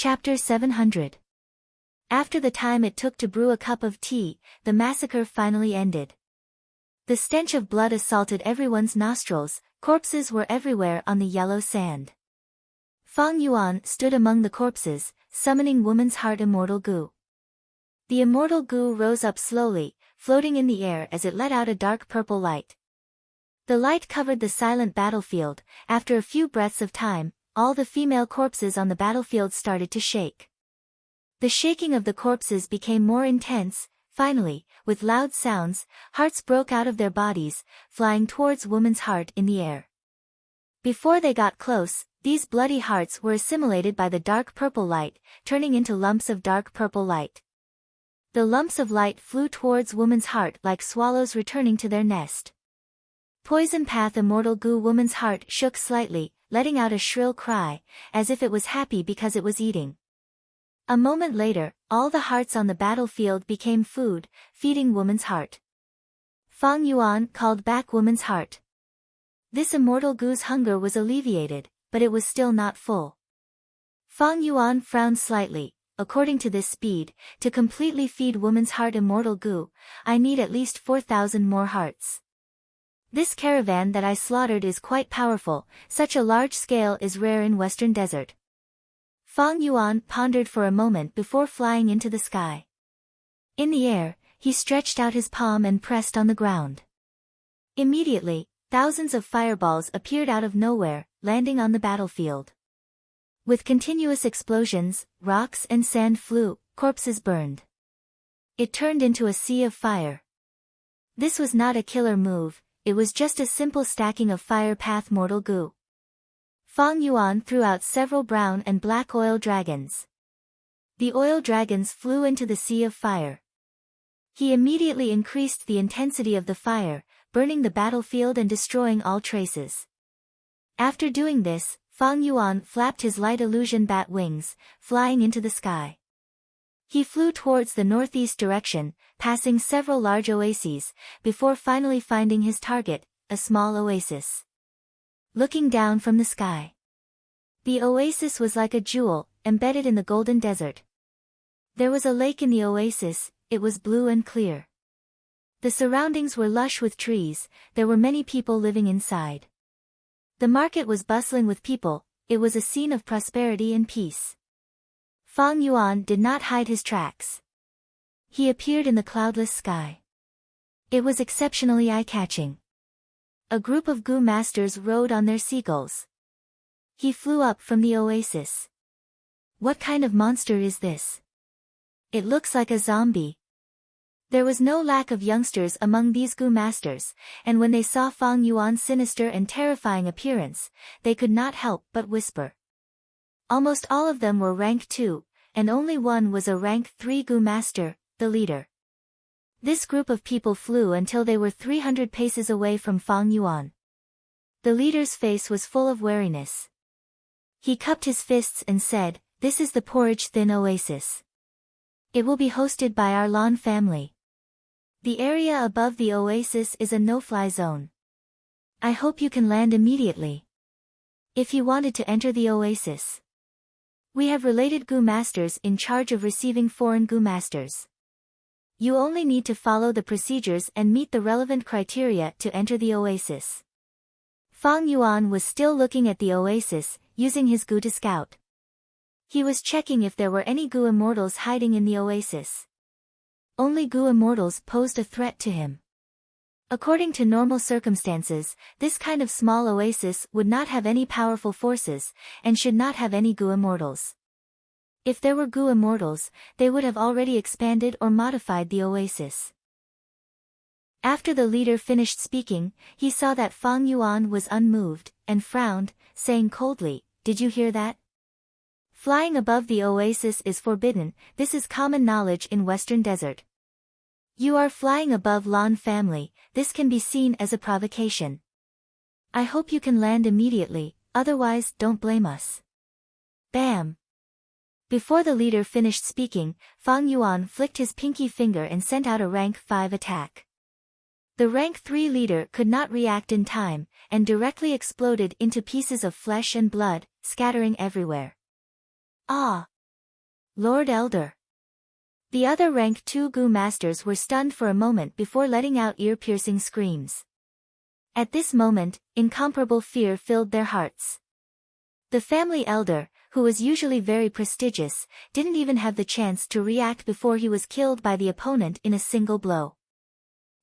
Chapter 700. After the time it took to brew a cup of tea, the massacre finally ended. The stench of blood assaulted everyone's nostrils, corpses were everywhere on the yellow sand. Fang Yuan stood among the corpses, summoning woman's heart immortal goo. The immortal goo rose up slowly, floating in the air as it let out a dark purple light. The light covered the silent battlefield. After a few breaths of time, all the female corpses on the battlefield started to shake. The shaking of the corpses became more intense. Finally, with loud sounds, hearts broke out of their bodies, flying towards woman's heart in the air. Before they got close, these bloody hearts were assimilated by the dark purple light, turning into lumps of dark purple light. The lumps of light flew towards woman's heart like swallows returning to their nest. Poison path immortal goo woman's heart shook slightly, letting out a shrill cry, as if it was happy because it was eating. A moment later, all the hearts on the battlefield became food, feeding woman's heart. Fang Yuan called back woman's heart. This immortal goo's hunger was alleviated, but it was still not full. Fang Yuan frowned slightly. According to this speed, to completely feed woman's heart immortal goo, I need at least 4,000 more hearts. This caravan that I slaughtered is quite powerful, such a large scale is rare in Western Desert. Fang Yuan pondered for a moment before flying into the sky. In the air, he stretched out his palm and pressed on the ground. Immediately, thousands of fireballs appeared out of nowhere, landing on the battlefield. With continuous explosions, rocks and sand flew, corpses burned. It turned into a sea of fire. This was not a killer move, it was just a simple stacking of fire path mortal goo. Fang Yuan threw out several brown and black oil dragons. The oil dragons flew into the sea of fire. He immediately increased the intensity of the fire, burning the battlefield and destroying all traces. After doing this, Fang Yuan flapped his light illusion bat wings, flying into the sky. He flew towards the northeast direction, passing several large oases, before finally finding his target, a small oasis. Looking down from the sky, the oasis was like a jewel, embedded in the golden desert. There was a lake in the oasis, it was blue and clear. The surroundings were lush with trees, there were many people living inside. The market was bustling with people, it was a scene of prosperity and peace. Fang Yuan did not hide his tracks. He appeared in the cloudless sky. It was exceptionally eye-catching. A group of goo masters rode on their seagulls. He flew up from the oasis. What kind of monster is this? It looks like a zombie. There was no lack of youngsters among these goo masters, and when they saw Fang Yuan's sinister and terrifying appearance, they could not help but whisper. Almost all of them were rank 2, and only one was a rank 3 goo master, the leader. This group of people flew until they were 300 paces away from Fang Yuan. The leader's face was full of wariness. He cupped his fists and said, "This is the porridge thin oasis. It will be hosted by our Lan family. The area above the oasis is a no-fly zone. I hope you can land immediately. If you wanted to enter the oasis, we have related goo masters in charge of receiving foreign goo masters. You only need to follow the procedures and meet the relevant criteria to enter the oasis." Fang Yuan was still looking at the oasis, using his goo to scout. He was checking if there were any goo immortals hiding in the oasis. Only goo immortals posed a threat to him. According to normal circumstances, this kind of small oasis would not have any powerful forces, and should not have any goo immortals. If there were goo immortals, they would have already expanded or modified the oasis. After the leader finished speaking, he saw that Fang Yuan was unmoved, and frowned, saying coldly, "Did you hear that? Flying above the oasis is forbidden, this is common knowledge in Western Desert. You are flying above Lan family, this can be seen as a provocation. I hope you can land immediately, otherwise don't blame us." Bam! Before the leader finished speaking, Fang Yuan flicked his pinky finger and sent out a rank 5 attack. The rank 3 leader could not react in time, and directly exploded into pieces of flesh and blood, scattering everywhere. Ah! Lord Elder. The other rank 2 Gu masters were stunned for a moment before letting out ear-piercing screams. At this moment, incomparable fear filled their hearts. The family elder, who was usually very prestigious, didn't even have the chance to react before he was killed by the opponent in a single blow.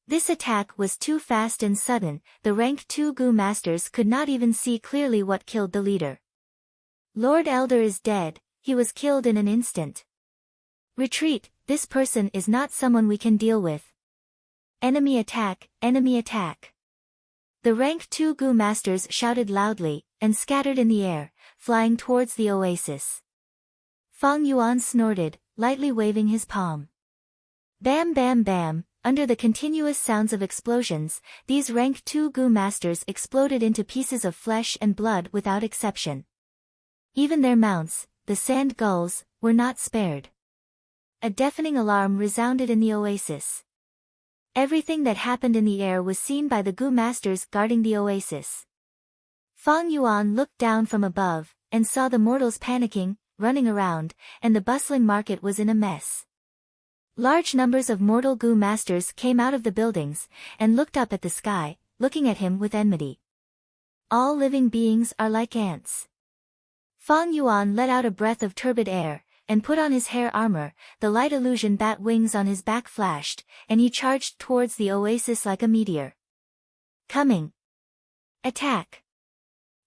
This attack was too fast and sudden, the rank 2 Gu masters could not even see clearly what killed the leader. Lord Elder is dead, he was killed in an instant. Retreat, this person is not someone we can deal with. Enemy attack, enemy attack. The rank 2 Gu masters shouted loudly, and scattered in the air, flying towards the oasis. Fang Yuan snorted, lightly waving his palm. Bam bam bam, under the continuous sounds of explosions, these rank 2 Gu masters exploded into pieces of flesh and blood without exception. Even their mounts, the sand gulls, were not spared. A deafening alarm resounded in the oasis. Everything that happened in the air was seen by the Gu masters guarding the oasis. Fang Yuan looked down from above, and saw the mortals panicking, running around, and the bustling market was in a mess. Large numbers of mortal Gu masters came out of the buildings, and looked up at the sky, looking at him with enmity. All living beings are like ants. Fang Yuan let out a breath of turbid air, and put on his hair armor, the light illusion bat wings on his back flashed, and he charged towards the oasis like a meteor. Coming. Attack.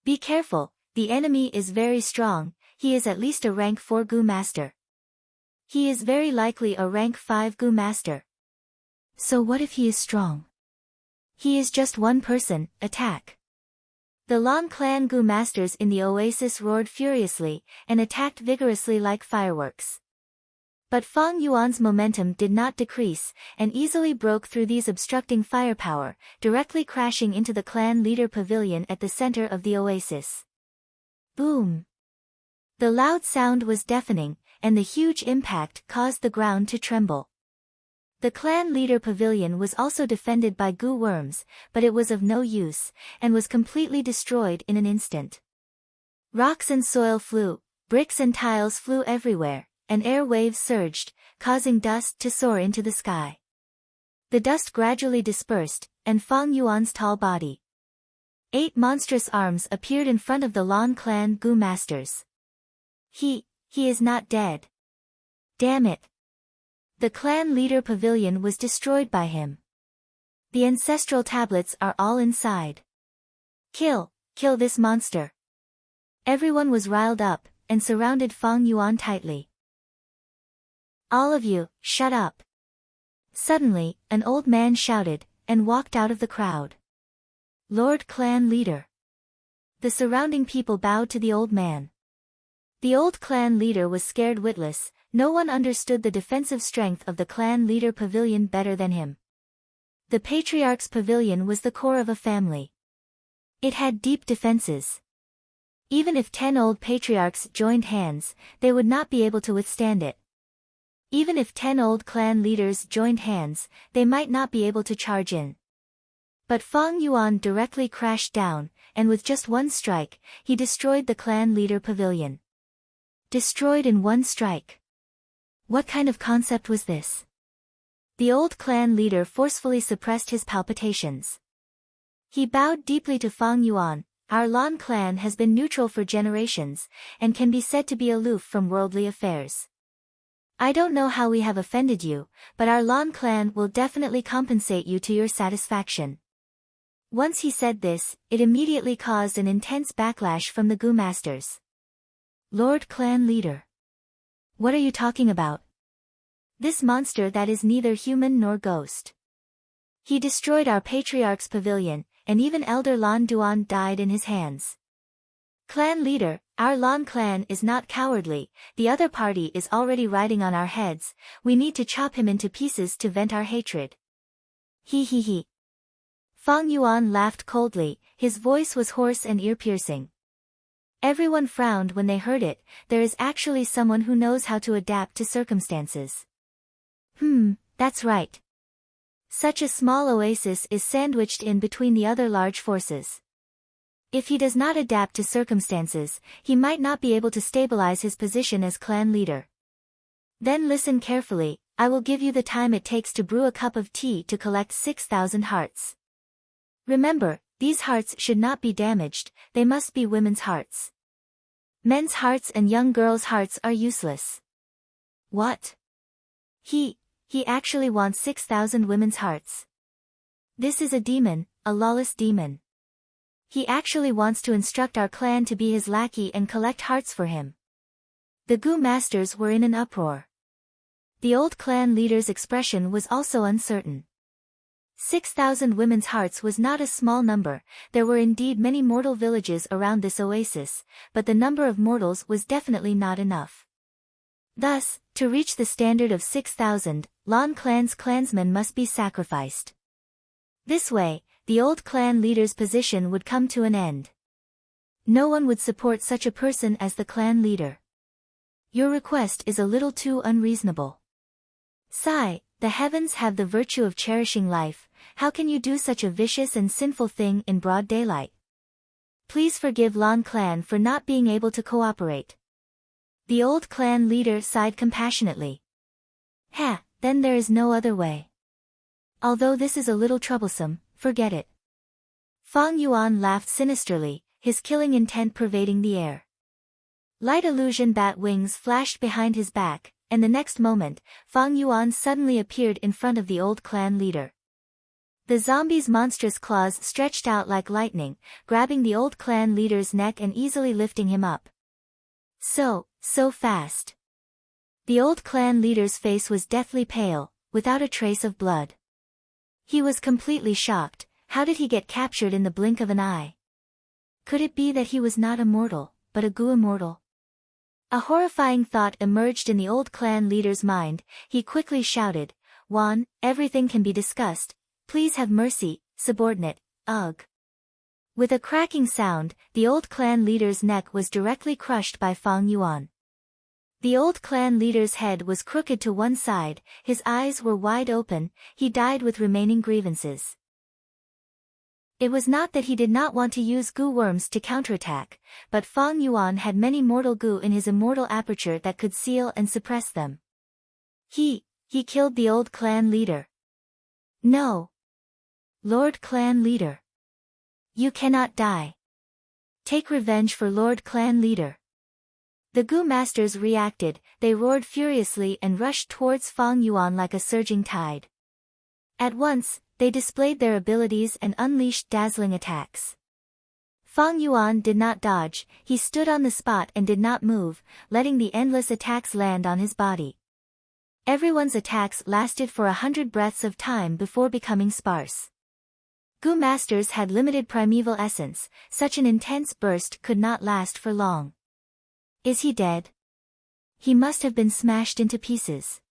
Be careful, the enemy is very strong, he is at least a rank 4 Gu master. He is very likely a rank 5 Gu master. So what if he is strong? He is just one person, attack. The Lan clan Gu masters in the oasis roared furiously, and attacked vigorously like fireworks. But Fang Yuan's momentum did not decrease, and easily broke through these obstructing firepower, directly crashing into the clan leader pavilion at the center of the oasis. Boom! The loud sound was deafening, and the huge impact caused the ground to tremble. The clan leader pavilion was also defended by Gu worms, but it was of no use, and was completely destroyed in an instant. Rocks and soil flew, bricks and tiles flew everywhere, and air waves surged, causing dust to soar into the sky. The dust gradually dispersed, and Fang Yuan's tall body. 8 monstrous arms appeared in front of the Lan clan Gu masters. He is not dead. Damn it. The clan leader pavilion was destroyed by him. The ancestral tablets are all inside. Kill this monster. Everyone was riled up, and surrounded Fang Yuan tightly. All of you, shut up. Suddenly, an old man shouted, and walked out of the crowd. Lord clan leader. The surrounding people bowed to the old man. The old clan leader was scared witless, no one understood the defensive strength of the clan leader pavilion better than him. The patriarch's pavilion was the core of a family. It had deep defenses. Even if 10 old patriarchs joined hands, they would not be able to withstand it. Even if 10 old clan leaders joined hands, they might not be able to charge in. But Fang Yuan directly crashed down, and with just one strike, he destroyed the clan leader pavilion. Destroyed in one strike. What kind of concept was this? The old clan leader forcefully suppressed his palpitations. He bowed deeply to Fang Yuan. Our Lan clan has been neutral for generations, and can be said to be aloof from worldly affairs. I don't know how we have offended you, but our Lan clan will definitely compensate you to your satisfaction. Once he said this, it immediately caused an intense backlash from the Gu masters. Lord clan leader. What are you talking about? This monster that is neither human nor ghost. He destroyed our patriarch's pavilion, and even Elder Lan Duan died in his hands. Clan leader, our Lan clan is not cowardly, the other party is already riding on our heads, we need to chop him into pieces to vent our hatred. He. Fang Yuan laughed coldly, his voice was hoarse and ear-piercing. Everyone frowned when they heard it, there is actually someone who knows how to adapt to circumstances. That's right. Such a small oasis is sandwiched in between the other large forces. If he does not adapt to circumstances, he might not be able to stabilize his position as clan leader. Then listen carefully, I will give you the time it takes to brew a cup of tea to collect 6,000 hearts. Remember, these hearts should not be damaged, they must be women's hearts. Men's hearts and young girls' hearts are useless. What? He actually wants 6,000 women's hearts. This is a demon, a lawless demon. He actually wants to instruct our clan to be his lackey and collect hearts for him. The Gu masters were in an uproar. The old clan leader's expression was also uncertain. 6,000 women's hearts was not a small number, there were indeed many mortal villages around this oasis, but the number of mortals was definitely not enough. Thus, to reach the standard of 6,000, Lan clan's clansmen must be sacrificed. This way, the old clan leader's position would come to an end. No one would support such a person as the clan leader. Your request is a little too unreasonable. Sigh, the heavens have the virtue of cherishing life, how can you do such a vicious and sinful thing in broad daylight? Please forgive Lan clan for not being able to cooperate. The old clan leader sighed compassionately. Then there is no other way. Although this is a little troublesome, forget it. Fang Yuan laughed sinisterly, his killing intent pervading the air. Light illusion bat wings flashed behind his back, and the next moment, Fang Yuan suddenly appeared in front of the old clan leader. The zombie's monstrous claws stretched out like lightning, grabbing the old clan leader's neck and easily lifting him up. So fast. The old clan leader's face was deathly pale, without a trace of blood. He was completely shocked. How did he get captured in the blink of an eye? Could it be that he was not a mortal, but a Gu immortal? A horrifying thought emerged in the old clan leader's mind. He quickly shouted, "Wan, everything can be discussed. Please have mercy, subordinate, ugh." With a cracking sound, the old clan leader's neck was directly crushed by Fang Yuan. The old clan leader's head was crooked to one side, his eyes were wide open, he died with remaining grievances. It was not that he did not want to use Gu worms to counterattack, but Fang Yuan had many mortal Gu in his immortal aperture that could seal and suppress them. He killed the old clan leader. No. Lord clan leader. You cannot die. Take revenge for Lord clan leader. The Gu masters reacted, they roared furiously and rushed towards Fang Yuan like a surging tide. At once, they displayed their abilities and unleashed dazzling attacks. Fang Yuan did not dodge, he stood on the spot and did not move, letting the endless attacks land on his body. Everyone's attacks lasted for 100 breaths of time before becoming sparse. Gu masters had limited primeval essence, such an intense burst could not last for long. Is he dead? He must have been smashed into pieces.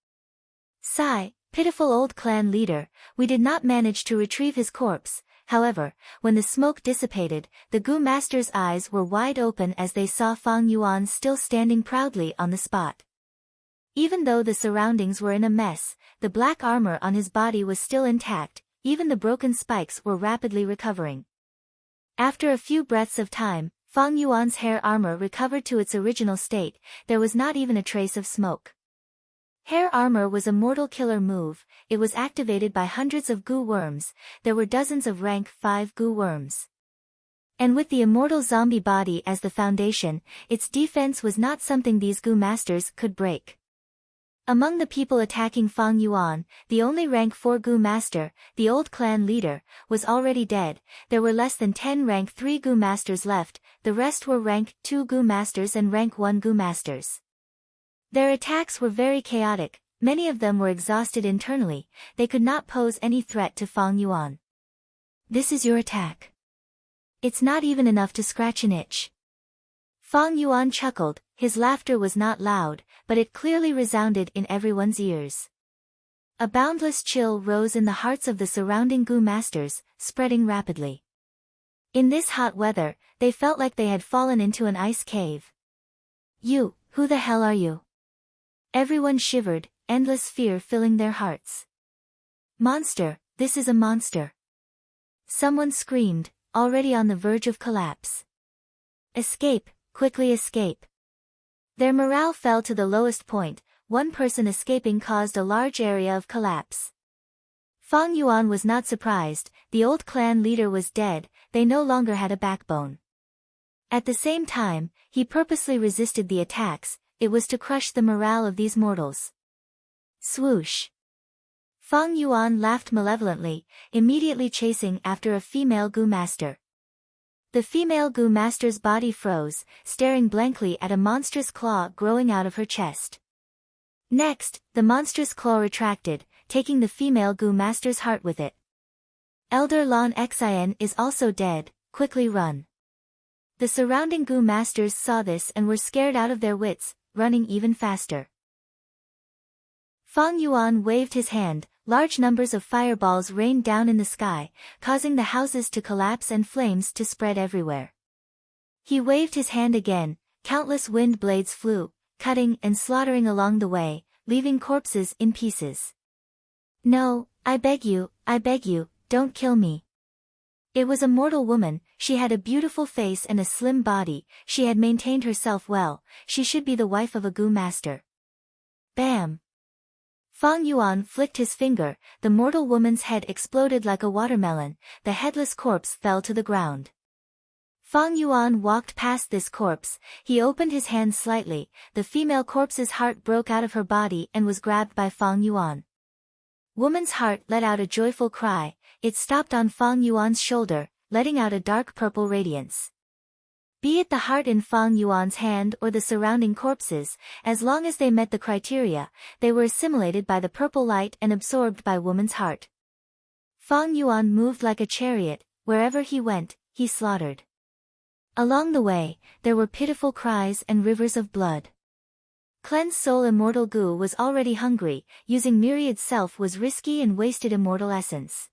Sigh, pitiful old clan leader, we did not manage to retrieve his corpse. However, when the smoke dissipated, the Gu master's eyes were wide open as they saw Fang Yuan still standing proudly on the spot. Even though the surroundings were in a mess, the black armor on his body was still intact, even the broken spikes were rapidly recovering. After a few breaths of time, Fang Yuan's hair armor recovered to its original state, there was not even a trace of smoke. Hair armor was a mortal killer move, it was activated by hundreds of Gu worms, there were dozens of rank 5 Gu worms. And with the immortal zombie body as the foundation, its defense was not something these Gu masters could break. Among the people attacking Fang Yuan, the only rank 4 Gu master, the old clan leader, was already dead, there were less than 10 rank 3 Gu masters left, the rest were rank 2 Gu masters and rank 1 Gu masters. Their attacks were very chaotic, many of them were exhausted internally, they could not pose any threat to Fang Yuan. This is your attack. It's not even enough to scratch an itch. Fang Yuan chuckled, his laughter was not loud, but it clearly resounded in everyone's ears. A boundless chill rose in the hearts of the surrounding Gu masters, spreading rapidly. In this hot weather, they felt like they had fallen into an ice cave. You, who the hell are you? Everyone shivered, endless fear filling their hearts. Monster, this is a monster. Someone screamed, already on the verge of collapse. Escape, quickly escape. Their morale fell to the lowest point, one person escaping caused a large area of collapse. Fang Yuan was not surprised, the old clan leader was dead, they no longer had a backbone. At the same time, he purposely resisted the attacks, it was to crush the morale of these mortals. Swoosh! Fang Yuan laughed malevolently, immediately chasing after a female Gu master. The female Gu master's body froze, staring blankly at a monstrous claw growing out of her chest. Next, the monstrous claw retracted, taking the female Gu master's heart with it. Elder Lan Xin is also dead, quickly run. The surrounding Gu masters saw this and were scared out of their wits, running even faster. Fang Yuan waved his hand, large numbers of fireballs rained down in the sky, causing the houses to collapse and flames to spread everywhere. He waved his hand again, countless wind blades flew, cutting and slaughtering along the way, leaving corpses in pieces. No, I beg you, don't kill me. It was a mortal woman, she had a beautiful face and a slim body, she had maintained herself well, she should be the wife of a Gu master. Bam! Fang Yuan flicked his finger, the mortal woman's head exploded like a watermelon, the headless corpse fell to the ground. Fang Yuan walked past this corpse, he opened his hand slightly, the female corpse's heart broke out of her body and was grabbed by Fang Yuan. Woman's heart let out a joyful cry, it stopped on Fang Yuan's shoulder, letting out a dark purple radiance. Be it the heart in Fang Yuan's hand or the surrounding corpses, as long as they met the criteria, they were assimilated by the purple light and absorbed by woman's heart. Fang Yuan moved like a chariot, wherever he went, he slaughtered. Along the way, there were pitiful cries and rivers of blood. Cleansed soul immortal Gu was already hungry, using myriad self was risky and wasted immortal essence.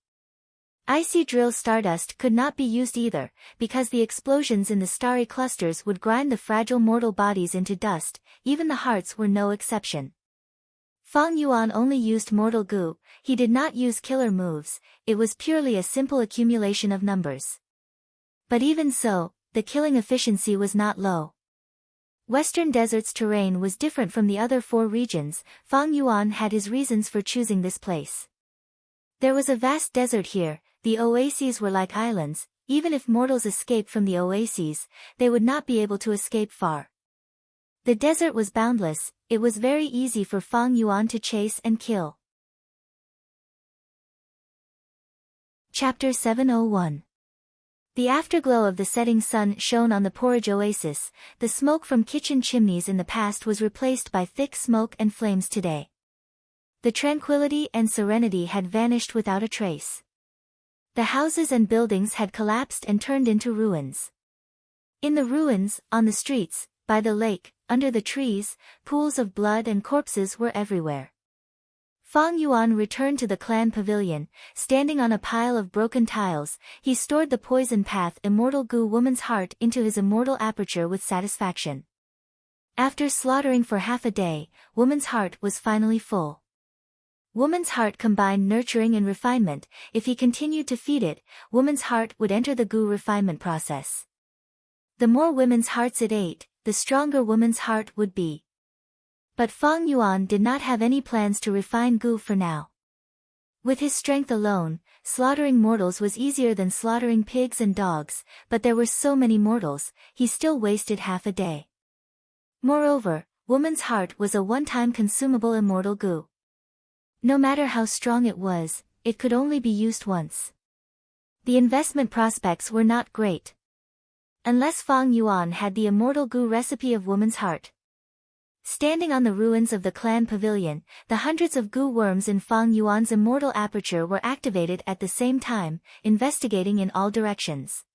Icy drill stardust could not be used either, because the explosions in the starry clusters would grind the fragile mortal bodies into dust, even the hearts were no exception. Fang Yuan only used mortal Gu, he did not use killer moves, it was purely a simple accumulation of numbers. But even so, the killing efficiency was not low. Western Desert's terrain was different from the other 4 regions, Fang Yuan had his reasons for choosing this place. There was a vast desert here, the oases were like islands, even if mortals escaped from the oases, they would not be able to escape far. The desert was boundless, it was very easy for Fang Yuan to chase and kill. Chapter 701. The afterglow of the setting sun shone on the porridge oasis, the smoke from kitchen chimneys in the past was replaced by thick smoke and flames today. The tranquility and serenity had vanished without a trace. The houses and buildings had collapsed and turned into ruins. In the ruins, on the streets, by the lake, under the trees, pools of blood and corpses were everywhere. Fang Yuan returned to the clan pavilion, standing on a pile of broken tiles, he stored the poison path immortal Gu woman's heart into his immortal aperture with satisfaction. After slaughtering for half a day, woman's heart was finally full. Woman's heart combined nurturing and refinement, if he continued to feed it, woman's heart would enter the Gu refinement process. The more women's hearts it ate, the stronger woman's heart would be. But Fang Yuan did not have any plans to refine Gu for now. With his strength alone, slaughtering mortals was easier than slaughtering pigs and dogs, but there were so many mortals, he still wasted half a day. Moreover, woman's heart was a one-time consumable immortal Gu. No matter how strong it was, it could only be used once. The investment prospects were not great. Unless Fang Yuan had the immortal Gu recipe of woman's heart. Standing on the ruins of the clan pavilion, the hundreds of Gu worms in Fang Yuan's immortal aperture were activated at the same time, investigating in all directions.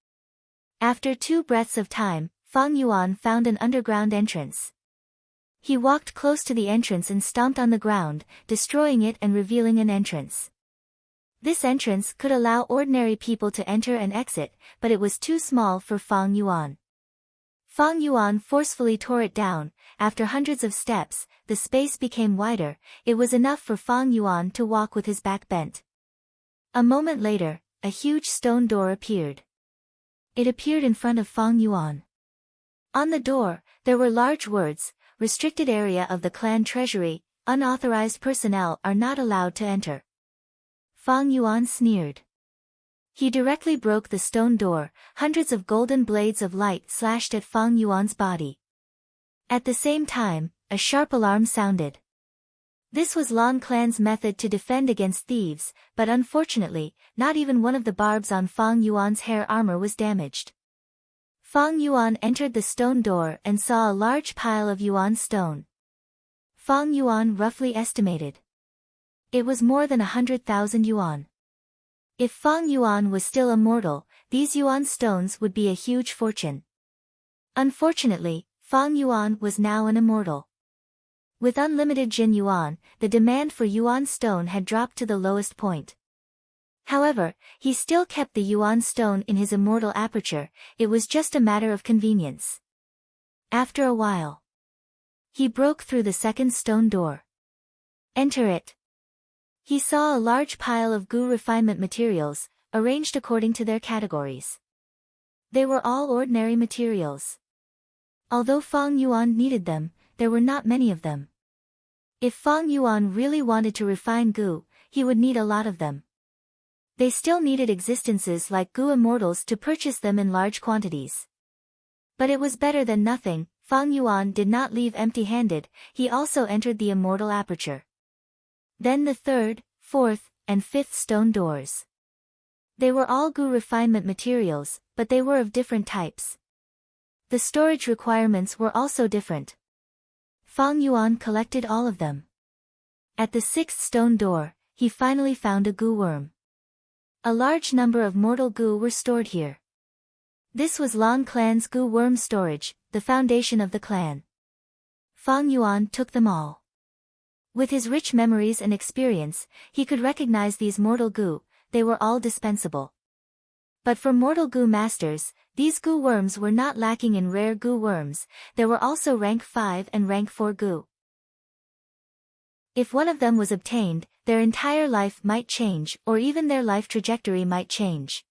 After 2 breaths of time, Fang Yuan found an underground entrance. He walked close to the entrance and stomped on the ground, destroying it and revealing an entrance. This entrance could allow ordinary people to enter and exit, but it was too small for Fang Yuan. Fang Yuan forcefully tore it down, after hundreds of steps, the space became wider, it was enough for Fang Yuan to walk with his back bent. A moment later, a huge stone door appeared. It appeared in front of Fang Yuan. On the door, there were large words, restricted area of the clan treasury, unauthorized personnel are not allowed to enter. Fang Yuan sneered. He directly broke the stone door. Hundreds of golden blades of light slashed at Fang Yuan's body. At the same time, a sharp alarm sounded. This was Lan Clan's method to defend against thieves, but unfortunately, not even one of the barbs on Fang Yuan's hair armor was damaged. Fang Yuan entered the stone door and saw a large pile of yuan stone. Fang Yuan roughly estimated. It was more than 100,000 yuan. If Fang Yuan was still immortal, these yuan stones would be a huge fortune. Unfortunately, Fang Yuan was now an immortal. With unlimited Jin yuan, the demand for yuan stone had dropped to the lowest point. However, he still kept the yuan stone in his immortal aperture. It was just a matter of convenience. After a while, he broke through the second stone door. Enter it. He saw a large pile of gu refinement materials, arranged according to their categories. They were all ordinary materials. Although Fang Yuan needed them, there were not many of them. If Fang Yuan really wanted to refine gu, he would need a lot of them. They still needed existences like gu immortals to purchase them in large quantities. But it was better than nothing. Fang Yuan did not leave empty-handed, he also entered the immortal aperture. Then the third, fourth, and fifth stone doors. They were all gu refinement materials, but they were of different types. The storage requirements were also different. Fang Yuan collected all of them. At the sixth stone door, he finally found a gu worm. A large number of mortal gu were stored here. This was Lan Clan's gu worm storage, the foundation of the clan. Fang Yuan took them all. With his rich memories and experience, he could recognize these mortal gu. They were all dispensable. But for mortal gu masters, these gu worms were not lacking in rare gu worms. There were also rank 5 and rank 4 gu. If one of them was obtained, their entire life might change, or even their life trajectory might change.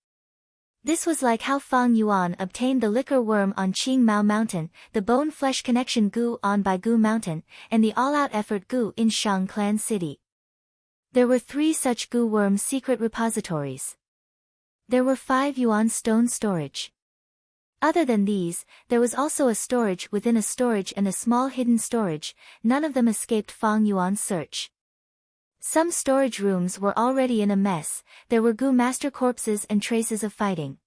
This was like how Fang Yuan obtained the liquor worm on Qing Mao Mountain, the bone-flesh connection gu on Baigu Mountain, and the all-out effort gu in Shang Clan City. There were 3 such gu worm secret repositories. There were 5 yuan stone storage. Other than these, there was also a storage within a storage and a small hidden storage. None of them escaped Fang Yuan's search. Some storage rooms were already in a mess. There were gu master corpses and traces of fighting.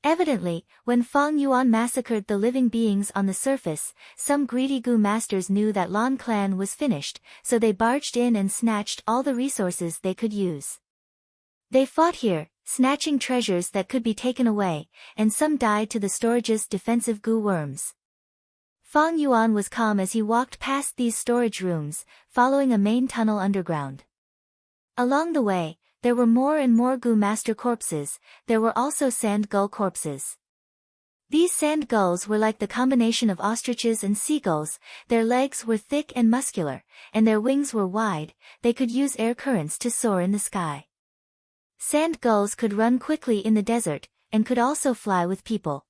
Evidently, when Fang Yuan massacred the living beings on the surface, some greedy gu masters knew that Lan Clan was finished, so they barged in and snatched all the resources they could use. They fought here, snatching treasures that could be taken away, and some died to the storage's defensive gu worms. Fang Yuan was calm as he walked past these storage rooms, following a main tunnel underground. Along the way, there were more and more gu master corpses. There were also sand gull corpses. These sand gulls were like the combination of ostriches and seagulls. Their legs were thick and muscular, and their wings were wide. They could use air currents to soar in the sky. Sand gulls could run quickly in the desert, and could also fly with people.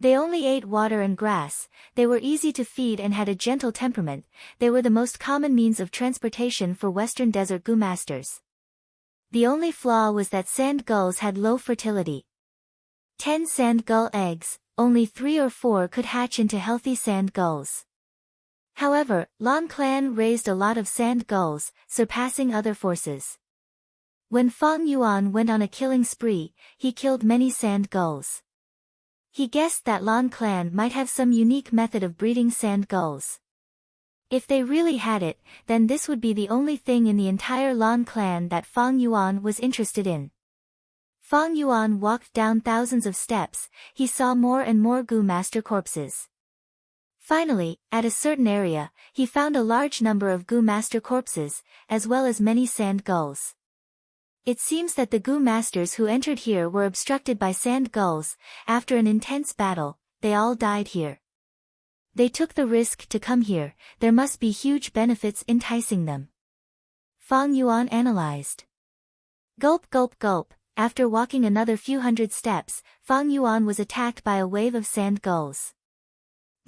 They only ate water and grass. They were easy to feed and had a gentle temperament. They were the most common means of transportation for Western desert gu masters. The only flaw was that sand gulls had low fertility. 10 sand gull eggs, only 3 or 4 could hatch into healthy sand gulls. However, Lan Clan raised a lot of sand gulls, surpassing other forces. When Fang Yuan went on a killing spree, he killed many sand gulls. He guessed that Lan Clan might have some unique method of breeding sand gulls. If they really had it, then this would be the only thing in the entire Lan Clan that Fang Yuan was interested in. Fang Yuan walked down thousands of steps. He saw more and more gu master corpses. Finally, at a certain area, he found a large number of gu master corpses, as well as many sand gulls. It seems that the gu masters who entered here were obstructed by sand gulls. After an intense battle, they all died here. They took the risk to come here. There must be huge benefits enticing them. Fang Yuan analyzed. Gulp gulp gulp. After walking another few hundred steps, Fang Yuan was attacked by a wave of sand gulls.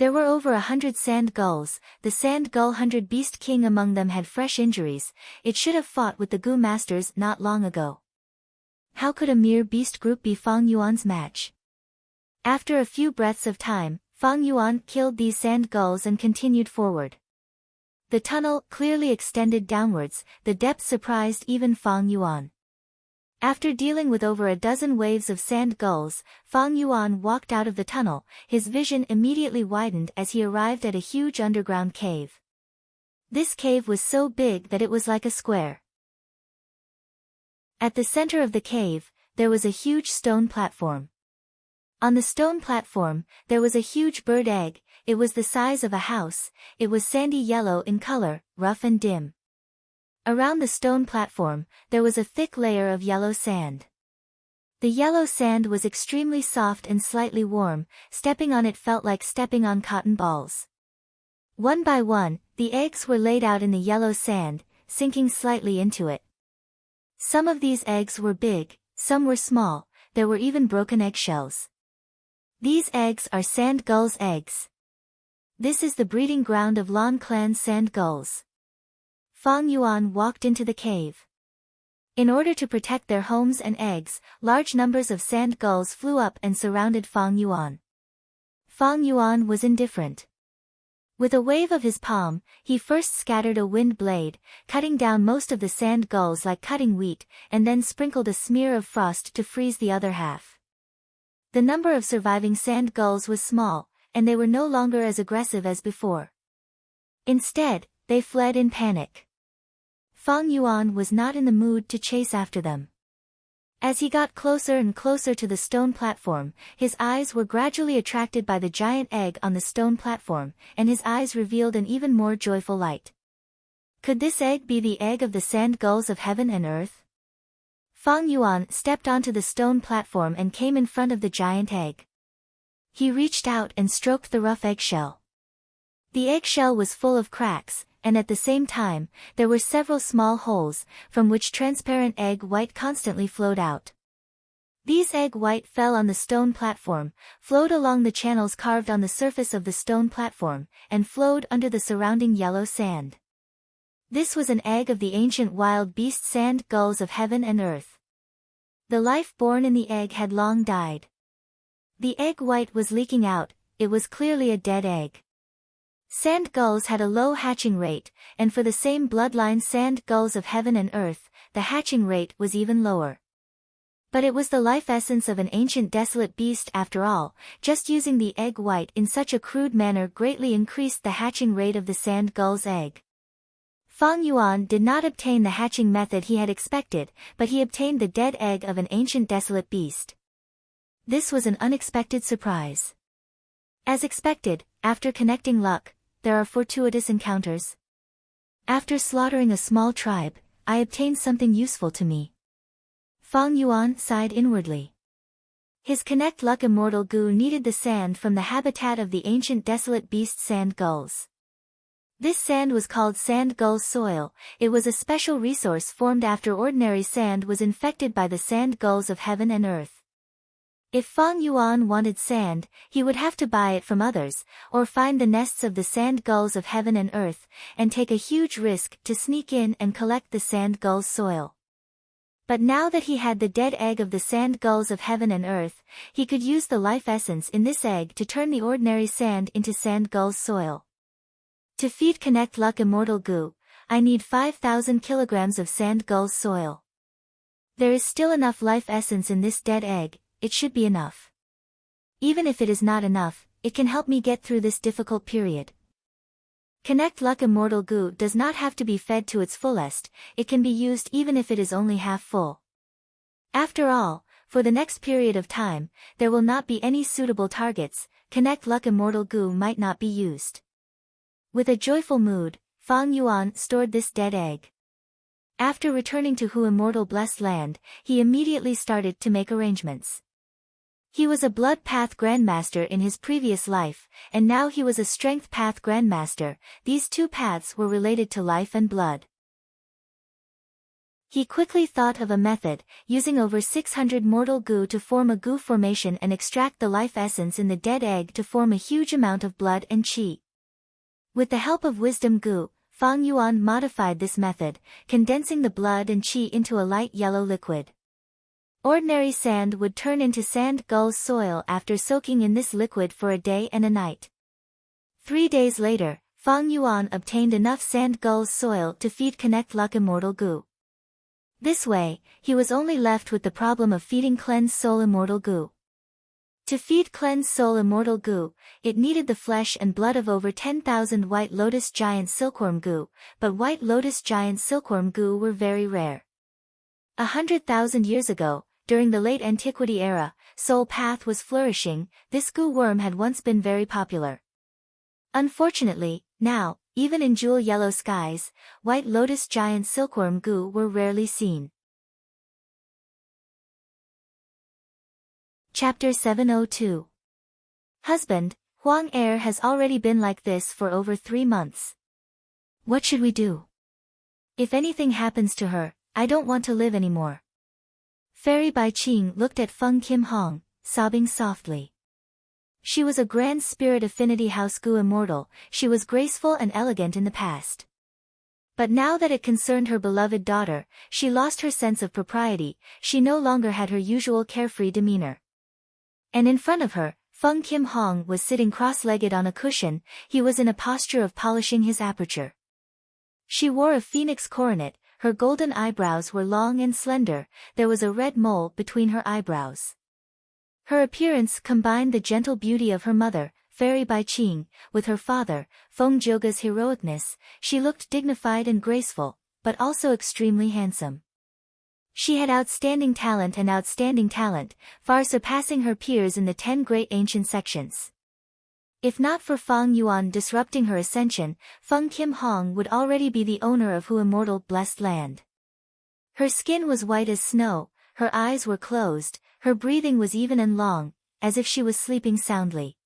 There were over 100 sand gulls. The sand gull 100 beast king among them had fresh injuries. It should have fought with the Gu masters not long ago. How could a mere beast group be Fang Yuan's match? After a few breaths of time, Fang Yuan killed these sand gulls and continued forward. The tunnel clearly extended downwards. The depth surprised even Fang Yuan. After dealing with over a dozen waves of sand gulls, Fang Yuan walked out of the tunnel. His vision immediately widened as he arrived at a huge underground cave. This cave was so big that it was like a square. At the center of the cave, there was a huge stone platform. On the stone platform, there was a huge bird egg. It was the size of a house. It was sandy yellow in color, rough and dim. Around the stone platform, there was a thick layer of yellow sand. The yellow sand was extremely soft and slightly warm. Stepping on it felt like stepping on cotton balls. One by one, the eggs were laid out in the yellow sand, sinking slightly into it. Some of these eggs were big, some were small. There were even broken eggshells. These eggs are sand gulls' eggs. This is the breeding ground of Lan Clan's sand gulls. Fang Yuan walked into the cave. In order to protect their homes and eggs, large numbers of sand gulls flew up and surrounded Fang Yuan. Fang Yuan was indifferent. With a wave of his palm, he first scattered a wind blade, cutting down most of the sand gulls like cutting wheat, and then sprinkled a smear of frost to freeze the other half. The number of surviving sand gulls was small, and they were no longer as aggressive as before. Instead, they fled in panic. Fang Yuan was not in the mood to chase after them. As he got closer and closer to the stone platform, his eyes were gradually attracted by the giant egg on the stone platform, and his eyes revealed an even more joyful light. Could this egg be the egg of the sand gulls of heaven and earth? Fang Yuan stepped onto the stone platform and came in front of the giant egg. He reached out and stroked the rough eggshell. The eggshell was full of cracks, and at the same time, there were several small holes, from which transparent egg white constantly flowed out. These egg white fell on the stone platform, flowed along the channels carved on the surface of the stone platform, and flowed under the surrounding yellow sand. This was an egg of the ancient wild beast sand gulls of heaven and earth. The life born in the egg had long died. The egg white was leaking out. It was clearly a dead egg. Sand gulls had a low hatching rate, and for the same bloodline sand gulls of heaven and earth, the hatching rate was even lower. But it was the life essence of an ancient desolate beast after all. Just using the egg white in such a crude manner greatly increased the hatching rate of the sand gull's egg. Fang Yuan did not obtain the hatching method he had expected, but he obtained the dead egg of an ancient desolate beast. This was an unexpected surprise. As expected, after connecting luck, there are fortuitous encounters. After slaughtering a small tribe, I obtained something useful to me. Fang Yuan sighed inwardly. His connect luck immortal Gu needed the sand from the habitat of the ancient desolate beast sand gulls. This sand was called sand gull soil. It was a special resource formed after ordinary sand was infected by the sand gulls of heaven and earth. If Fang Yuan wanted sand, he would have to buy it from others, or find the nests of the sand gulls of heaven and earth, and take a huge risk to sneak in and collect the sand gull's soil. But now that he had the dead egg of the sand gulls of heaven and earth, he could use the life essence in this egg to turn the ordinary sand into sand gull's soil. To feed Connect Luck Immortal Gu, I need 5,000 kilograms of sand gull's soil. There is still enough life essence in this dead egg. It should be enough. Even if it is not enough, it can help me get through this difficult period. Connect Luck Immortal Gu does not have to be fed to its fullest, it can be used even if it is only half full. After all, for the next period of time, there will not be any suitable targets. Connect Luck Immortal Gu might not be used. With a joyful mood, Fang Yuan stored this dead egg. After returning to Hu Immortal Blessed Land, he immediately started to make arrangements. He was a Blood Path Grandmaster in his previous life, and now he was a Strength Path Grandmaster. These two paths were related to life and blood. He quickly thought of a method, using over 600 mortal goo to form a goo formation and extract the life essence in the dead egg to form a huge amount of blood and qi. With the help of wisdom goo, Fang Yuan modified this method, condensing the blood and qi into a light yellow liquid. Ordinary sand would turn into sand gull's soil after soaking in this liquid for a day and a night. 3 days later, Fang Yuan obtained enough sand gull's soil to feed Connect Luck Immortal Goo. This way, he was only left with the problem of feeding Cleanse Soul Immortal Goo. To feed Cleanse Soul Immortal Goo, it needed the flesh and blood of over 10,000 White Lotus Giant Silkworm Goo, but White Lotus Giant Silkworm Goo were very rare. 100,000 years ago, during the late antiquity era, Soul Path was flourishing. This goo worm had once been very popular. Unfortunately, now, even in jewel yellow skies, White Lotus Giant Silkworm Goo were rarely seen. Chapter 702. Husband, Huang Er has already been like this for over 3 months. What should we do? If anything happens to her, I don't want to live anymore. Fairy Bai Qing looked at Feng Kim Hong, sobbing softly. She was a grand spirit affinity house goo immortal. She was graceful and elegant in the past. But now that it concerned her beloved daughter, she lost her sense of propriety. She no longer had her usual carefree demeanor. And in front of her, Feng Kim Hong was sitting cross-legged on a cushion. He was in a posture of polishing his aperture. She wore a phoenix coronet. Her golden eyebrows were long and slender. There was a red mole between her eyebrows. Her appearance combined the gentle beauty of her mother, Fairy Bai Qing, with her father, Feng Jioge's heroicness. She looked dignified and graceful, but also extremely handsome. She had outstanding talent, far surpassing her peers in the 10 great ancient sections. If not for Fang Yuan disrupting her ascension, Feng Kim Hong would already be the owner of Hu Immortal Blessed Land. Her skin was white as snow, her eyes were closed, her breathing was even and long, as if she was sleeping soundly.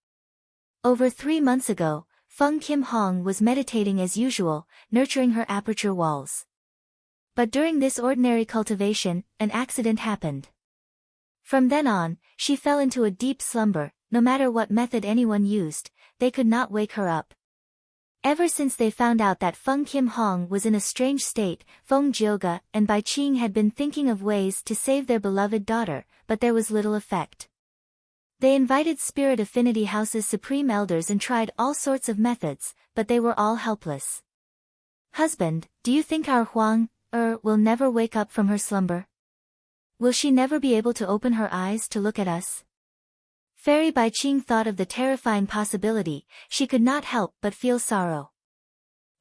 Over 3 months ago, Feng Kim Hong was meditating as usual, nurturing her aperture walls. But during this ordinary cultivation, an accident happened. From then on, she fell into a deep slumber. No matter what method anyone used, they could not wake her up. Ever since they found out that Feng Kim Hong was in a strange state, Feng Jioge and Bai Qing had been thinking of ways to save their beloved daughter, but there was little effect. They invited Spirit Affinity House's supreme elders and tried all sorts of methods, but they were all helpless. Husband, do you think our Huang will never wake up from her slumber? Will she never be able to open her eyes to look at us? Fairy Bai Qing thought of the terrifying possibility. She could not help but feel sorrow.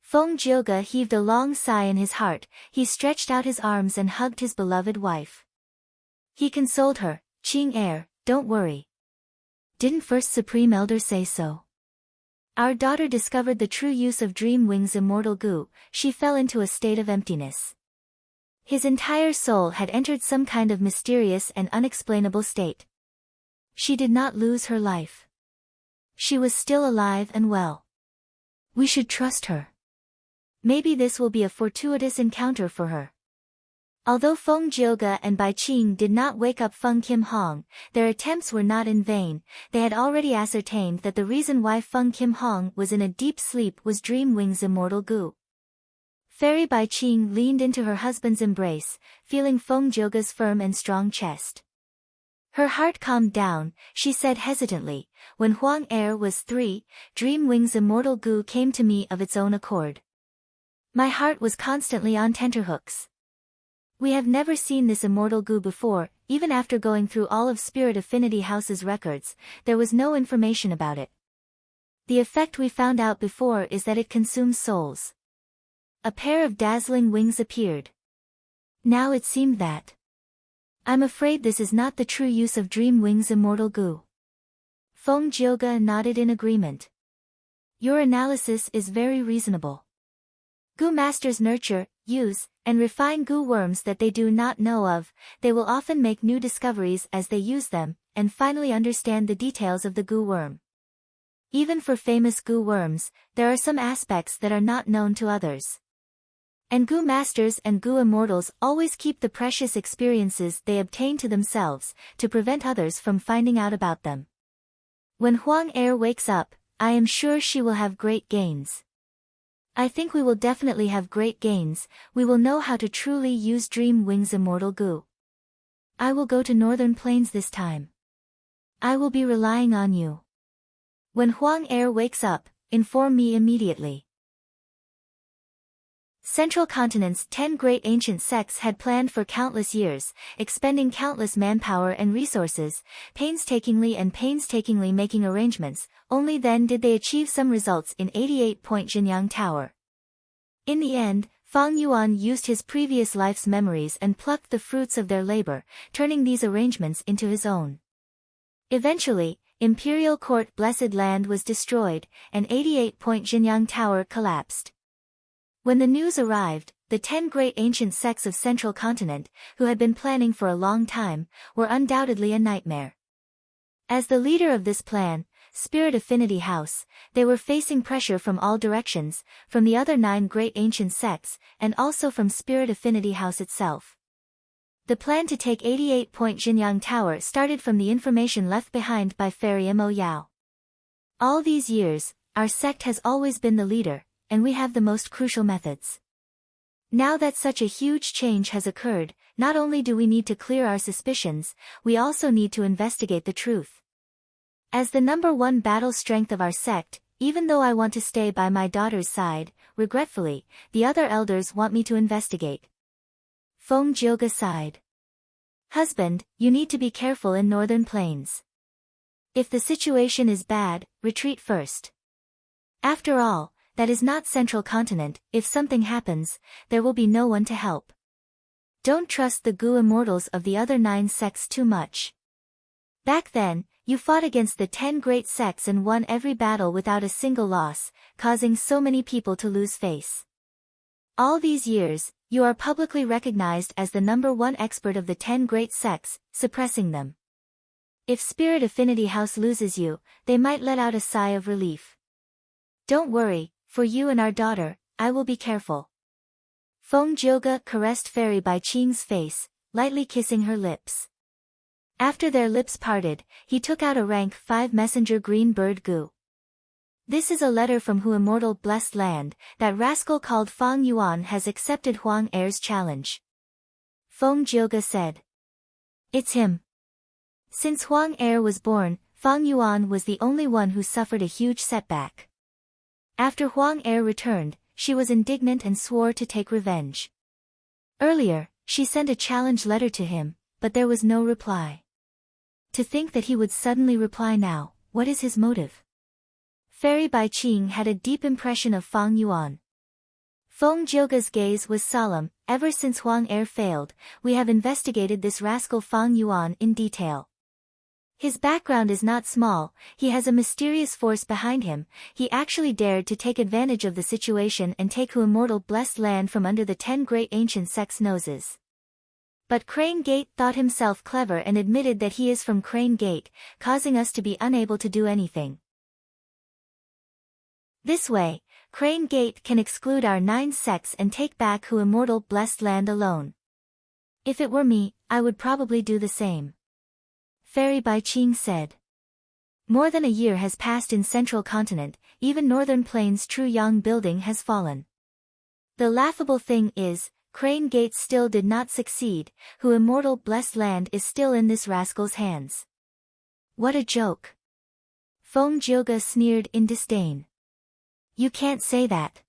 Feng Jioge heaved a long sigh in his heart. He stretched out his arms and hugged his beloved wife. He consoled her. Qing Er, don't worry. Didn't First Supreme Elder say so? Our daughter discovered the true use of Dream Wings Immortal Goo. She fell into a state of emptiness. His entire soul had entered some kind of mysterious and unexplainable state. She did not lose her life. She was still alive and well. We should trust her. Maybe this will be a fortuitous encounter for her. Although Feng Jioge and Bai Qing did not wake up Feng Kim Hong, their attempts were not in vain. They had already ascertained that the reason why Feng Kim Hong was in a deep sleep was Dream Wings Immortal Goo. Fairy Bai Qing leaned into her husband's embrace, feeling Feng Jioge's firm and strong chest. Her heart calmed down. She said hesitantly, when Huang Er was 3, Dream Wings Immortal Goo came to me of its own accord. My heart was constantly on tenterhooks. We have never seen this immortal goo before. Even after going through all of Spirit Affinity House's records, there was no information about it. The effect we found out before is that it consumes souls. A pair of dazzling wings appeared. Now it seemed that. I'm afraid this is not the true use of Dream Wings Immortal Goo. Feng Jioge nodded in agreement. Your analysis is very reasonable. Goo masters nurture, use, and refine goo worms that they do not know of. They will often make new discoveries as they use them, and finally understand the details of the goo worm. Even for famous goo worms, there are some aspects that are not known to others. And Gu masters and Gu immortals always keep the precious experiences they obtain to themselves, to prevent others from finding out about them. When Huang Er wakes up, I am sure she will have great gains. I think we will definitely have great gains. We will know how to truly use Dream Wings Immortal Gu. I will go to Northern Plains this time. I will be relying on you. When Huang Er wakes up, inform me immediately. Central Continent's 10 great ancient sects had planned for countless years, expending countless manpower and resources, painstakingly making arrangements. Only then did they achieve some results in 88-point Jinyang Tower. In the end, Fang Yuan used his previous life's memories and plucked the fruits of their labor, turning these arrangements into his own. Eventually, Imperial Court Blessed Land was destroyed, and 88-point Jinyang Tower collapsed. When the news arrived, the 10 great ancient sects of Central Continent, who had been planning for a long time, were undoubtedly a nightmare. As the leader of this plan, Spirit Affinity House, they were facing pressure from all directions, from the other 9 great ancient sects, and also from Spirit Affinity House itself. The plan to take 88-point Jinyang Tower started from the information left behind by Fairy Mo Yao. All these years, our sect has always been the leader, and we have the most crucial methods. Now that such a huge change has occurred, not only do we need to clear our suspicions, we also need to investigate the truth. As the #1 battle strength of our sect, even though I want to stay by my daughter's side, regretfully, the other elders want me to investigate. Feng Jioge sighed. Husband, you need to be careful in Northern Plains. If the situation is bad, retreat first. After all, that is not Central Continent. If something happens, there will be no one to help. Don't trust the Gu immortals of the other 9 sects too much. Back then, you fought against the 10 great sects and won every battle without a single loss, causing so many people to lose face. All these years, you are publicly recognized as the #1 expert of the 10 great sects, suppressing them. If Spirit Affinity House loses you, they might let out a sigh of relief. Don't worry, for you and our daughter, I will be careful. Feng Jioge caressed Fairy Bai Qing's face, lightly kissing her lips. After their lips parted, he took out a rank 5 messenger green bird Gu. This is a letter from Hu Immortal Blessed Land. That rascal called Fang Yuan has accepted Huang Er's challenge. Feng Jioge said. It's him. Since Huang Er was born, Fang Yuan was the only one who suffered a huge setback. After Huang Er returned, she was indignant and swore to take revenge. Earlier, she sent a challenge letter to him, but there was no reply. To think that he would suddenly reply now, what is his motive? Fairy Bai Qing had a deep impression of Fang Yuan. Feng Jioge's gaze was solemn. Ever since Huang Er failed, we have investigated this rascal Fang Yuan in detail. His background is not small, he has a mysterious force behind him. He actually dared to take advantage of the situation and take Hu Immortal Blessed Land from under the 10 great ancient sects' noses. But Crane Gate thought himself clever and admitted that he is from Crane Gate, causing us to be unable to do anything. This way, Crane Gate can exclude our 9 sects and take back Hu Immortal Blessed Land alone. If it were me, I would probably do the same. Fairy Bai Qing said. More than a year has passed in Central Continent, even Northern Plains' True Yang building has fallen. The laughable thing is, Crane Gate still did not succeed. Hu Immortal Blessed Land is still in this rascal's hands. What a joke. Feng Jioge sneered in disdain. You can't say that.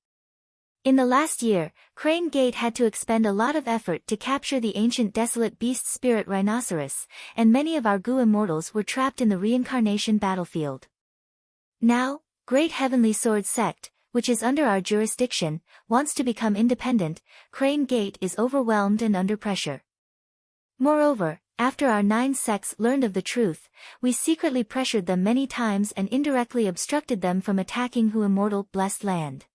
In the last year, Crane Gate had to expend a lot of effort to capture the ancient desolate beast spirit rhinoceros, and many of our Gu immortals were trapped in the reincarnation battlefield. Now, Great Heavenly Sword Sect, which is under our jurisdiction, wants to become independent. Crane Gate is overwhelmed and under pressure. Moreover, after our 9 sects learned of the truth, we secretly pressured them many times and indirectly obstructed them from attacking Hu Immortal Blessed Land.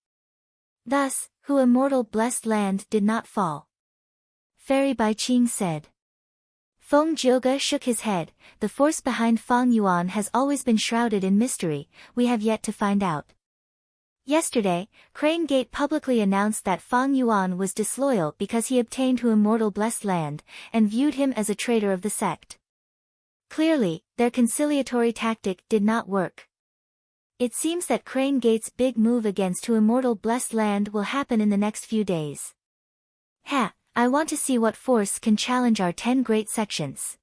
Thus, Hu Immortal Blessed Land did not fall. Fairy Bai Qing said. Feng Jioge shook his head. The force behind Fang Yuan has always been shrouded in mystery, we have yet to find out. Yesterday, Crane Gate publicly announced that Fang Yuan was disloyal because he obtained Hu Immortal Blessed Land, and viewed him as a traitor of the sect. Clearly, their conciliatory tactic did not work. It seems that Crane Gate's big move against Hu Immortal Blessed Land will happen in the next few days. I want to see what force can challenge our 10 great sections.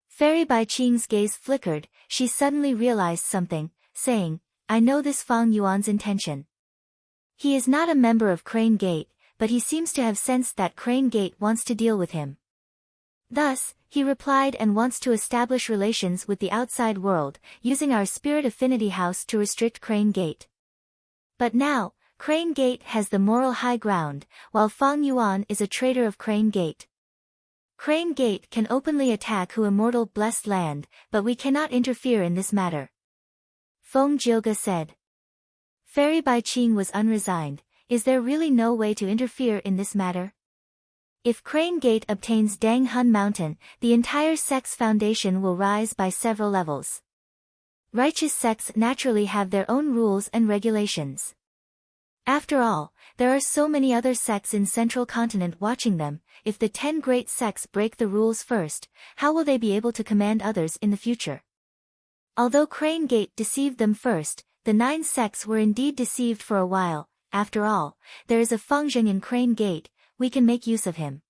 Fairy Bai Qing's gaze flickered. She suddenly realized something, saying, I know this Fang Yuan's intention. He is not a member of Crane Gate, but he seems to have sensed that Crane Gate wants to deal with him. Thus, he replied, and wants to establish relations with the outside world, using our spirit affinity house to restrict Crane Gate. But now, Crane Gate has the moral high ground, while Fang Yuan is a traitor of Crane Gate. Crane Gate can openly attack Hu Immortal Blessed Land, but we cannot interfere in this matter. Feng Jioge said. Fairy Bai Qing was unresigned. Is there really no way to interfere in this matter? If Crane Gate obtains Dang Hun Mountain, the entire sect's foundation will rise by several levels. Righteous sects naturally have their own rules and regulations. After all, there are so many other sects in Central Continent watching them. If the 10 great sects break the rules first, how will they be able to command others in the future? Although Crane Gate deceived them first, the 9 sects were indeed deceived for a while. After all, there is a Fengzheng in Crane Gate. We can make use of him.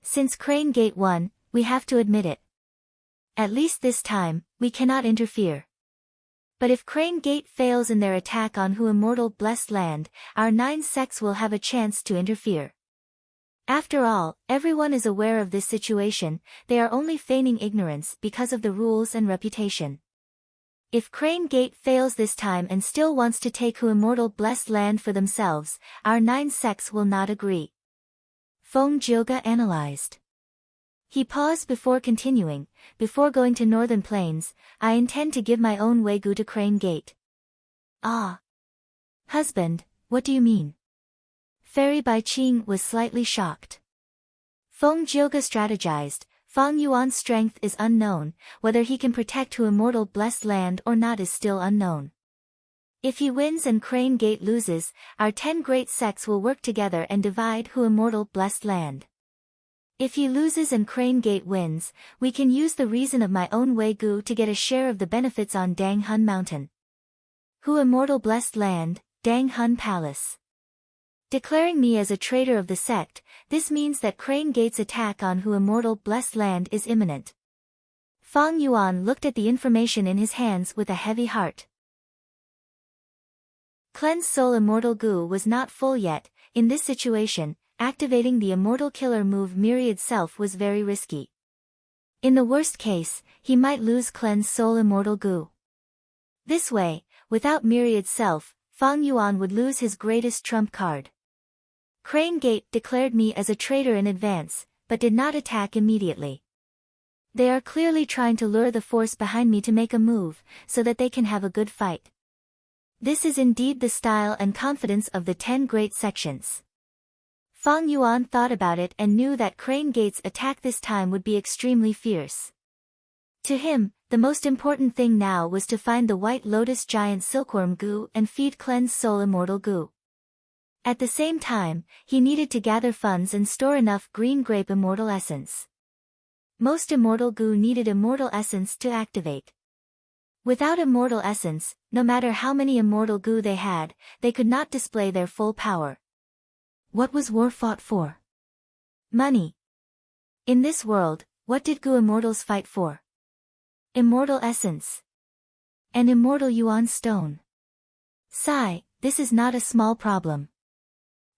Since Crane Gate won, we have to admit it. At least this time, we cannot interfere. But if Crane Gate fails in their attack on Hu Immortal Blessed Land, our 9 sects will have a chance to interfere. After all, everyone is aware of this situation. They are only feigning ignorance because of the rules and reputation. If Crane Gate fails this time and still wants to take Hu Immortal Blessed Land for themselves, our 9 sects will not agree. Feng Jioge analyzed. He paused before continuing. Before going to Northern Plains, I intend to give my own Wei-gu to Crane Gate. Ah. Husband, what do you mean? Fairy Bai Qing was slightly shocked. Feng Jioge strategized. Fang Yuan's strength is unknown. Whether he can protect Hu Immortal Blessed Land or not is still unknown. If he wins and Crane Gate loses, our 10 great sects will work together and divide Hu Immortal Blessed Land. If he loses and Crane Gate wins, we can use the reason of my own Wei-gu to get a share of the benefits on Dang Hun Mountain. Hu Immortal Blessed Land, Dang Hun Palace. Declaring me as a traitor of the sect, this means that Crane Gate's attack on Hu Immortal Blessed Land is imminent. Fang Yuan looked at the information in his hands with a heavy heart. Cleanse Soul Immortal Gu was not full yet. In this situation, activating the Immortal Killer move Myriad Self was very risky. In the worst case, he might lose Cleanse Soul Immortal Gu. This way, without Myriad Self, Fang Yuan would lose his greatest trump card. Crane Gate declared me as a traitor in advance, but did not attack immediately. They are clearly trying to lure the force behind me to make a move, so that they can have a good fight. This is indeed the style and confidence of the 10 great sections. Fang Yuan thought about it and knew that Crane Gate's attack this time would be extremely fierce. To him, the most important thing now was to find the White Lotus Giant Silkworm Gu and feed Cleanse Soul Immortal Gu. At the same time, he needed to gather funds and store enough Green Grape Immortal Essence. Most Immortal Gu needed Immortal Essence to activate. Without Immortal Essence, no matter how many Immortal Gu they had, they could not display their full power. What was war fought for? Money. In this world, what did Gu Immortals fight for? Immortal Essence. An Immortal Yuan Stone. Sigh, this is not a small problem.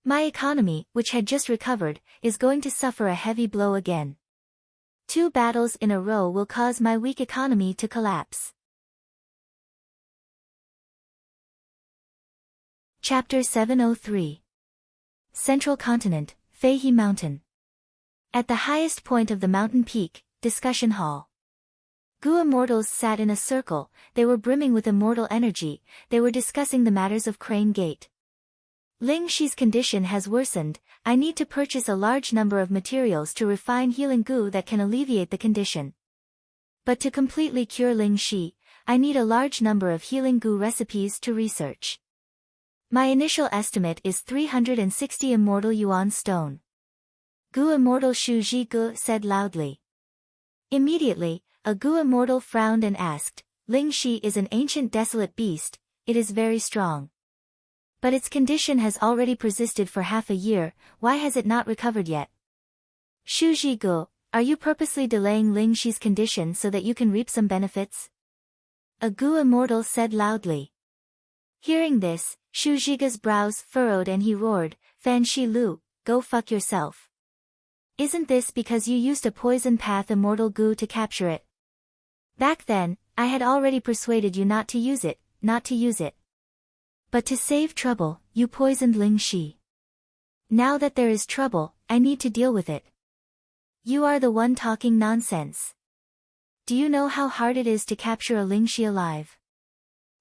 My economy, which had just recovered, is going to suffer a heavy blow again. 2 battles in a row will cause my weak economy to collapse. Chapter 703. Central Continent, Feihe Mountain. At the highest point of the mountain peak, discussion hall. Gu Immortals sat in a circle. They were brimming with immortal energy. They were discussing the matters of Crane Gate. Ling Shi's condition has worsened. I need to purchase a large number of materials to refine healing Gu that can alleviate the condition. But to completely cure Ling Shi, I need a large number of healing Gu recipes to research. My initial estimate is 360 immortal yuan stone. Gu immortal Shu Ji Gu said loudly. Immediately, a Gu immortal frowned and asked, Ling Shi is an ancient desolate beast, it is very strong. But its condition has already persisted for half a year, why has it not recovered yet? Shu Ji Gu, are you purposely delaying Ling Shi's condition so that you can reap some benefits? A Gu immortal said loudly. Hearing this, Shu Zhiga's brows furrowed and he roared, Fan Shi Lu, go fuck yourself. Isn't this because you used a poison path immortal Gu to capture it? Back then, I had already persuaded you not to use it. But to save trouble, you poisoned Ling Shi. Now that there is trouble, I need to deal with it. You are the one talking nonsense. Do you know how hard it is to capture a Ling Shi alive?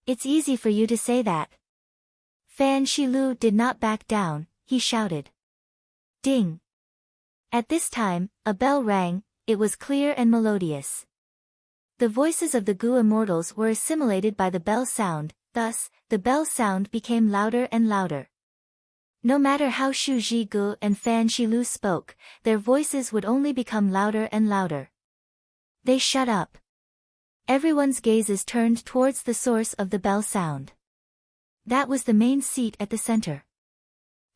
It's easy for you to say that. Fan Shilu did not back down, he shouted. Ding! At this time, a bell rang, it was clear and melodious. The voices of the Gu immortals were assimilated by the bell sound, thus, the bell sound became louder and louder. No matter how Shu Ji Gu and Fan Shilu spoke, their voices would only become louder and louder. They shut up. Everyone's gazes turned towards the source of the bell sound. That was the main seat at the center.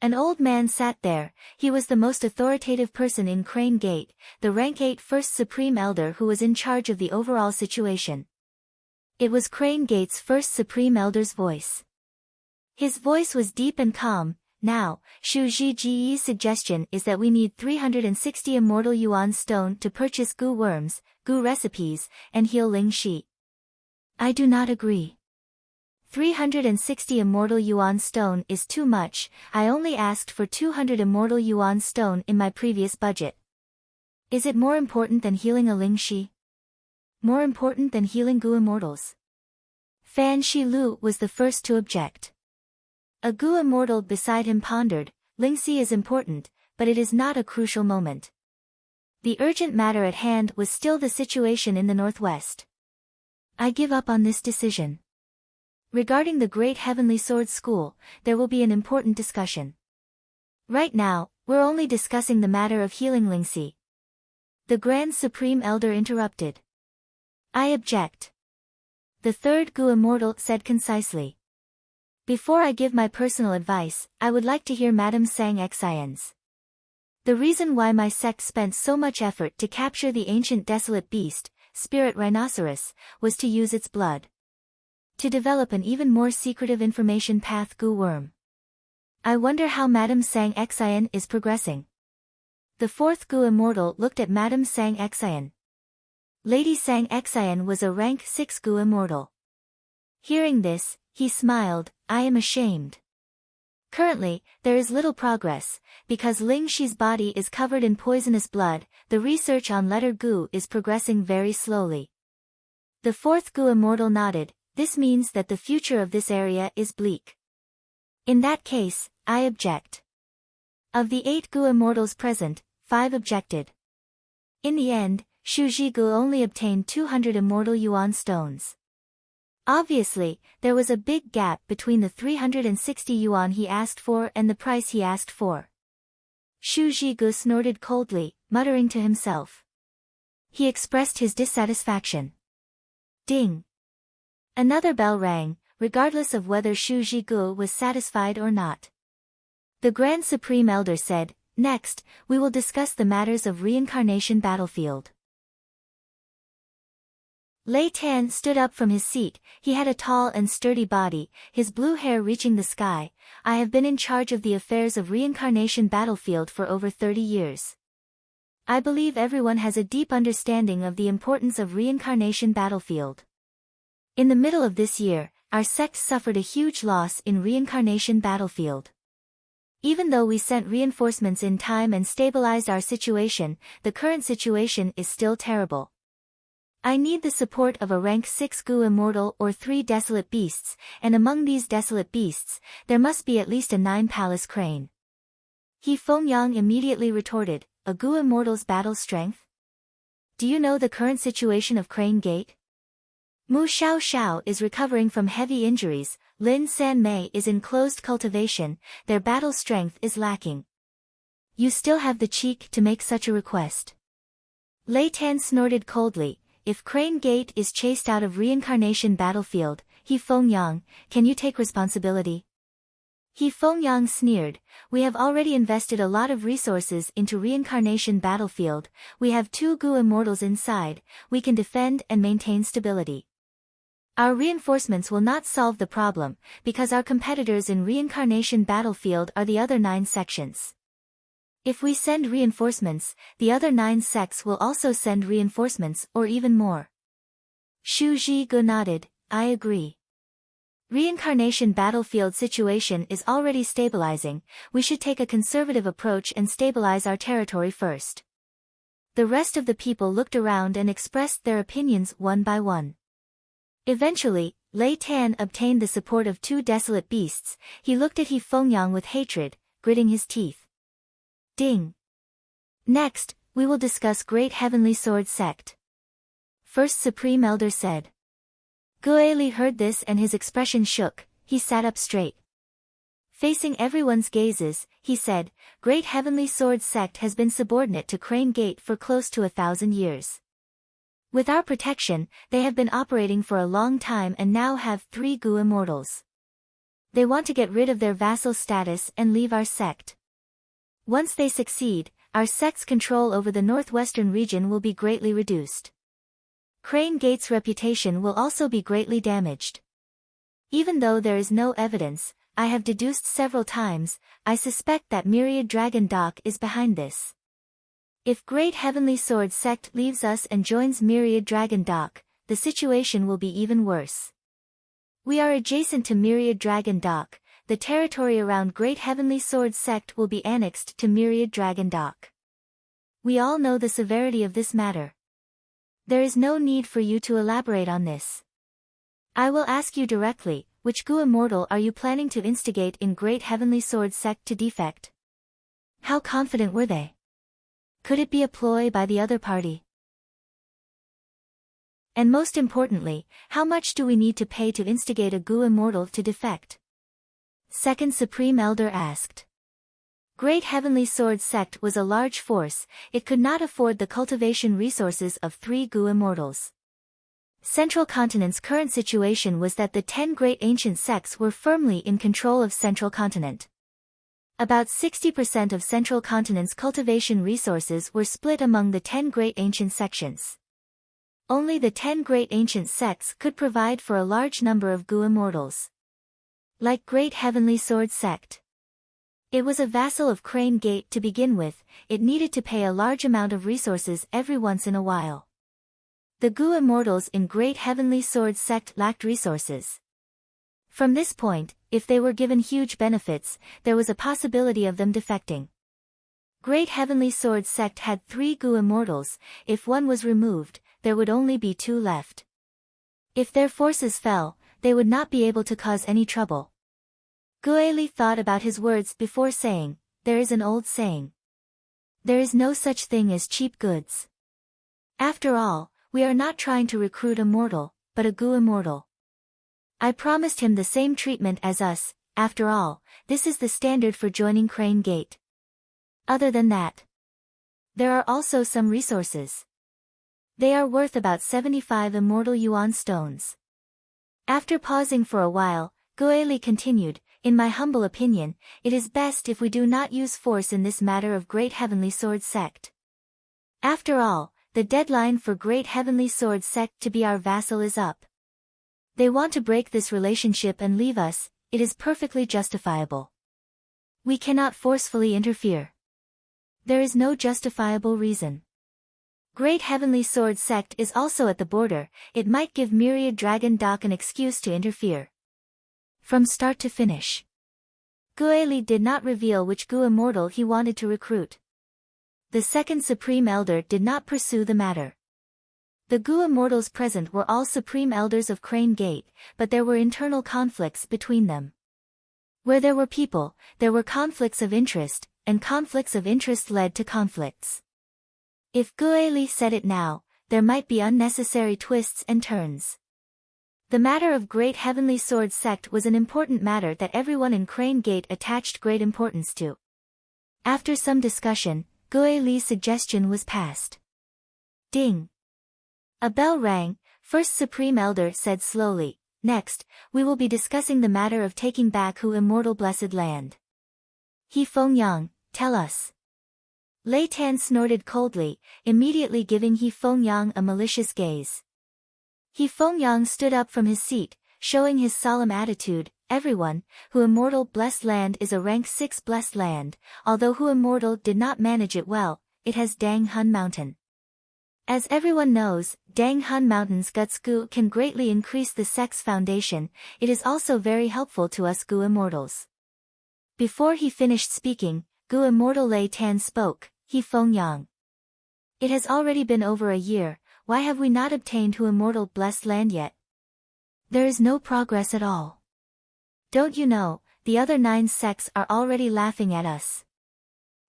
An old man sat there, he was the most authoritative person in Crane Gate, the rank 8 First Supreme Elder who was in charge of the overall situation. It was Crane Gate's First Supreme Elder's voice. His voice was deep and calm. Now, Shu Ji's suggestion is that we need 360 immortal yuan stone to purchase Gu worms, Gu recipes, and heal Ling Shi. I do not agree. 360 immortal yuan stone is too much, I only asked for 200 immortal yuan stone in my previous budget. Is it more important than healing a Ling Shi? More important than healing Gu immortals? Fan Shi Lu was the first to object. A Gu immortal beside him pondered, Ling Shi is important, but it is not a crucial moment. The urgent matter at hand was still the situation in the northwest. I give up on this decision. Regarding the Great Heavenly Sword School, there will be an important discussion. Right now, we're only discussing the matter of healing Ling Shi. The Grand Supreme Elder interrupted. I object. The third Gu immortal said concisely. Before I give my personal advice, I would like to hear Madame Sang Xian's. The reason why my sect spent so much effort to capture the ancient desolate beast, Spirit Rhinoceros, was to use its blood. To develop an even more secretive information path Gu worm. I wonder how Madame Sang Xian is progressing. The fourth Gu immortal looked at Madame Sang Xian. Lady Sang Xian was a rank 6 Gu immortal. Hearing this, he smiled, I am ashamed. Currently, there is little progress, because Ling Shi's body is covered in poisonous blood, the research on letter Gu is progressing very slowly. The fourth Gu immortal nodded, this means that the future of this area is bleak. In that case, I object. Of the 8 Gu immortals present, 5 objected. In the end, Shu Ji Gu only obtained 200 immortal yuan stones. Obviously, there was a big gap between the 360 yuan he asked for and the price he asked for. Shu Ji Gu snorted coldly, muttering to himself. He expressed his dissatisfaction. Ding! Another bell rang, regardless of whether Shu Ji Gu was satisfied or not. The Grand Supreme Elder said, next, we will discuss the matters of reincarnation battlefield. Lei Tan stood up from his seat, he had a tall and sturdy body, his blue hair reaching the sky. I have been in charge of the affairs of reincarnation battlefield for over 30 years. I believe everyone has a deep understanding of the importance of reincarnation battlefield. In the middle of this year, our sect suffered a huge loss in reincarnation battlefield. Even though we sent reinforcements in time and stabilized our situation, the current situation is still terrible. I need the support of a rank 6 Gu immortal or 3 desolate beasts, and among these desolate beasts, there must be at least a 9 palace crane. He Fengyang immediately retorted, a Gu immortal's battle strength? Do you know the current situation of Crane Gate? Mu Xiao Xiao is recovering from heavy injuries, Lin San Mei is in closed cultivation, their battle strength is lacking. You still have the cheek to make such a request. Lei Tan snorted coldly, if Crane Gate is chased out of reincarnation battlefield, He Fengyang, can you take responsibility? He Fengyang sneered, we have already invested a lot of resources into reincarnation battlefield, we have 2 Gu immortals inside, we can defend and maintain stability. Our reinforcements will not solve the problem, because our competitors in reincarnation battlefield are the other 9 sections. If we send reinforcements, the other 9 sects will also send reinforcements or even more. Xu Zhigu nodded, I agree. Reincarnation battlefield situation is already stabilizing, we should take a conservative approach and stabilize our territory first. The rest of the people looked around and expressed their opinions one by one. Eventually, Lei Tan obtained the support of 2 desolate beasts, he looked at He Fengyang with hatred, gritting his teeth. Ding. Next, we will discuss Great Heavenly Sword Sect. First Supreme Elder said. Gueli heard this and his expression shook, he sat up straight. Facing everyone's gazes, he said, Great Heavenly Sword Sect has been subordinate to Crane Gate for close to 1,000 years. With our protection, they have been operating for a long time and now have 3 Gu immortals. They want to get rid of their vassal status and leave our sect. Once they succeed, our sect's control over the northwestern region will be greatly reduced. Crane Gate's reputation will also be greatly damaged. Even though there is no evidence, I have deduced several times, I suspect that Myriad Dragon Dock is behind this. If Great Heavenly Sword Sect leaves us and joins Myriad Dragon Dock, the situation will be even worse. We are adjacent to Myriad Dragon Dock, the territory around Great Heavenly Sword Sect will be annexed to Myriad Dragon Dock. We all know the severity of this matter. There is no need for you to elaborate on this. I will ask you directly, which Gu immortal are you planning to instigate in Great Heavenly Sword Sect to defect? How confident were they? Could it be a ploy by the other party? And most importantly, how much do we need to pay to instigate a Gu immortal to defect? Second Supreme Elder asked. Great Heavenly Sword Sect was a large force, it could not afford the cultivation resources of 3 Gu immortals. Central Continent's current situation was that the 10 great ancient sects were firmly in control of Central Continent. About 60% of Central Continent's cultivation resources were split among the 10 great ancient sections. Only the 10 great ancient sects could provide for a large number of Gu immortals. Like Great Heavenly Sword Sect. It was a vassal of Crane Gate to begin with, it needed to pay a large amount of resources every once in a while. The Gu immortals in Great Heavenly Sword Sect lacked resources. From this point, if they were given huge benefits, there was a possibility of them defecting. Great Heavenly Sword Sect had 3 Gu immortals, if one was removed, there would only be 2 left. If their forces fell, they would not be able to cause any trouble. Gueli thought about his words before saying, there is an old saying. There is no such thing as cheap goods. After all, we are not trying to recruit a mortal, but a Gu immortal. I promised him the same treatment as us, after all, this is the standard for joining Crane Gate. Other than that, there are also some resources. They are worth about 75 immortal yuan stones. After pausing for a while, Gueli continued, in my humble opinion, it is best if we do not use force in this matter of Great Heavenly Sword Sect. After all, the deadline for Great Heavenly Sword Sect to be our vassal is up. They want to break this relationship and leave us, it is perfectly justifiable. We cannot forcefully interfere. There is no justifiable reason. Great Heavenly Sword Sect is also at the border, it might give Myriad Dragon Dock an excuse to interfere. From start to finish. Gueli did not reveal which Gu immortal he wanted to recruit. The second Supreme Elder did not pursue the matter. The Gu immortals present were all Supreme Elders of Crane Gate, but there were internal conflicts between them. Where there were people, there were conflicts of interest, and conflicts of interest led to conflicts. If Gueli said it now, there might be unnecessary twists and turns. The matter of Great Heavenly Sword sect was an important matter that everyone in Crane Gate attached great importance to. After some discussion, Gue Li's suggestion was passed. Ding! A bell rang. First Supreme Elder said slowly, "Next, we will be discussing the matter of taking back Hu Immortal Blessed Land. He Fengyang, tell us." Lei Tan snorted coldly, immediately giving He Fengyang a malicious gaze. He Fengyang stood up from his seat, showing his solemn attitude. "Everyone, Hu Immortal Blessed Land is a rank 6 blessed land. Although Hu Immortal did not manage it well, it has Dang Hun Mountain. As everyone knows, Dang Hun Mountain's Guts Gu can greatly increase the sect's foundation. It is also very helpful to us Gu Immortals." Before he finished speaking, Gu Immortal Lei Tan spoke. "He Fengyang. It has already been over a year, why have we not obtained Hu Immortal Blessed Land yet? There is no progress at all. Don't you know, the other 9 sects are already laughing at us."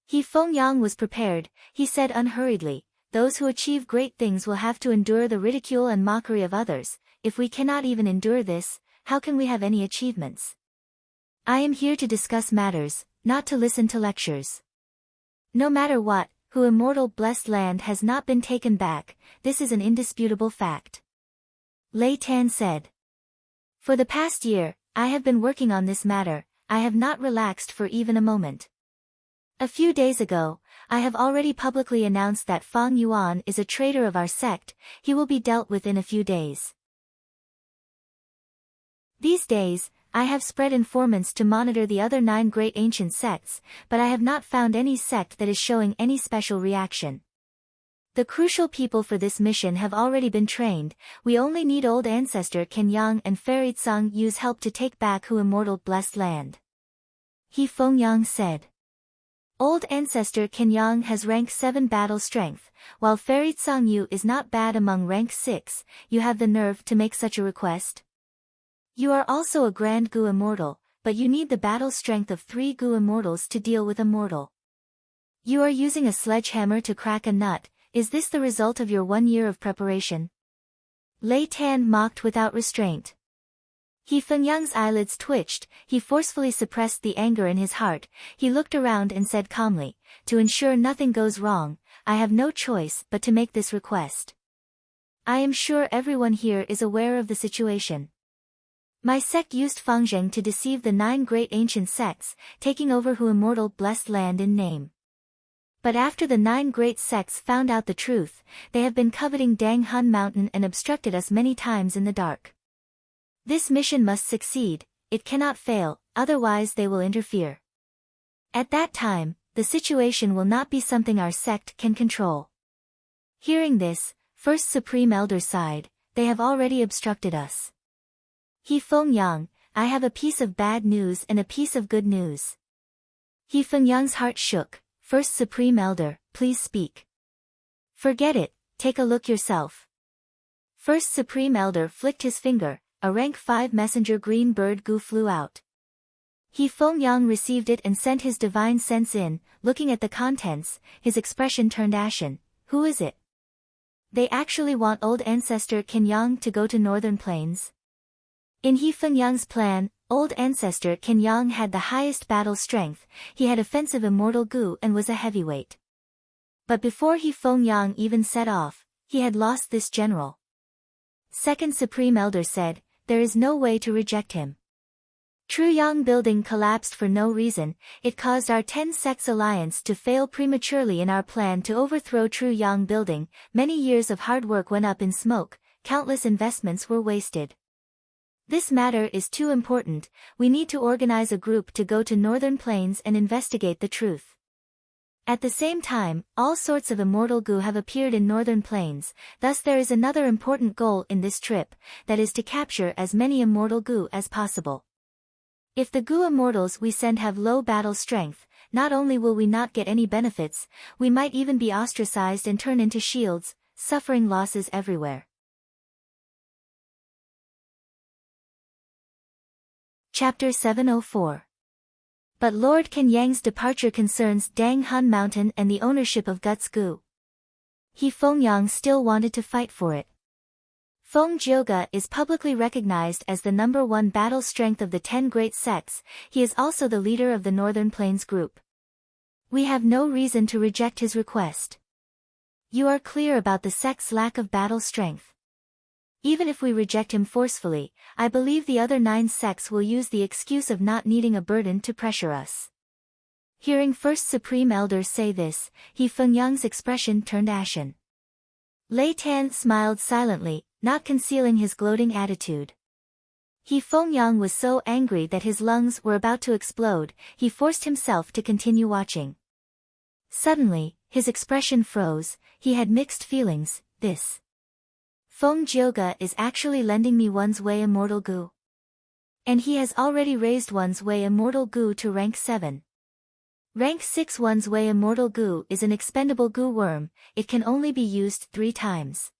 He Fengyang was prepared. He said unhurriedly, "Those who achieve great things will have to endure the ridicule and mockery of others. If we cannot even endure this, how can we have any achievements? I am here to discuss matters, not to listen to lectures. No matter what, Hu Immortal Blessed Land has not been taken back, this is an indisputable fact." Lei Tan said. "For the past year, I have been working on this matter. I have not relaxed for even a moment. A few days ago, I have already publicly announced that Fang Yuan is a traitor of our sect. He will be dealt with in a few days. These days, I have spread informants to monitor the other 9 great ancient sects, but I have not found any sect that is showing any special reaction. The crucial people for this mission have already been trained. We only need old ancestor Kenyang and Feritsang Yu's help to take back Hu Immortal Blessed Land." He Fengyang said. "Old ancestor Kenyang has rank 7 battle strength, while Feritsang Yu is not bad among rank 6. You have the nerve to make such a request? You are also a grand Gu Immortal, but you need the battle strength of 3 Gu Immortals to deal with a mortal. You are using a sledgehammer to crack a nut. Is this the result of your 1 year of preparation?" Lei Tan mocked without restraint. He Fengyang's eyelids twitched. He forcefully suppressed the anger in his heart. He looked around and said calmly, "To ensure nothing goes wrong, I have no choice but to make this request. I am sure everyone here is aware of the situation. My sect used Fangzheng to deceive the 9 great ancient sects, taking over Hu Immortal Blessed Land in name. But after the 9 great sects found out the truth, they have been coveting Dang Hun Mountain and obstructed us many times in the dark. This mission must succeed, it cannot fail, otherwise they will interfere. At that time, the situation will not be something our sect can control." Hearing this, First Supreme Elder sighed. "They have already obstructed us. He Fengyang, I have a piece of bad news and a piece of good news." He Fengyang's heart shook. "First Supreme Elder, please speak." "Forget it, take a look yourself." First Supreme Elder flicked his finger. A rank 5 messenger green bird Gu flew out. He Fengyang received it and sent his divine sense in. Looking at the contents, his expression turned ashen. "Who is it? They actually want old ancestor Kenyang to go to Northern Plains?" In He Fengyang's plan, old ancestor Kenyang had the highest battle strength. He had offensive immortal Gu and was a heavyweight. But before He Fengyang even set off, he had lost this general. Second Supreme Elder said, "There is no way to reject him. Truyang Building collapsed for no reason. It caused our 10 sects alliance to fail prematurely in our plan to overthrow Truyang Building. Many years of hard work went up in smoke, countless investments were wasted. This matter is too important. We need to organize a group to go to Northern Plains and investigate the truth. At the same time, all sorts of immortal Gu have appeared in Northern Plains, thus there is another important goal in this trip, that is to capture as many immortal Gu as possible. If the Gu immortals we send have low battle strength, not only will we not get any benefits, we might even be ostracized and turn into shields, suffering losses everywhere." Chapter 704. But Lord Kenyang's departure concerns Dang Hun Mountain and the ownership of Guts Gu. He Fengyang still wanted to fight for it. Feng Jioge is publicly recognized as the #1 battle strength of the 10 great sects. He is also the leader of the Northern Plains group. We have no reason to reject his request. You are clear about the sect's lack of battle strength. Even if we reject him forcefully, I believe the other 9 sects will use the excuse of not needing a burden to pressure us. Hearing First Supreme Elder say this, He Fengyang's expression turned ashen. Lei Tan smiled silently, not concealing his gloating attitude. He Fengyang was so angry that his lungs were about to explode. He forced himself to continue watching. Suddenly, his expression froze. He had mixed feelings. This Feng Jioge is actually lending me one's way immortal gu. And he has already raised one's way immortal gu to rank 7. Rank 6 one's way immortal gu is an expendable gu worm. It can only be used 3 times.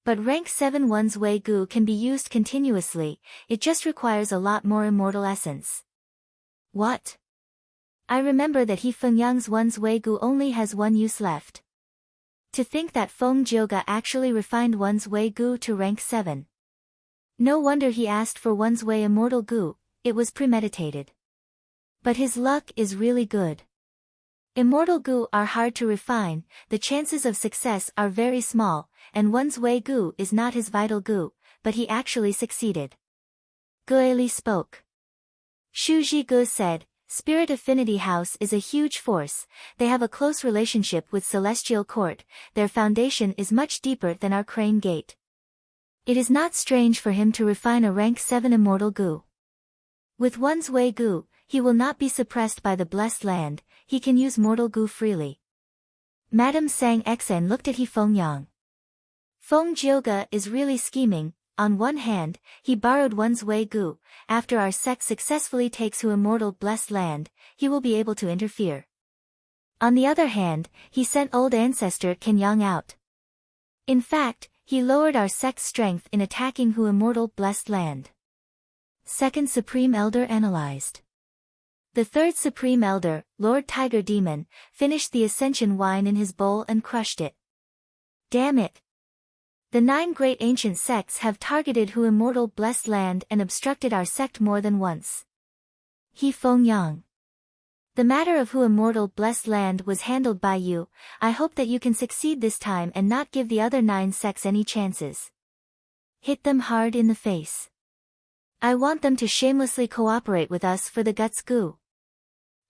But rank 7 one's way gu can be used continuously. It just requires a lot more immortal essence. What? I remember that He Fengyang's one's way gu only has 1 use left. To think that Feng Jioge actually refined one's way gu to rank 7. No wonder he asked for one's way immortal gu. It was premeditated. But his luck is really good. Immortal gu are hard to refine, the chances of success are very small, and one's way gu is not his vital gu, but he actually succeeded. Guili spoke. Shu Zhigu said, Spirit Affinity House is a huge force. They have a close relationship with Celestial Court. Their foundation is much deeper than our Crane Gate. It is not strange for him to refine a rank 7 immortal gu. With one's way gu, he will not be suppressed by the blessed land. He can use mortal gu freely. Madame Sang Xen looked at He Fengyang. Feng Jioge is really scheming. On one hand, he borrowed one's way gu. After our sect successfully takes Hu immortal blessed land, he will be able to interfere. On the other hand, he sent old ancestor Kenyang out. In fact, he lowered our sect's strength in attacking Hu immortal blessed land. Second Supreme Elder analyzed. The third Supreme Elder, Lord Tiger Demon, finished the ascension wine in his bowl and crushed it. Damn it! The 9 great ancient sects have targeted Hu immortal blessed land and obstructed our sect more than once. He Fengyang. The matter of Hu immortal blessed land was handled by you. I hope that you can succeed this time and not give the other 9 sects any chances. Hit them hard in the face. I want them to shamelessly cooperate with us for the guts gu.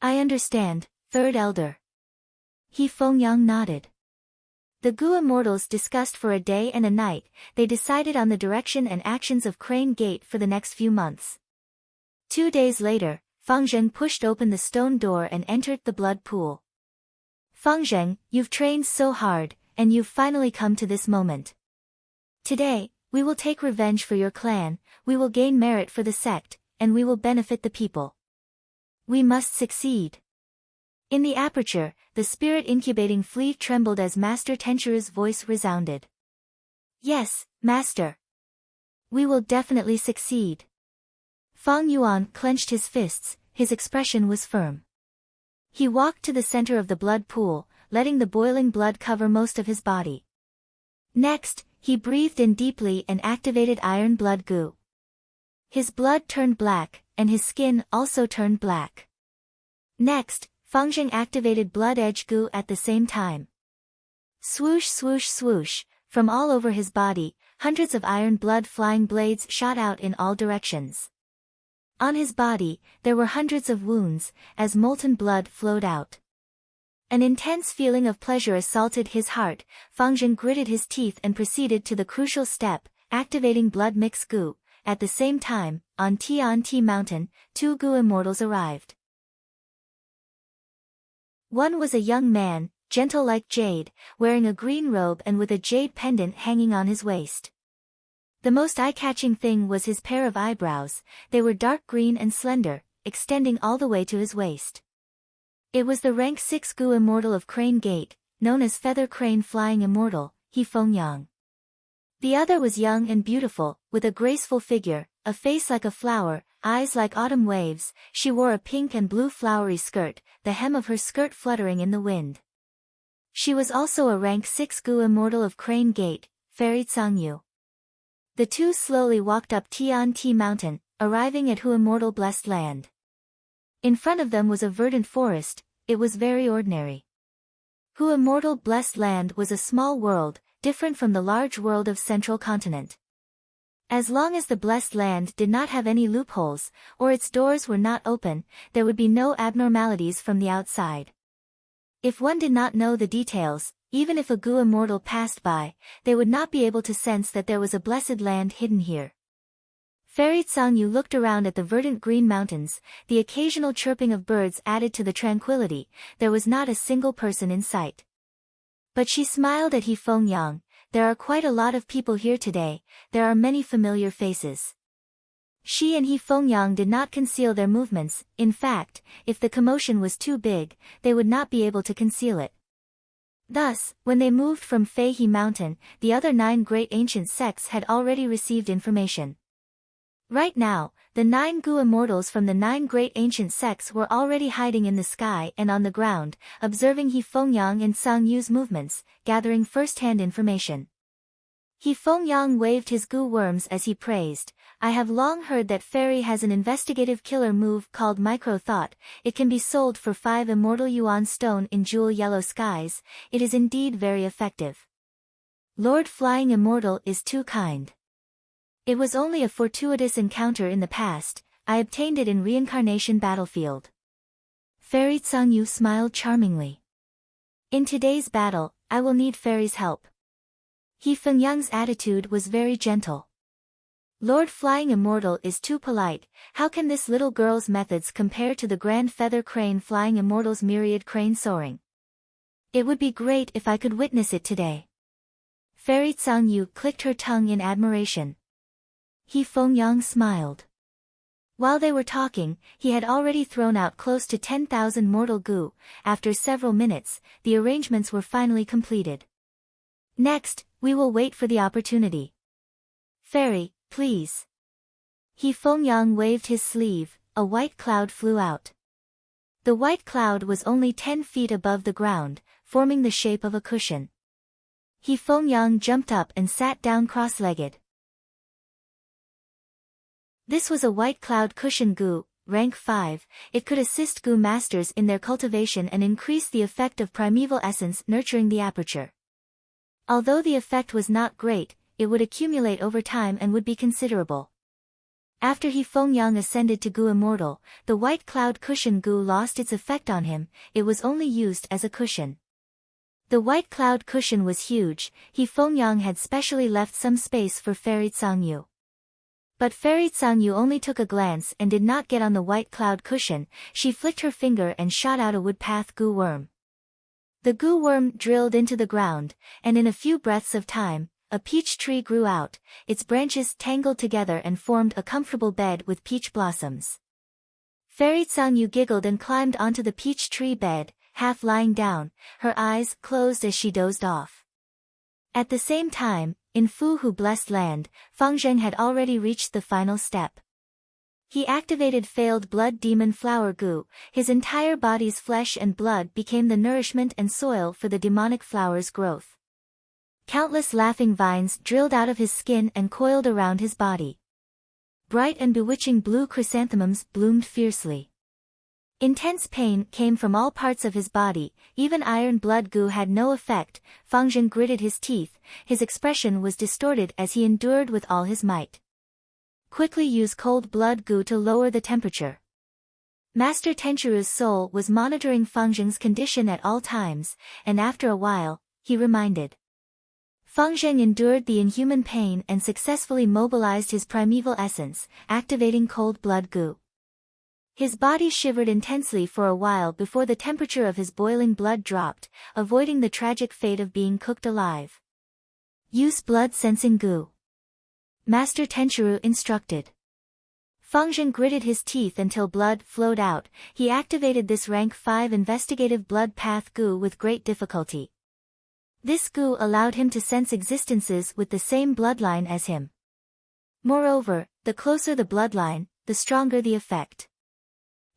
I understand, Third Elder. He Fengyang nodded. The Gu Immortals discussed for a day and a night. They decided on the direction and actions of Crane Gate for the next few months. 2 days later, Fang Zheng pushed open the stone door and entered the blood pool. Fang Zheng, you've trained so hard, and you've finally come to this moment. Today, we will take revenge for your clan, we will gain merit for the sect, and we will benefit the people. We must succeed. In the aperture, the spirit incubating flea trembled as Master Tenchuru's voice resounded. Yes, Master. We will definitely succeed. Fang Yuan clenched his fists, his expression was firm. He walked to the center of the blood pool, letting the boiling blood cover most of his body. Next, he breathed in deeply and activated iron blood gu. His blood turned black, and his skin also turned black. Next, Fang Zheng activated blood edge gu at the same time. Swoosh swoosh swoosh, from all over his body, hundreds of iron blood flying blades shot out in all directions. On his body, there were hundreds of wounds, as molten blood flowed out. An intense feeling of pleasure assaulted his heart. Fang Zheng gritted his teeth and proceeded to the crucial step, activating blood mix gu. At the same time, on Tian Mountain, 2 Gu Immortals arrived. One was a young man, gentle like jade, wearing a green robe and with a jade pendant hanging on his waist. The most eye-catching thing was his pair of eyebrows. They were dark green and slender, extending all the way to his waist. It was the rank 6 Gu Immortal of Crane Gate, known as Feather Crane Flying Immortal, He Fengyang. The other was young and beautiful, with a graceful figure, a face like a flower, eyes like autumn waves. She wore a pink and blue flowery skirt, the hem of her skirt fluttering in the wind. She was also a rank 6 Gu Immortal of Crane Gate, Fairy Tsangyu. The two slowly walked up Tian Ti Mountain, arriving at Hu Immortal Blessed Land. In front of them was a verdant forest. It was very ordinary. Hu Immortal Blessed Land was a small world, different from the large world of Central Continent. As long as the Blessed Land did not have any loopholes, or its doors were not open, there would be no abnormalities from the outside. If one did not know the details, even if a Gu immortal passed by, they would not be able to sense that there was a blessed land hidden here. Fairy Tsangyu looked around at the verdant green mountains. The occasional chirping of birds added to the tranquility. There was not a single person in sight. But she smiled at He Fengyang. There are quite a lot of people here today. There are many familiar faces. She and He Fengyang did not conceal their movements. In fact, if the commotion was too big, they would not be able to conceal it. Thus, when they moved from Fei He Mountain, the other 9 great ancient sects had already received information. Right now, the 9 Gu immortals from the 9 great ancient sects were already hiding in the sky and on the ground, observing He Fengyang and Sang Yu's movements, gathering first-hand information. He Fengyang waved his Gu worms as he praised, "I have long heard that Fairy has an investigative killer move called Micro-Thought. It can be sold for 5 immortal yuan stone in jewel yellow skies. It is indeed very effective. Lord Flying Immortal is too kind. It was only a fortuitous encounter in the past. I obtained it in reincarnation battlefield." Fairy Tsangyu smiled charmingly. "In today's battle, I will need Fairy's help." He Fengyang's attitude was very gentle. "Lord Flying Immortal is too polite. How can this little girl's methods compare to the grand feather crane Flying Immortal's myriad crane soaring? It would be great if I could witness it today." Fairy Tsangyu clicked her tongue in admiration. He Fengyang smiled. While they were talking, he had already thrown out close to 10,000 mortal Gu. After several minutes, the arrangements were finally completed. "Next, we will wait for the opportunity. Fairy, please." He Fengyang waved his sleeve. A white cloud flew out. The white cloud was only 10 feet above the ground, forming the shape of a cushion. He Fengyang jumped up and sat down cross-legged. This was a white cloud cushion Gu, rank 5. It could assist Gu masters in their cultivation and increase the effect of primeval essence nurturing the aperture. Although the effect was not great, it would accumulate over time and would be considerable. After He Fengyang ascended to Gu Immortal, the white cloud cushion Gu lost its effect on him. It was only used as a cushion. The white cloud cushion was huge. He Fengyang had specially left some space for Fairy Tsangyu. But Fairy Tsangyu only took a glance and did not get on the white cloud cushion. She flicked her finger and shot out a woodpath Gu worm. The Gu worm drilled into the ground, and in a few breaths of time, a peach tree grew out. Its branches tangled together and formed a comfortable bed with peach blossoms. Fairy Tsangyu giggled and climbed onto the peach tree bed, half lying down, her eyes closed as she dozed off. At the same time, in Fu Hu Blessed Land, Fangzheng had already reached the final step. He activated failed blood demon flower Gu. His entire body's flesh and blood became the nourishment and soil for the demonic flower's growth. Countless laughing vines drilled out of his skin and coiled around his body. Bright and bewitching blue chrysanthemums bloomed fiercely. Intense pain came from all parts of his body. Even iron blood Gu had no effect. Fangzheng gritted his teeth. His expression was distorted as he endured with all his might. Quickly use cold blood Gu to lower the temperature. Master Tenchiru's soul was monitoring Fangzheng's condition at all times, and after a while, he reminded. Fangzheng endured the inhuman pain and successfully mobilized his primeval essence, activating cold blood Gu. His body shivered intensely for a while before the temperature of his boiling blood dropped, avoiding the tragic fate of being cooked alive. Use blood-sensing Gu. Master Tenchiru instructed. Fangzheng gritted his teeth until blood flowed out. He activated this rank 5 investigative blood path Gu with great difficulty. This Gu allowed him to sense existences with the same bloodline as him. Moreover, the closer the bloodline, the stronger the effect.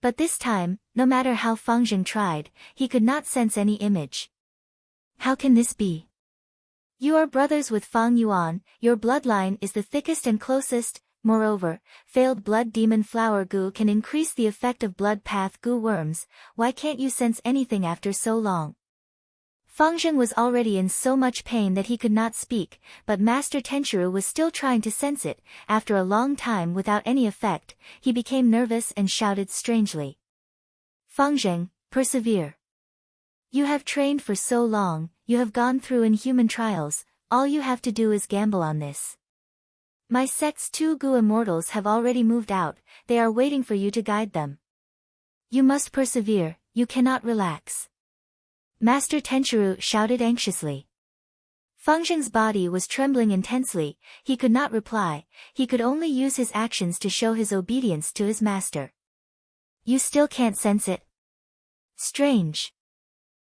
But this time, no matter how Fangzheng tried, he could not sense any image. How can this be? You are brothers with Fang Yuan, your bloodline is the thickest and closest. Moreover, failed blood demon flower goo can increase the effect of blood path goo worms. Why can't you sense anything after so long? Fang Zheng was already in so much pain that he could not speak, but Master Tenchiru was still trying to sense it. After a long time without any effect, he became nervous and shouted strangely. Fang Zheng, persevere. You have trained for so long, you have gone through inhuman trials, all you have to do is gamble on this. My sect's 2 Gu immortals have already moved out, they are waiting for you to guide them. You must persevere, you cannot relax. Master Tenchiru shouted anxiously. Fang Zheng's body was trembling intensely, he could not reply, he could only use his actions to show his obedience to his master. You still can't sense it? Strange.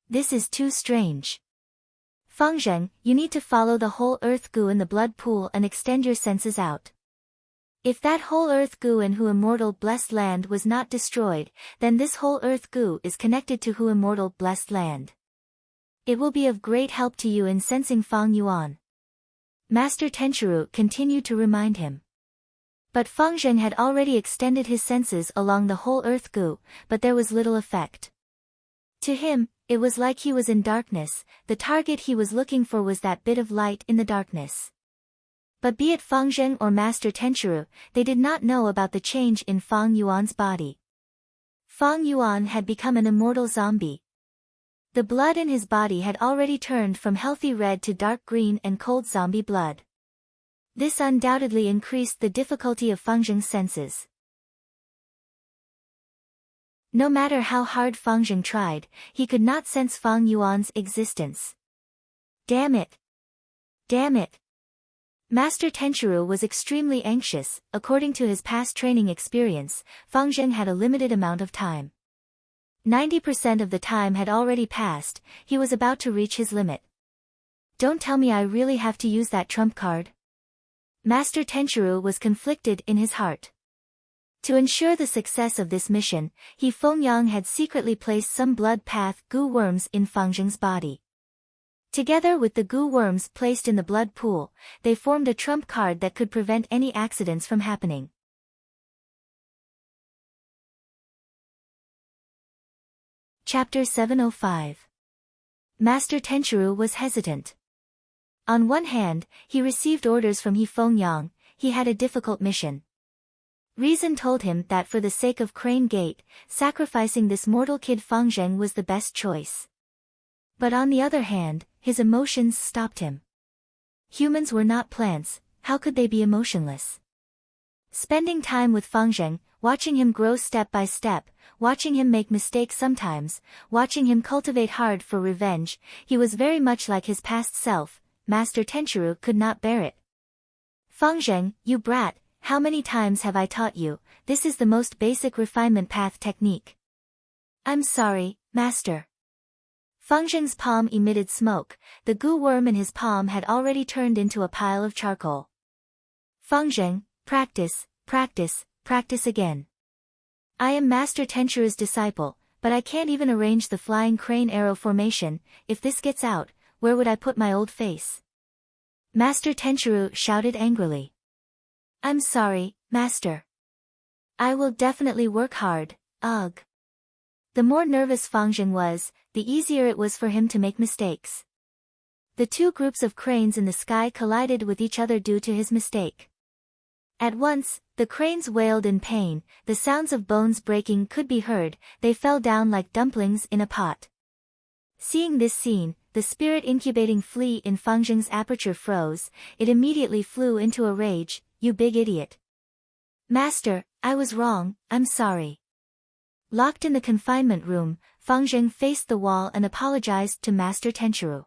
This is too strange. Fang Zheng, you need to follow the whole earth goo in the blood pool and extend your senses out. If that whole earth goo in Hu Immortal Blessed Land was not destroyed, then this whole earth goo is connected to Hu Immortal Blessed Land. It will be of great help to you in sensing Fang Yuan. Master Tenchiru continued to remind him. But Fang Zheng had already extended his senses along the whole earth goo, but there was little effect. To him, it was like he was in darkness, the target he was looking for was that bit of light in the darkness. But be it Fang Zheng or Master Tenchiru, they did not know about the change in Fang Yuan's body. Fang Yuan had become an immortal zombie. The blood in his body had already turned from healthy red to dark green and cold zombie blood. This undoubtedly increased the difficulty of Fang Zheng's senses. No matter how hard Fang Zheng tried, he could not sense Fang Yuan's existence. Damn it! Damn it! Master Tenchiru was extremely anxious. According to his past training experience, Fang Zheng had a limited amount of time. 90% of the time had already passed, he was about to reach his limit. Don't tell me I really have to use that trump card. Master Tenchiru was conflicted in his heart. To ensure the success of this mission, Fengyang had secretly placed some blood path goo worms in Fang Zheng's body. Together with the goo worms placed in the blood pool, they formed a trump card that could prevent any accidents from happening. Chapter 705. Master Tenchiru was hesitant. On one hand, he received orders from Fengyang, he had a difficult mission. Reason told him that for the sake of Crane Gate, sacrificing this mortal kid Fang Zheng was the best choice. But on the other hand, his emotions stopped him. Humans were not plants, how could they be emotionless? Spending time with Fang Zheng, watching him grow step by step, watching him make mistakes sometimes, watching him cultivate hard for revenge, he was very much like his past self. Master Tenchiru could not bear it. Fang Zheng, you brat, how many times have I taught you, this is the most basic refinement path technique. I'm sorry, Master. Fang Zheng's palm emitted smoke, the goo worm in his palm had already turned into a pile of charcoal. Fang Zheng, practice, practice, practice again. I am Master Tenchiru's disciple, but I can't even arrange the flying crane arrow formation. If this gets out, where would I put my old face? Master Tenchiru shouted angrily. I'm sorry, Master. I will definitely work hard, ugh. The more nervous Fang Zheng was, the easier it was for him to make mistakes. The two groups of cranes in the sky collided with each other due to his mistake. At once, the cranes wailed in pain, the sounds of bones breaking could be heard, they fell down like dumplings in a pot. Seeing this scene, the spirit incubating flea in Fang Zheng's aperture froze, it immediately flew into a rage, you big idiot. Master, I was wrong, I'm sorry. Locked in the confinement room, Fang Zheng faced the wall and apologized to Master Tenchiru.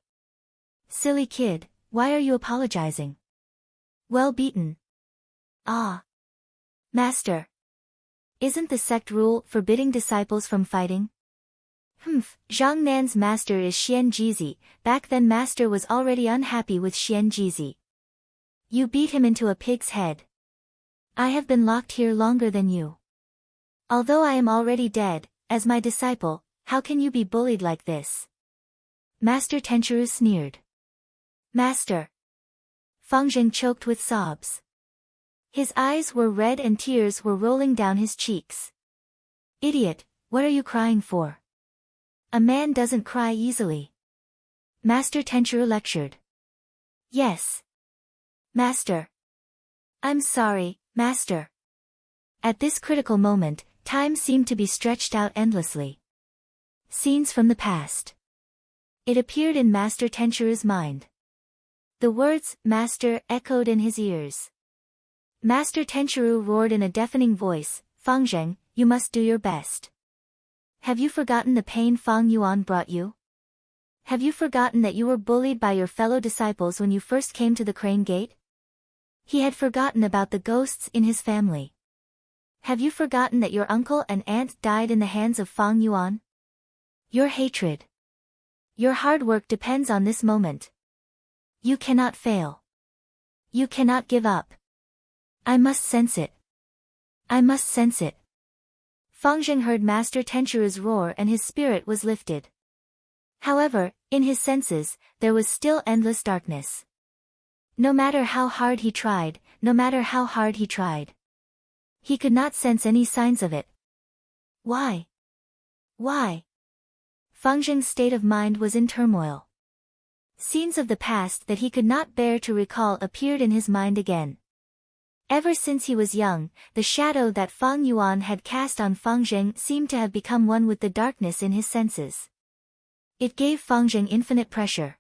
Silly kid, why are you apologizing? Well beaten. Ah. Master. Isn't the sect rule forbidding disciples from fighting? Zhang Nan's master is Xian Jizi, back then master was already unhappy with Xian Jizi. You beat him into a pig's head. I have been locked here longer than you. Although I am already dead, as my disciple, how can you be bullied like this? Master Tenchiru sneered. Master. Feng Zheng choked with sobs. His eyes were red and tears were rolling down his cheeks. Idiot, what are you crying for? A man doesn't cry easily. Master Tenchiru lectured. Yes. Master. I'm sorry, Master. At this critical moment, time seemed to be stretched out endlessly. Scenes from the past. It appeared in Master Tenchiru's mind. The words, Master, echoed in his ears. Master Tenchiru roared in a deafening voice, Feng Zheng, you must do your best. Have you forgotten the pain Feng Yuan brought you? Have you forgotten that you were bullied by your fellow disciples when you first came to the Crane Gate? He had forgotten about the ghosts in his family. Have you forgotten that your uncle and aunt died in the hands of Feng Yuan? Your hatred. Your hard work depends on this moment. You cannot fail. You cannot give up. I must sense it. I must sense it. Feng Zheng heard Master Tenchiru's roar and his spirit was lifted. However, in his senses, there was still endless darkness. No matter how hard he tried, he could not sense any signs of it. Why? Why? Feng Zheng's state of mind was in turmoil. Scenes of the past that he could not bear to recall appeared in his mind again. Ever since he was young, the shadow that Feng Yuan had cast on Feng Zheng seemed to have become one with the darkness in his senses. It gave Feng Zheng infinite pressure.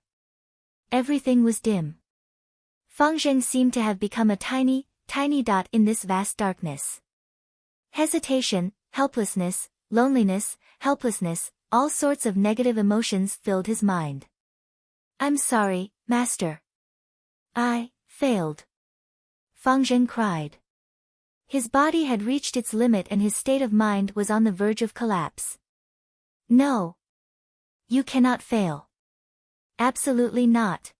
Everything was dim. Feng Zheng seemed to have become a tiny dot in this vast darkness. Hesitation, helplessness, loneliness, helplessness, all sorts of negative emotions filled his mind. I'm sorry, Master. I failed. Feng Zheng cried. His body had reached its limit and his state of mind was on the verge of collapse. No. You cannot fail. Absolutely not.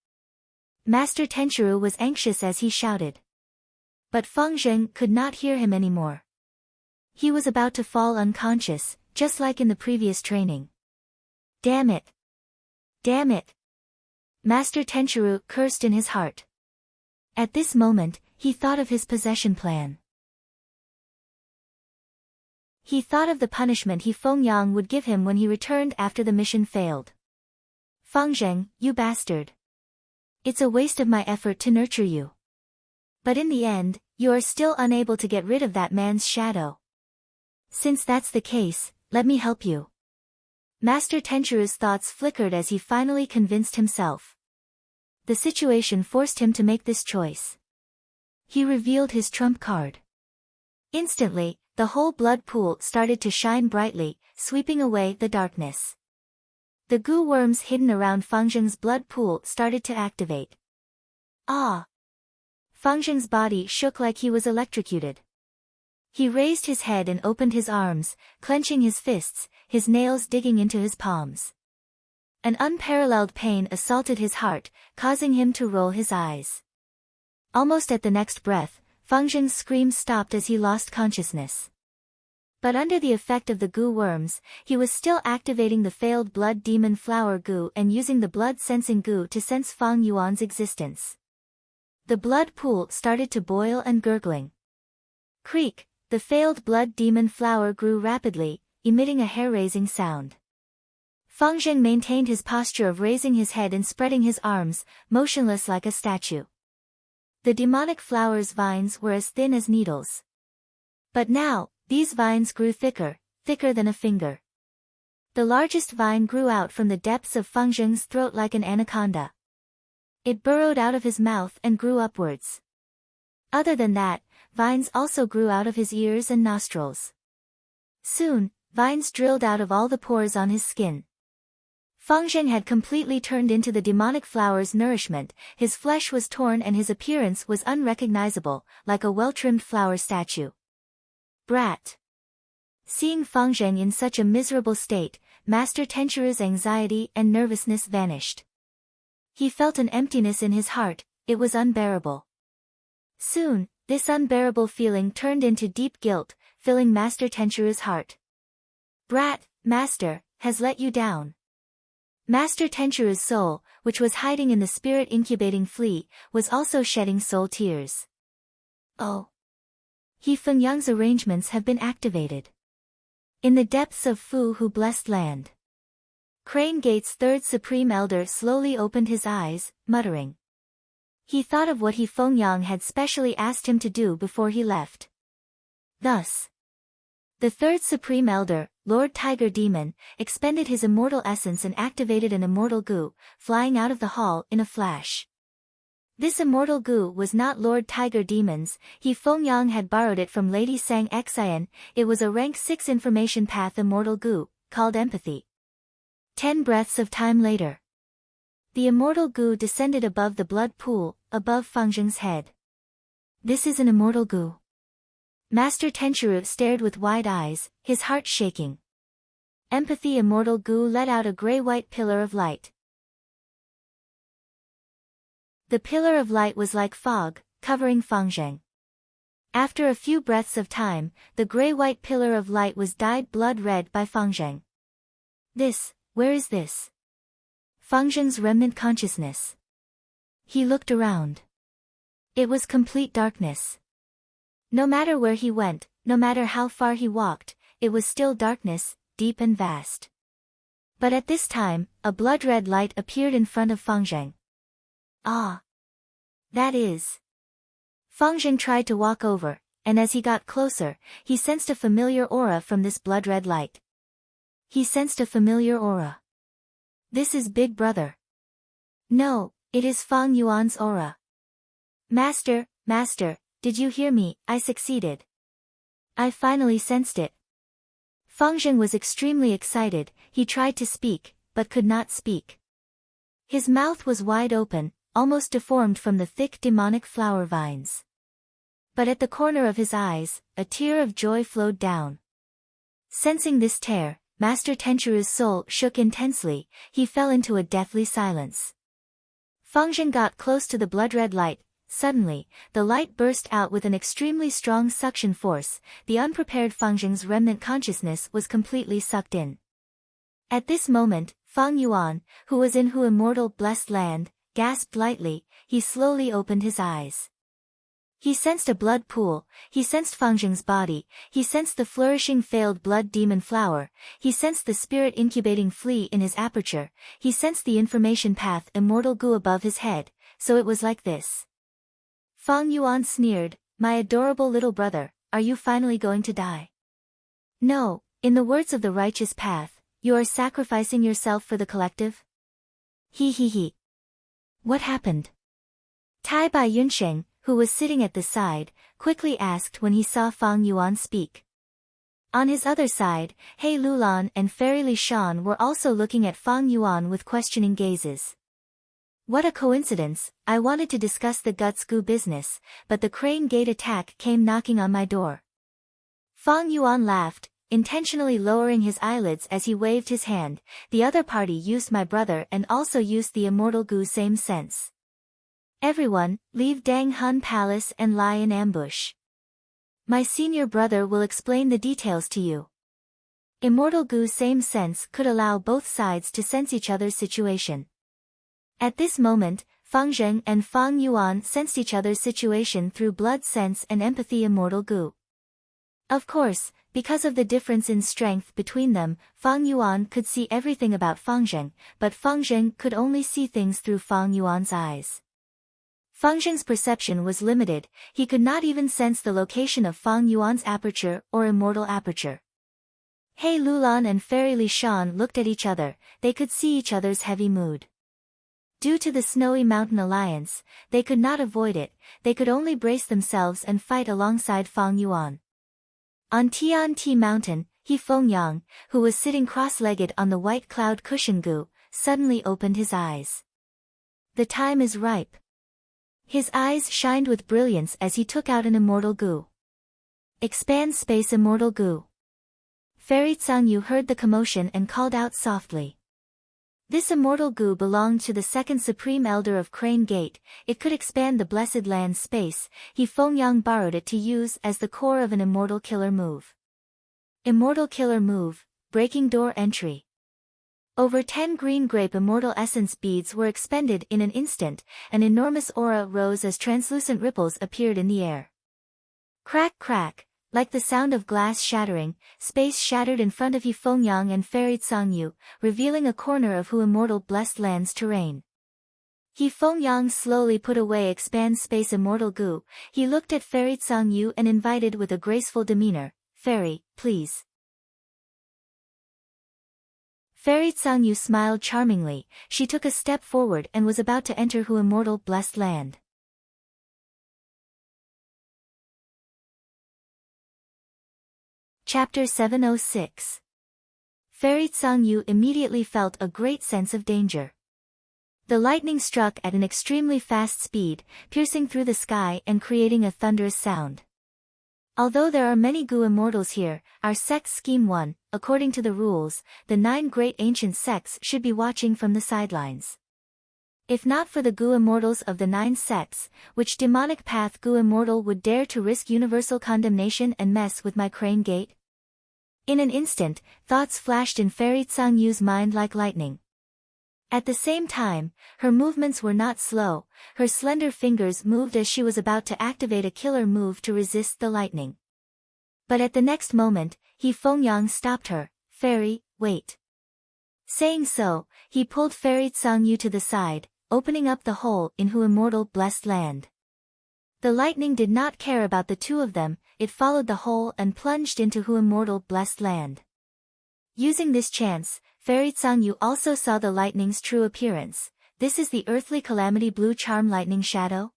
Master Tenchiru was anxious as he shouted. But Feng Zheng could not hear him anymore. He was about to fall unconscious, just like in the previous training. Damn it. Damn it. Master Tenchiru cursed in his heart. At this moment, he thought of his possession plan. He thought of the punishment Feng Yang would give him when he returned after the mission failed. Feng Zheng, you bastard. It's a waste of my effort to nurture you. But in the end, you are still unable to get rid of that man's shadow. Since that's the case, let me help you. Master Tenchiru's thoughts flickered as he finally convinced himself. The situation forced him to make this choice. He revealed his trump card. Instantly, the whole blood pool started to shine brightly, sweeping away the darkness. The goo worms hidden around Feng Zheng's blood pool started to activate. Ah! Feng Zheng's body shook like he was electrocuted. He raised his head and opened his arms, clenching his fists, his nails digging into his palms. An unparalleled pain assaulted his heart, causing him to roll his eyes. Almost at the next breath, Feng Zheng's scream stopped as he lost consciousness. But under the effect of the goo worms, he was still activating the failed blood demon flower goo and using the blood-sensing goo to sense Feng Yuan's existence. The blood pool started to boil and gurgling. Creak, the failed blood demon flower grew rapidly, emitting a hair-raising sound. Feng Zheng maintained his posture of raising his head and spreading his arms, motionless like a statue. The demonic flower's vines were as thin as needles. But now, these vines grew thicker than a finger. The largest vine grew out from the depths of Feng Zheng's throat like an anaconda. It burrowed out of his mouth and grew upwards. Other than that, vines also grew out of his ears and nostrils. Soon, vines drilled out of all the pores on his skin. Feng Zheng had completely turned into the demonic flower's nourishment, his flesh was torn and his appearance was unrecognizable, like a well-trimmed flower statue. Brat. Seeing Feng Zheng in such a miserable state, Master Tenchiru's anxiety and nervousness vanished. He felt an emptiness in his heart, it was unbearable. Soon, this unbearable feeling turned into deep guilt, filling Master Tenchiru's heart. Brat, Master, has let you down. Master Tenchuru's soul, which was hiding in the spirit incubating flea, was also shedding soul tears. Oh! He Fengyang's arrangements have been activated. In the depths of Fu Hu blessed land. Crane Gate's third supreme elder slowly opened his eyes, muttering. He thought of what He Fengyang had specially asked him to do before he left. Thus, the third supreme elder, Lord Tiger Demon, expended his immortal essence and activated an immortal goo, flying out of the hall in a flash. This immortal goo was not Lord Tiger Demon's. He Fengyang had borrowed it from Lady Sang Xian. It was a rank 6 information path immortal goo, called empathy. 10 breaths of time later, the immortal goo descended above the blood pool, above Fengyang's head. This is an immortal goo. Master Tenchuru stared with wide eyes, his heart shaking. Empathy immortal goo let out a gray-white pillar of light. The pillar of light was like fog, covering Fengyang. After a few breaths of time, the gray-white pillar of light was dyed blood red by Fengyang. Where is this? Fengyang's remnant consciousness. He looked around. It was complete darkness. No matter where he went, no matter how far he walked, it was still darkness, deep and vast. But at this time, a blood-red light appeared in front of Fengyang. Ah! That is. Fengyang tried to walk over, and as he got closer, he sensed a familiar aura from this blood-red light. He sensed a familiar aura. This is Big Brother. No, it is Feng Yuan's aura. Master, did you hear me? I succeeded. I finally sensed it. Fengyang was extremely excited. He tried to speak, but could not speak. His mouth was wide open, almost deformed from the thick demonic flower vines. But at the corner of his eyes, a tear of joy flowed down. Sensing this tear, Master Tenchuru's soul shook intensely. He fell into a deathly silence. Fengyang got close to the blood-red light. Suddenly, the light burst out with an extremely strong suction force. The unprepared Fengyang's remnant consciousness was completely sucked in. At this moment, Feng Yuan, who was in Hu immortal blessed land, gasped lightly. He slowly opened his eyes. He sensed a blood pool. He sensed Fengyang's body. He sensed the flourishing failed blood demon flower. He sensed the spirit incubating flea in his aperture. He sensed the information path immortal goo above his head. So it was like this. Feng Yuan sneered, "My adorable little brother, are you finally going to die?" "No, in the words of the righteous path, you are sacrificing yourself for the collective?" He. What happened? Tai Bai Yunsheng, who was sitting at the side, quickly asked when he saw Feng Yuan speak. On his other side, He Lulan and Fairy Li Shan were also looking at Feng Yuan with questioning gazes. What a coincidence. I wanted to discuss the Guts Goo business, but the Crane Gate attack came knocking on my door. Feng Yuan laughed, intentionally lowering his eyelids as he waved his hand. The other party used my brother and also used the immortal goo same sense. Everyone, leave Dang Hun Palace and lie in ambush. My senior brother will explain the details to you. Immortal goo same sense could allow both sides to sense each other's situation. At this moment, Fengyang and Feng Yuan sensed each other's situation through blood sense and empathy immortal goo. Of course, because of the difference in strength between them, Feng Yuan could see everything about Fengyang, but Fengyang could only see things through Feng Yuan's eyes. Fengyang's perception was limited. He could not even sense the location of Feng Yuan's aperture or immortal aperture. He Lulan and Fairy Li Shan looked at each other. They could see each other's heavy mood. Due to the Snowy Mountain Alliance, they could not avoid it. They could only brace themselves and fight alongside Feng Yuan. On Tian Ti Mountain, He Fengyang, who was sitting cross-legged on the white cloud cushion goo, suddenly opened his eyes. The time is ripe. His eyes shined with brilliance as he took out an immortal goo. Expand space immortal goo. Fairy Tsangyu heard the commotion and called out softly. This immortal goo belonged to the second supreme elder of Crane Gate. It could expand the blessed land space. He Fengyang borrowed it to use as the core of an immortal killer move. Immortal killer move, breaking door entry. Over 10 green grape immortal essence beads were expended in an instant, an enormous aura rose as translucent ripples appeared in the air. Crack crack, like the sound of glass shattering, space shattered in front of He Fengyang and Fairy Tsangyu, revealing a corner of Hu Immortal Blessed Land's terrain. He Fengyang slowly put away expand space immortal goo. He looked at Fairy Tsangyu and invited with a graceful demeanor, "Fairy, please." Fairy Tsangyu smiled charmingly. She took a step forward and was about to enter Hu Immortal Blessed Land. Chapter 706. Fairy Tsangyu immediately felt a great sense of danger. The lightning struck at an extremely fast speed, piercing through the sky and creating a thunderous sound. Although there are many Gu immortals here, our sect's scheme 1, according to the rules, the 9 great ancient sects should be watching from the sidelines. If not for the Gu immortals of the 9 sects, which demonic path Gu immortal would dare to risk universal condemnation and mess with my crane gate? In an instant, thoughts flashed in Fairy Tsangyu's mind like lightning. At the same time, her movements were not slow. Her slender fingers moved as she was about to activate a killer move to resist the lightning. But at the next moment, He Fengyang stopped her. "Fairy, wait." Saying so, he pulled Fairy Tsangyu to the side, opening up the hole in Hu Immortal Blessed Land. The lightning did not care about the two of them, it followed the hole and plunged into Hu Immortal Blessed Land. Using this chance, Fairy Tsangyu also saw the lightning's true appearance. "This is the earthly calamity blue charm lightning shadow?"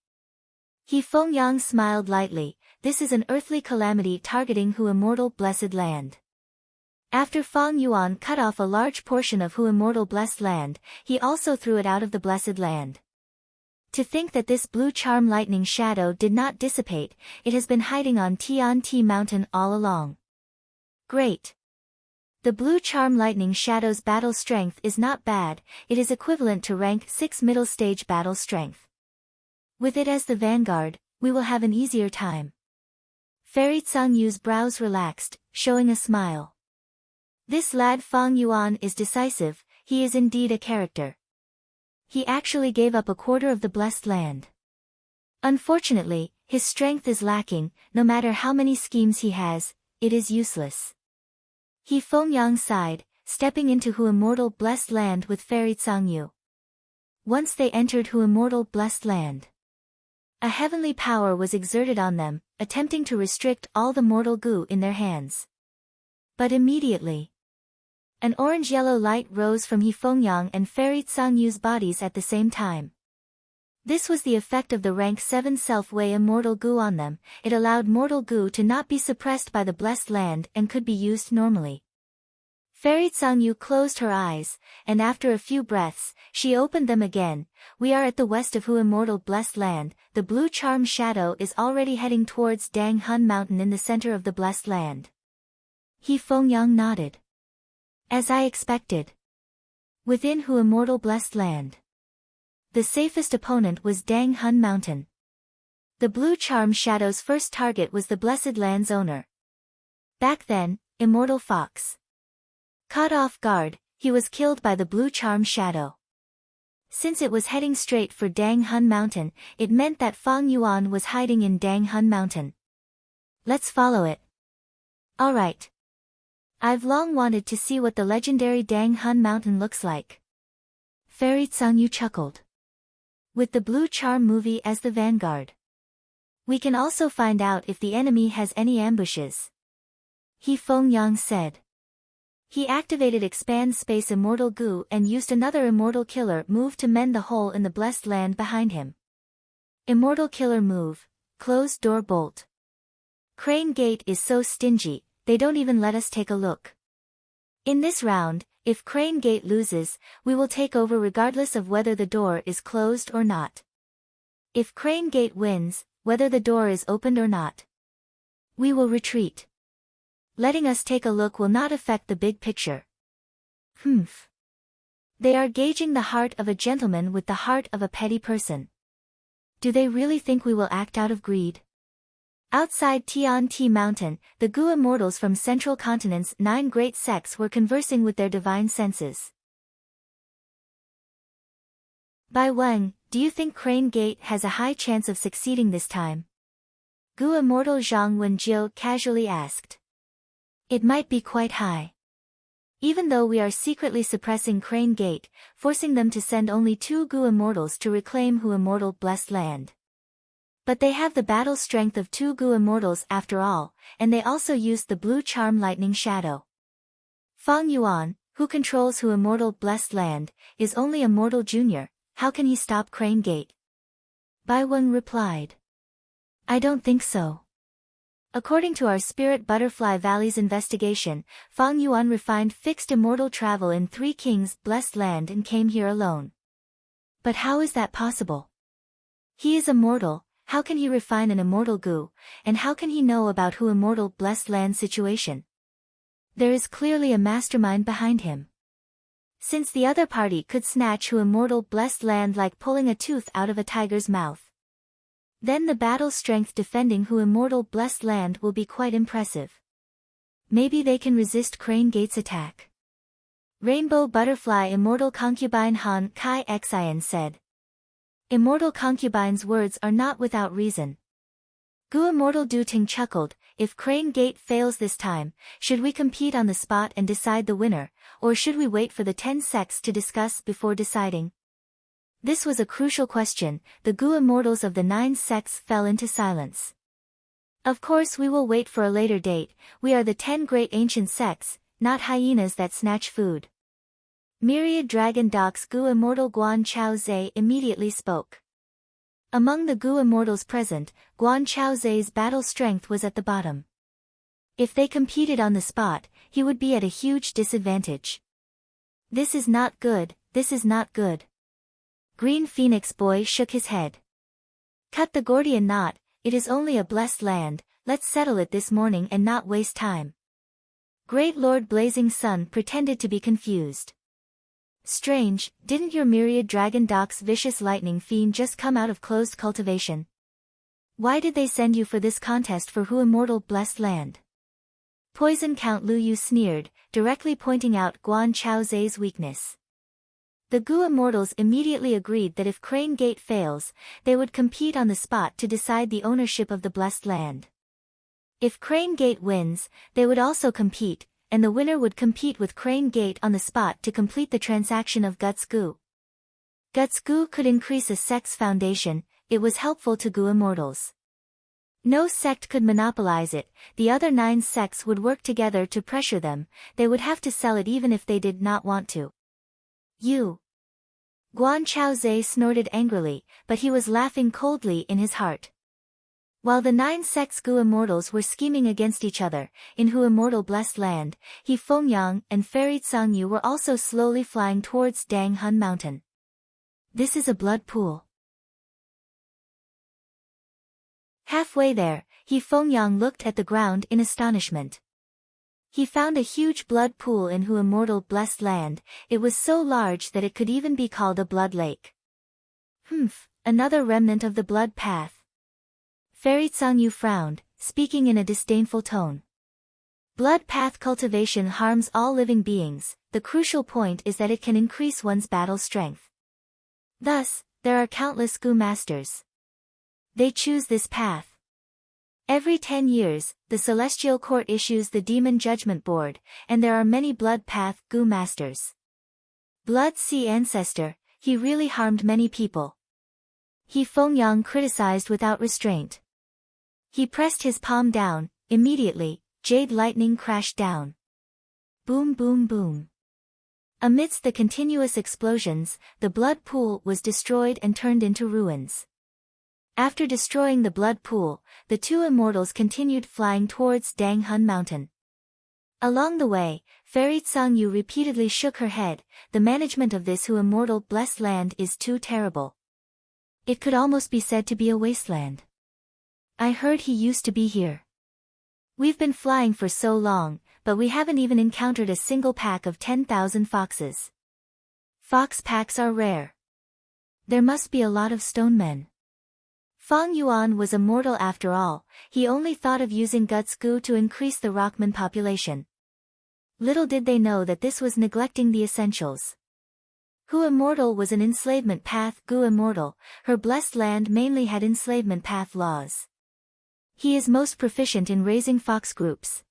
He Fengyang smiled lightly. "This is an earthly calamity targeting Hu Immortal Blessed Land." After Fang Yuan cut off a large portion of Hu Immortal Blessed Land, he also threw it out of the Blessed Land. To think that this blue charm lightning shadow did not dissipate, it has been hiding on Tian-Ti Mountain all along. Great. The blue charm lightning shadow's battle strength is not bad, it is equivalent to rank 6 middle stage battle strength. With it as the vanguard, we will have an easier time. Fairy Tsangyu's brows relaxed, showing a smile. This lad Fang Yuan is decisive, he is indeed a character. He actually gave up a quarter of the Blessed Land. Unfortunately, his strength is lacking, no matter how many schemes he has, it is useless. He Fengyang sighed, stepping into Hu Immortal Blessed Land with Fairy Tsangyu. Once they entered Hu Immortal Blessed Land, a heavenly power was exerted on them, attempting to restrict all the mortal goo in their hands. But immediately, an orange-yellow light rose from He Fengyang and Fairy Tsangyu's bodies at the same time. This was the effect of the rank 7 self-way immortal goo on them. It allowed mortal goo to not be suppressed by the Blessed Land and could be used normally. Fairy Tsangyu closed her eyes, and after a few breaths, she opened them again. "We are at the west of Hu Immortal Blessed Land. The blue charm shadow is already heading towards Dang Hun Mountain in the center of the Blessed Land." He Fengyang nodded. "As I expected. Within Hu Immortal Blessed Land, the safest opponent was Dang Hun Mountain. The blue charm shadow's first target was the Blessed Land's owner. Back then, Immortal Fox. Caught off guard, he was killed by the blue charm shadow. Since it was heading straight for Dang Hun Mountain, it meant that Fang Yuan was hiding in Dang Hun Mountain. Let's follow it." "Alright. I've long wanted to see what the legendary Dang Hun Mountain looks like." Fairy Tsangyu chuckled. "With the blue charm movie as the vanguard, we can also find out if the enemy has any ambushes," He Fengyang said. He activated Expand Space Immortal Goo and used another Immortal Killer move to mend the hole in the Blessed Land behind him. Immortal Killer move, Closed Door Bolt. Crane Gate is so stingy, they don't even let us take a look. In this round, if Crane Gate loses, we will take over regardless of whether the door is closed or not. If Crane Gate wins, whether the door is opened or not, we will retreat. Letting us take a look will not affect the big picture. Humph. They are gauging the heart of a gentleman with the heart of a petty person. Do they really think we will act out of greed? Outside Tian-Ti Mountain, the Gu immortals from Central Continent's 9 great sects were conversing with their divine senses. Bai Wen, do you think Crane Gate has a high chance of succeeding this time? Gu Immortal Zhang Wenjiu casually asked. It might be quite high. Even though we are secretly suppressing Crane Gate, forcing them to send only 2 Gu Immortals to reclaim Hu Immortal Blessed Land. But they have the battle strength of 2 Gu Immortals after all, and they also used the blue charm Lightning Shadow. Fang Yuan, who controls Hu Immortal Blessed Land, is only a mortal junior. How can he stop Crane Gate? Bai Wen replied. I don't think so. According to our Spirit Butterfly Valley's investigation, Fang Yuan refined fixed immortal travel in 3 Kings' Blessed Land and came here alone. But how is that possible? He is immortal. How can he refine an immortal Gu, and how can he know about Hu Immortal Blessed Land situation? There is clearly a mastermind behind him. Since the other party could snatch Hu Immortal Blessed Land like pulling a tooth out of a tiger's mouth, then the battle strength defending Hu Immortal Blessed Land will be quite impressive. Maybe they can resist Crane Gate's attack. Rainbow Butterfly Immortal Concubine Han Kai Xian said. Immortal Concubine's words are not without reason. Gu Immortal Du Ting chuckled. If Crane Gate fails this time, should we compete on the spot and decide the winner, or should we wait for the 10 sects to discuss before deciding? This was a crucial question. The Gu Immortals of the 9 sects fell into silence. Of course we will wait for a later date. We are the 10 great ancient sects, not hyenas that snatch food. Myriad Dragon Doc's Gu Immortal Guan Chao Zhe immediately spoke. Among the Gu Immortals present, Guan Chao Zhe's battle strength was at the bottom. If they competed on the spot, he would be at a huge disadvantage. This is not good, this is not good. Green Phoenix Boy shook his head. Cut the Gordian knot, it is only a blessed land, let's settle it this morning and not waste time. Great Lord Blazing Sun pretended to be confused. Strange, didn't your Myriad Dragon Doc's vicious lightning fiend just come out of closed cultivation? Why did they send you for this contest for Hu Immortal Blessed Land? Poison Count Lu Yu sneered, directly pointing out Guan Chao Zhe's weakness. The Gu Immortals immediately agreed that if Crane Gate fails, they would compete on the spot to decide the ownership of the Blessed Land. If Crane Gate wins, they would also compete, and the winner would compete with Crane Gate on the spot to complete the transaction of Guts Gu. Guts Gu could increase a sect's foundation. It was helpful to Gu Immortals. No sect could monopolize it. The other 9 sects would work together to pressure them. They would have to sell it even if they did not want to. You. Guan Chao Zhe snorted angrily, but he was laughing coldly in his heart. While the 9 sects Gu Immortals were scheming against each other, in Hu Immortal Blessed Land, He Fengyang and Fairy Tsangyu were also slowly flying towards Dang Hun Mountain. This is a blood pool. Halfway there, He Fengyang looked at the ground in astonishment. He found a huge blood pool in Hu Immortal Blessed Land. It was so large that it could even be called a blood lake. Another remnant of the blood path. Fairy Tsangyu frowned, speaking in a disdainful tone. Blood path cultivation harms all living beings. The crucial point is that it can increase one's battle strength. Thus, there are countless Gu masters. They choose this path. Every 10 years, the Celestial Court issues the Demon Judgment Board, and there are many blood path Gu masters. Blood Sea Ancestor, he really harmed many people. He Fengyang criticized without restraint. He pressed his palm down. Immediately, jade lightning crashed down. Boom boom boom. Amidst the continuous explosions, the blood pool was destroyed and turned into ruins. After destroying the blood pool, the 2 immortals continued flying towards Dang Hun Mountain. Along the way, Fairy Tsangyu repeatedly shook her head. The management of this Hu Immortal Blessed Land is too terrible. It could almost be said to be a wasteland. I heard he used to be here. We've been flying for so long, but we haven't even encountered a single pack of 10,000 foxes. Fox packs are rare. There must be a lot of stone men. Fang Yuan was a mortal after all. He only thought of using Guts Gu to increase the Rockman population. Little did they know that this was neglecting the essentials. Hu Immortal was an enslavement path. Gu Immortal, her blessed land mainly had enslavement path laws. He is most proficient in raising fox groups.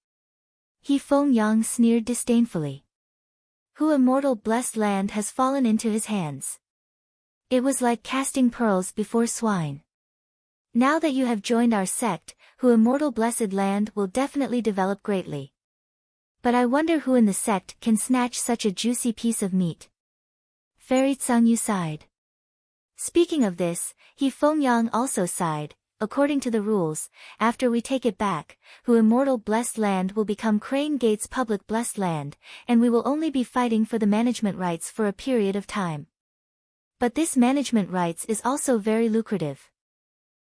He Feng Yang sneered disdainfully. Hu Immortal blessed land has fallen into his hands. It was like casting pearls before swine. Now that you have joined our sect, Hu Immortal blessed land will definitely develop greatly. But I wonder who in the sect can snatch such a juicy piece of meat. Fairy Tsangyu sighed. Speaking of this, He Fengyang also sighed. According to the rules, after we take it back, Hu Immortal blessed land will become Crane Gate's public blessed land, and we will only be fighting for the management rights for a period of time. But this management rights is also very lucrative.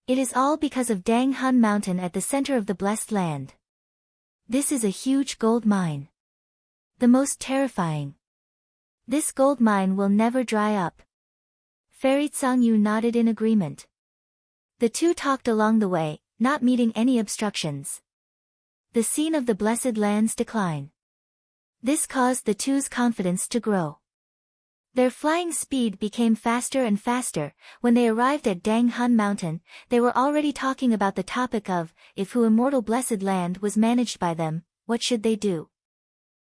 It is all because of Dang Han Mountain at the center of the blessed land. This is a huge gold mine. The most terrifying. This gold mine will never dry up. Fairy Tsangyu nodded in agreement. The two talked along the way, not meeting any obstructions. The scene of the blessed land's decline. This caused the two's confidence to grow. Their flying speed became faster and faster. When they arrived at Dang Han Mountain, they were already talking about the topic of, if Hu Immortal blessed land was managed by them, what should they do?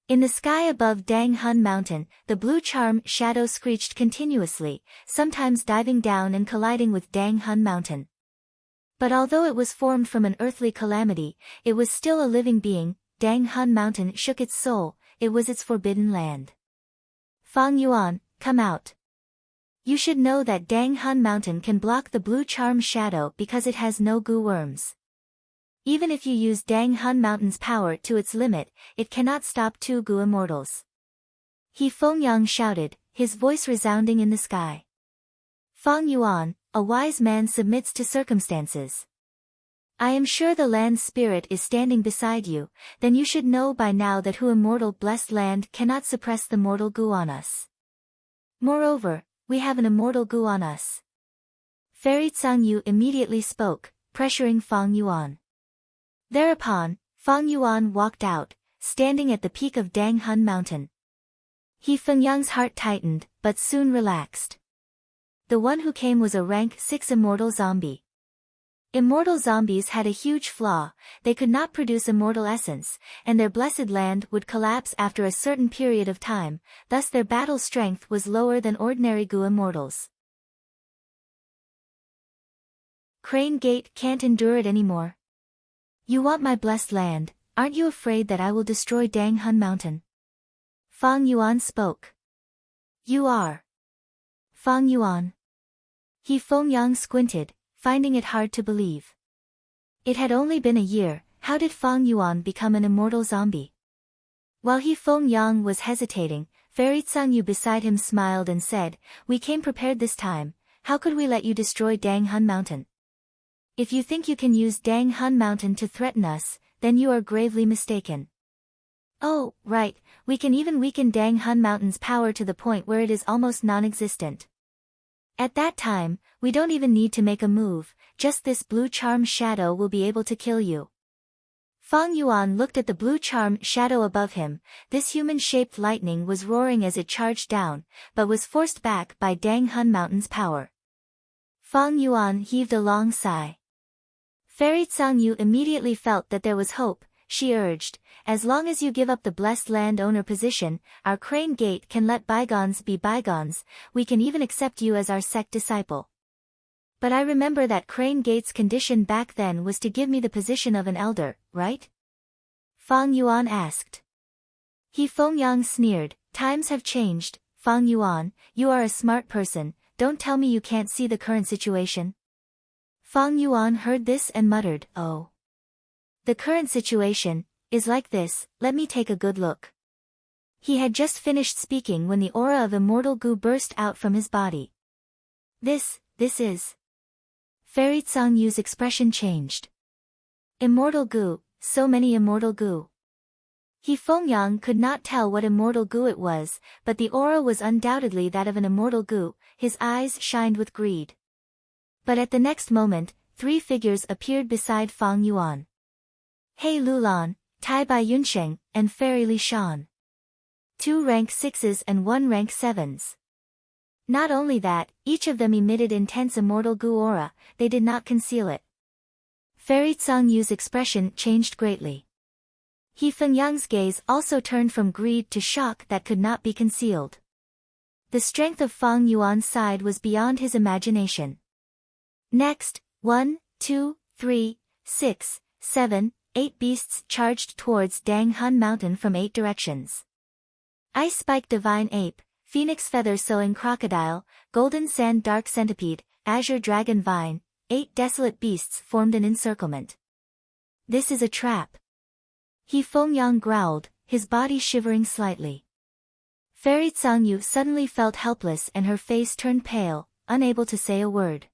In the sky above Dang Han Mountain, the blue charm shadow screeched continuously, sometimes diving down and colliding with Dang Han Mountain. But although it was formed from an earthly calamity, it was still a living being. Dang Han Mountain shook its soul, it was its forbidden land. Fang Yuan, come out. You should know that Dang Han Mountain can block the blue charm shadow because it has no goo worms. Even if you use Dang Han Mountain's power to its limit, it cannot stop two Gu Immortals. He Fengyang shouted, his voice resounding in the sky. Fang Yuan, a wise man submits to circumstances. I am sure the land spirit is standing beside you, then you should know by now that Hu Immortal blessed land cannot suppress the mortal Gu on us. Moreover, we have an immortal Gu on us. Fairy Tsangyu immediately spoke, pressuring Fang Yuan. Thereupon, Fang Yuan walked out, standing at the peak of Dang Han Mountain. He Fengyang's heart tightened, but soon relaxed. The one who came was a rank 6 immortal zombie. Immortal zombies had a huge flaw, they could not produce immortal essence, and their blessed land would collapse after a certain period of time, thus their battle strength was lower than ordinary Gu immortals. Crane Gate can't endure it anymore. You want my blessed land, aren't you afraid that I will destroy Dang Han Mountain? Fang Yuan spoke. You are. Fang Yuan. He Fengyang squinted, finding it hard to believe. It had only been a year, how did Fang Yuan become an immortal zombie? While He Fengyang was hesitating, Fairy Tsangyu beside him smiled and said, we came prepared this time, how could we let you destroy Dang Han Mountain? If you think you can use Dang Han Mountain to threaten us, then you are gravely mistaken. Oh, right, we can even weaken Dang Han Mountain's power to the point where it is almost non-existent. At that time, we don't even need to make a move, just this blue charm shadow will be able to kill you. Fang Yuan looked at the blue charm shadow above him. This human-shaped lightning was roaring as it charged down, but was forced back by Dang Han Mountain's power. Fang Yuan heaved a long sigh. Fairy Tsangyu immediately felt that there was hope. She urged, as long as you give up the blessed landowner position, our Crane Gate can let bygones be bygones, we can even accept you as our sect disciple. But I remember that Crane Gate's condition back then was to give me the position of an elder, right? Fang Yuan asked. He Fengyang sneered, times have changed, Fang Yuan, you are a smart person, don't tell me you can't see the current situation. Fang Yuan heard this and muttered, oh. The current situation is like this, let me take a good look. He had just finished speaking when the aura of immortal Gu burst out from his body. This is. Fairy Tsangyu's expression changed. Immortal Gu, so many immortal Gu. He Fengyang could not tell what immortal Gu it was, but the aura was undoubtedly that of an immortal Gu, his eyes shined with greed. But at the next moment, 3 figures appeared beside Fang Yuan. Hei Lulan, Tai Bai Yunsheng, and Fairy Li Shan. 2 rank 6s and 1 rank 7s. Not only that, each of them emitted intense immortal goo aura, they did not conceal it. Fairy Tsang-Yu's expression changed greatly. He Fengyang's gaze also turned from greed to shock that could not be concealed. The strength of Fang Yuan's side was beyond his imagination. Next, 1, 2, 3, 6, 7, 8 beasts charged towards Dang Han Mountain from 8 directions. Ice Spike Divine Ape, Phoenix Feather Sowing Crocodile, Golden Sand Dark Centipede, Azure Dragon Vine, 8 desolate beasts formed an encirclement. This is a trap. He Fengyang growled, his body shivering slightly. Fairy Tsang-Yu suddenly felt helpless and her face turned pale, unable to say a word.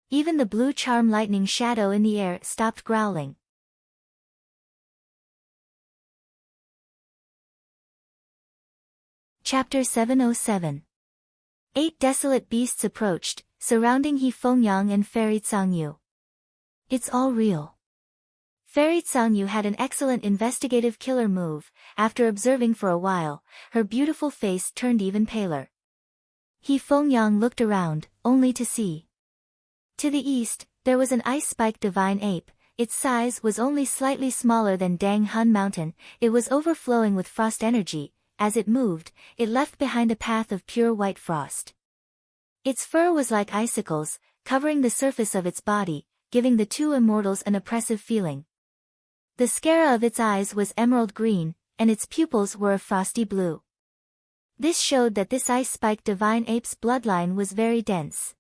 Even the blue charm lightning shadow in the air stopped growling. Chapter 707. 8 desolate beasts approached, surrounding He Fengyang and Fairy Tsang-Yu. It's all real. Fairy Tsang-Yu had an excellent investigative killer move. After observing for a while, her beautiful face turned even paler. He Fengyang looked around, only to see. To the east, there was an Ice Spike Divine Ape. Its size was only slightly smaller than Dang Han Mountain. It was overflowing with frost energy. As it moved, it left behind a path of pure white frost. Its fur was like icicles, covering the surface of its body, giving the two immortals an oppressive feeling. The sclera of its eyes was emerald green, and its pupils were a frosty blue. This showed that this Ice Spike Divine Ape's bloodline was very dense.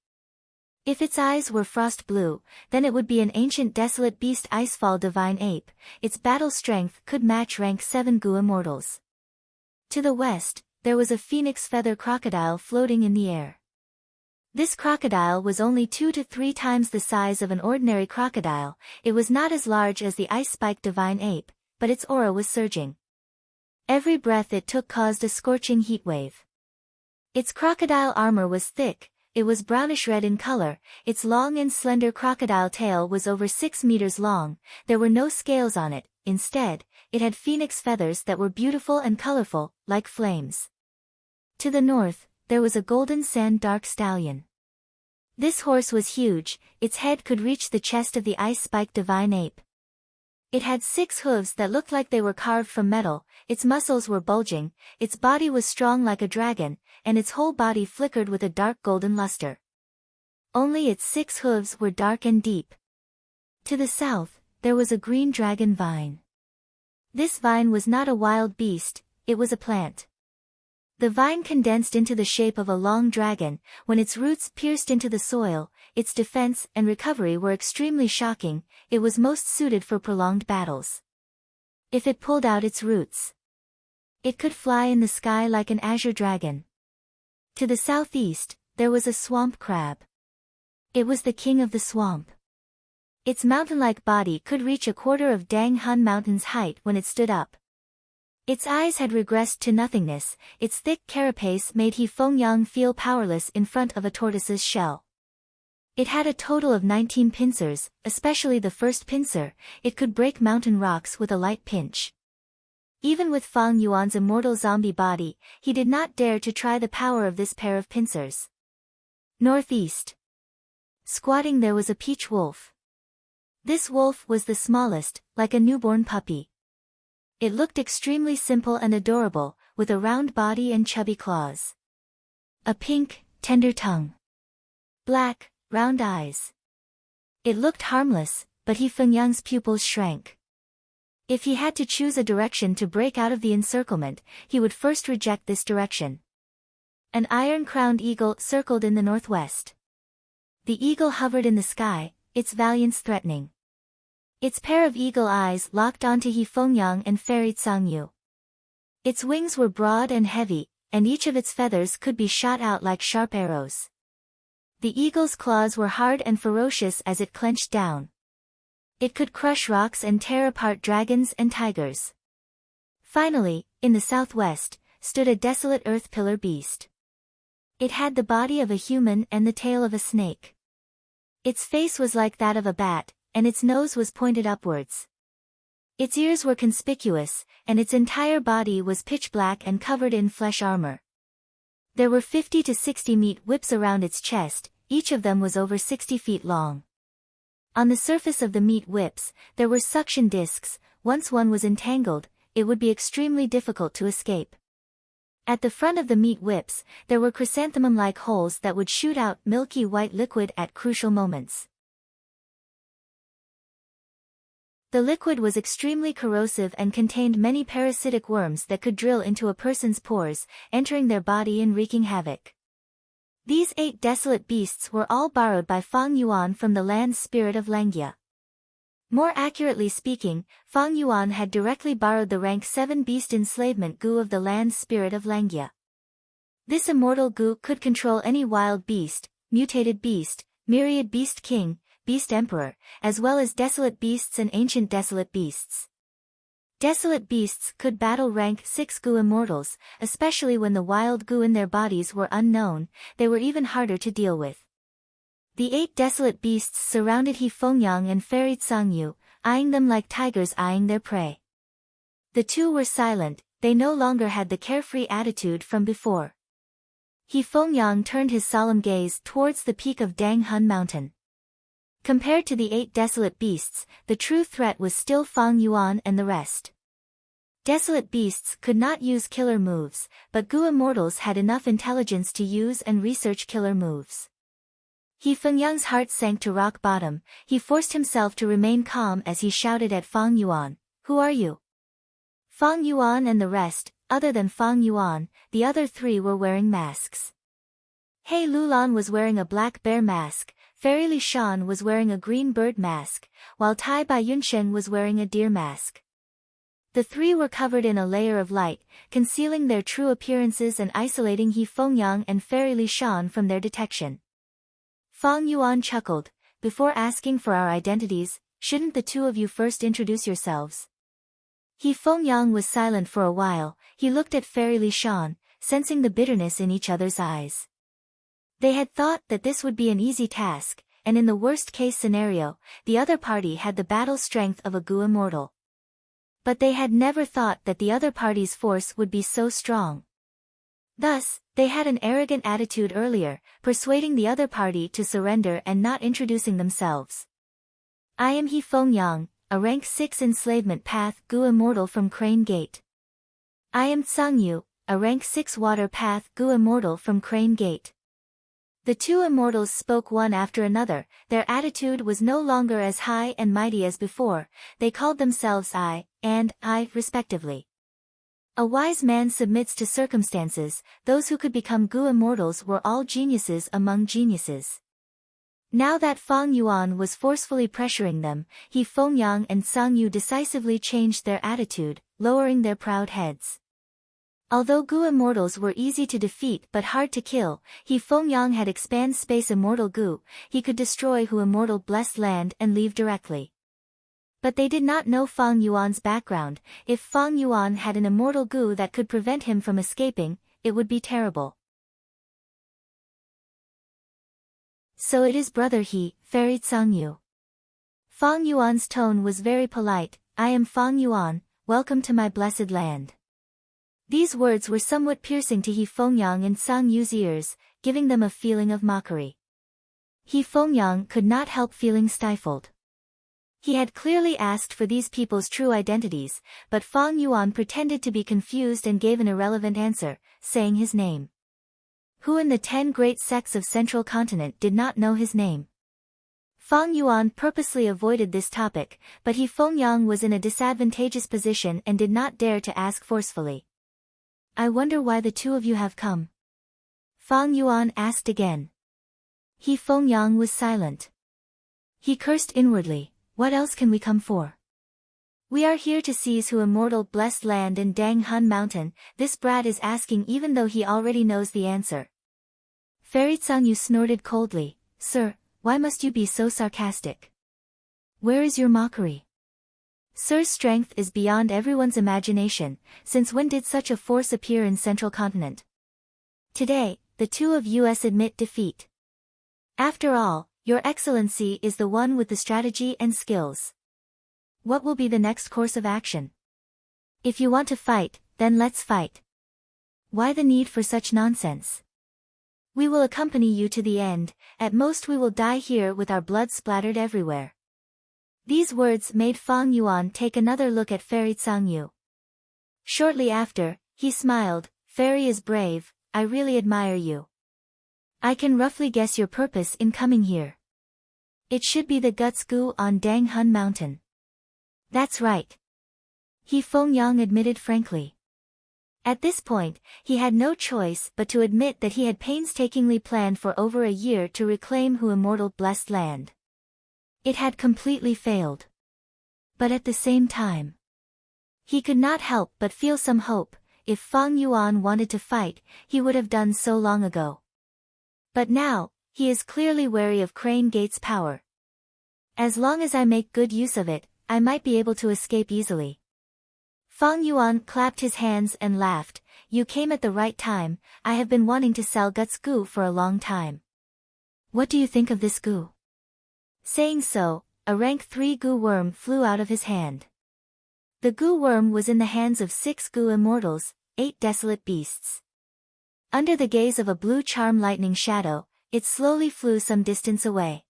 If its eyes were frost blue, then it would be an ancient desolate beast Icefall Divine Ape. Its battle strength could match rank 7 Gu immortals. To the west, there was a phoenix feather crocodile floating in the air. This crocodile was only 2 to 3 times the size of an ordinary crocodile. It was not as large as the Ice Spike Divine Ape, but its aura was surging. Every breath it took caused a scorching heat wave. Its crocodile armor was thick, it was brownish-red in color, its long and slender crocodile tail was over 6 meters long, there were no scales on it, instead, it had phoenix feathers that were beautiful and colorful, like flames. To the north, there was a golden sand dark stallion. This horse was huge, its head could reach the chest of the Ice Spike Divine Ape. It had 6 hooves that looked like they were carved from metal, its muscles were bulging, its body was strong like a dragon, and its whole body flickered with a dark golden luster. Only its 6 hooves were dark and deep. To the south, there was a green dragon vine. This vine was not a wild beast, it was a plant. The vine condensed into the shape of a long dragon. When its roots pierced into the soil, its defense and recovery were extremely shocking. It was most suited for prolonged battles. If it pulled out its roots, it could fly in the sky like an azure dragon. To the southeast, there was a swamp crab. It was the king of the swamp. Its mountain-like body could reach a quarter of Dang Han Mountain's height when it stood up. Its eyes had regressed to nothingness, its thick carapace made He Fengyang feel powerless in front of a tortoise's shell. It had a total of 19 pincers, especially the first pincer. It could break mountain rocks with a light pinch. Even with Fang Yuan's immortal zombie body, he did not dare to try the power of this pair of pincers. Northeast. Squatting there was a peach wolf. This wolf was the smallest, like a newborn puppy. It looked extremely simple and adorable, with a round body and chubby claws. A pink, tender tongue. Black, round eyes. It looked harmless, but He Fengyang's pupils shrank. If he had to choose a direction to break out of the encirclement, he would first reject this direction. An iron-crowned eagle circled in the northwest. The eagle hovered in the sky, its valiance threatening. Its pair of eagle eyes locked onto He Fengyang and Fairy Tsang-Yu. Its wings were broad and heavy, and each of its feathers could be shot out like sharp arrows. The eagle's claws were hard and ferocious as it clenched down. It could crush rocks and tear apart dragons and tigers. Finally, in the southwest, stood a desolate earth pillar beast. It had the body of a human and the tail of a snake. Its face was like that of a bat, and its nose was pointed upwards. Its ears were conspicuous, and its entire body was pitch black and covered in flesh armor. There were 50 to 60 meat whips around its chest, each of them was over 60 feet long. On the surface of the meat whips, there were suction discs. Once one was entangled, it would be extremely difficult to escape. At the front of the meat whips, there were chrysanthemum-like holes that would shoot out milky white liquid at crucial moments. The liquid was extremely corrosive and contained many parasitic worms that could drill into a person's pores, entering their body and wreaking havoc. These 8 desolate beasts were all borrowed by Fang Yuan from the land spirit of Langia. More accurately speaking, Fang Yuan had directly borrowed the rank 7 beast enslavement goo of the land spirit of Langia. This immortal goo could control any wild beast, mutated beast, myriad beast king, beast emperor, as well as desolate beasts and ancient desolate beasts. Desolate beasts could battle rank 6 goo immortals, especially when the wild goo in their bodies were unknown. They were even harder to deal with. The 8 desolate beasts surrounded He Fengyang and Fairy Tsangyu, eyeing them like tigers eyeing their prey. The two were silent, they no longer had the carefree attitude from before. He Fengyang turned his solemn gaze towards the peak of Dang Hun Mountain. Compared to the 8 desolate beasts, the true threat was still Fang Yuan and the rest. Desolate beasts could not use killer moves, but goo immortals had enough intelligence to use and research killer moves. He Fengyang's heart sank to rock bottom. He forced himself to remain calm as he shouted at Fang Yuan, "Who are you?" Fang Yuan and the rest, other than Fang Yuan, the other 3 were wearing masks. He Lulan was wearing a black bear mask, Fairy Li Shan was wearing a green bird mask, while Tai Bai Yunsheng was wearing a deer mask. The 3 were covered in a layer of light, concealing their true appearances and isolating He Fengyang and Fairy Li Shan from their detection. Fang Yuan chuckled, "Before asking for our identities, shouldn't the 2 of you first introduce yourselves?" He Fengyang was silent for a while. He looked at Fairy Li Shan, sensing the bitterness in each other's eyes. They had thought that this would be an easy task, and in the worst-case scenario, the other party had the battle strength of a goo immortal. But they had never thought that the other party's force would be so strong. Thus, they had an arrogant attitude earlier, persuading the other party to surrender and not introducing themselves. "I am He Fengyang, a rank 6 enslavement path goo immortal from Crane Gate. I am Tsangyu, a rank 6 water path goo immortal from Crane Gate." The 2 immortals spoke one after another. Their attitude was no longer as high and mighty as before. They called themselves I and I respectively. A wise man submits to circumstances. Those who could become goo immortals were all geniuses among geniuses. Now that Fang Yuan was forcefully pressuring them, He Fengyang and Tsangyu decisively changed their attitude, lowering their proud heads. Although goo immortals were easy to defeat but hard to kill, He Fengyang had expand space immortal goo. He could destroy who immortal blessed land and leave directly. But they did not know Fang Yuan's background. If Fang Yuan had an immortal goo that could prevent him from escaping, it would be terrible. "So it is brother He, Fairy Tsangyu." Fang Yuan's tone was very polite. "I am Fang Yuan, welcome to my blessed land." These words were somewhat piercing to He Fengyang and Tsangyu's ears, giving them a feeling of mockery. He Fengyang could not help feeling stifled. He had clearly asked for these people's true identities, but Fang Yuan pretended to be confused and gave an irrelevant answer, saying his name. Who in the 10 great sects of Central Continent did not know his name? Fang Yuan purposely avoided this topic, but He Fengyang was in a disadvantageous position and did not dare to ask forcefully. "I wonder why the 2 of you have come?" Fang Yuan asked again. He Fengyang was silent. He cursed inwardly. "What else can we come for? We are here to seize who immortal blessed land in Dang Hun Mountain." This brat is asking even though he already knows the answer. Fairy Tsangyu snorted coldly. "Sir, why must you be so sarcastic? Where is your mockery? Sir's strength is beyond everyone's imagination. Since when did such a force appear in Central Continent? Today, the 2 of us admit defeat. After all, Your Excellency is the one with the strategy and skills. What will be the next course of action? If you want to fight, then let's fight. Why the need for such nonsense? We will accompany you to the end, at most we will die here with our blood splattered everywhere. These words made Fang Yuan take another look at Fairy Tsangyu. Shortly after, he smiled, Fairy is brave, I really admire you. I can roughly guess your purpose in coming here. It should be the Guts Gu on Dang Hun Mountain. That's right. He Feng admitted frankly. At this point, he had no choice but to admit that he had painstakingly planned for over a year to reclaim Hu Immortal Blessed Land. It had completely failed. But at the same time, he could not help but feel some hope. If Fang Yuan wanted to fight, he would have done so long ago. But now, he is clearly wary of Crane Gate's power. As long as I make good use of it, I might be able to escape easily. Fang Yuan clapped his hands and laughed, you came at the right time, I have been wanting to sell Guts Gu for a long time. What do you think of this Gu? Saying so, a rank 3 Gu worm flew out of his hand. The Gu worm was in the hands of 6 Gu immortals, 8 desolate beasts. Under the gaze of a blue charm lightning shadow, it slowly flew some distance away.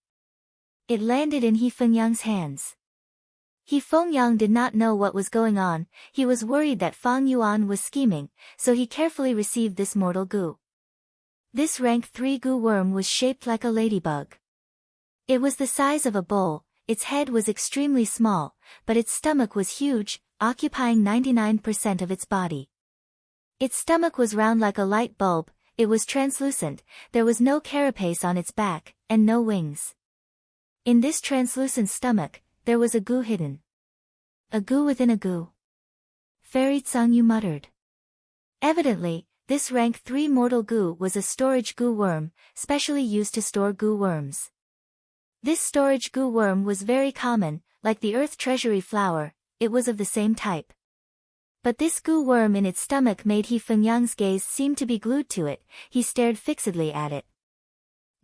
It landed in He Fengyang's hands. He Fengyang did not know what was going on, he was worried that Fang Yuan was scheming, so he carefully received this mortal Gu. This rank 3 Gu worm was shaped like a ladybug. It was the size of a bowl, its head was extremely small, but its stomach was huge, occupying 99% of its body. Its stomach was round like a light bulb, it was translucent, there was no carapace on its back, and no wings. In this translucent stomach, there was a Gu hidden. A Gu within a Gu. Fairy Tsangyu muttered. Evidently, this rank 3 mortal Gu was a storage Gu worm, specially used to store Gu worms. This storage Gu worm was very common, like the earth treasury flower, it was of the same type. But this Gu worm in its stomach made He Fengyang's gaze seem to be glued to it, he stared fixedly at it.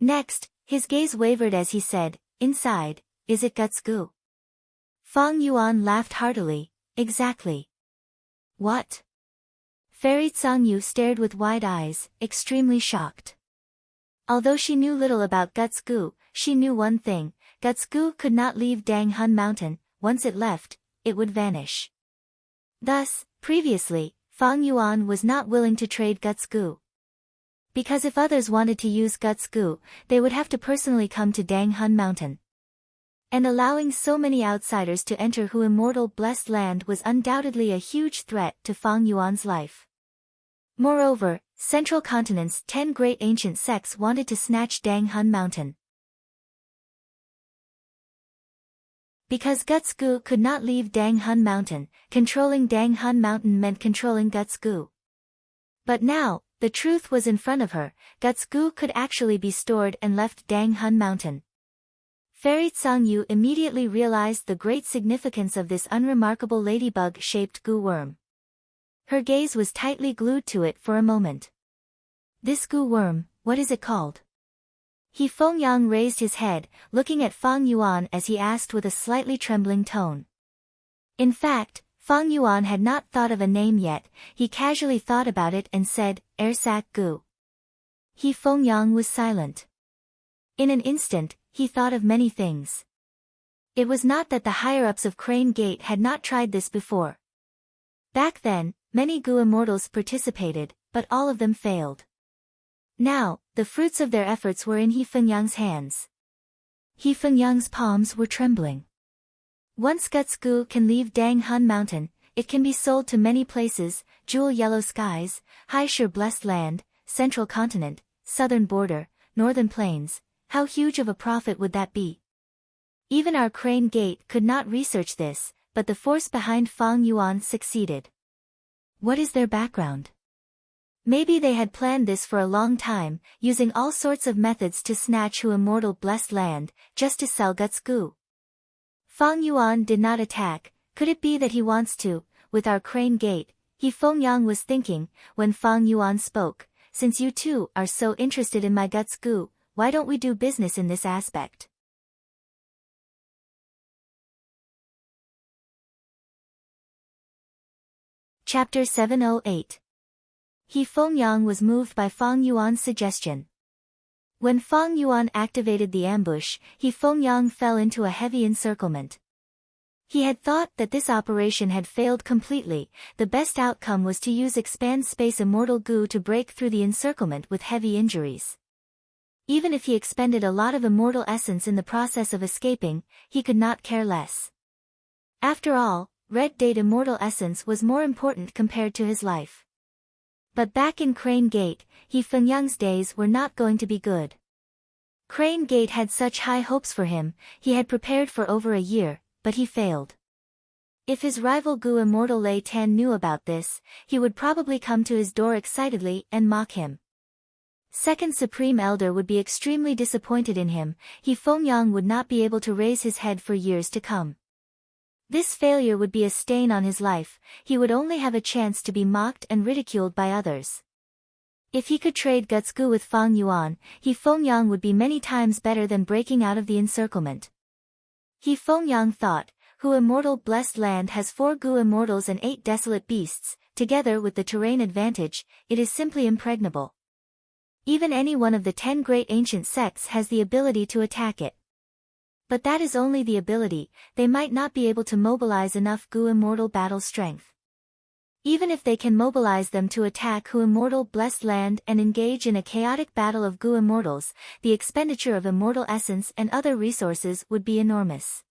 Next, his gaze wavered as he said, inside, is it Guts Gu? Fang Yuan laughed heartily, exactly. What? Fairy Tsangyu stared with wide eyes, extremely shocked. Although she knew little about Guts Gu, she knew one thing, Guts Gu could not leave Dang Hun Mountain, once it left, it would vanish. Thus, previously, Fang Yuan was not willing to trade Guts Gu. Because if others wanted to use Guts Gu, they would have to personally come to Dang Hun Mountain. And allowing so many outsiders to enter Hu Immortal Blessed Land was undoubtedly a huge threat to Fang Yuan's life. Moreover, Central Continent's 10 great ancient sects wanted to snatch Dang Hun Mountain. Because Guts Gu could not leave Dang Hun Mountain, controlling Dang Hun Mountain meant controlling Guts Gu. But now, the truth was in front of her, Guts Gu could actually be stored and left Dang Hun Mountain. Fairy Tsangyu immediately realized the great significance of this unremarkable ladybug-shaped Gu worm. Her gaze was tightly glued to it for a moment. This Gu worm, what is it called? He Fengyang raised his head, looking at Fang Yuan as he asked with a slightly trembling tone. In fact, Fang Yuan had not thought of a name yet, he casually thought about it and said, Airsack Gu. He Fengyang was silent. In an instant, he thought of many things. It was not that the higher-ups of Crane Gate had not tried this before. Back then, many Gu immortals participated, but all of them failed. Now, the fruits of their efforts were in He Fengyang's hands. He Fengyang's palms were trembling. Once Guts Gu can leave Dang Hun Mountain, it can be sold to many places, Jewel Yellow Skies, Hai Shur Blessed Land, Central Continent, Southern Border, Northern Plains. How huge of a profit would that be? Even our Crane Gate could not research this, but the force behind Fang Yuan succeeded. What is their background? Maybe they had planned this for a long time, using all sorts of methods to snatch Hu Immortal Blessed Land, just to sell Guts Gu. Fang Yuan did not attack, could it be that he wants to, with our Crane Gate, He Fengyang was thinking, when Fang Yuan spoke, since you two are so interested in my Guts Gu, why don't we do business in this aspect? Chapter 708. He Fengyang was moved by Fang Yuan's suggestion. When Fang Yuan activated the ambush, He Fengyang fell into a heavy encirclement. He had thought that this operation had failed completely. The best outcome was to use expand space immortal goo to break through the encirclement with heavy injuries. Even if he expended a lot of immortal essence in the process of escaping, he could not care less. After all, Red Date immortal essence was more important compared to his life. But back in Crane Gate, He Fengyang's days were not going to be good. Crane Gate had such high hopes for him, he had prepared for over a year, but he failed. If his rival Gu Immortal Lei Tan knew about this, he would probably come to his door excitedly and mock him. Second Supreme Elder would be extremely disappointed in him. He Fengyang would not be able to raise his head for years to come. This failure would be a stain on his life. He would only have a chance to be mocked and ridiculed by others. If he could trade Guts Gu with Fang Yuan, He Fengyang would be many times better than breaking out of the encirclement. He Fengyang thought, Hu Immortal Blessed Land has 4 Gu Immortals and 8 Desolate Beasts. Together with the terrain advantage, it is simply impregnable. Even any one of the 10 great ancient sects has the ability to attack it. But that is only the ability. They might not be able to mobilize enough Gu Immortal battle strength. Even if they can mobilize them to attack Hu Immortal Blessed Land and engage in a chaotic battle of Gu Immortals, the expenditure of immortal essence and other resources would be enormous.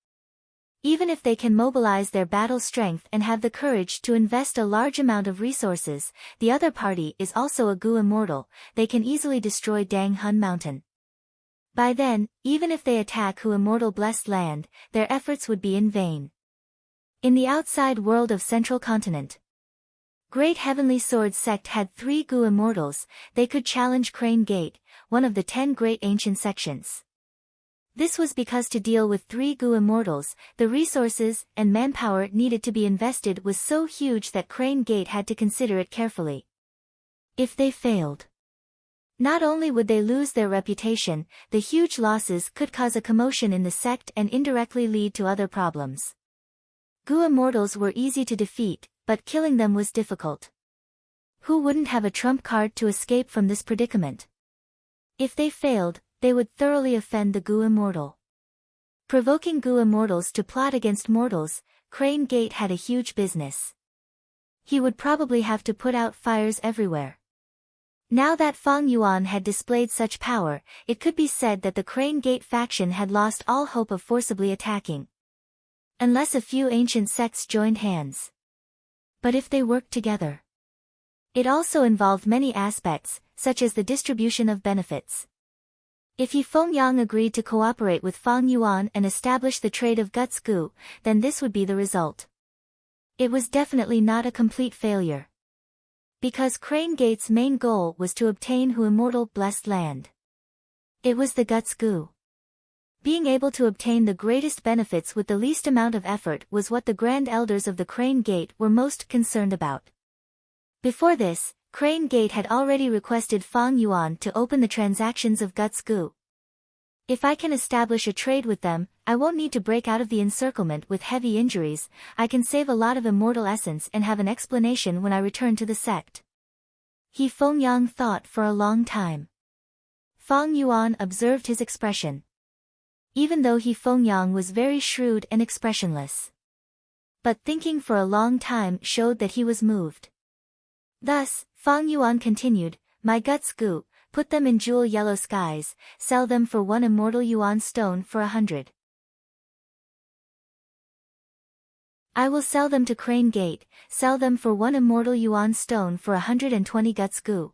Even if they can mobilize their battle strength and have the courage to invest a large amount of resources, the other party is also a Gu Immortal, they can easily destroy Dang Hun Mountain. By then, even if they attack Hu Immortal Blessed Land, their efforts would be in vain. In the outside world of Central Continent, Great Heavenly Sword Sect had 3 Gu Immortals. They could challenge Crane Gate, one of the 10 great ancient sections. This was because to deal with 3 Gu Immortals, the resources and manpower needed to be invested was so huge that Crane Gate had to consider it carefully. If they failed, not only would they lose their reputation, the huge losses could cause a commotion in the sect and indirectly lead to other problems. Gu Immortals were easy to defeat, but killing them was difficult. Who wouldn't have a trump card to escape from this predicament? If they failed, they would thoroughly offend the Gu Immortal. Provoking Gu Immortals to plot against mortals, Crane Gate had a huge business. He would probably have to put out fires everywhere. Now that Fang Yuan had displayed such power, it could be said that the Crane Gate faction had lost all hope of forcibly attacking. Unless a few ancient sects joined hands. But if they worked together. It also involved many aspects, such as the distribution of benefits. If He Fengyang agreed to cooperate with Fang Yuan and establish the trade of Guts Gu, then this would be the result. It was definitely not a complete failure. Because Crane Gate's main goal was to obtain Hu Immortal Blessed Land. It was the Guts Gu. Being able to obtain the greatest benefits with the least amount of effort was what the Grand Elders of the Crane Gate were most concerned about. Before this, Crane Gate had already requested Fang Yuan to open the transactions of Guts Gu. If I can establish a trade with them, I won't need to break out of the encirclement with heavy injuries. I can save a lot of immortal essence and have an explanation when I return to the sect. He Fengyang thought for a long time. Fang Yuan observed his expression. Even though He Fengyang was very shrewd and expressionless. But thinking for a long time showed that he was moved. Thus, Fang Yuan continued, My Guts Gu, put them in jewel yellow skies, sell them for 1 immortal yuan stone for 100. I will sell them to Crane Gate, sell them for 1 immortal yuan stone for 120 Guts Gu.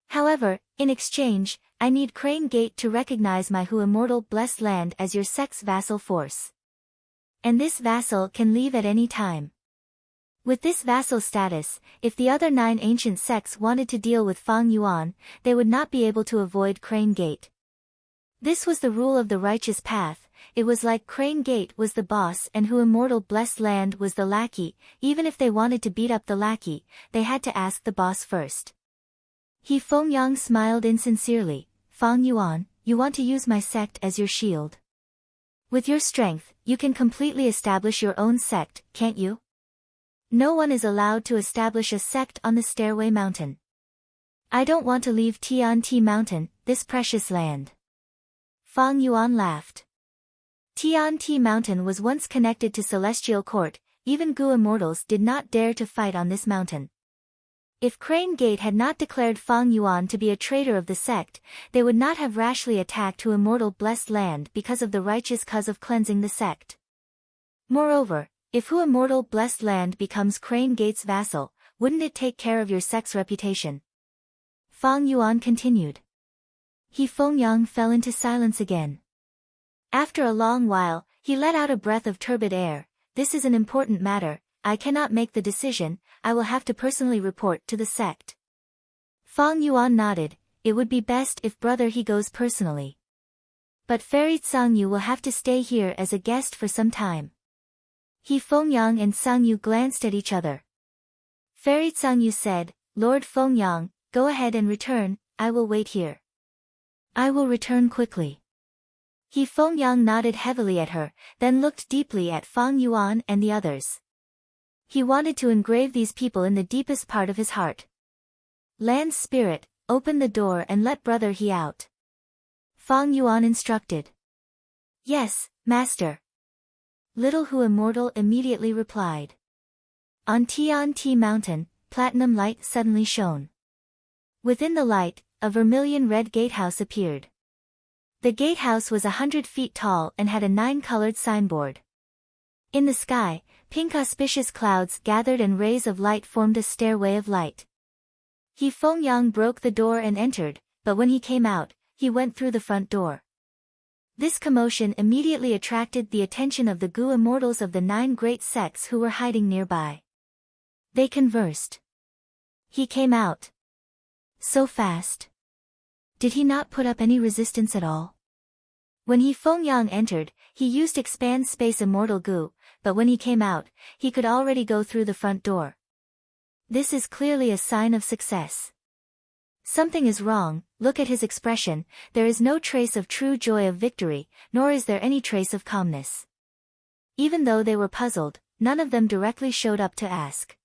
However, in exchange, I need Crane Gate to recognize my Hu Immortal Blessed Land as your sect's vassal force. And this vassal can leave at any time. With this vassal status, if the other 9 ancient sects wanted to deal with Fang Yuan, they would not be able to avoid Crane Gate. This was the rule of the righteous path. It was like Crane Gate was the boss and Hu Immortal Blessed Land was the lackey. Even if they wanted to beat up the lackey, they had to ask the boss first. He Fengyang smiled insincerely. Fang Yuan, you want to use my sect as your shield. With your strength, you can completely establish your own sect, can't you? No one is allowed to establish a sect on the Stairway Mountain. I don't want to leave Tian Mountain, this precious land. Fang Yuan laughed. Tian Mountain was once connected to Celestial Court, even Gu immortals did not dare to fight on this mountain. If Crane Gate had not declared Fang Yuan to be a traitor of the sect, they would not have rashly attacked Hu immortal blessed land because of the righteous cause of cleansing the sect. Moreover, if Hu immortal blessed land becomes Crane Gate's vassal, wouldn't it take care of your sect's reputation? Fang Yuan continued. He Fengyang fell into silence again. After a long while, he let out a breath of turbid air. This is an important matter, I cannot make the decision, I will have to personally report to the sect. Fang Yuan nodded, it would be best if brother he goes personally. But Fairy Tsangyu will have to stay here as a guest for some time. He Fengyang and Tsangyu glanced at each other. Fairy Tsangyu said, Lord Fengyang, go ahead and return, I will wait here. I will return quickly. He Fengyang nodded heavily at her, then looked deeply at Fang Yuan and the others. He wanted to engrave these people in the deepest part of his heart. Land spirit, open the door and let brother he out. Fang Yuan instructed. Yes, master. Little Hu immortal immediately replied. On Tian Mountain, platinum light suddenly shone. Within the light, a vermilion red gatehouse appeared. The gatehouse was 100 feet tall and had a 9-colored signboard. In the sky, pink auspicious clouds gathered and rays of light formed a stairway of light. He Fengyang broke the door and entered, but when he came out, he went through the front door. This commotion immediately attracted the attention of the Gu immortals of the 9 great sects who were hiding nearby. They conversed. He came out. So fast. Did he not put up any resistance at all? When he Fengyang entered, he used expand space immortal Gu, but when he came out, he could already go through the front door. This is clearly a sign of success. Something is wrong, look at his expression, there is no trace of true joy of victory, nor is there any trace of calmness. Even though they were puzzled, none of them directly showed up to ask.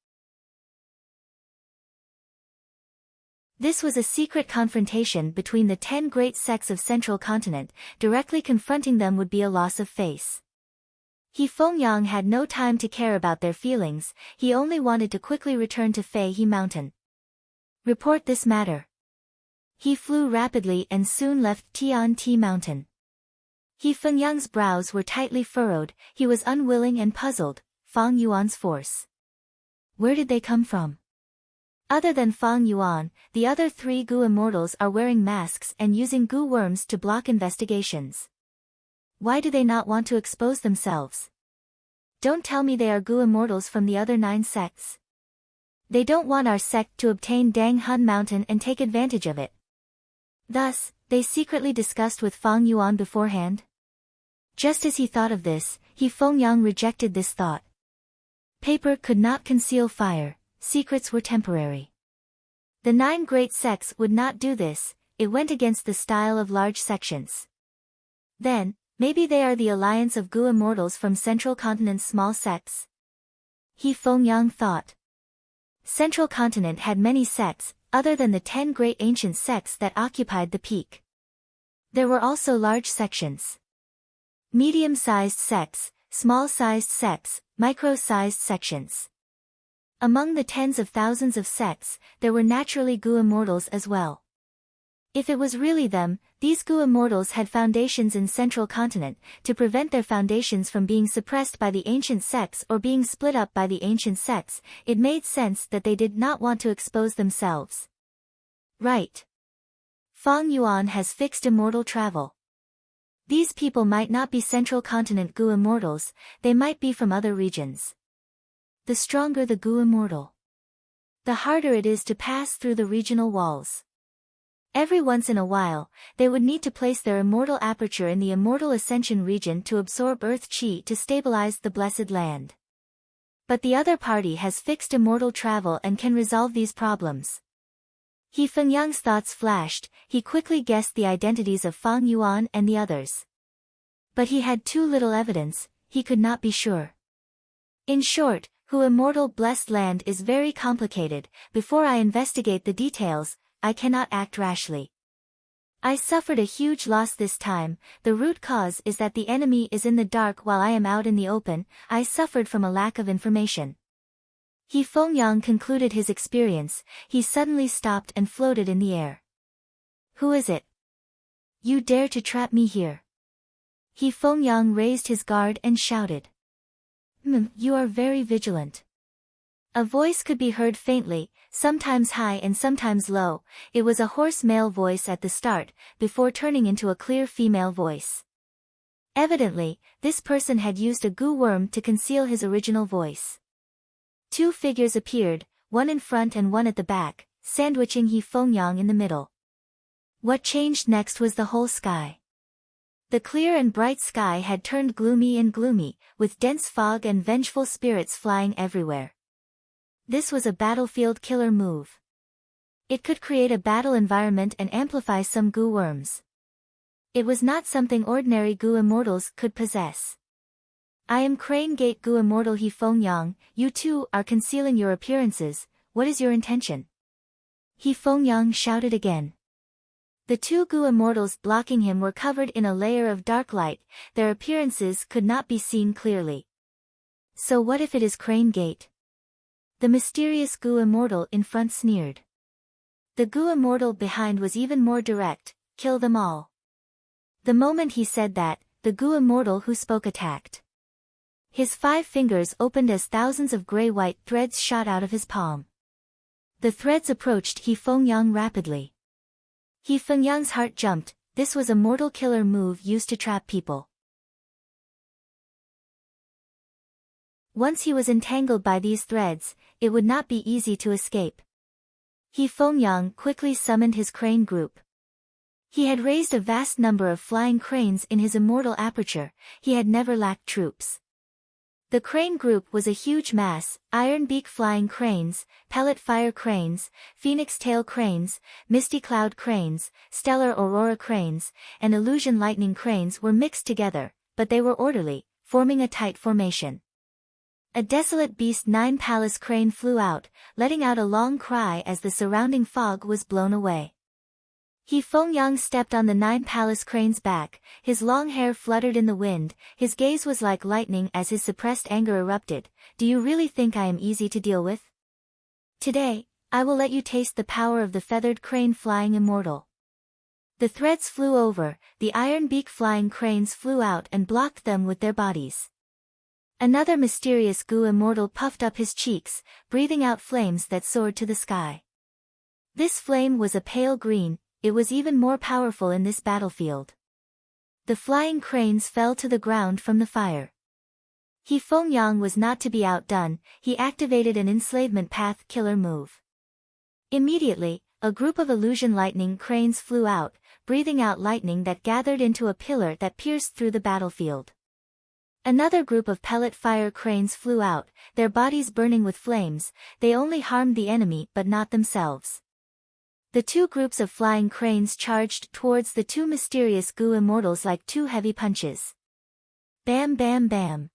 This was a secret confrontation between the 10 great sects of Central Continent, directly confronting them would be a loss of face. He Fengyang had no time to care about their feelings, he only wanted to quickly return to Fei He Mountain. Report this matter. He flew rapidly and soon left Tian Mountain. He Fengyang's brows were tightly furrowed, he was unwilling and puzzled. Fang Yuan's force. Where did they come from? Other than Fang Yuan, the other 3 Gu immortals are wearing masks and using Gu worms to block investigations. Why do they not want to expose themselves? Don't tell me they are Gu immortals from the other 9 sects. They don't want our sect to obtain Dang Hun Mountain and take advantage of it. Thus, they secretly discussed with Fang Yuan beforehand. Just as he thought of this, He Fengyang rejected this thought. Paper could not conceal fire. Secrets were temporary. The 9 great sects would not do this, it went against the style of large sections. Then, maybe they are the alliance of Gu immortals from Central Continent's small sects. He Fengyang thought. Central Continent had many sects, other than the 10 great ancient sects that occupied the peak. There were also large sections. Medium-sized sects, small-sized sects, micro-sized sections. Among the tens of thousands of sects, there were naturally Gu immortals as well. If it was really them, these Gu immortals had foundations in Central Continent, to prevent their foundations from being suppressed by the ancient sects or being split up by the ancient sects, it made sense that they did not want to expose themselves. Right. Fang Yuan has fixed immortal travel. These people might not be Central Continent Gu immortals, they might be from other regions. The stronger the Gu immortal, the harder it is to pass through the regional walls. Every once in a while, they would need to place their immortal aperture in the immortal ascension region to absorb earth chi to stabilize the blessed land. But the other party has fixed immortal travel and can resolve these problems. He Fengyang's thoughts flashed, he quickly guessed the identities of Fang Yuan and the others. But he had too little evidence, he could not be sure. In short, Hu immortal blessed land is very complicated, before I investigate the details, I cannot act rashly. I suffered a huge loss this time. The root cause is that the enemy is in the dark while I am out in the open. I suffered from a lack of information. He Fengyang concluded his experience. He suddenly stopped and floated in the air. Who is it? You dare to trap me here? He Fengyang raised his guard and shouted. You are very vigilant. A voice could be heard faintly, sometimes high and sometimes low. It was a hoarse male voice at the start, before turning into a clear female voice. Evidently, this person had used a goo worm to conceal his original voice. Two figures appeared, one in front and one at the back, sandwiching He Fengyang in the middle. What changed next was the whole sky. The clear and bright sky had turned gloomy, with dense fog and vengeful spirits flying everywhere. This was a battlefield killer move. It could create a battle environment and amplify some goo worms. It was not something ordinary goo immortals could possess. I am Crane Gate Goo Immortal He Fengyang. You too are concealing your appearances. What is your intention? He Fengyang shouted again. The two goo immortals blocking him were covered in a layer of dark light. Their appearances could not be seen clearly. So what if it is Crane Gate? The mysterious goo immortal in front sneered. The goo immortal behind was even more direct. Kill them all. The moment he said that, the goo immortal who spoke attacked. His 5 fingers opened as thousands of gray-white threads shot out of his palm. The threads approached He Fengyang rapidly. He Fengyang's heart jumped. This was a mortal killer move used to trap people. Once he was entangled by these threads, it would not be easy to escape. He Fengyang quickly summoned his crane group. He had raised a vast number of flying cranes in his immortal aperture. He had never lacked troops. The crane group was a huge mass: iron beak flying cranes, pellet fire cranes, phoenix tail cranes, misty cloud cranes, stellar aurora cranes, and illusion lightning cranes were mixed together, but they were orderly, forming a tight formation. A desolate beast 9 palace crane flew out, letting out a long cry as the surrounding fog was blown away. He Fengyang stepped on the 9 palace crane's back, his long hair fluttered in the wind, his gaze was like lightning as his suppressed anger erupted. Do you really think I am easy to deal with? Today, I will let you taste the power of the feathered crane flying immortal. The threads flew over, the iron beak flying cranes flew out and blocked them with their bodies. Another mysterious goo immortal puffed up his cheeks, breathing out flames that soared to the sky. This flame was a pale green. It was even more powerful in this battlefield. The flying cranes fell to the ground from the fire. He Fengyang was not to be outdone. He activated an enslavement path killer move. Immediately, a group of illusion lightning cranes flew out, breathing out lightning that gathered into a pillar that pierced through the battlefield. Another group of pellet fire cranes flew out, their bodies burning with flames. They only harmed the enemy but not themselves. The two groups of flying cranes charged towards the two mysterious goo immortals like two heavy punches. Bam bam bam.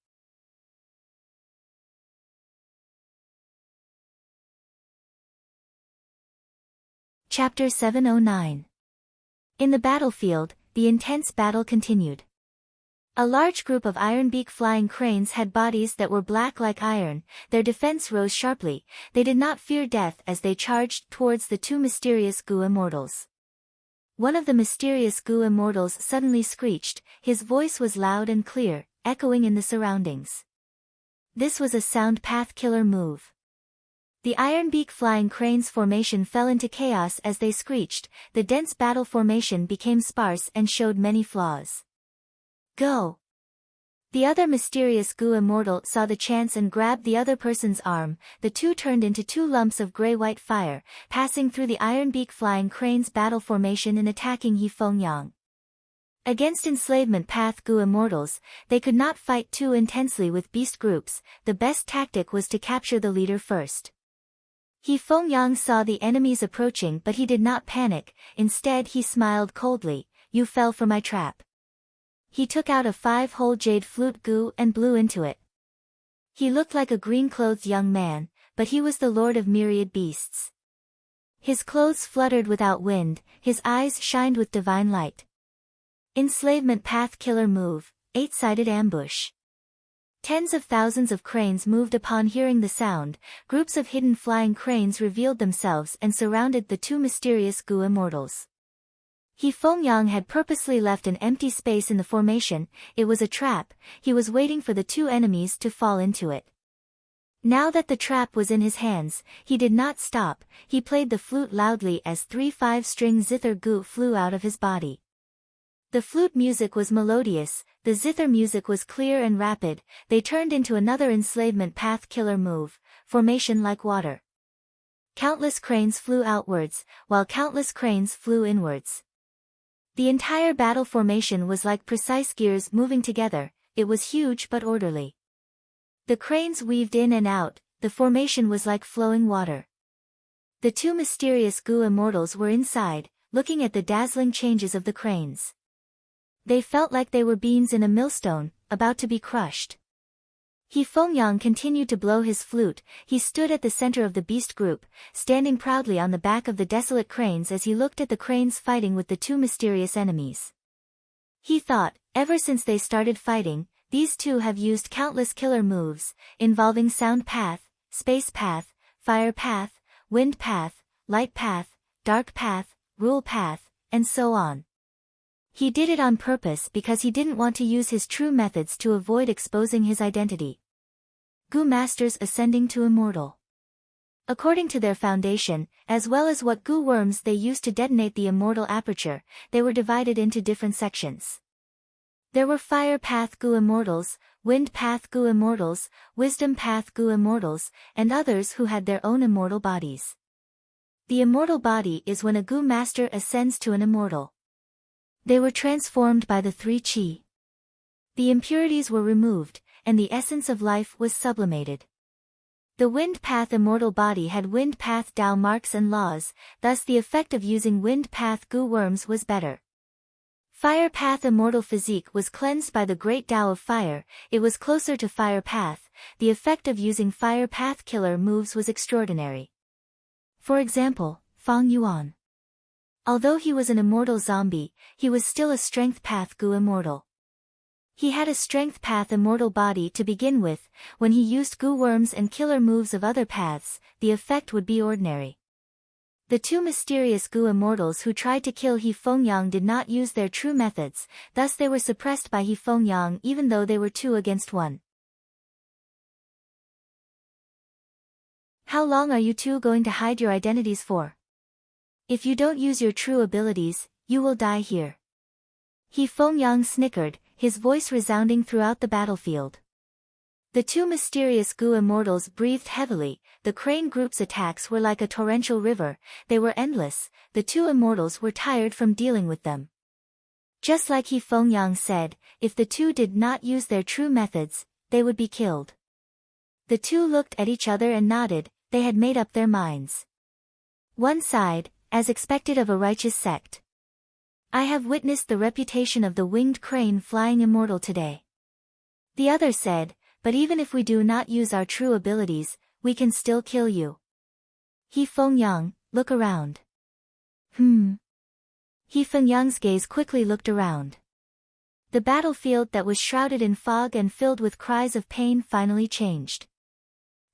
Chapter 709. In the battlefield, the intense battle continued. A large group of iron-beak flying cranes had bodies that were black like iron. Their defense rose sharply. They did not fear death as they charged towards the two mysterious goo immortals. One of the mysterious goo immortals suddenly screeched. His voice was loud and clear, echoing in the surroundings. This was a sound path killer move. The iron-beak flying cranes formation fell into chaos as they screeched. The dense battle formation became sparse and showed many flaws. Go! The other mysterious goo immortal saw the chance and grabbed the other person's arm. The two turned into two lumps of gray-white fire, passing through the iron-beak flying crane's battle formation and attacking He Fengyang. Against enslavement path goo immortals, they could not fight too intensely with beast groups. The best tactic was to capture the leader first. He Fengyang saw the enemies approaching but he did not panic. Instead he smiled coldly. You fell for my trap. He took out a 5-hole jade flute goo and blew into it. He looked like a green-clothed young man, but he was the lord of myriad beasts. His clothes fluttered without wind, his eyes shined with divine light. Enslavement Path Killer Move, 8-sided ambush. Tens of thousands of cranes moved upon hearing the sound. Groups of hidden flying cranes revealed themselves and surrounded the two mysterious Gu immortals. He Fengyang had purposely left an empty space in the formation. It was a trap. He was waiting for the two enemies to fall into it. Now that the trap was in his hands, he did not stop. He played the flute loudly as 3 5-string zither gu flew out of his body. The flute music was melodious, the zither music was clear and rapid. They turned into another enslavement path killer move, formation like water. Countless cranes flew outwards, while countless cranes flew inwards. The entire battle formation was like precise gears moving together. It was huge but orderly. The cranes weaved in and out, the formation was like flowing water. The two mysterious Gu immortals were inside, looking at the dazzling changes of the cranes. They felt like they were beans in a millstone, about to be crushed. He Fengyang continued to blow his flute. He stood at the center of the beast group, standing proudly on the back of the desolate cranes as he looked at the cranes fighting with the two mysterious enemies. He thought, ever since they started fighting, these two have used countless killer moves, involving sound path, space path, fire path, wind path, light path, dark path, rule path, and so on. He did it on purpose because he didn't want to use his true methods to avoid exposing his identity. Gu Masters ascending to immortal. According to their foundation, as well as what Gu worms they used to detonate the immortal aperture, they were divided into different sections. There were Fire Path Gu Immortals, Wind Path Gu Immortals, Wisdom Path Gu Immortals, and others who had their own immortal bodies. The immortal body is when a Gu Master ascends to an immortal. They were transformed by the 3 Qi. The impurities were removed, and the essence of life was sublimated. The Wind Path immortal body had Wind Path Dao marks and laws, thus the effect of using Wind Path Gu worms was better. Fire Path immortal physique was cleansed by the great Tao of fire. It was closer to Fire Path. The effect of using Fire Path killer moves was extraordinary. For example, Fang Yuan. Although he was an immortal zombie, he was still a Strength Path Gu immortal. He had a Strength Path immortal body to begin with. When he used Gu worms and killer moves of other paths, the effect would be ordinary. The two mysterious Gu immortals who tried to kill He Fengyang did not use their true methods, thus they were suppressed by He Fengyang even though they were 2 against 1. How long are you two going to hide your identities for? If you don't use your true abilities, you will die here. He Fengyang snickered, his voice resounding throughout the battlefield. The two mysterious Gu immortals breathed heavily. The crane group's attacks were like a torrential river. They were endless. The two immortals were tired from dealing with them. Just like He Fengyang said, if the two did not use their true methods, they would be killed. The two looked at each other and nodded. They had made up their minds. One sighed, as expected of a righteous sect. I have witnessed the reputation of the winged crane flying immortal today. The other said, but even if we do not use our true abilities, we can still kill you. He Fengyang, look around. He Fengyang's gaze quickly looked around. The battlefield that was shrouded in fog and filled with cries of pain finally changed.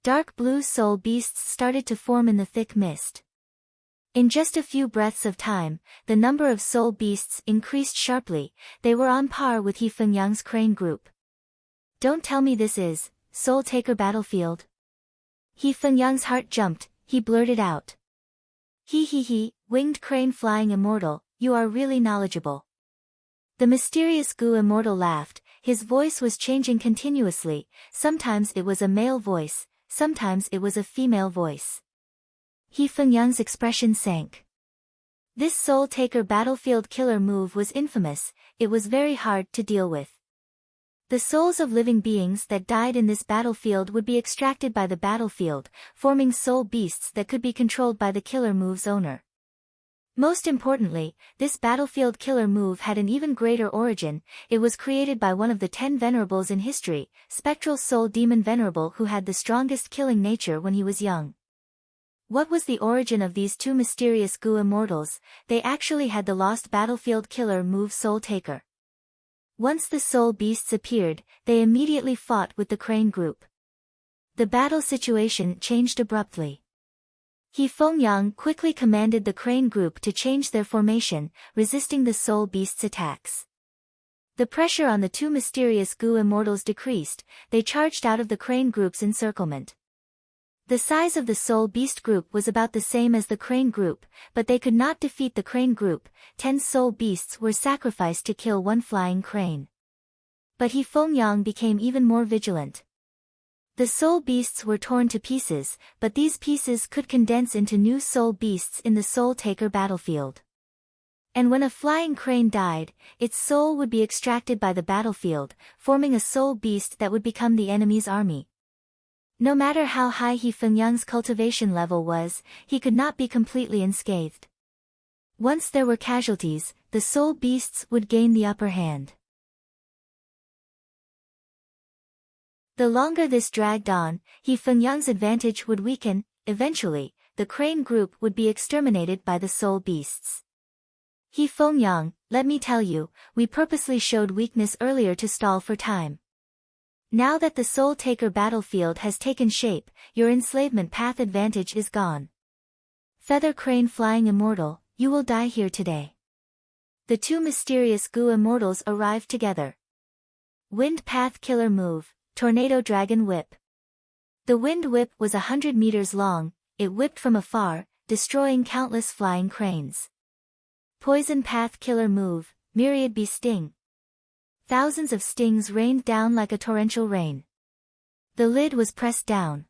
Dark blue soul beasts started to form in the thick mist. In just a few breaths of time, the number of soul beasts increased sharply. They were on par with He Fengyang's crane group. Don't tell me this is Soul Taker Battlefield. He Fengyang's heart jumped. He blurted out. He, winged crane flying immortal, you are really knowledgeable. The mysterious Gu immortal laughed. His voice was changing continuously. Sometimes it was a male voice, sometimes it was a female voice. He Fengyang's expression sank. This Soul Taker Battlefield killer move was infamous. It was very hard to deal with. The souls of living beings that died in this battlefield would be extracted by the battlefield, forming soul beasts that could be controlled by the killer move's owner. Most importantly, this battlefield killer move had an even greater origin. It was created by one of the 10 venerables in history, Spectral Soul Demon Venerable, who had the strongest killing nature when he was young. What was the origin of these two mysterious goo immortals? They actually had the lost battlefield killer move Soul Taker. Once the soul beasts appeared, they immediately fought with the Crane group. The battle situation changed abruptly. He Fengyang quickly commanded the Crane group to change their formation, resisting the soul beasts' attacks. The pressure on the two mysterious goo immortals decreased, they charged out of the Crane group's encirclement. The size of the Soul Beast group was about the same as the Crane group, but they could not defeat the Crane group. 10 Soul Beasts were sacrificed to kill one flying crane. But He Fengyang became even more vigilant. The Soul Beasts were torn to pieces, but these pieces could condense into new Soul Beasts in the Soul Taker battlefield. And when a flying crane died, its soul would be extracted by the battlefield, forming a Soul Beast that would become the enemy's army. No matter how high He Fengyang's cultivation level was, he could not be completely unscathed. Once there were casualties, the soul beasts would gain the upper hand. The longer this dragged on, He Fengyang's advantage would weaken. Eventually, the Crane group would be exterminated by the soul beasts. He Fengyang, let me tell you, we purposely showed weakness earlier to stall for time. Now that the Soul Taker battlefield has taken shape, your enslavement path advantage is gone. Feather Crane Flying Immortal, you will die here today. The two mysterious goo immortals arrived together. Wind Path Killer Move, Tornado Dragon Whip. The Wind Whip was 100 meters long, it whipped from afar, destroying countless flying cranes. Poison Path Killer Move, Myriad Bee Sting. Thousands of stings rained down like a torrential rain. The lid was pressed down.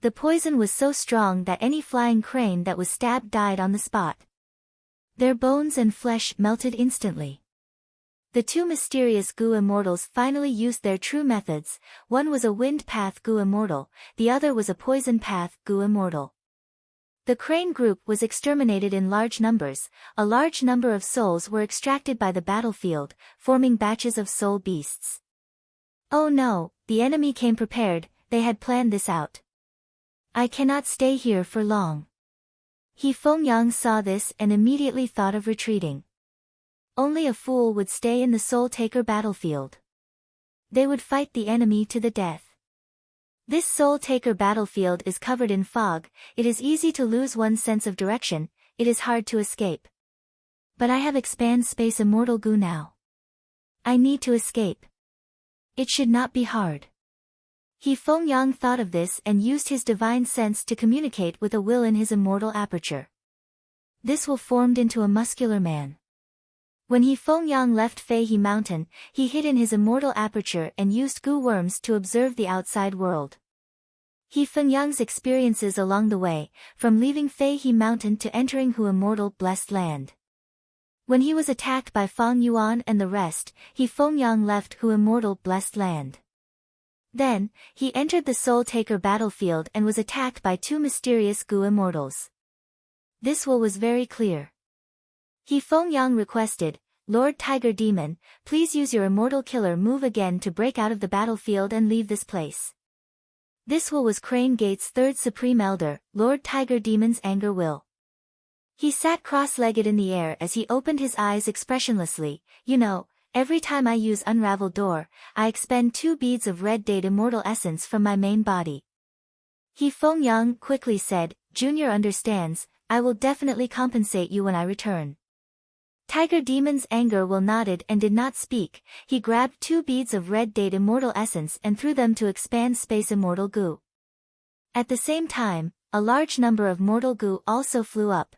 The poison was so strong that any flying crane that was stabbed died on the spot. Their bones and flesh melted instantly. The two mysterious goo immortals finally used their true methods. One was a wind path goo immortal, the other was a poison path goo immortal. The Crane group was exterminated in large numbers, a large number of souls were extracted by the battlefield, forming batches of soul beasts. Oh no, the enemy came prepared, they had planned this out. I cannot stay here for long. He Fengyang saw this and immediately thought of retreating. Only a fool would stay in the Soul Taker battlefield. They would fight the enemy to the death. This Soul Taker battlefield is covered in fog, it is easy to lose one's sense of direction, it is hard to escape. But I have Expand Space Immortal Goo now. I need to escape. It should not be hard. He Fengyang thought of this and used his divine sense to communicate with a will in his immortal aperture. This will formed into a muscular man. When He Fengyang left Feihe Mountain, he hid in his immortal aperture and used goo worms to observe the outside world. He Fengyang's experiences along the way, from leaving Feihe Mountain to entering Hu Immortal Blessed Land. When he was attacked by Fang Yuan and the rest, He Fengyang left Hu Immortal Blessed Land. Then, he entered the Soul Taker battlefield and was attacked by two mysterious goo immortals. This will was very clear. He Fengyang requested, Lord Tiger Demon, please use your immortal killer move again to break out of the battlefield and leave this place. This will was Crane Gate's third supreme elder, Lord Tiger Demon's anger will. He sat cross-legged in the air as he opened his eyes expressionlessly. You know, every time I use Unravel Door, I expend 2 beads of red date immortal essence from my main body. He Fengyang quickly said, Junior understands, I will definitely compensate you when I return. Tiger Demon's anger will nodded and did not speak, he grabbed 2 beads of red date immortal essence and threw them to Expand Space Immortal Goo. At the same time, a large number of mortal goo also flew up.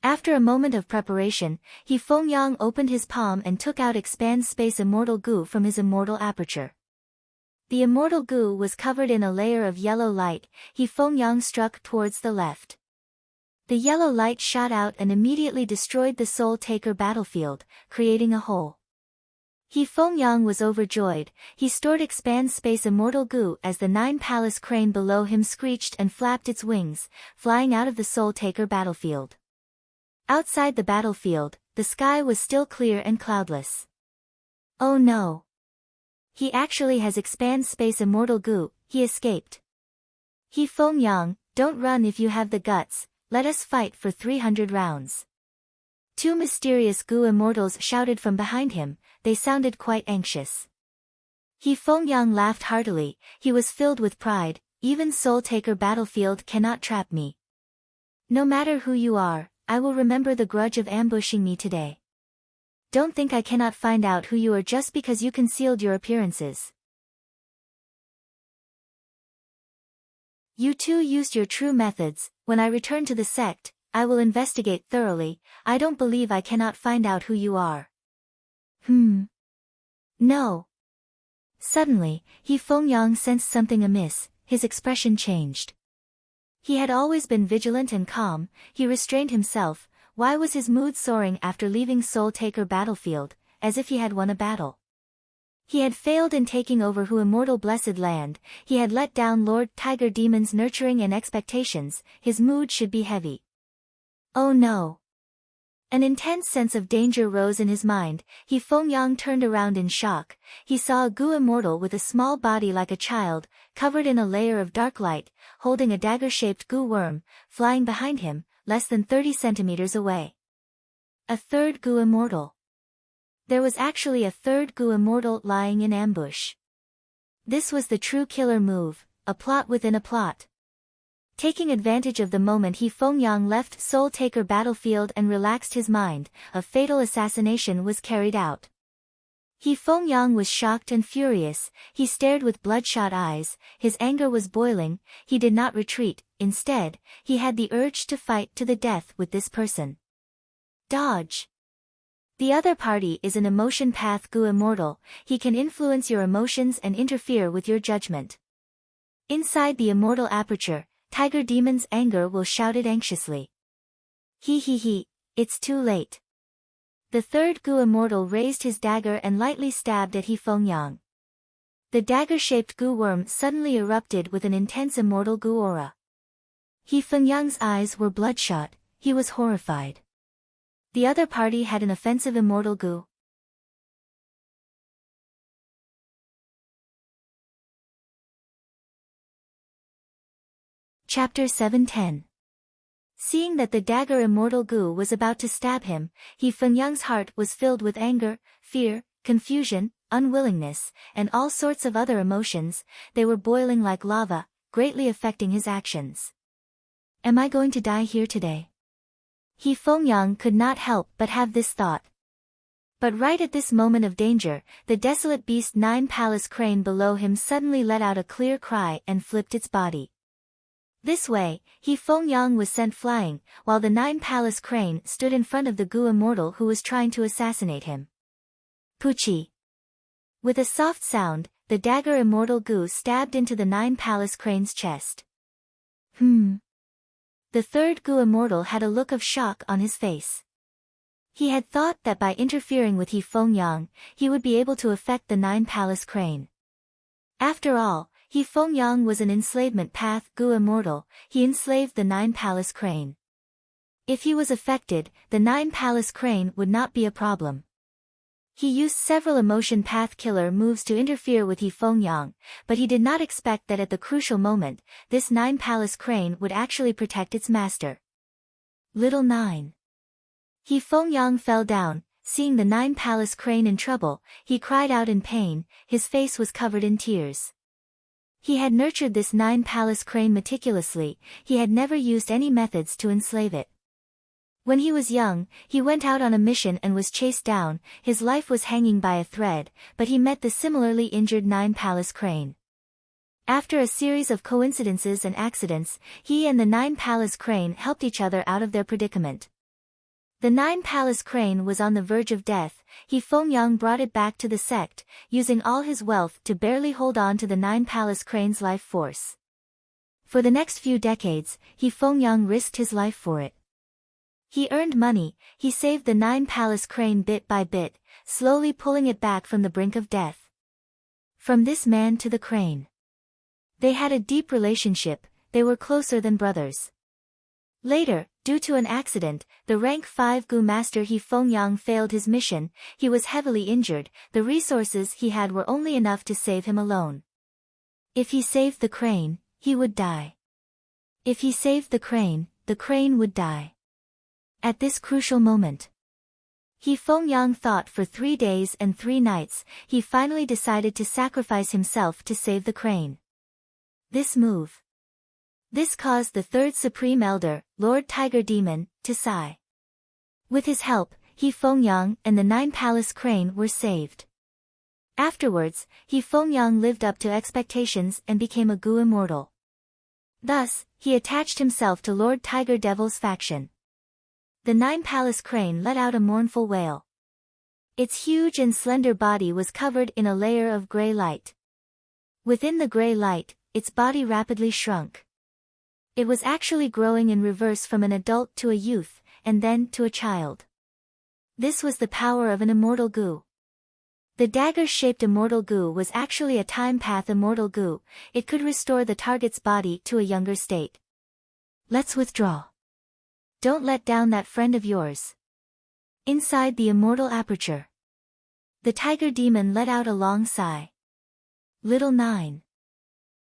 After a moment of preparation, He Fengyang opened his palm and took out Expand Space Immortal Goo from his immortal aperture. The immortal goo was covered in a layer of yellow light. He Fengyang struck towards the left. The yellow light shot out and immediately destroyed the Soul Taker battlefield, creating a hole. He Fengyang was overjoyed, he stored Expand Space Immortal Goo as the 9 palace crane below him screeched and flapped its wings, flying out of the Soul Taker battlefield. Outside the battlefield, the sky was still clear and cloudless. Oh no! He actually has Expand Space Immortal Goo, he escaped. He Fengyang, Don't run if you have the guts, let us fight for 300 rounds. Two mysterious Gu immortals shouted from behind him, they sounded quite anxious. He Fengyang laughed heartily, he was filled with pride, even Soul Taker Battlefield cannot trap me. No matter who you are, I will remember the grudge of ambushing me today. Don't think I cannot find out who you are just because you concealed your appearances. You two used your true methods, when I return to the sect, I will investigate thoroughly, I don't believe I cannot find out who you are. No. Suddenly, He Fengyang sensed something amiss, his expression changed. He had always been vigilant and calm, he restrained himself, why was his mood soaring after leaving Soul Taker Battlefield, as if he had won a battle? He had failed in taking over Hu Immortal Blessed Land, he had let down Lord Tiger Demon's nurturing and expectations, his mood should be heavy. Oh no! An intense sense of danger rose in his mind, He Fengyang turned around in shock, he saw a Gu immortal with a small body like a child, covered in a layer of dark light, holding a dagger-shaped Gu worm, flying behind him, less than 30 centimeters away. A third Gu immortal. There was actually a third Gu immortal lying in ambush. This was the true killer move, a plot within a plot. Taking advantage of the moment He Fengyang left Soul Taker Battlefield and relaxed his mind, a fatal assassination was carried out. He Fengyang was shocked and furious, he stared with bloodshot eyes, his anger was boiling, he did not retreat, instead, he had the urge to fight to the death with this person. Dodge. The other party is an emotion path Gu immortal, he can influence your emotions and interfere with your judgment. Inside the immortal aperture, Tiger Demon's anger will shout it anxiously. It's too late. The third Gu immortal raised his dagger and lightly stabbed at He Fengyang. The dagger-shaped Gu worm suddenly erupted with an intense immortal Gu aura. He Fengyang's eyes were bloodshot, he was horrified. The other party had an offensive immortal Gu. Chapter 710. Seeing that the dagger immortal Gu was about to stab him, He Fengyang's heart was filled with anger, fear, confusion, unwillingness, and all sorts of other emotions, they were boiling like lava, greatly affecting his actions. Am I going to die here today? He Fengyang could not help but have this thought. But right at this moment of danger, the desolate beast Nine Palace Crane below him suddenly let out a clear cry and flipped its body. This way, He Fengyang was sent flying, while the Nine Palace Crane stood in front of the Gu immortal who was trying to assassinate him. Puchi. With a soft sound, the dagger immortal Gu stabbed into the Nine Palace Crane's chest. The third Gu immortal had a look of shock on his face. He had thought that by interfering with He Fengyang, he would be able to affect the Nine Palace Crane. After all, He Fengyang was an enslavement path Gu immortal, he enslaved the Nine Palace Crane. If he was affected, the Nine Palace Crane would not be a problem. He used several emotion path killer moves to interfere with He Fengyang, but he did not expect that at the crucial moment, this Nine Palace Crane would actually protect its master. Little Nine. He Fengyang fell down, seeing the Nine Palace Crane in trouble, he cried out in pain, his face was covered in tears. He had nurtured this Nine Palace Crane meticulously, he had never used any methods to enslave it. When he was young, he went out on a mission and was chased down, his life was hanging by a thread, but he met the similarly injured Nine Palace Crane. After a series of coincidences and accidents, he and the Nine Palace Crane helped each other out of their predicament. The Nine Palace Crane was on the verge of death, He Fengyang brought it back to the sect, using all his wealth to barely hold on to the Nine Palace Crane's life force. For the next few decades, He Fengyang risked his life for it. He earned money, he saved the Nine Palace Crane bit by bit, slowly pulling it back from the brink of death. From this man to the crane. They had a deep relationship, they were closer than brothers. Later, due to an accident, the rank 5 Gu master He Fengyang failed his mission, he was heavily injured, the resources he had were only enough to save him alone. If he saved the crane, he would die. If he saved the crane would die. At this crucial moment, He Fengyang thought for 3 days and 3 nights. He finally decided to sacrifice himself to save the crane. This caused the third Supreme Elder, Lord Tiger Demon, to sigh. With his help, He Fengyang and the 9 palace crane were saved. Afterwards, He Fengyang lived up to expectations and became a Gu immortal. Thus, he attached himself to Lord Tiger Devil's faction. The 9 palace crane let out a mournful wail. Its huge and slender body was covered in a layer of gray light. Within the gray light, its body rapidly shrunk. It was actually growing in reverse from an adult to a youth, and then to a child. This was the power of an immortal Gu. The dagger-shaped immortal Gu was actually a time path immortal Gu. It could restore the target's body to a younger state. Let's withdraw. Don't let down that friend of yours. Inside the immortal aperture, the tiger demon let out a long sigh. Little 9.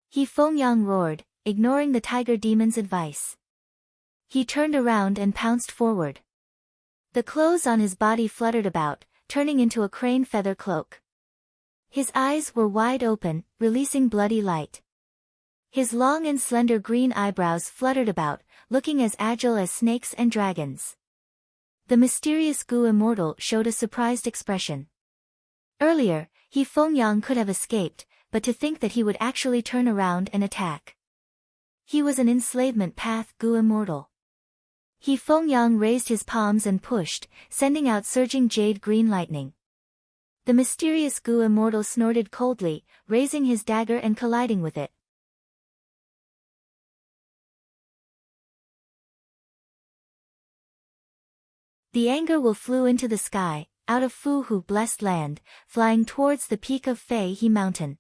He Fengyang roared, ignoring the tiger demon's advice. He turned around and pounced forward. The clothes on his body fluttered about, turning into a crane feather cloak. His eyes were wide open, releasing bloody light. His long and slender green eyebrows fluttered about, looking as agile as snakes and dragons. The mysterious Gu immortal showed a surprised expression. Earlier, He Fengyang could have escaped, but to think that he would actually turn around and attack. He was an enslavement path Gu immortal. He Fengyang raised his palms and pushed, sending out surging jade green lightning. The mysterious Gu immortal snorted coldly, raising his dagger and colliding with it. The anger will flew into the sky, out of Fu Hu blessed land, flying towards the peak of Fei He Mountain.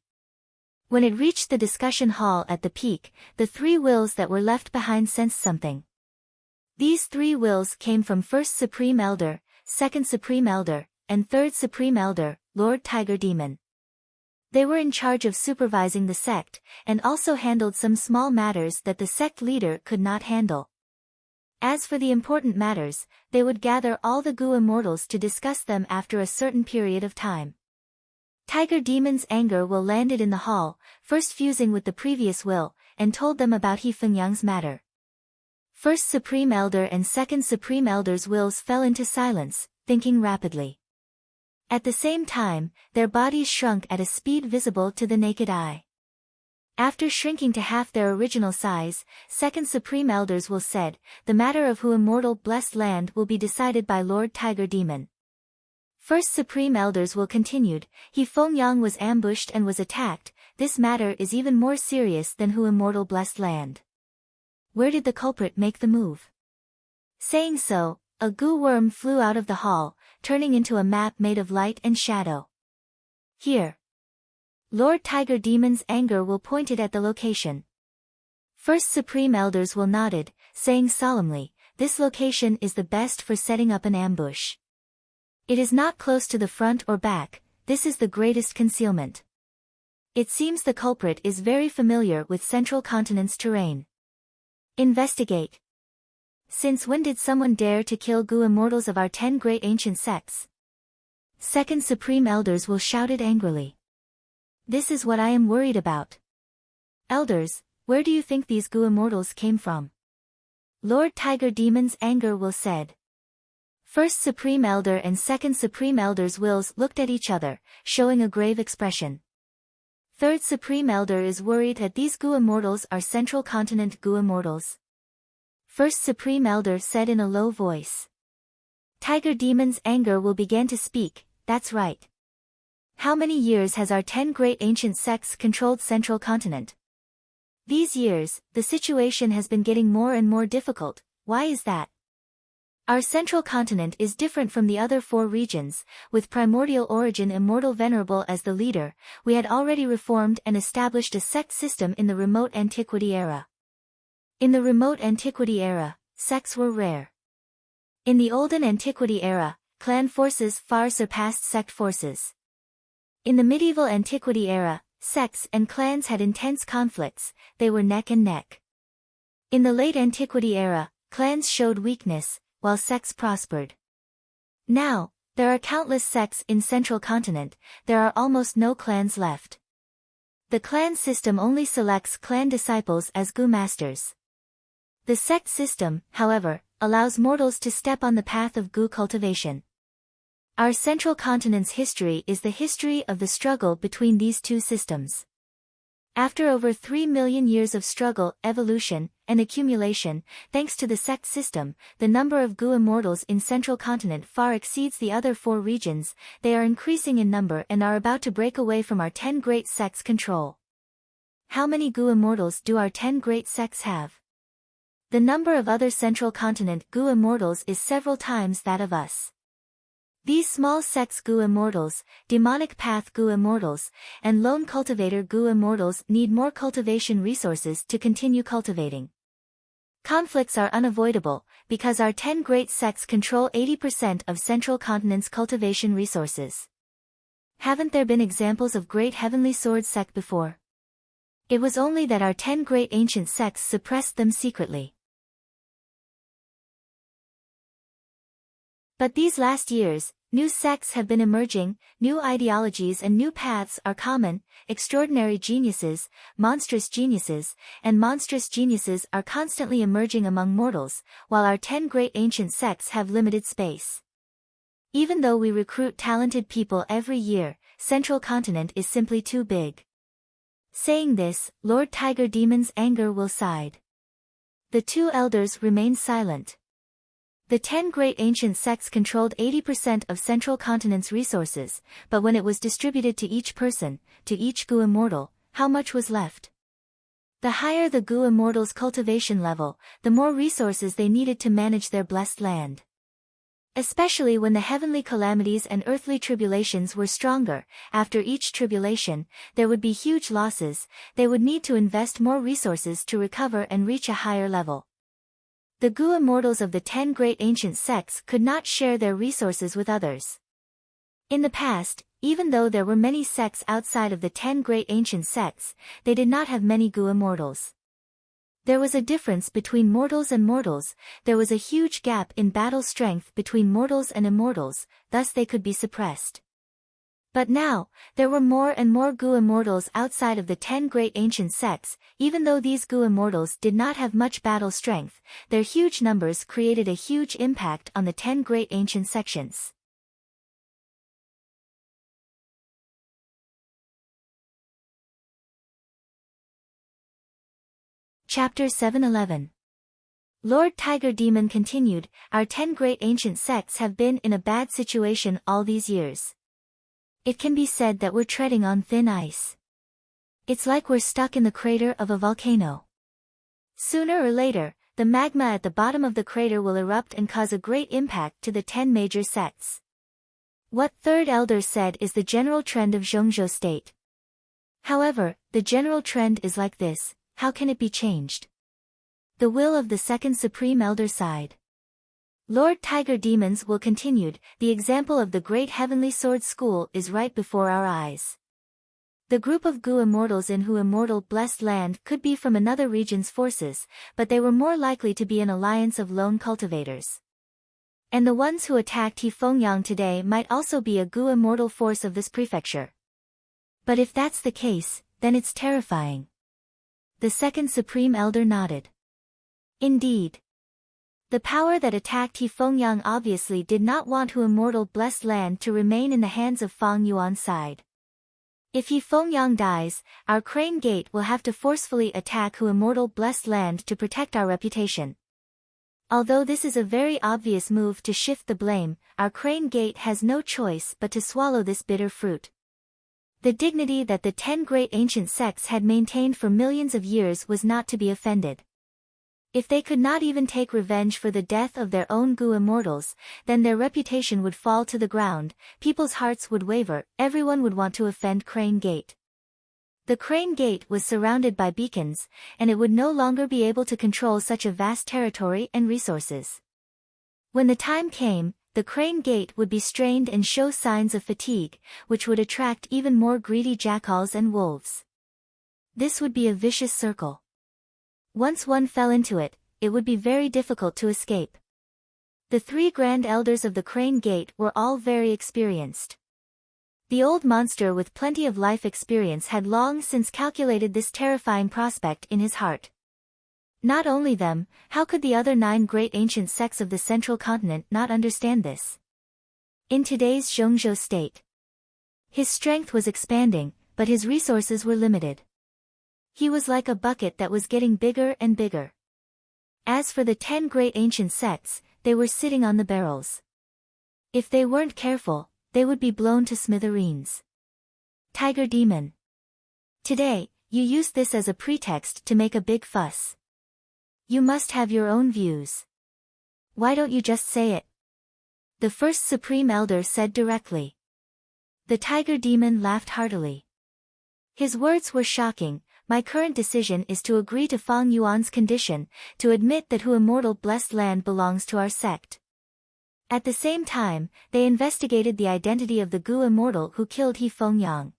When it reached the discussion hall at the peak, the 3 wills that were left behind sensed something. These 3 wills came from First Supreme Elder, Second Supreme Elder, and Third Supreme Elder, Lord Tiger Demon. They were in charge of supervising the sect, and also handled some small matters that the sect leader could not handle. As for the important matters, they would gather all the Gu immortals to discuss them after a certain period of time. Tiger Demon's anger will landed in the hall, first fusing with the previous will, and told them about He Fengyang's matter. First Supreme Elder and Second Supreme Elder's wills fell into silence, thinking rapidly. At the same time, their bodies shrunk at a speed visible to the naked eye. After shrinking to half their original size, Second Supreme Elders will said, the matter of Hu immortal blessed land will be decided by Lord Tiger Demon. First Supreme Elders will continued, He Fengyang was ambushed and was attacked. This matter is even more serious than Hu immortal blessed land. Where did the culprit make the move? Saying so, a Gu worm flew out of the hall, turning into a map made of light and shadow. Here. Lord Tiger Demon's anger will pointed at the location. First Supreme Elders will nodded, saying solemnly, this location is the best for setting up an ambush. It is not close to the front or back, this is the greatest concealment. It seems the culprit is very familiar with Central Continent's terrain. Investigate. Since when did someone dare to kill Gu immortals of our 10 great ancient sects? Second Supreme Elders will shouted angrily. This is what I am worried about. Elders, where do you think these Gu immortals came from? Lord Tiger Demon's anger will said. First Supreme Elder and Second Supreme Elder's wills looked at each other, showing a grave expression. Third Supreme Elder is worried that these Gu immortals are Central Continent Gu immortals. First Supreme Elder said in a low voice. Tiger Demon's anger will begin to speak, that's right. How many years has our 10 great ancient sects controlled Central Continent? These years, the situation has been getting more and more difficult. Why is that? Our Central Continent is different from the other 4 regions, with primordial origin Immortal Venerable as the leader. We had already reformed and established a sect system in the remote antiquity era. In the remote antiquity era, sects were rare. In the olden antiquity era, clan forces far surpassed sect forces. In the medieval antiquity era, sects and clans had intense conflicts, they were neck and neck. In the late antiquity era, clans showed weakness, while sects prospered. Now, there are countless sects in Central Continent, there are almost no clans left. The clan system only selects clan disciples as Gu masters. The sect system, however, allows mortals to step on the path of Gu cultivation. Our Central Continent's history is the history of the struggle between these two systems. After over 3 million years of struggle, evolution, and accumulation, thanks to the sect system, the number of Gu immortals in Central Continent far exceeds the other 4 regions. They are increasing in number and are about to break away from our 10 great sects' control. How many Gu immortals do our 10 great sects have? The number of other Central Continent Gu immortals is several times that of us. These small sects Gu immortals, demonic path Gu immortals, and lone cultivator Gu immortals need more cultivation resources to continue cultivating. Conflicts are unavoidable, because our 10 great sects control 80% of Central Continent's cultivation resources. Haven't there been examples of great heavenly sword sect before? It was only that our 10 great ancient sects suppressed them secretly. But these last years, new sects have been emerging, new ideologies and new paths are common, extraordinary geniuses, monstrous geniuses, and monstrous geniuses are constantly emerging among mortals, while our 10 great ancient sects have limited space. Even though we recruit talented people every year, Central Continent is simply too big. Saying this, Lord Tiger Demon's anger will subside. The 2 elders remain silent. The 10 great ancient sects controlled 80% of Central Continent's resources, but when it was distributed to each person, to each Gu immortal, how much was left? The higher the Gu immortal's cultivation level, the more resources they needed to manage their blessed land. Especially when the heavenly calamities and earthly tribulations were stronger, after each tribulation, there would be huge losses, they would need to invest more resources to recover and reach a higher level. The Gu immortals of the 10 great ancient sects could not share their resources with others. In the past, even though there were many sects outside of the 10 great ancient sects, they did not have many Gu immortals. There was a difference between mortals and mortals, there was a huge gap in battle strength between mortals and immortals, thus they could be suppressed. But now, there were more and more Gu immortals outside of the 10 great ancient sects, even though these Gu immortals did not have much battle strength, their huge numbers created a huge impact on the 10 great ancient sections. Chapter 711. Lord Tiger Demon continued, our 10 great ancient sects have been in a bad situation all these years. It can be said that we're treading on thin ice. It's like we're stuck in the crater of a volcano. Sooner or later, the magma at the bottom of the crater will erupt and cause a great impact to the 10 major sects. What third elder said is the general trend of Zhongzhou state. However, the general trend is like this, how can it be changed? The will of the second supreme elder sighed. Lord Tiger Demons will continued, the example of the great heavenly sword school is right before our eyes. The group of Gu immortals in Hu immortal blessed land could be from another region's forces, but they were more likely to be an alliance of lone cultivators. And the ones who attacked He Fengyang today might also be a Gu immortal force of this prefecture. But if that's the case, then it's terrifying. The second supreme elder nodded. Indeed. The power that attacked He Fengyang obviously did not want Hu immortal blessed land to remain in the hands of Fang Yuan's side. If He Fengyang dies, our Crane Gate will have to forcefully attack Hu immortal blessed land to protect our reputation. Although this is a very obvious move to shift the blame, our Crane Gate has no choice but to swallow this bitter fruit. The dignity that the 10 great ancient sects had maintained for millions of years was not to be offended. If they could not even take revenge for the death of their own Gu immortals, then their reputation would fall to the ground, people's hearts would waver, everyone would want to offend Crane Gate. The Crane Gate was surrounded by beacons, and it would no longer be able to control such a vast territory and resources. When the time came, the Crane Gate would be strained and show signs of fatigue, which would attract even more greedy jackals and wolves. This would be a vicious circle. Once one fell into it, it would be very difficult to escape. The 3 grand elders of the Crane Gate were all very experienced. The old monster with plenty of life experience had long since calculated this terrifying prospect in his heart. Not only them, how could the other 9 great ancient sects of the central continent not understand this? In today's Zhongzhou state, his strength was expanding, but his resources were limited. He was like a bucket that was getting bigger and bigger. As for the 10 great ancient sects, they were sitting on the barrels. If they weren't careful, they would be blown to smithereens. Tiger Demon. Today, you used this as a pretext to make a big fuss. You must have your own views. Why don't you just say it? The first Supreme Elder said directly. The Tiger Demon laughed heartily. His words were shocking. My current decision is to agree to Fang Yuan's condition, to admit that Hu Immortal Blessed Land belongs to our sect. At the same time, they investigated the identity of the Gu Immortal who killed He Fengyang.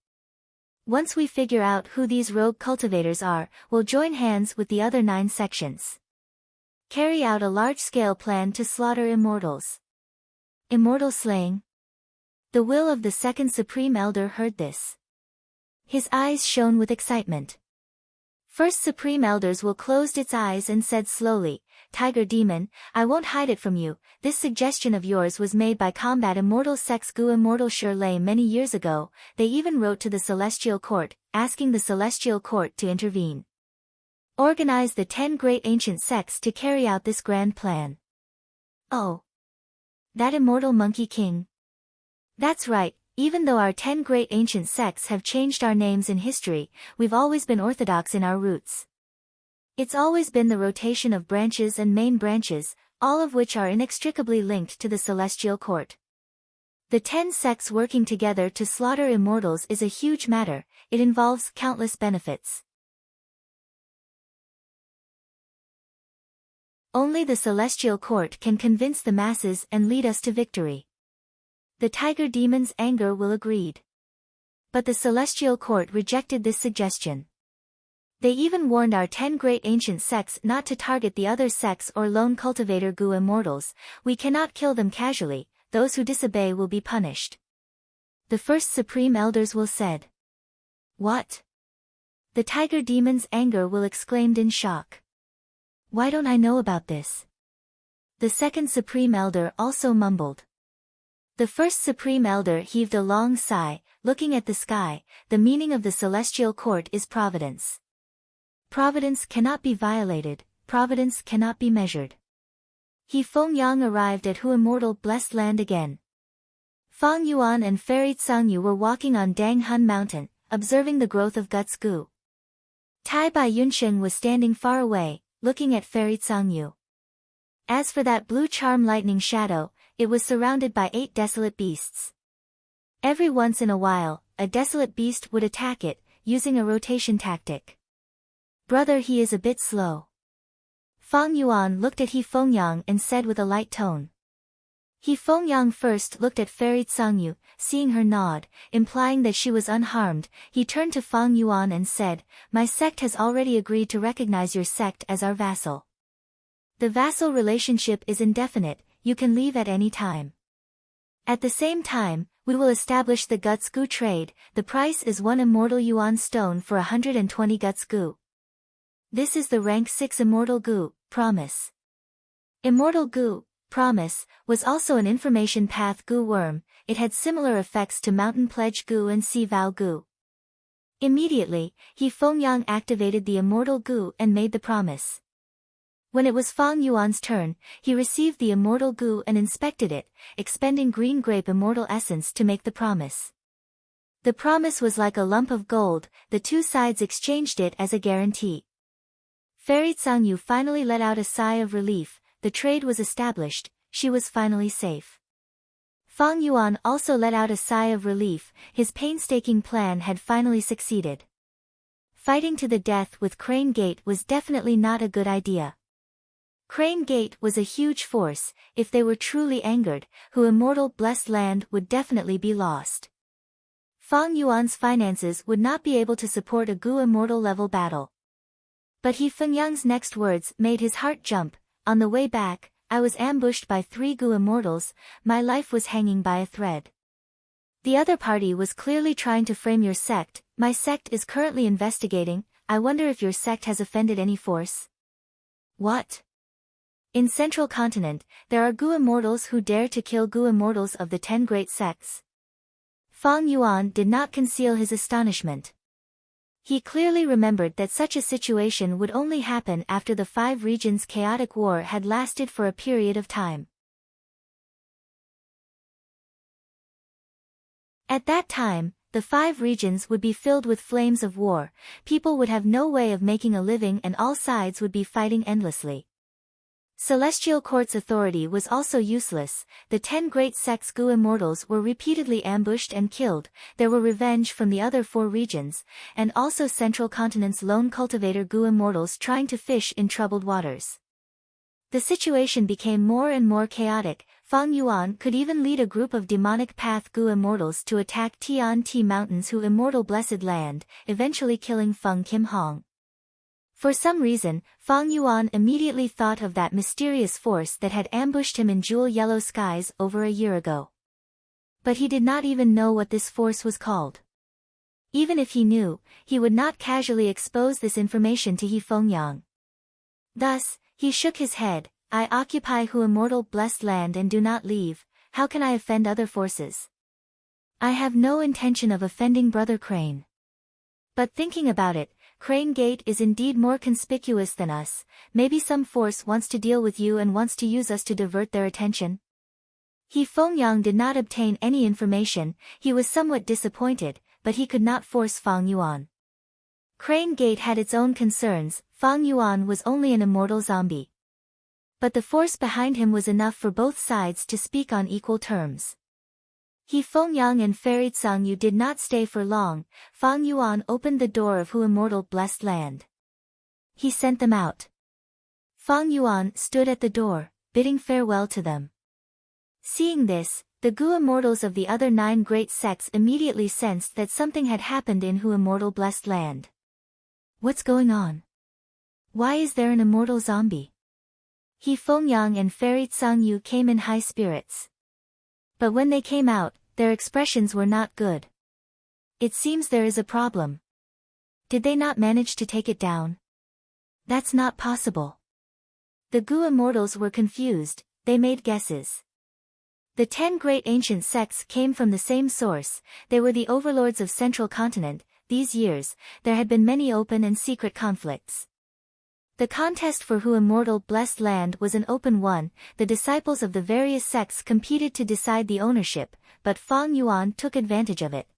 Once we figure out who these rogue cultivators are, we'll join hands with the other 9 sections. Carry out a large-scale plan to slaughter immortals. Immortal slaying? The will of the second Supreme Elder heard this. His eyes shone with excitement. First Supreme Elders will closed its eyes and said slowly, Tiger Demon, I won't hide it from you, this suggestion of yours was made by Combat Immortal Sect's Gu Immortal Shirley many years ago. They even wrote to the Celestial Court, asking the Celestial Court to intervene. Organize the 10 great ancient sects to carry out this grand plan. Oh. That Immortal Monkey King? That's right. Even though our 10 great ancient sects have changed our names in history, we've always been orthodox in our roots. It's always been the rotation of branches and main branches, all of which are inextricably linked to the Celestial Court. The 10 sects working together to slaughter immortals is a huge matter. It involves countless benefits. Only the Celestial Court can convince the masses and lead us to victory. The Tiger Demon's anger will agreed. But the Celestial Court rejected this suggestion. They even warned our 10 great ancient sects not to target the other sects or lone cultivator Gu immortals. We cannot kill them casually, those who disobey will be punished. The first Supreme Elders will said. What? The Tiger Demon's anger will exclaimed in shock. Why don't I know about this? The second Supreme Elder also mumbled. The first Supreme Elder heaved a long sigh, looking at the sky. The meaning of the Celestial Court is providence. Providence cannot be violated, providence cannot be measured. He Fengyang arrived at Hu Immortal Blessed Land again. Fang Yuan and Fairy Tsangyu were walking on Dang Hun Mountain, observing the growth of Guts Gu. Tai Bai Yunsheng was standing far away, looking at Fairy Tsangyu. As for that blue charm lightning shadow, it was surrounded by 8 desolate beasts. Every once in a while, a desolate beast would attack it, using a rotation tactic. Brother, he is a bit slow. Fang Yuan looked at He Fengyang and said with a light tone. He Fengyang first looked at Fairy Tsangyu, seeing her nod, implying that she was unharmed. He turned to Fang Yuan and said, My sect has already agreed to recognize your sect as our vassal. The vassal relationship is indefinite, you can leave at any time. At the same time, we will establish the Guts Gu trade. The price is 1 immortal yuan stone for 120 Guts Gu. This is the rank 6 Immortal Gu, Promise. Immortal Gu, Promise, was also an information path Gu worm. It had similar effects to Mountain Pledge Gu and Sea Vow Gu. Immediately, He Fengyang activated the Immortal Gu and made the promise. When it was Fang Yuan's turn, he received the Immortal Gu and inspected it, expending green grape immortal essence to make the promise. The promise was like a lump of gold. The 2 sides exchanged it as a guarantee. Fairy Tsangyu finally let out a sigh of relief. The trade was established, she was finally safe. Fang Yuan also let out a sigh of relief. His painstaking plan had finally succeeded. Fighting to the death with Crane Gate was definitely not a good idea. Crane Gate was a huge force. If they were truly angered, Hu Immortal Blessed Land would definitely be lost. Fang Yuan's finances would not be able to support a Gu Immortal level battle. But He Fengyang's next words made his heart jump. On the way back, I was ambushed by 3 Gu immortals, my life was hanging by a thread. The other party was clearly trying to frame your sect. My sect is currently investigating. I wonder if your sect has offended any force. What? In Central Continent, there are Gu immortals who dare to kill Gu immortals of the 10 great sects. Fang Yuan did not conceal his astonishment. He clearly remembered that such a situation would only happen after the 5 regions' chaotic war had lasted for a period of time. At that time, the 5 regions would be filled with flames of war, people would have no way of making a living and all sides would be fighting endlessly. Celestial Court's authority was also useless. The 10 great sects Gu immortals were repeatedly ambushed and killed, there were revenge from the other 4 regions, and also Central Continent's lone cultivator Gu immortals trying to fish in troubled waters. The situation became more and more chaotic. Fang Yuan could even lead a group of demonic path Gu immortals to attack Tian Ti Mountains Hu immortal blessed land, eventually killing Feng Kim Hong. For some reason, Fang Yuan immediately thought of that mysterious force that had ambushed him in jewel yellow skies over a year ago. But he did not even know what this force was called. Even if he knew, he would not casually expose this information to He Fengyang. Thus, he shook his head. I occupy Hu immortal blessed land and do not leave. How can I offend other forces? I have no intention of offending Brother Crane. But thinking about it, Crane Gate is indeed more conspicuous than us. Maybe some force wants to deal with you and wants to use us to divert their attention. He Fengyang did not obtain any information. He was somewhat disappointed, but he could not force Fang Yuan. Crane Gate had its own concerns. Fang Yuan was only an immortal zombie. But the force behind him was enough for both sides to speak on equal terms. He Fengyang and Fairy Tsangyu did not stay for long. Fang Yuan opened the door of Hu immortal blessed land. He sent them out. Fang Yuan stood at the door, bidding farewell to them. Seeing this, the Gu immortals of the other 9 great sects immediately sensed that something had happened in Hu immortal blessed land. What's going on? Why is there an immortal zombie? He Fengyang and Fairy Tsangyu came in high spirits. But when they came out, their expressions were not good. It seems there is a problem. Did they not manage to take it down? That's not possible. The Gu immortals were confused, they made guesses. The 10 great ancient sects came from the same source, they were the overlords of Central Continent. These years, there had been many open and secret conflicts. The contest for Hu immortal blessed land was an open one. The disciples of the various sects competed to decide the ownership, but Fang Yuan took advantage of it.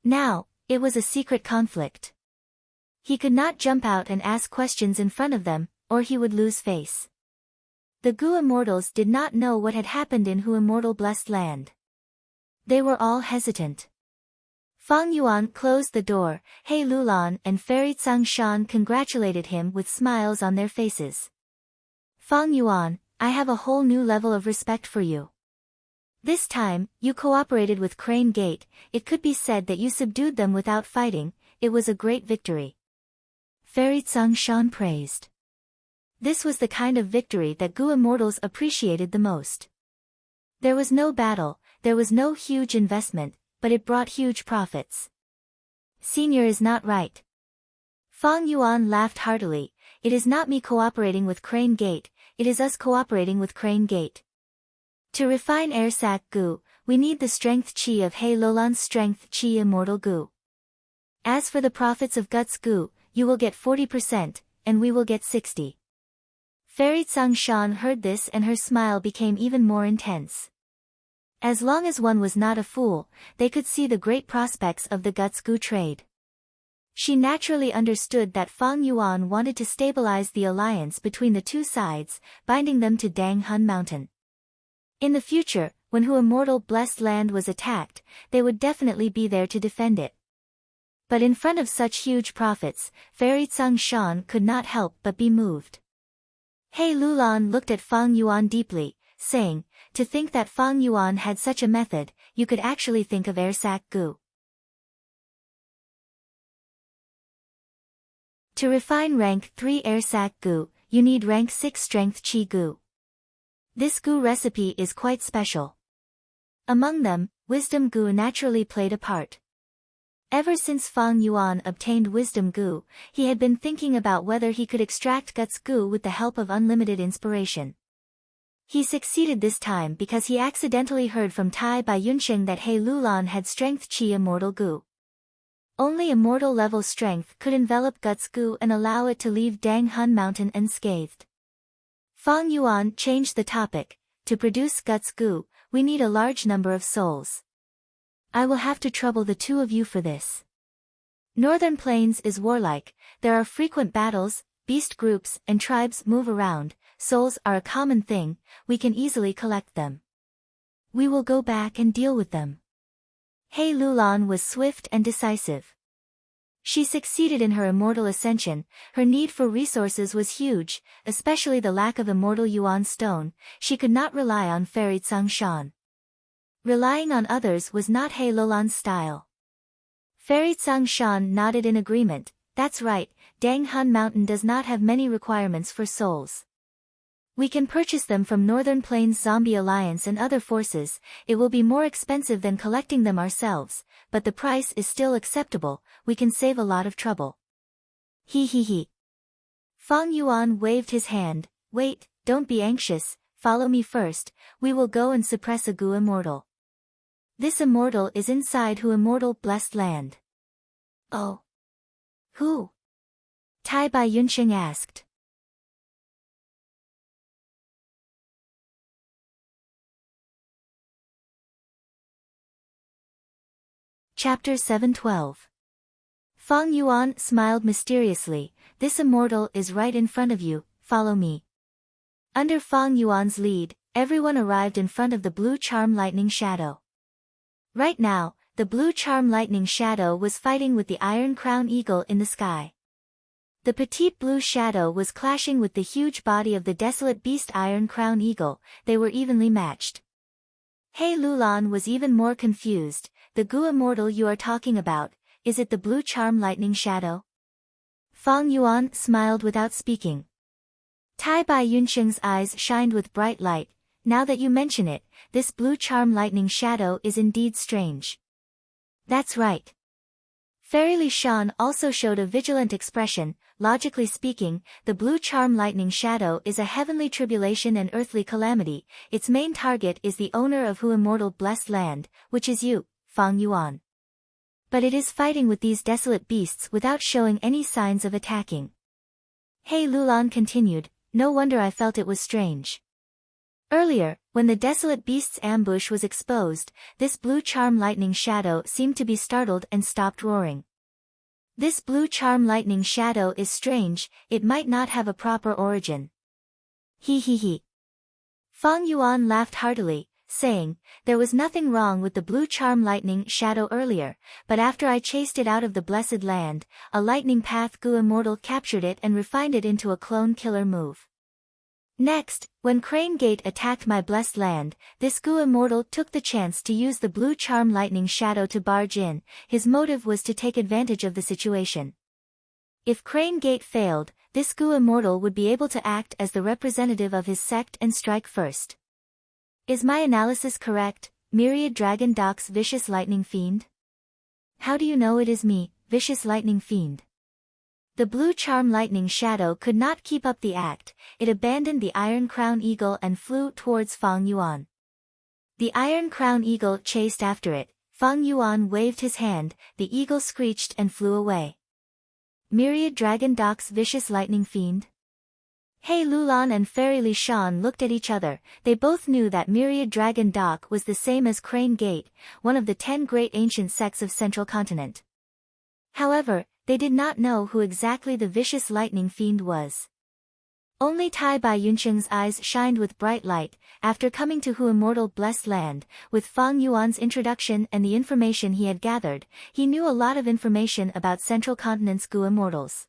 Now, it was a secret conflict. He could not jump out and ask questions in front of them, or he would lose face. The Gu immortals did not know what had happened in Hu immortal blessed land. They were all hesitant. Fang Yuan closed the door. He Lulan and Fairy Tsangshan congratulated him with smiles on their faces. Fang Yuan, I have a whole new level of respect for you. This time, you cooperated with Crane Gate. It could be said that you subdued them without fighting. It was a great victory. Fairy Tsangshan praised. This was the kind of victory that Gu immortals appreciated the most. There was no battle, there was no huge investment, but it brought huge profits. Senior is not right. Fang Yuan laughed heartily. It is not me cooperating with Crane Gate, it is us cooperating with Crane Gate. To refine Airsac Gu, we need the strength chi of He Lolan's strength chi immortal Gu. As for the profits of Guts Gu, you will get 40%, and we will get 60. Fairy Tsangshan heard this and her smile became even more intense. As long as one was not a fool, they could see the great prospects of the Guts Gu trade. She naturally understood that Fang Yuan wanted to stabilize the alliance between the two sides, binding them to Dang Hun Mountain. In the future, when Hu immortal blessed land was attacked, they would definitely be there to defend it. But in front of such huge profits, Fairy Tsangshan could not help but be moved. He Lulan looked at Fang Yuan deeply, saying, to think that Fang Yuan had such a method, you could actually think of Airsac Gu. To refine rank 3 air sac goo, you need rank 6 strength chi goo. This goo recipe is quite special. Among them, wisdom goo naturally played a part. Ever since Fang Yuan obtained wisdom goo, he had been thinking about whether he could extract guts goo with the help of unlimited inspiration. He succeeded this time because he accidentally heard from Tai Bai Yunsheng that He Lulan had strength chi immortal goo. Only immortal level strength could envelop guts goo and allow it to leave Dang Hun Mountain unscathed. Fang Yuan changed the topic. To produce guts goo, we need a large number of souls. I will have to trouble the two of you for this. Northern Plains is warlike, there are frequent battles, beast groups and tribes move around, souls are a common thing, we can easily collect them. We will go back and deal with them. He Lulan was swift and decisive. She succeeded in her immortal ascension, her need for resources was huge, especially the lack of immortal Yuan stone, she could not rely on Fairy Tsang Shan. Relying on others was not He Lulan's style. Fairy Tsang Shan nodded in agreement, that's right, Dang Hun Mountain does not have many requirements for souls. We can purchase them from Northern Plains Zombie Alliance and other forces, it will be more expensive than collecting them ourselves, but the price is still acceptable, we can save a lot of trouble. He. Fang Yuan waved his hand, wait, don't be anxious, follow me first, we will go and suppress a goo immortal. This immortal is inside Hu Immortal Blessed Land. Oh. Who? Tai Bai Yunsheng asked. Chapter 712. Fang Yuan smiled mysteriously, this immortal is right in front of you, follow me. Under Fang Yuan's lead, everyone arrived in front of the blue charm lightning shadow. Right now, the blue charm lightning shadow was fighting with the iron crown eagle in the sky. The petite blue shadow was clashing with the huge body of the desolate beast iron crown eagle, they were evenly matched. He Lulan was even more confused, the goo immortal you are talking about, is it the blue charm lightning shadow? Fang Yuan smiled without speaking. Tai Bai Yunsheng's eyes shined with bright light, now that you mention it, this blue charm lightning shadow is indeed strange. That's right. Fairy Li Shan also showed a vigilant expression, logically speaking, the blue charm lightning shadow is a heavenly tribulation and earthly calamity, its main target is the owner of Hu Immortal Blessed Land, which is you, Fang Yuan. But it is fighting with these desolate beasts without showing any signs of attacking. He Lulan continued, no wonder I felt it was strange. Earlier, when the desolate beast's ambush was exposed, this blue charm lightning shadow seemed to be startled and stopped roaring. This blue charm lightning shadow is strange, it might not have a proper origin. He. Fang Yuan laughed heartily, saying, there was nothing wrong with the blue charm lightning shadow earlier, but after I chased it out of the blessed land, a lightning path goo immortal captured it and refined it into a clone killer move. Next, when Crane Gate attacked my blessed land, this goo immortal took the chance to use the blue charm lightning shadow to barge in, his motive was to take advantage of the situation. If Crane Gate failed, this goo immortal would be able to act as the representative of his sect and strike first. Is my analysis correct, Myriad Dragon Doc's Vicious Lightning Fiend? How do you know it is me, Vicious Lightning Fiend? The blue charm lightning shadow could not keep up the act, it abandoned the Iron Crown Eagle and flew towards Fang Yuan. The Iron Crown Eagle chased after it, Fang Yuan waved his hand, the eagle screeched and flew away. Myriad Dragon Doc's Vicious Lightning Fiend? He Lulan and Fairy Li Shan looked at each other, they both knew that Myriad Dragon Doc was the same as Crane Gate, one of the 10 great ancient sects of Central Continent. However, they did not know who exactly the Vicious Lightning Fiend was. Only Tai Bai Yunsheng's eyes shined with bright light, after coming to Hu Immortal Blessed Land, with Fang Yuan's introduction and the information he had gathered, he knew a lot of information about Central Continent's goo immortals.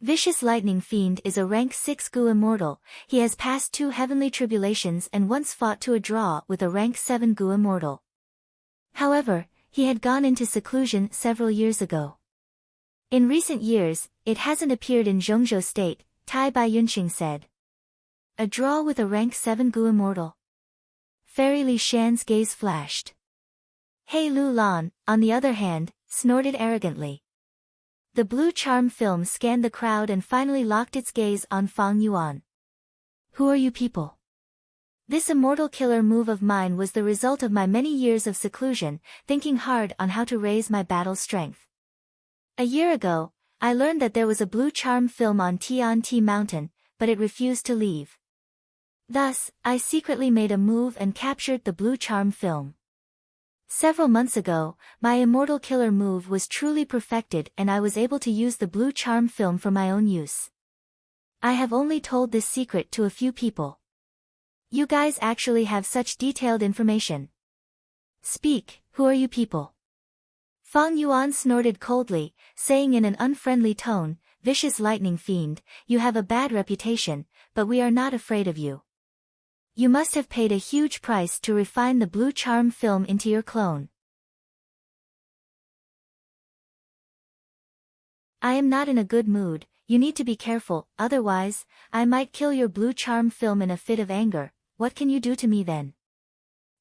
Vicious Lightning Fiend is a rank 6 goo immortal, he has passed 2 heavenly tribulations and once fought to a draw with a rank 7 goo immortal. However, he had gone into seclusion several years ago. In recent years, it hasn't appeared in Zhongzhou State, Tai Bai Yunxing said. A draw with a rank 7 Gu immortal. Fairy Li Shan's gaze flashed. He Lu Lan, on the other hand, snorted arrogantly. The blue charm film scanned the crowd and finally locked its gaze on Fang Yuan. Who are you people? This immortal killer move of mine was the result of my many years of seclusion, thinking hard on how to raise my battle strength. A year ago, I learned that there was a blue charm film on Tian Mountain, but it refused to leave. Thus, I secretly made a move and captured the blue charm film. Several months ago, my immortal killer move was truly perfected and I was able to use the blue charm film for my own use. I have only told this secret to a few people. You guys actually have such detailed information. Speak, who are you people? Fang Yuan snorted coldly, saying in an unfriendly tone, Vicious lightning fiend, you have a bad reputation, but we are not afraid of you. You must have paid a huge price to refine the blue charm film into your clone. I am not in a good mood, you need to be careful, otherwise, I might kill your blue charm film in a fit of anger. What can you do to me then?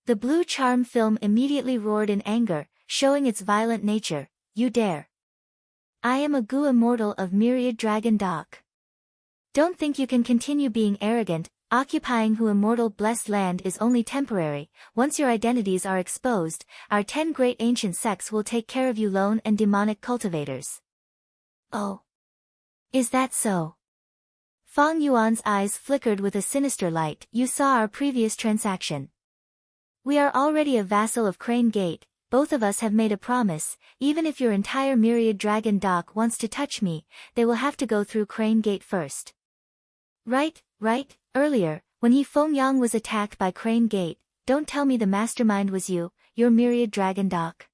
The blue charm film immediately roared in anger, showing its violent nature. You dare. I am a Gu immortal of Myriad Dragon Dock. Don't think you can continue being arrogant. Occupying Hu immortal blessed land is only temporary. Once your identities are exposed, our 10 great ancient sects will take care of you lone and demonic cultivators. Oh. Is that so? Fang Yuan's eyes flickered with a sinister light. You saw our previous transaction. We are already a vassal of Crane Gate, both of us have made a promise, even if your entire Myriad Dragon Dock wants to touch me, they will have to go through Crane Gate first. Right. Earlier, when He Fengyang was attacked by Crane Gate, don't tell me the mastermind was you, your Myriad Dragon Dock.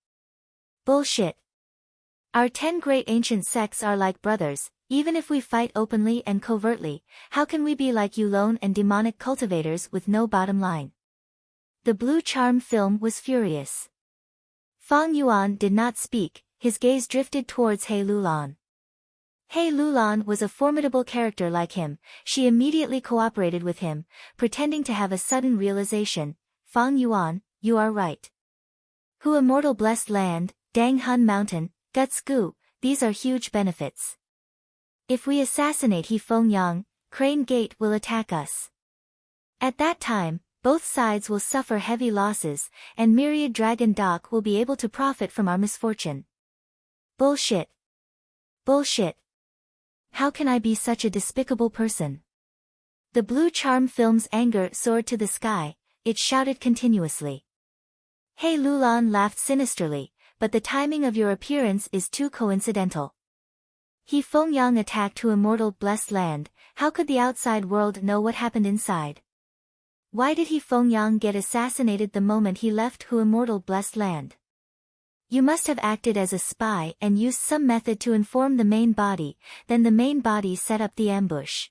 Bullshit. Our 10 great ancient sects are like brothers, even if we fight openly and covertly, how can we be like you lone and demonic cultivators with no bottom line? The blue charm film was furious. Fang Yuan did not speak, his gaze drifted towards He Lulan. He Lulan was a formidable character like him, she immediately cooperated with him, pretending to have a sudden realization. Fang Yuan, you are right. Hu immortal blessed land, Dang Hun Mountain, Guts Gu, these are huge benefits. If we assassinate He Fengyang, Crane Gate will attack us. At that time, both sides will suffer heavy losses, and Myriad Dragon Dock will be able to profit from our misfortune. Bullshit. How can I be such a despicable person? The blue charm film's anger soared to the sky, it shouted continuously. He Lulan laughed sinisterly, but the timing of your appearance is too coincidental. He Fengyang attacked Hu immortal blessed land, how could the outside world know what happened inside? Why did He Fengyang get assassinated the moment he left Hu immortal blessed land? You must have acted as a spy and used some method to inform the main body, then the main body set up the ambush.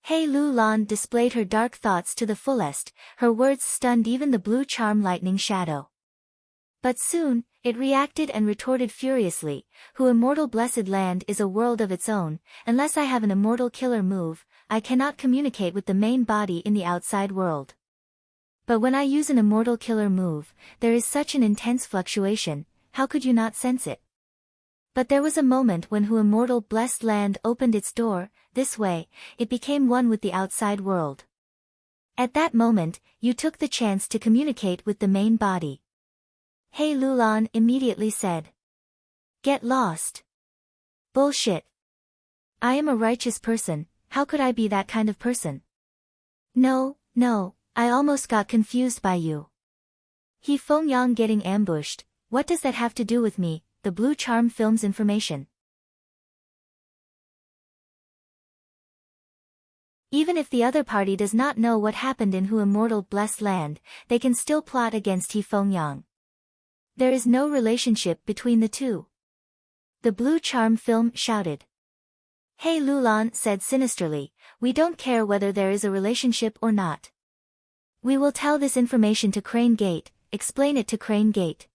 He Lulan displayed her dark thoughts to the fullest, her words stunned even the blue charm lightning shadow. But soon, it reacted and retorted furiously, Hu immortal blessed land is a world of its own, unless I have an immortal killer move, I cannot communicate with the main body in the outside world. But when I use an immortal killer move, there is such an intense fluctuation, how could you not sense it? But there was a moment when Hu immortal blessed land opened its door, this way, it became one with the outside world. At that moment, you took the chance to communicate with the main body. He Lulan immediately said. Get lost. Bullshit. I am a righteous person, how could I be that kind of person? No, I almost got confused by you. He Fengyang getting ambushed, what does that have to do with me, the blue charm film's information? Even if the other party does not know what happened in Hu immortal blessed land, they can still plot against He Fengyang. There is no relationship between the two. The blue charm film shouted. He Lulan said sinisterly, we don't care whether there is a relationship or not. We will tell this information to Crane Gate, explain it to Crane Gate.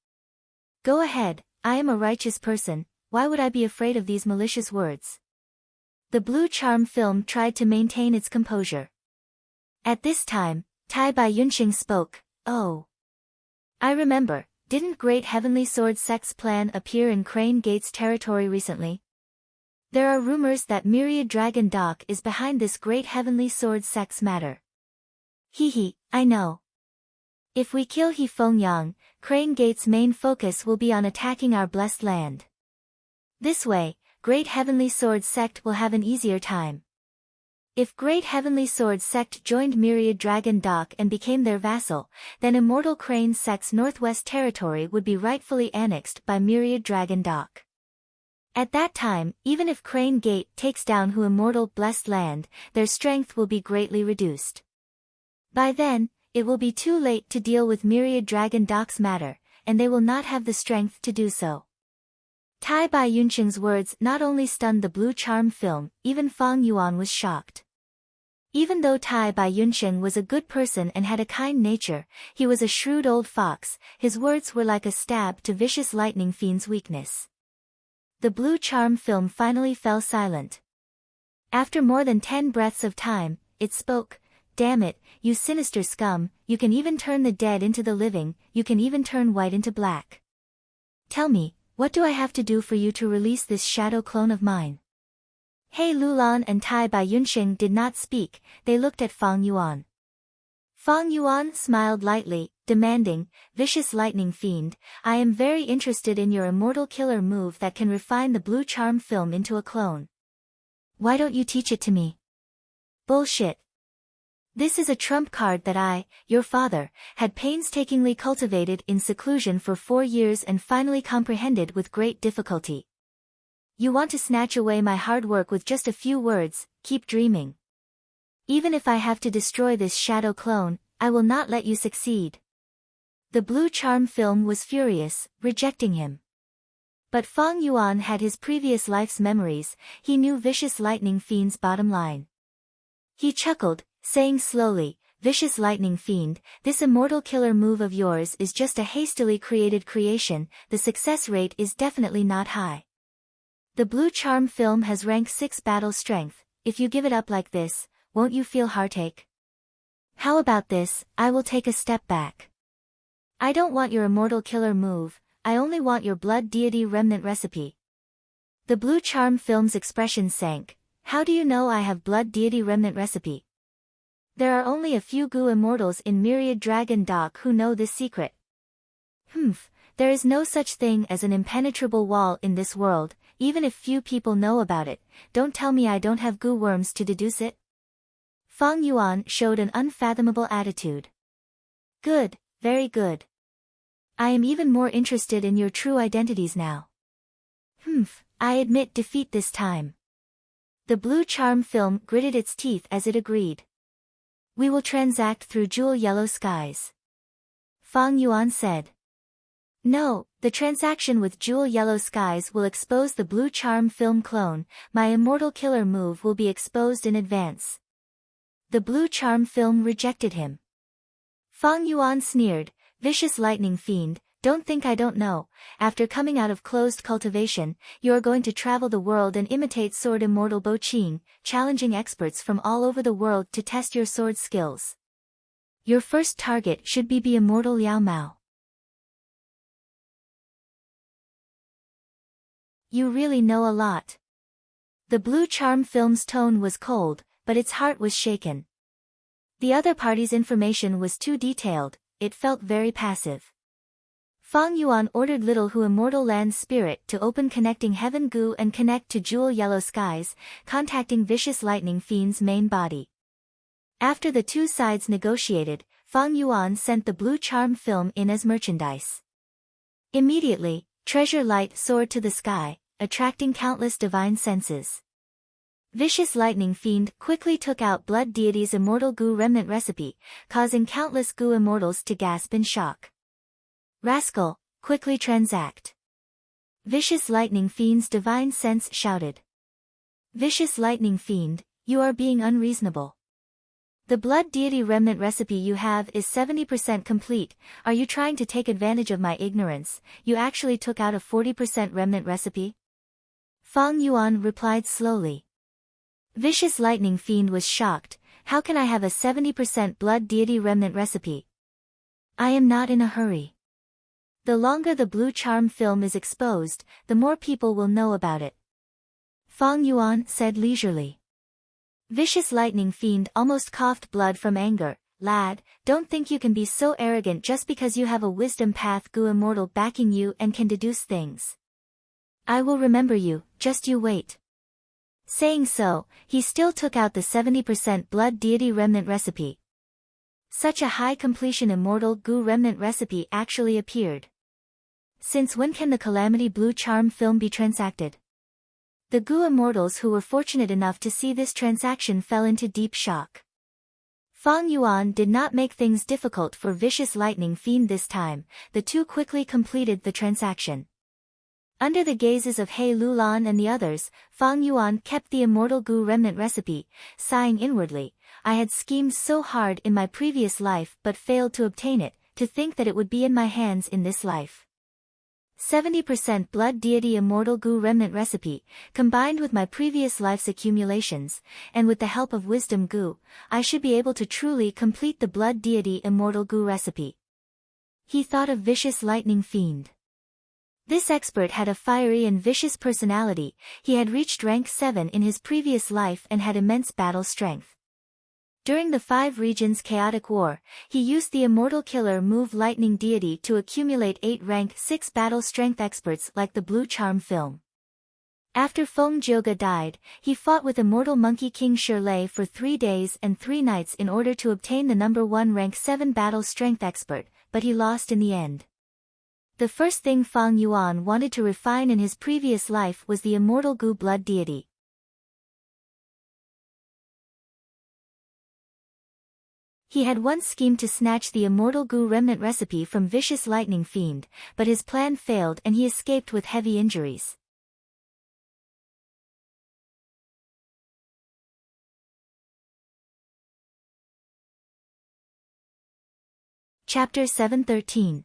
Go ahead, I am a righteous person, why would I be afraid of these malicious words? The blue charm film tried to maintain its composure. At this time, Tai Bai Yunxing spoke, "Oh. I remember, didn't Great Heavenly Sword Sect's plan appear in Crane Gate's territory recently? There are rumors that Myriad Dragon Dock is behind this Great Heavenly Sword Sect's matter." I know. If we kill He Feng Yang, Crane Gate's main focus will be on attacking our blessed land. This way, Great Heavenly Sword Sect will have an easier time. If Great Heavenly Sword Sect joined Myriad Dragon Dock and became their vassal, then Immortal Crane Sect's northwest territory would be rightfully annexed by Myriad Dragon Dock. At that time, even if Crane Gate takes down Hu Immortal Blessed Land, their strength will be greatly reduced. By then, it will be too late to deal with Myriad Dragon Dock's matter, and they will not have the strength to do so. Tai Bai Yunxing's words not only stunned the blue charm film, even Fang Yuan was shocked. Even though Tai Bai Yunxing was a good person and had a kind nature, he was a shrewd old fox. His words were like a stab to vicious lightning fiend's weakness. The blue charm film finally fell silent. After more than 10 breaths of time, it spoke, "Damn it, you sinister scum, you can even turn the dead into the living, you can even turn white into black. Tell me, what do I have to do for you to release this shadow clone of mine?" He Lulan and Tai Bai Yunxing did not speak, they looked at Fang Yuan. Fang Yuan smiled lightly, demanding, "Vicious lightning fiend, I am very interested in your immortal killer move that can refine the blue charm film into a clone. Why don't you teach it to me?" "Bullshit. This is a trump card that I, your father, had painstakingly cultivated in seclusion for 4 years and finally comprehended with great difficulty. You want to snatch away my hard work with just a few words, keep dreaming. Even if I have to destroy this shadow clone, I will not let you succeed." The blue charm film was furious, rejecting him. But Fang Yuan had his previous life's memories, he knew Vicious Lightning Fiend's bottom line. He chuckled, saying slowly, "Vicious Lightning Fiend, this immortal killer move of yours is just a hastily created creation, the success rate is definitely not high. The blue charm film has rank 6 battle strength, if you give it up like this, won't you feel heartache? How about this, I will take a step back. I don't want your immortal killer move, I only want your blood deity remnant recipe." The blue charm film's expression sank. "How do you know I have blood deity remnant recipe? There are only a few Gu immortals in Myriad Dragon Dock who know this secret." There is no such thing as an impenetrable wall in this world, even if few people know about it. Don't tell me I don't have Gu worms to deduce it." Fang Yuan showed an unfathomable attitude. "Good, very good. I am even more interested in your true identities now." I admit defeat this time." The blue charm film gritted its teeth as it agreed. "We will transact through jewel yellow skies," Fang Yuan said. "No, the transaction with jewel yellow skies will expose the blue charm film clone, my immortal killer move will be exposed in advance." The blue charm film rejected him. Fang Yuan sneered, "Vicious lightning fiend, don't think I don't know, after coming out of closed cultivation, you are going to travel the world and imitate sword immortal Bo Qing, challenging experts from all over the world to test your sword skills. Your first target should be immortal Liao Mao. You really know a lot." The blue charm film's tone was cold, but its heart was shaken. The other party's information was too detailed, it felt very passive. Fang Yuan ordered Little Hu Immortal Land Spirit to open connecting Heaven Gu and connect to Jewel Yellow Skies, contacting Vicious Lightning Fiend's main body. After the two sides negotiated, Fang Yuan sent the blue charm film in as merchandise. Immediately, treasure light soared to the sky, attracting countless divine senses. Vicious Lightning Fiend quickly took out Blood Deity's immortal Gu remnant recipe, causing countless Gu immortals to gasp in shock. "Rascal, quickly transact!" Vicious Lightning Fiend's divine sense shouted. "Vicious Lightning Fiend, you are being unreasonable. The Blood Deity remnant recipe you have is 70% complete, are you trying to take advantage of my ignorance? You actually took out a 40% remnant recipe?" Fang Yuan replied slowly. Vicious Lightning Fiend was shocked. How can I have a 70% blood deity remnant recipe? I am not in a hurry. The longer the blue charm film is exposed, the more people will know about it. Fang Yuan said leisurely. Vicious Lightning Fiend almost coughed blood from anger. Lad, don't think you can be so arrogant just because you have a wisdom path Gu Immortal backing you and can deduce things. I will remember you, just you wait. Saying so, he still took out the 70% blood deity remnant recipe. Such a high completion immortal Gu remnant recipe actually appeared. Since when can the Calamity Blue Charm film be transacted? The Gu immortals who were fortunate enough to see this transaction fell into deep shock. Fang Yuan did not make things difficult for Vicious Lightning Fiend this time, the two quickly completed the transaction. Under the gazes of He Lulan and the others, Fang Yuan kept the immortal Gu remnant recipe, sighing inwardly, I had schemed so hard in my previous life but failed to obtain it, to think that it would be in my hands in this life. 70% blood deity immortal Gu remnant recipe, combined with my previous life's accumulations, and with the help of wisdom Gu, I should be able to truly complete the blood deity immortal Gu recipe. He thought of Vicious Lightning Fiend. This expert had a fiery and vicious personality, he had reached rank 7 in his previous life and had immense battle strength. During the 5 regions chaotic war, he used the immortal killer move Lightning Deity to accumulate 8 rank 6 battle strength experts like the Blue Charm film. After Feng Jioge died, he fought with immortal Monkey King Shirlei for 3 days and 3 nights in order to obtain the number 1 rank 7 battle strength expert, but he lost in the end. The first thing Fang Yuan wanted to refine in his previous life was the immortal Gu blood deity. He had once schemed to snatch the immortal Gu remnant recipe from Vicious Lightning Fiend, but his plan failed and he escaped with heavy injuries. Chapter 713.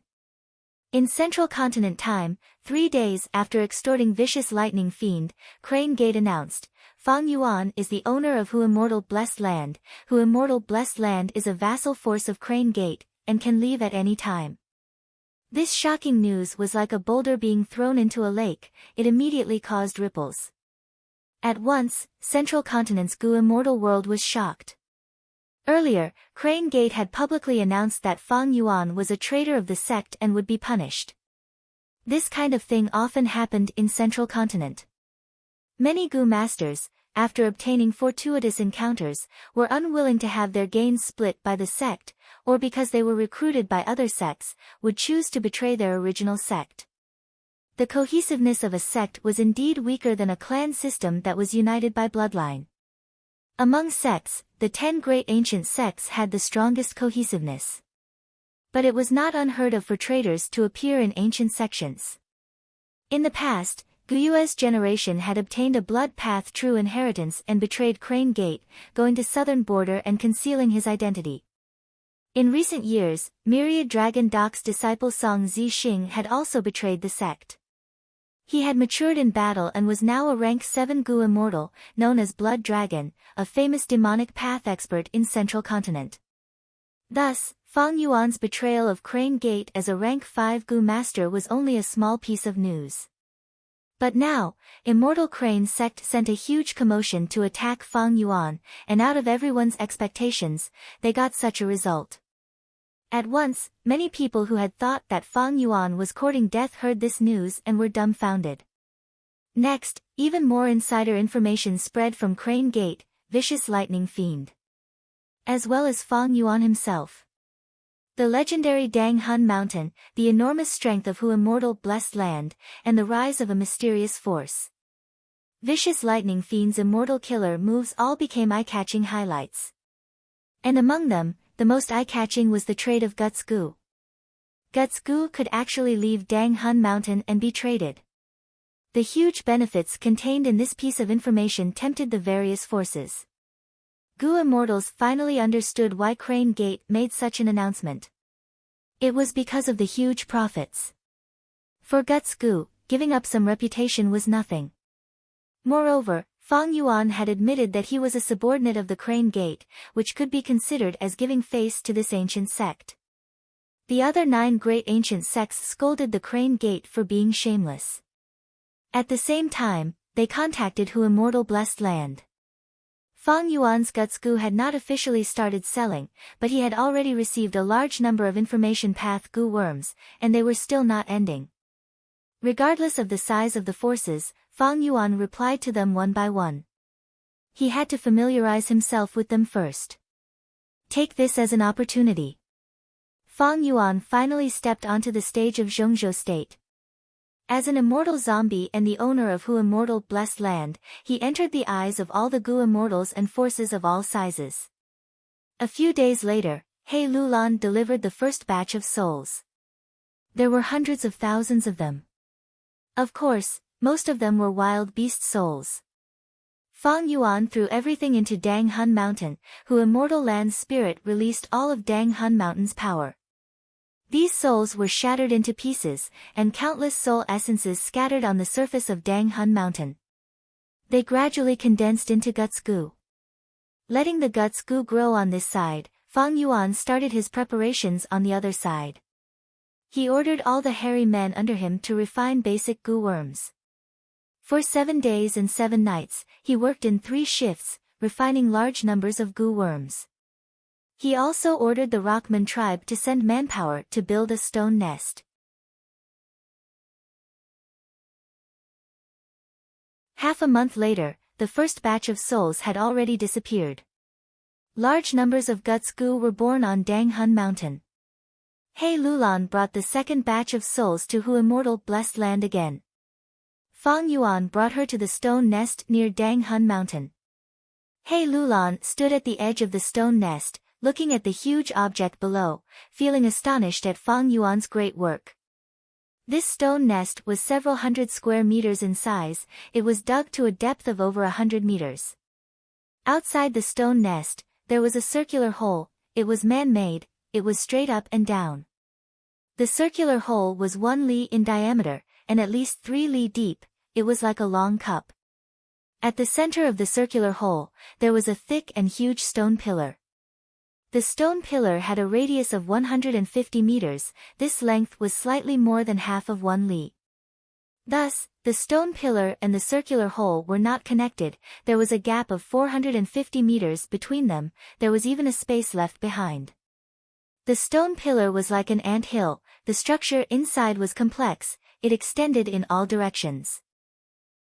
In Central Continent time, 3 days after extorting Vicious Lightning Fiend, Crane Gate announced, Fang Yuan is the owner of Hu Immortal Blessed Land. Hu Immortal Blessed Land is a vassal force of Crane Gate, and can leave at any time. This shocking news was like a boulder being thrown into a lake, it immediately caused ripples. At once, Central Continent's Gu Immortal world was shocked. Earlier, Crane Gate had publicly announced that Fang Yuan was a traitor of the sect and would be punished. This kind of thing often happened in Central Continent. Many Gu masters, after obtaining fortuitous encounters, were unwilling to have their gains split by the sect, or because they were recruited by other sects, would choose to betray their original sect. The cohesiveness of a sect was indeed weaker than a clan system that was united by bloodline. Among sects, the 10 great ancient sects had the strongest cohesiveness. But it was not unheard of for traitors to appear in ancient sections. In the past, Guyue's generation had obtained a blood path true inheritance and betrayed Crane Gate, going to southern border and concealing his identity. In recent years, Myriad Dragon Doc's disciple Song Zixing had also betrayed the sect. He had matured in battle and was now a rank 7 Gu immortal, known as Blood Dragon, a famous demonic path expert in Central Continent. Thus, Fang Yuan's betrayal of Crane Gate as a rank 5 Gu master was only a small piece of news. But now, Immortal Crane sect sent a huge commotion to attack Fang Yuan, and out of everyone's expectations, they got such a result. At once, many people who had thought that Fang Yuan was courting death heard this news and were dumbfounded. Next, even more insider information spread from Crane Gate, Vicious Lightning Fiend, as well as Fang Yuan himself. The legendary Dang Hun Mountain, the enormous strength of Hu Immortal Blessed Land, and the rise of a mysterious force. Vicious Lightning Fiend's immortal killer moves all became eye-catching highlights. And among them, the most eye-catching was the trait of Guts Gu. Guts Gu could actually leave Dang Hun Mountain and be traded. The huge benefits contained in this piece of information tempted the various forces. Gu immortals finally understood why Crane Gate made such an announcement. It was because of the huge profits. For Guts Gu, giving up some reputation was nothing. Moreover, Fang Yuan had admitted that he was a subordinate of the Crane Gate, which could be considered as giving face to this ancient sect. The other 9 great ancient sects scolded the Crane Gate for being shameless. At the same time, they contacted Hu Immortal Blessed Land. Fang Yuan's Guts Gu had not officially started selling, but he had already received a large number of information path Gu worms, and they were still not ending. Regardless of the size of the forces, Fang Yuan replied to them one by one. He had to familiarize himself with them first. Take this as an opportunity. Fang Yuan finally stepped onto the stage of Zhongzhou State. As an immortal zombie and the owner of Hu Immortal Blessed Land, he entered the eyes of all the Gu immortals and forces of all sizes. A few days later, He Lulan delivered the first batch of souls. There were hundreds of thousands of them. Of course, most of them were wild beast souls. Fang Yuan threw everything into Dang Hun Mountain, Hu Immortal Land's spirit released all of Dang Hun Mountain's power. These souls were shattered into pieces, and countless soul essences scattered on the surface of Dang Hun Mountain. They gradually condensed into Guts Gu. Letting the Guts Gu grow on this side, Fang Yuan started his preparations on the other side. He ordered all the hairy men under him to refine basic Gu worms. For 7 days and 7 nights, he worked in 3 shifts, refining large numbers of Gu worms. He also ordered the Rockman tribe to send manpower to build a stone nest. Half a month later, the first batch of souls had already disappeared. Large numbers of Guts Gu were born on Dang Hun Mountain. He Lulan brought the second batch of souls to Hu Immortal Blessed Land again. Fang Yuan brought her to the stone nest near Dang Hun Mountain. He Lulan stood at the edge of the stone nest, looking at the huge object below, feeling astonished at Fang Yuan's great work. This stone nest was several hundred square meters in size, it was dug to a depth of over 100 meters. Outside the stone nest, there was a circular hole, it was man-made, it was straight up and down. The circular hole was 1 li in diameter, and at least 3 li deep, it was like a long cup. At the center of the circular hole, there was a thick and huge stone pillar. The stone pillar had a radius of 150 meters, this length was slightly more than half of 1 li. Thus, the stone pillar and the circular hole were not connected, there was a gap of 450 meters between them, there was even a space left behind. The stone pillar was like an ant hill, the structure inside was complex, it extended in all directions.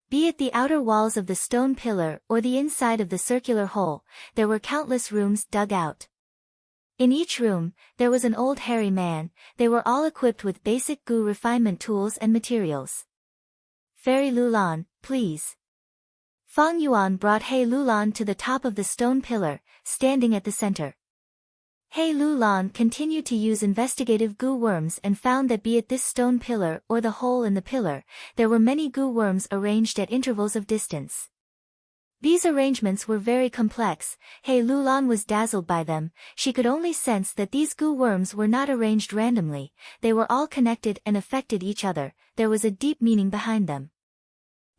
Be it the outer walls of the stone pillar or the inside of the circular hole, there were countless rooms dug out. In each room, there was an old hairy man, they were all equipped with basic Gu refinement tools and materials. Fairy Lulan, please. Fang Yuan brought He Lulan to the top of the stone pillar, standing at the center. He Lulan continued to use investigative Gu worms and found that be it this stone pillar or the hole in the pillar, there were many Gu worms arranged at intervals of distance. These arrangements were very complex, He Lulan was dazzled by them, she could only sense that these Gu worms were not arranged randomly, they were all connected and affected each other, there was a deep meaning behind them.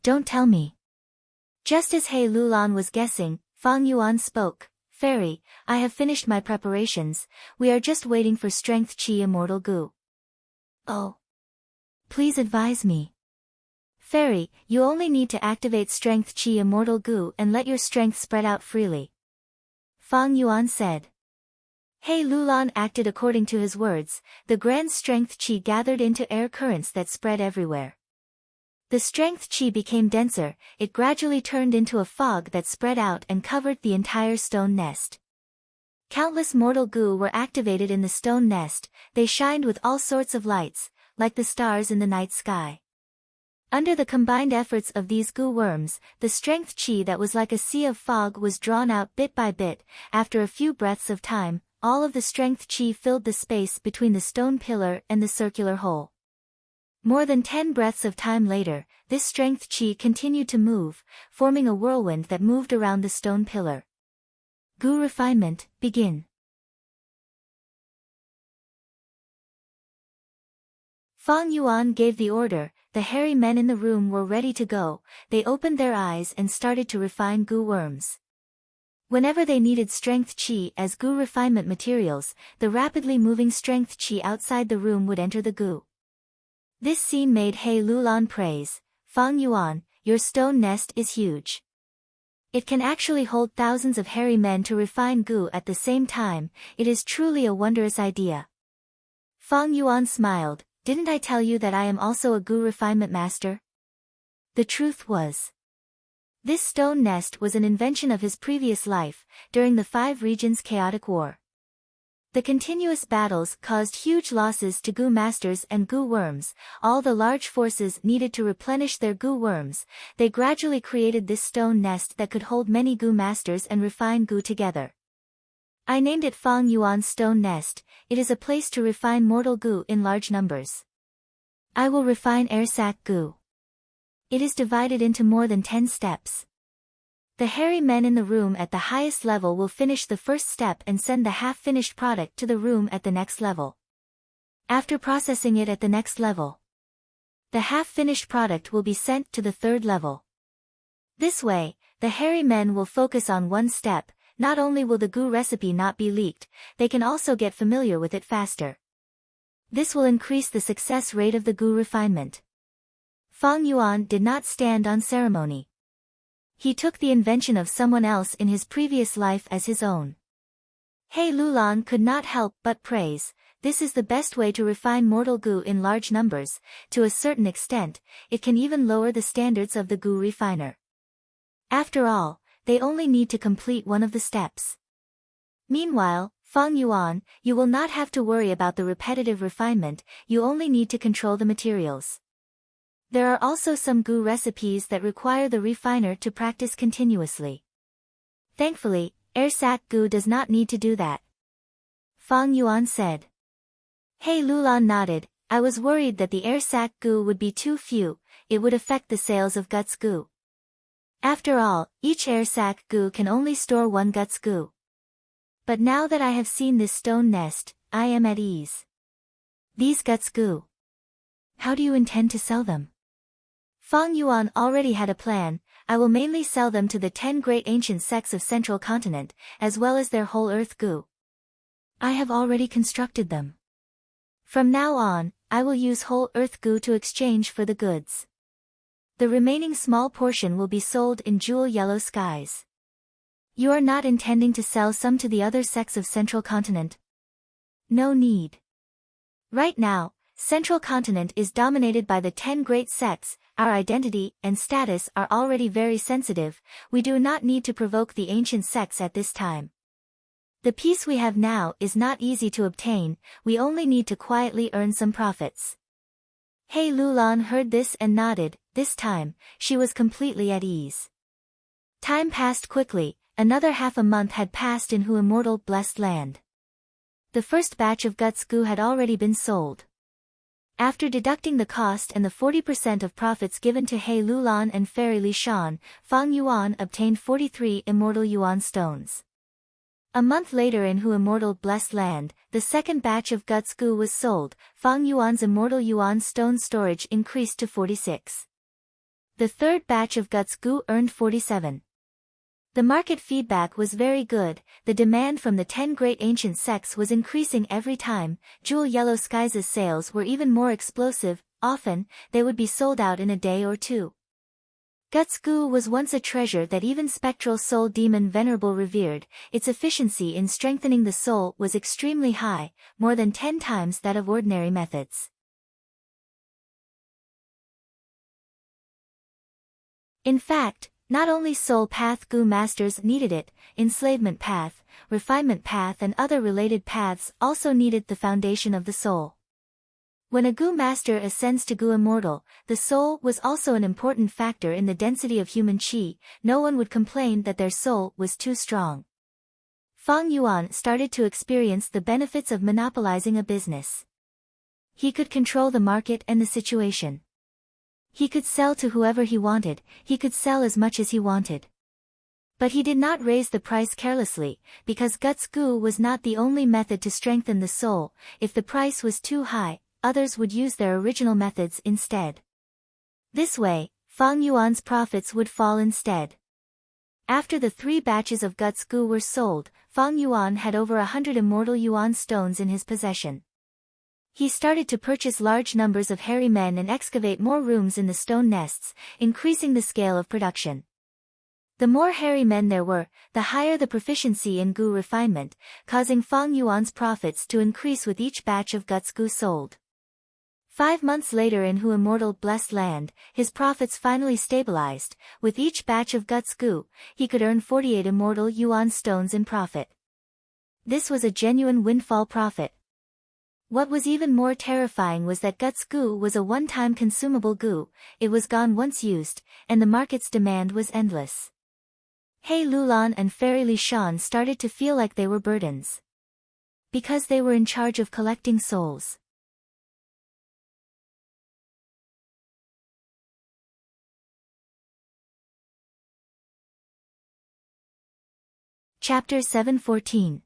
Don't tell me. Just as He Lulan was guessing, Fang Yuan spoke, Fairy, I have finished my preparations, we are just waiting for Strength Qi Immortal Gu. Oh. Please advise me. Fairy, you only need to activate Strength Qi Immortal Gu and let your strength spread out freely. Fang Yuan said. He Lulan acted according to his words, the grand strength Qi gathered into air currents that spread everywhere. The strength Qi became denser, it gradually turned into a fog that spread out and covered the entire stone nest. Countless mortal Gu were activated in the stone nest, they shined with all sorts of lights, like the stars in the night sky. Under the combined efforts of these Gu worms, the strength Qi that was like a sea of fog was drawn out bit by bit, after a few breaths of time, all of the strength Qi filled the space between the stone pillar and the circular hole. More than 10 breaths of time later, this strength Qi continued to move, forming a whirlwind that moved around the stone pillar. Gu refinement, begin. Fang Yuan gave the order. The hairy men in the room were ready to go. They opened their eyes and started to refine goo worms. Whenever they needed strength qi as goo refinement materials, the rapidly moving strength qi outside the room would enter the goo. This scene made He Lulan praise, "Fang Yuan, your stone nest is huge. It can actually hold thousands of hairy men to refine goo at the same time. It is truly a wondrous idea." Fang Yuan smiled, "Didn't I tell you that I am also a goo refinement master?" The truth was, this stone nest was an invention of his previous life, during the 5 regions chaotic war. The continuous battles caused huge losses to goo masters and goo worms, all the large forces needed to replenish their goo worms. They gradually created this stone nest that could hold many goo masters and refine goo together. I named it Fang Yuan Stone Nest. It is a place to refine mortal goo in large numbers. I will refine air sac goo. It is divided into more than 10 steps. The hairy men in the room at the highest level will finish the first step and send the half-finished product to the room at the next level. After processing it at the next level, the half-finished product will be sent to the 3rd level. This way, the hairy men will focus on one step. Not only will the goo recipe not be leaked, they can also get familiar with it faster. This will increase the success rate of the goo refinement. Fang Yuan did not stand on ceremony. He took the invention of someone else in his previous life as his own. He Lulan could not help but praise, "This is the best way to refine mortal goo in large numbers. To a certain extent, it can even lower the standards of the goo refiner. After all, they only need to complete one of the steps." Meanwhile, Fang Yuan, you will not have to worry about the repetitive refinement, you only need to control the materials. There are also some goo recipes that require the refiner to practice continuously. Thankfully, air sac goo does not need to do that. Fang Yuan said. He Lulan nodded, "I was worried that the air sac goo would be too few, it would affect the sales of guts goo. After all, each air sac goo can only store 1 guts goo. But now that I have seen this stone nest, I am at ease. These guts goo. How do you intend to sell them?" Fang Yuan already had a plan. "I will mainly sell them to the 10 great ancient sects of Central Continent, as well as their whole earth goo. I have already constructed them. From now on, I will use whole earth goo to exchange for the goods. The remaining small portion will be sold in jewel yellow skies. You are not intending to sell some to the other sects of Central Continent?" "No need. Right now, Central Continent is dominated by the 10 great sects. Our identity and status are already very sensitive. We do not need to provoke the ancient sects at this time. The peace we have now is not easy to obtain, we only need to quietly earn some profits." He Lulan heard this and nodded. This time, she was completely at ease. Time passed quickly. Another half a month had passed in Hu Immortal Blessed Land. The first batch of guts goo had already been sold. After deducting the cost and the 40% of profits given to He Lulan and Fairy Li Shan, Fang Yuan obtained 43 Immortal Yuan stones. A month later in Hu Immortal Blessed Land, the second batch of guts goo was sold. Fang Yuan's Immortal Yuan stone storage increased to 46. The third batch of guts goo earned 47. The market feedback was very good. The demand from the 10 great ancient sects was increasing every time. Jewel Yellow Skies' sales were even more explosive. Often, they would be sold out in a day or two. Guts goo was once a treasure that even spectral soul demon Venerable revered. Its efficiency in strengthening the soul was extremely high, more than 10 times that of ordinary methods. In fact, not only soul path goo masters needed it, enslavement path, refinement path and other related paths also needed the foundation of the soul. When a goo master ascends to goo immortal, the soul was also an important factor in the density of human qi. No one would complain that their soul was too strong. Fang Yuan started to experience the benefits of monopolizing a business. He could control the market and the situation. He could sell to whoever he wanted, he could sell as much as he wanted. But he did not raise the price carelessly, because guts goo was not the only method to strengthen the soul. If the price was too high, others would use their original methods instead. This way, Fang Yuan's profits would fall instead. After the 3 batches of Guts Gu were sold, Fang Yuan had over 100 immortal yuan stones in his possession. He started to purchase large numbers of hairy men and excavate more rooms in the stone nests, increasing the scale of production. The more hairy men there were, the higher the proficiency in Gu refinement, causing Fang Yuan's profits to increase with each batch of Guts Gu sold. 5 months later in Hu Immortal Blessed Land, his profits finally stabilized. With each batch of Guts Gu, he could earn 48 immortal yuan stones in profit. This was a genuine windfall profit. What was even more terrifying was that Guts Gu was a one-time consumable Gu, it was gone once used, and the market's demand was endless. He Lulan and Fairy Li Shan started to feel like they were burdens. Because they were in charge of collecting souls. Chapter 714.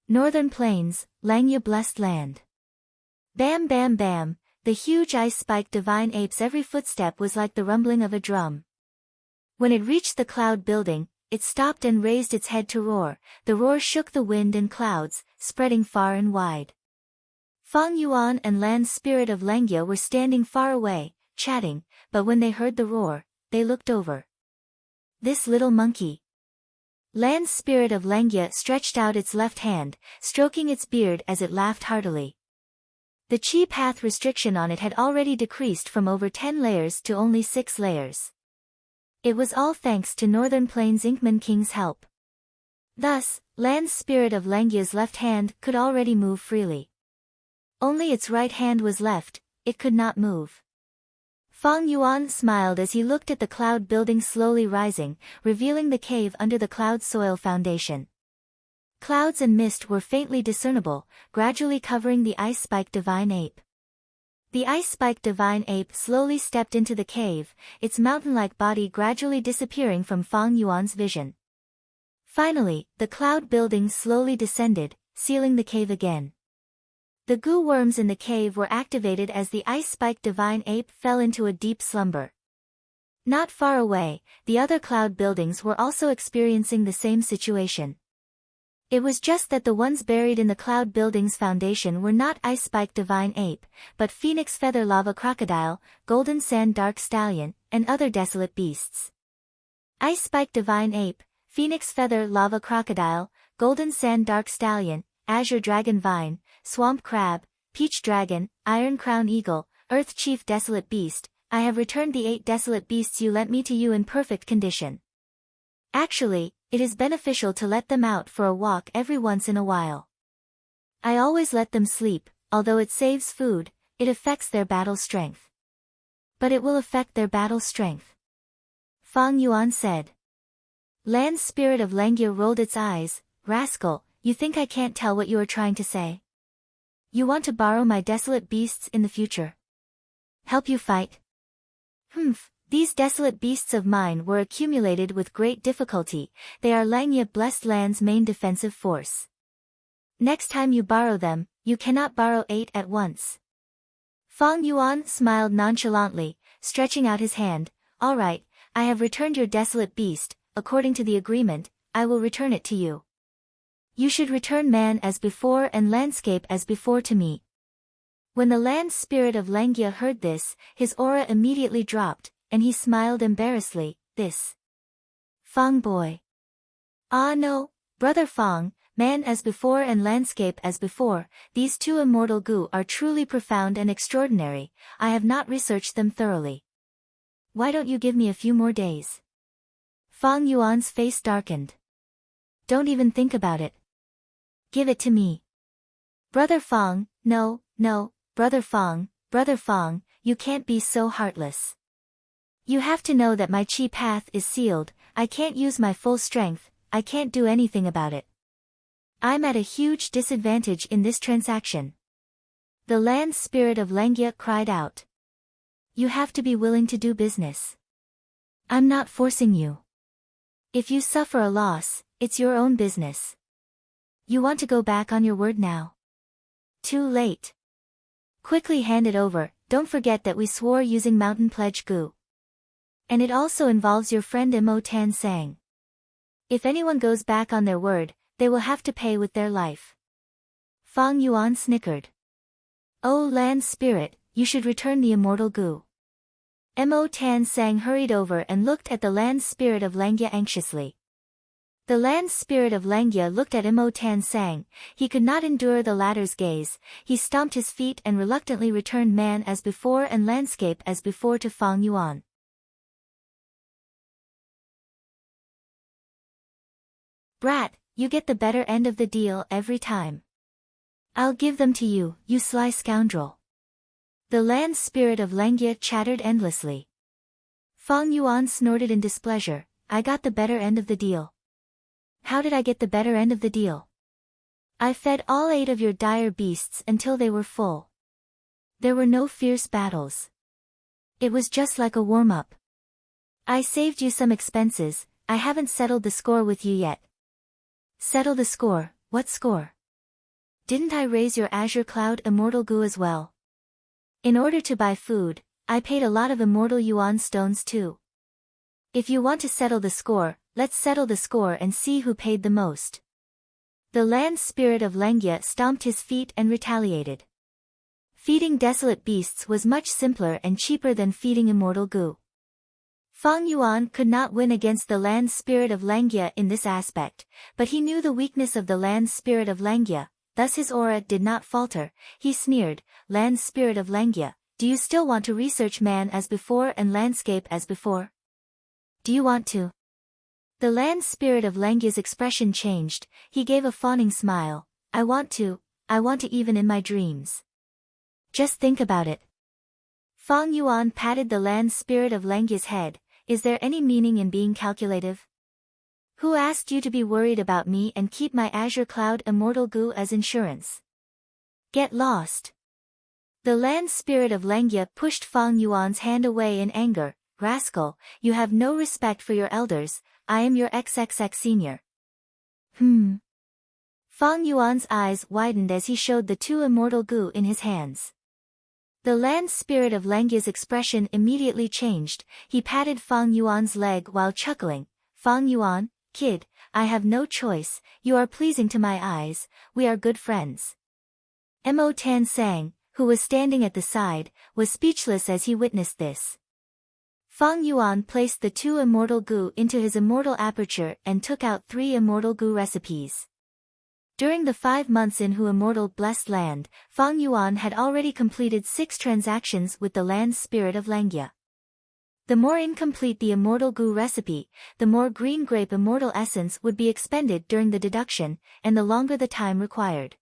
Northern Plains, Langya Blessed Land. Bam bam bam, the huge ice-spiked divine ape's every footstep was like the rumbling of a drum. When it reached the cloud building, it stopped and raised its head to roar. The roar shook the wind and clouds, spreading far and wide. Fang Yuan and Lan's spirit of Langya were standing far away, chatting, but when they heard the roar, they looked over. This little monkey. Lan's spirit of Langya stretched out its left hand, stroking its beard as it laughed heartily. The chi path restriction on it had already decreased from over 10 layers to only 6 layers. It was all thanks to Northern Plains Inkman King's help. Thus, Lan's spirit of Langya's left hand could already move freely. Only its right hand was left, it could not move. Fang Yuan smiled as he looked at the cloud building slowly rising, revealing the cave under the cloud soil foundation. Clouds and mist were faintly discernible, gradually covering the ice-spiked divine ape. The ice-spiked divine ape slowly stepped into the cave, its mountain-like body gradually disappearing from Fang Yuan's vision. Finally, the cloud building slowly descended, sealing the cave again. The goo worms in the cave were activated as the ice-spiked divine ape fell into a deep slumber. Not far away, the other cloud buildings were also experiencing the same situation. It was just that the ones buried in the cloud building's foundation were not ice-spiked divine ape, but phoenix feather lava crocodile, golden sand dark stallion, and other desolate beasts. Ice-spiked divine ape, phoenix feather lava crocodile, golden sand dark stallion, azure dragon vine, swamp crab, peach dragon, iron crown eagle, earth chief desolate beast, I have returned the 8 desolate beasts you lent me to you in perfect condition. Actually, it is beneficial to let them out for a walk every once in a while. I always let them sleep, although it saves food, it affects their battle strength. But it will affect their battle strength. Fang Yuan said. Lan's spirit of Langya rolled its eyes, rascal, you think I can't tell what you are trying to say? You want to borrow my desolate beasts in the future? Help you fight? Humph, these desolate beasts of mine were accumulated with great difficulty, they are Langya Blessed Land's main defensive force. Next time you borrow them, you cannot borrow 8 at once. Fang Yuan smiled nonchalantly, stretching out his hand, all right, I have returned your desolate beast, according to the agreement, I will return it to you. You should return man as before and landscape as before to me. When the land spirit of Langya heard this, his aura immediately dropped, and he smiled embarrassedly, this. Fang boy. Ah no, brother Fang, man as before and landscape as before, these 2 immortal gu are truly profound and extraordinary, I have not researched them thoroughly. Why don't you give me a few more days? Fang Yuan's face darkened. Don't even think about it. Give it to me. Brother Fang, no, brother Fang, you can't be so heartless. You have to know that my chi path is sealed, I can't use my full strength, I can't do anything about it. I'm at a huge disadvantage in this transaction. The land spirit of Langya cried out. You have to be willing to do business. I'm not forcing you. If you suffer a loss, it's your own business. You want to go back on your word now? Too late. Quickly hand it over, don't forget that we swore using mountain pledge goo. And it also involves your friend Mo Tan Sang. If anyone goes back on their word, they will have to pay with their life. Fang Yuan snickered. Oh land spirit, you should return the immortal goo. Mo Tan Sang hurried over and looked at the land spirit of Langya anxiously. The land spirit of Langya looked at Mo Tan Sang. He could not endure the latter's gaze. He stomped his feet and reluctantly returned man as before and landscape as before to Fang Yuan. Brat, you get the better end of the deal every time. I'll give them to you, you sly scoundrel. The land spirit of Langya chattered endlessly. Fang Yuan snorted in displeasure. I got the better end of the deal. How did I get the better end of the deal? I fed all 8 of your dire beasts until they were full. There were no fierce battles. It was just like a warm-up. I saved you some expenses. I haven't settled the score with you yet. Settle the score? What score? Didn't I raise your azure cloud immortal goo as well? In order to buy food, I paid a lot of immortal yuan stones too. If you want to settle the score, let's settle the score and see who paid the most. The land spirit of Langya stomped his feet and retaliated. Feeding desolate beasts was much simpler and cheaper than feeding immortal goo. Fang Yuan could not win against the land spirit of Langya in this aspect, but he knew the weakness of the land spirit of Langya, thus his aura did not falter. He sneered, land spirit of Langya, do you still want to research man as before and landscape as before? Do you want to? The land spirit of Langya's expression changed. He gave a fawning smile. I want to even in my dreams. Just think about it. Fang Yuan patted the land spirit of Langya's head. Is there any meaning in being calculative? Who asked you to be worried about me and keep my azure cloud immortal goo as insurance? Get lost. The land spirit of Langya pushed Fang Yuan's hand away in anger. Rascal, you have no respect for your elders. I am your XXX senior. Fang Yuan's eyes widened as he showed the 2 immortal goo in his hands. The land spirit of Langya's expression immediately changed. He patted Fang Yuan's leg while chuckling. Fang Yuan, kid, I have no choice. You are pleasing to my eyes. We are good friends. Mo Tan Sang, who was standing at the side, was speechless as he witnessed this. Fang Yuan placed the 2 immortal goo into his immortal aperture and took out 3 immortal goo recipes. During the 5 months in Hu Immortal Blessed Land, Fang Yuan had already completed 6 transactions with the land spirit of Langya. The more incomplete the immortal goo recipe, the more green grape immortal essence would be expended during the deduction, and the longer the time required.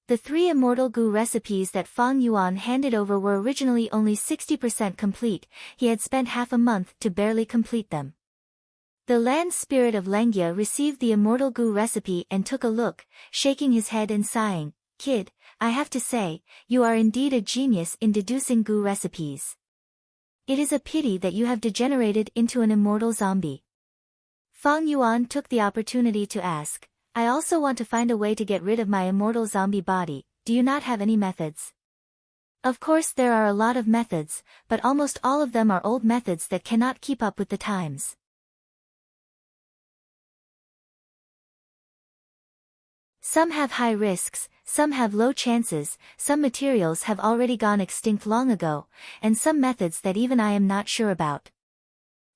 The 3 immortal goo recipes that Fang Yuan handed over were originally only 60% complete. He had spent half a month to barely complete them. The land spirit of Langya received the immortal goo recipe and took a look, shaking his head and sighing. Kid, I have to say, you are indeed a genius in deducing goo recipes. It is a pity that you have degenerated into an immortal zombie. Fang Yuan took the opportunity to ask, I also want to find a way to get rid of my immortal zombie body. Do you not have any methods? Of course there are a lot of methods, but almost all of them are old methods that cannot keep up with the times. Some have high risks, some have low chances, some materials have already gone extinct long ago, and some methods that even I am not sure about.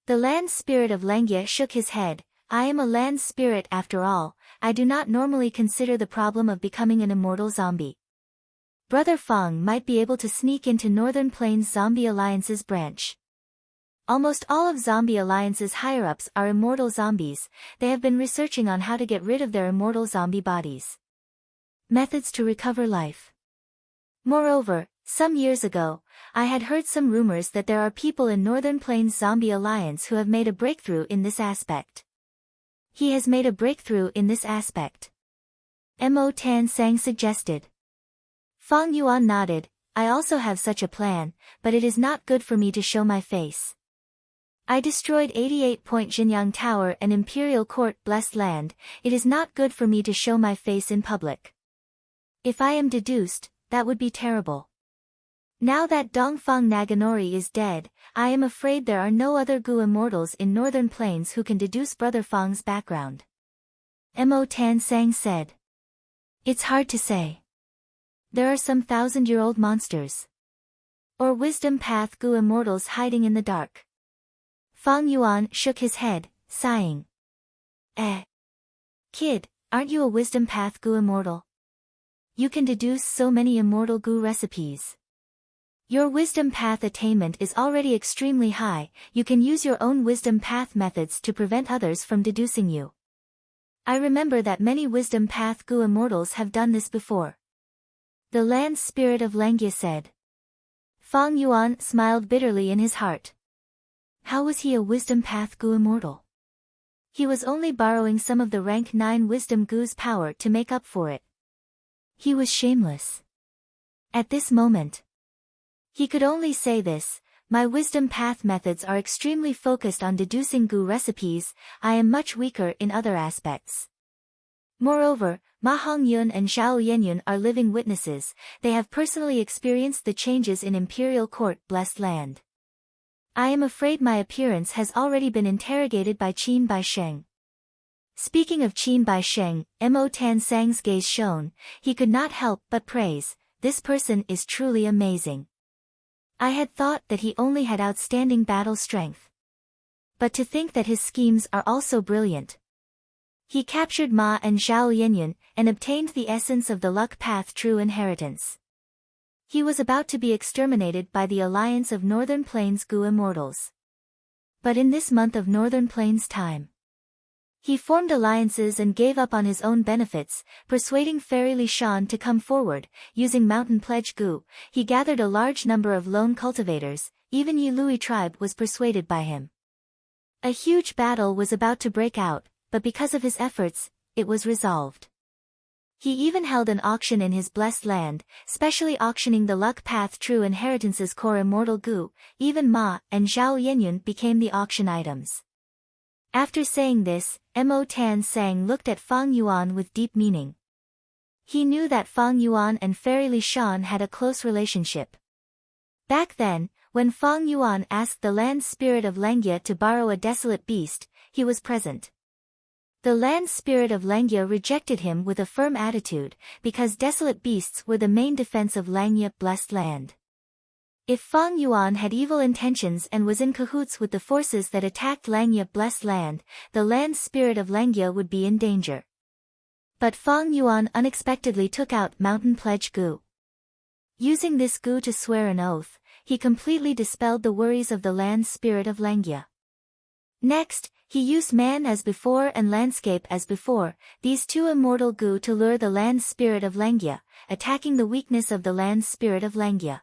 The land spirit of Langya shook his head. I am a land spirit after all. I do not normally consider the problem of becoming an immortal zombie. Brother Fang might be able to sneak into Northern Plains Zombie Alliance's branch. Almost all of Zombie Alliance's higher-ups are immortal zombies. They have been researching on how to get rid of their immortal zombie bodies. Methods to recover life. Moreover, some years ago, I had heard some rumors that there are people in Northern Plains Zombie Alliance who have made a breakthrough in this aspect. He has made a breakthrough in this aspect. Mo Tan Sang suggested. Fang Yuan nodded. I also have such a plan, but it is not good for me to show my face. I destroyed 88-point Jinyang Tower and Imperial Court Blessed Land. It is not good for me to show my face in public. If I am deduced, that would be terrible. Now that Dongfang Naganori is dead, I am afraid there are no other Gu immortals in Northern Plains who can deduce Brother Fang's background. Mo Tan Sang said. It's hard to say. There are some thousand-year-old monsters. Or wisdom path Gu immortals hiding in the dark. Fang Yuan shook his head, sighing. Kid, aren't you a wisdom path Gu immortal? You can deduce so many immortal Gu recipes. Your wisdom path attainment is already extremely high, you can use your own wisdom path methods to prevent others from deducing you. I remember that many wisdom path Gu immortals have done this before. The land spirit of Langya said. Fang Yuan smiled bitterly in his heart. How was he a wisdom path Gu immortal? He was only borrowing some of the rank 9 wisdom Gu's power to make up for it. He was shameless. At this moment, he could only say this, my wisdom path methods are extremely focused on deducing Gu recipes, I am much weaker in other aspects. Moreover, Ma Hongyun and Zhao Yenyun are living witnesses, they have personally experienced the changes in Imperial Court Blessed Land. I am afraid my appearance has already been interrogated by Qin Baisheng. Speaking of Qin Baisheng, Mo Tan Sang's gaze shone, he could not help but praise, this person is truly amazing. I had thought that he only had outstanding battle strength. But to think that his schemes are also brilliant. He captured Ma and Zhao Yenyun, and obtained the essence of the luck path true inheritance. He was about to be exterminated by the alliance of Northern Plains Gu immortals. But in this month of Northern Plains time, he formed alliances and gave up on his own benefits, persuading Fairy Li Shan to come forward, using Mountain Pledge Gu, he gathered a large number of lone cultivators, even Yi Lui tribe was persuaded by him. A huge battle was about to break out, but because of his efforts, it was resolved. He even held an auction in his blessed land, specially auctioning the luck path true inheritance's core immortal Gu, even Ma and Zhao Yenyun became the auction items. After saying this, Mo Tan Sang looked at Fang Yuan with deep meaning. He knew that Fang Yuan and Fairy Li Shan had a close relationship. Back then, when Fang Yuan asked the land spirit of Langya to borrow a desolate beast, he was present. The land spirit of Langya rejected him with a firm attitude, because desolate beasts were the main defense of Langya blessed land. If Fang Yuan had evil intentions and was in cahoots with the forces that attacked Langya blessed land, the land spirit of Langya would be in danger. But Fang Yuan unexpectedly took out Mountain Pledge Gu. Using this Gu to swear an oath, he completely dispelled the worries of the land spirit of Langya. Next, he used man as before and landscape as before, these two immortal Gu to lure the land spirit of Langya, attacking the weakness of the land spirit of Langya.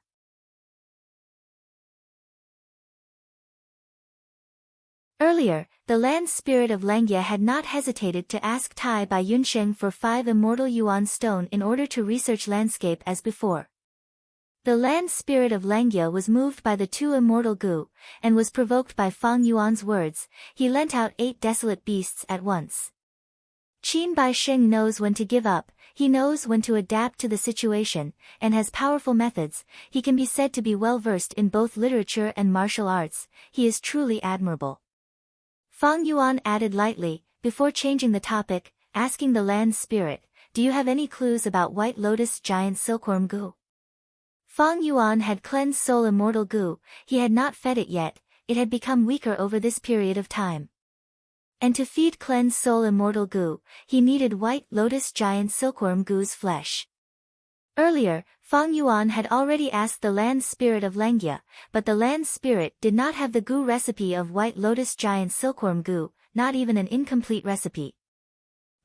Earlier, the land spirit of Langya had not hesitated to ask Tai Bai Yunsheng for 5 immortal Yuan stone in order to research landscape as before. The land spirit of Langya was moved by the 2 immortal Gu, and was provoked by Fang Yuan's words, he lent out 8 desolate beasts at once. Qin Baisheng knows when to give up, he knows when to adapt to the situation, and has powerful methods, he can be said to be well versed in both literature and martial arts, he is truly admirable. Fang Yuan added lightly, before changing the topic, asking the land spirit, do you have any clues about White Lotus giant silkworm Gu? Fang Yuan had cleansed soul immortal Gu, he had not fed it yet, it had become weaker over this period of time. And to feed cleansed soul immortal Gu, he needed White Lotus giant silkworm Gu's flesh. Earlier, Fang Yuan had already asked the land spirit of Langya, but the land spirit did not have the Gu recipe of White Lotus giant silkworm Gu, not even an incomplete recipe.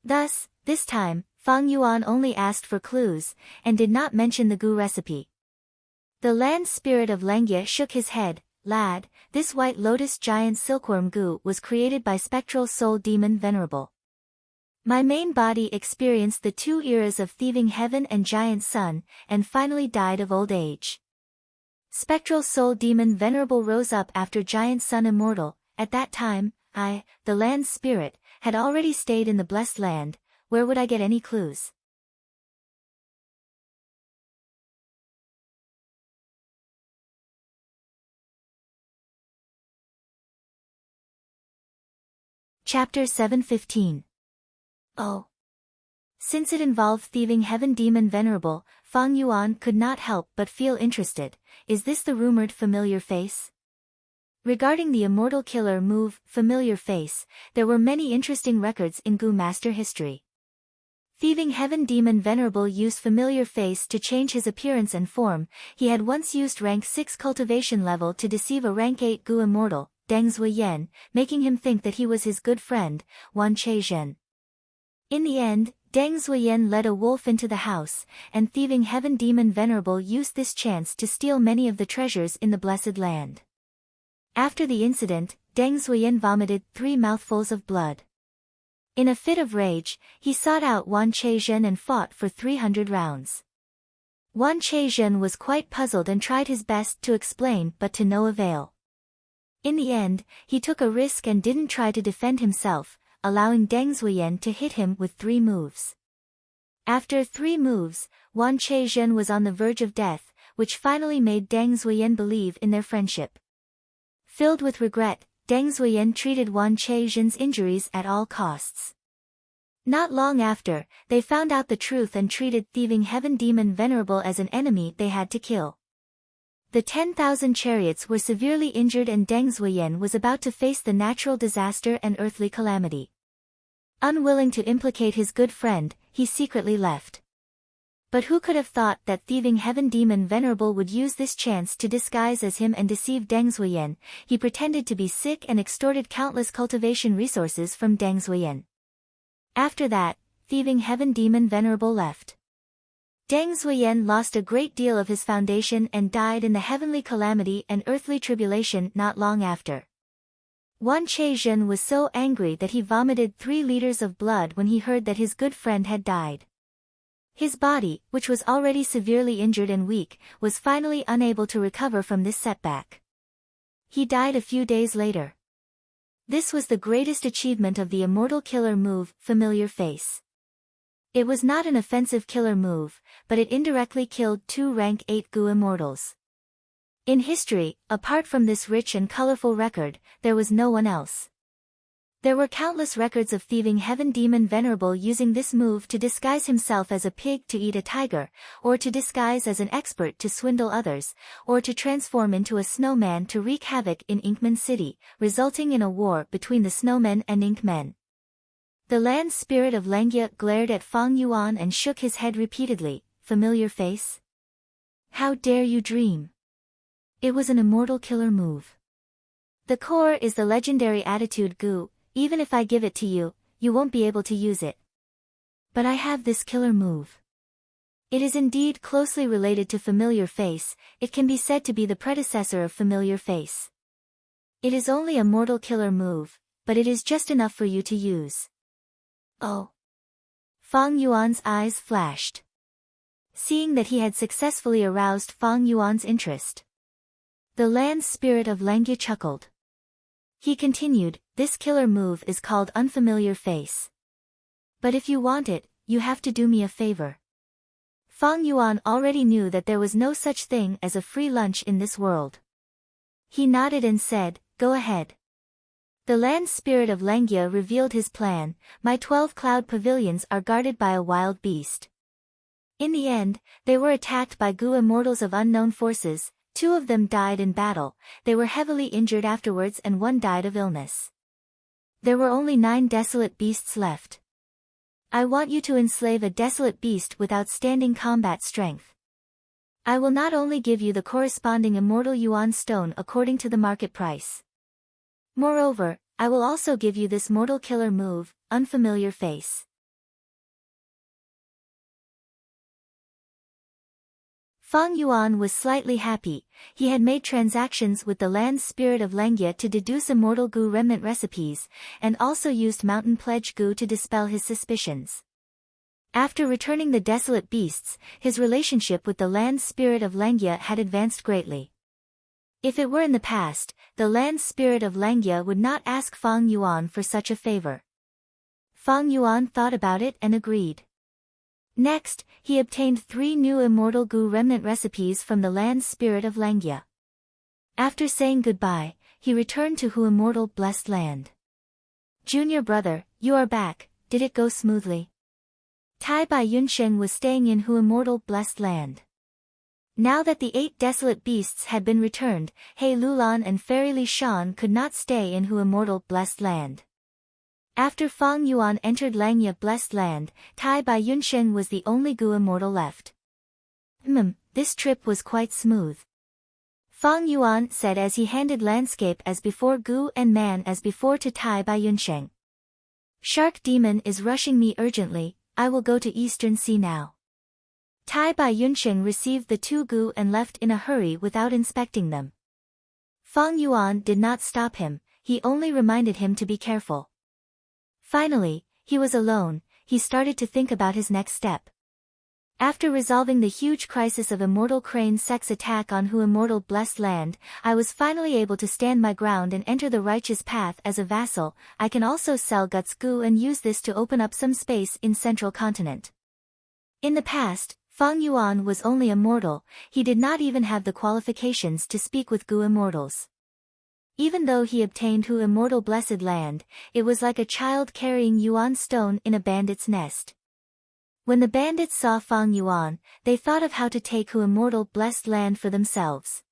Thus, this time, Fang Yuan only asked for clues, and did not mention the Gu recipe. The land spirit of Langya shook his head, lad, this White Lotus giant silkworm Gu was created by spectral soul demon Venerable. My main body experienced the 2 eras of thieving heaven and giant sun, and finally died of old age. Spectral soul demon Venerable rose up after giant sun immortal, at that time, I, the land spirit, had already stayed in the blessed land, where would I get any clues? Chapter 715. Oh. Since it involved thieving heaven demon Venerable, Fang Yuan could not help but feel interested. Is this the rumored familiar face? Regarding the immortal killer move, familiar face, there were many interesting records in Gu master history. Thieving heaven demon Venerable used familiar face to change his appearance and form. He had once used rank 6 cultivation level to deceive a rank 8 Gu immortal, Deng Zuiyan, making him think that he was his good friend, Wan Cheizhen. In the end, Deng Zuiyan led a wolf into the house, and thieving heaven demon Venerable used this chance to steal many of the treasures in the blessed land. After the incident, Deng Zuiyan vomited 3 mouthfuls of blood. In a fit of rage, he sought out Wan Cheizhen and fought for 300 rounds. Wan Cheizhen was quite puzzled and tried his best to explain but to no avail. In the end, he took a risk and didn't try to defend himself, allowing Deng Zuiyan to hit him with 3 moves. After 3 moves, Wan Cheizhen was on the verge of death, which finally made Deng Zuiyan believe in their friendship. Filled with regret, Deng Zuiyan treated Wan Cheizhen's injuries at all costs. Not long after, they found out the truth and treated thieving heaven demon Venerable as an enemy they had to kill. The 10,000 chariots were severely injured and Deng Zuiyan was about to face the natural disaster and earthly calamity. Unwilling to implicate his good friend, he secretly left. But who could have thought that thieving heaven demon Venerable would use this chance to disguise as him and deceive Deng Zuiyan? He pretended to be sick and extorted countless cultivation resources from Deng Zuiyan. After that, thieving heaven demon Venerable left. Deng Zuiyan lost a great deal of his foundation and died in the heavenly calamity and earthly tribulation not long after. Wan Cheizhen was so angry that he vomited 3 liters of blood when he heard that his good friend had died. His body, which was already severely injured and weak, was finally unable to recover from this setback. He died a few days later. This was the greatest achievement of the immortal killer move, familiar face. It was not an offensive killer move, but it indirectly killed 2 rank 8 Gu immortals. In history, apart from this rich and colorful record, there was no one else. There were countless records of thieving heaven demon Venerable using this move to disguise himself as a pig to eat a tiger, or to disguise as an expert to swindle others, or to transform into a snowman to wreak havoc in Inkman City, resulting in a war between the snowmen and Inkmen. The land spirit of Lengia glared at Fang Yuan and shook his head repeatedly. Familiar face? How dare you dream? It was an immortal killer move. The core is the legendary attitude Gu. Even if I give it to you, you won't be able to use it. But I have this killer move. It is indeed closely related to familiar face. It can be said to be the predecessor of familiar face. It is only a mortal killer move, but it is just enough for you to use. Oh. Fang Yuan's eyes flashed. Seeing that he had successfully aroused Fang Yuan's interest, the land spirit of Lengia chuckled. He continued, this killer move is called unfamiliar face. But if you want it, you have to do me a favor. Fang Yuan already knew that there was no such thing as a free lunch in this world. He nodded and said, go ahead. The land spirit of Lengia revealed his plan. My 12 cloud pavilions are guarded by a wild beast. In the end, they were attacked by Gu immortals of unknown forces. 2 of them died in battle, they were heavily injured afterwards and 1 died of illness. There were only 9 desolate beasts left. I want you to enslave a desolate beast with outstanding combat strength. I will not only give you the corresponding immortal yuan stone according to the market price. Moreover, I will also give you this mortal killer move, unfamiliar face. Fang Yuan was slightly happy. He had made transactions with the land spirit of Lengia to deduce immortal Gu remnant recipes, and also used mountain pledge Gu to dispel his suspicions. After returning the desolate beasts, his relationship with the land spirit of Lengia had advanced greatly. If it were in the past, the land spirit of Lengia would not ask Fang Yuan for such a favor. Fang Yuan thought about it and agreed. Next, he obtained 3 new immortal Gu remnant recipes from the land spirit of Lengia. After saying goodbye, he returned to Hu immortal blessed land. Junior brother, you are back, did it go smoothly? Tai Bai Yunsheng was staying in Hu Immortal Blessed Land. Now that the 8 desolate beasts had been returned, He Lulan and Fairy Li Shan could not stay in Hu Immortal Blessed Land. After Fang Yuan entered Langya Blessed Land, Tai Bai Yunsheng was the only Gu Immortal left. This trip was quite smooth. Fang Yuan said as he handed landscape as before Gu and man as before to Tai Bai Yunsheng. Shark Demon is rushing me urgently, I will go to Eastern Sea now. Tai Bai Yunsheng received the 2 Gu and left in a hurry without inspecting them. Fang Yuan did not stop him, he only reminded him to be careful. Finally, he was alone, he started to think about his next step. After resolving the huge crisis of Immortal Crane Sex attack on Hu Immortal Blessed Land, I was finally able to stand my ground and enter the righteous path as a vassal. I can also sell Guts Gu and use this to open up some space in Central Continent. In the past, Fang Yuan was only a mortal, he did not even have the qualifications to speak with Gu Immortals. Even though he obtained Hu Immortal Blessed Land, it was like a child carrying Yuan stone in a bandit's nest. When the bandits saw Fang Yuan, they thought of how to take Hu Immortal Blessed Land for themselves.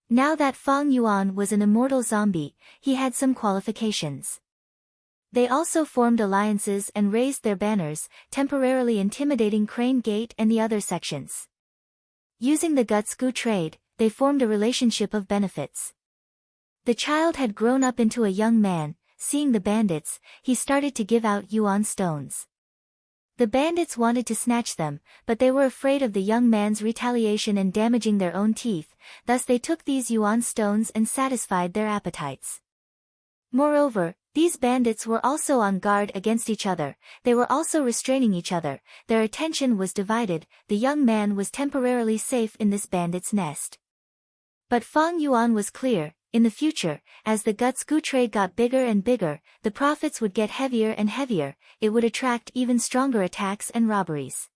Now that Fang Yuan was an immortal zombie, he had some qualifications. They also formed alliances and raised their banners, temporarily intimidating Crane Gate and the other sections. Using the Guts Gu trade, they formed a relationship of benefits. The child had grown up into a young man, seeing the bandits, he started to give out Yuan stones. The bandits wanted to snatch them, but they were afraid of the young man's retaliation and damaging their own teeth, thus they took these Yuan stones and satisfied their appetites. Moreover, these bandits were also on guard against each other, they were also restraining each other, their attention was divided, the young man was temporarily safe in this bandit's nest. But Fang Yuan was clear, in the future, as the Guts Gu trade got bigger and bigger, the profits would get heavier and heavier, it would attract even stronger attacks and robberies.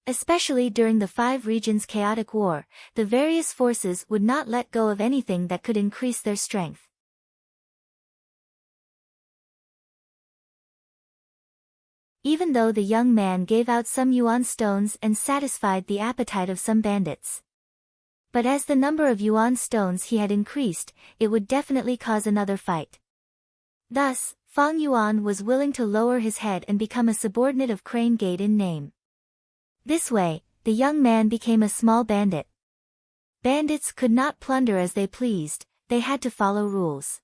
Especially during the 5 regions chaotic war, the various forces would not let go of anything that could increase their strength. Even though the young man gave out some Yuan stones and satisfied the appetite of some bandits. But as the number of Yuan stones he had increased, it would definitely cause another fight. Thus, Fang Yuan was willing to lower his head and become a subordinate of Crane Gate in name. This way, the young man became a small bandit. Bandits could not plunder as they pleased, they had to follow rules.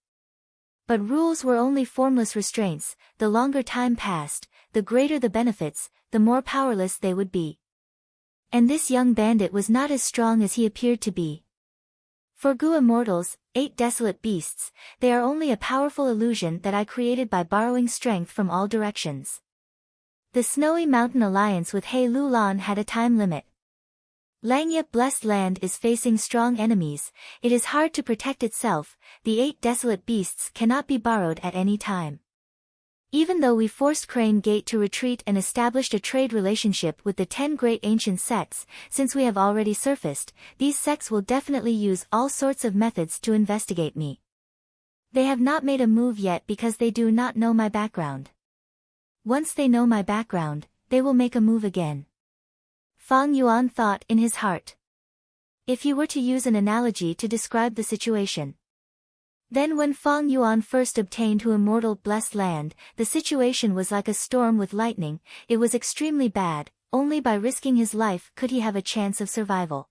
But rules were only formless restraints, the longer time passed, the greater the benefits, the more powerless they would be. And this young bandit was not as strong as he appeared to be. For Gu Immortals, 8 desolate beasts, they are only a powerful illusion that I created by borrowing strength from all directions. The Snowy Mountain Alliance with He Lulan had a time limit. Langya Blessed Land is facing strong enemies, it is hard to protect itself, the 8 desolate beasts cannot be borrowed at any time. Even though we forced Crane Gate to retreat and established a trade relationship with the 10 great ancient sects, since we have already surfaced, these sects will definitely use all sorts of methods to investigate me. They have not made a move yet because they do not know my background. Once they know my background, they will make a move again. Fang Yuan thought in his heart. If he were to use an analogy to describe the situation. Then when Fang Yuan first obtained Hu Immortal Blessed Land, the situation was like a storm with lightning, it was extremely bad, only by risking his life could he have a chance of survival.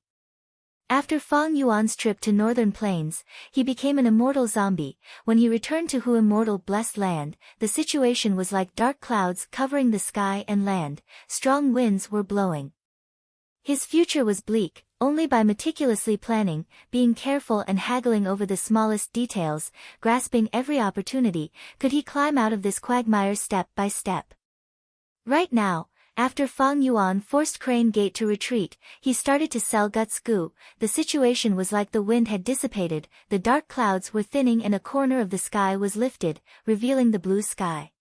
After Fang Yuan's trip to Northern Plains, he became an immortal zombie. When he returned to Hu Immortal Blessed Land, the situation was like dark clouds covering the sky and land, strong winds were blowing. His future was bleak. Only by meticulously planning, being careful and haggling over the smallest details, grasping every opportunity, could he climb out of this quagmire step by step. Right now, after Fang Yuan forced Crane Gate to retreat, he started to sell Guts Gu. The situation was like the wind had dissipated, the dark clouds were thinning and a corner of the sky was lifted, revealing the blue sky.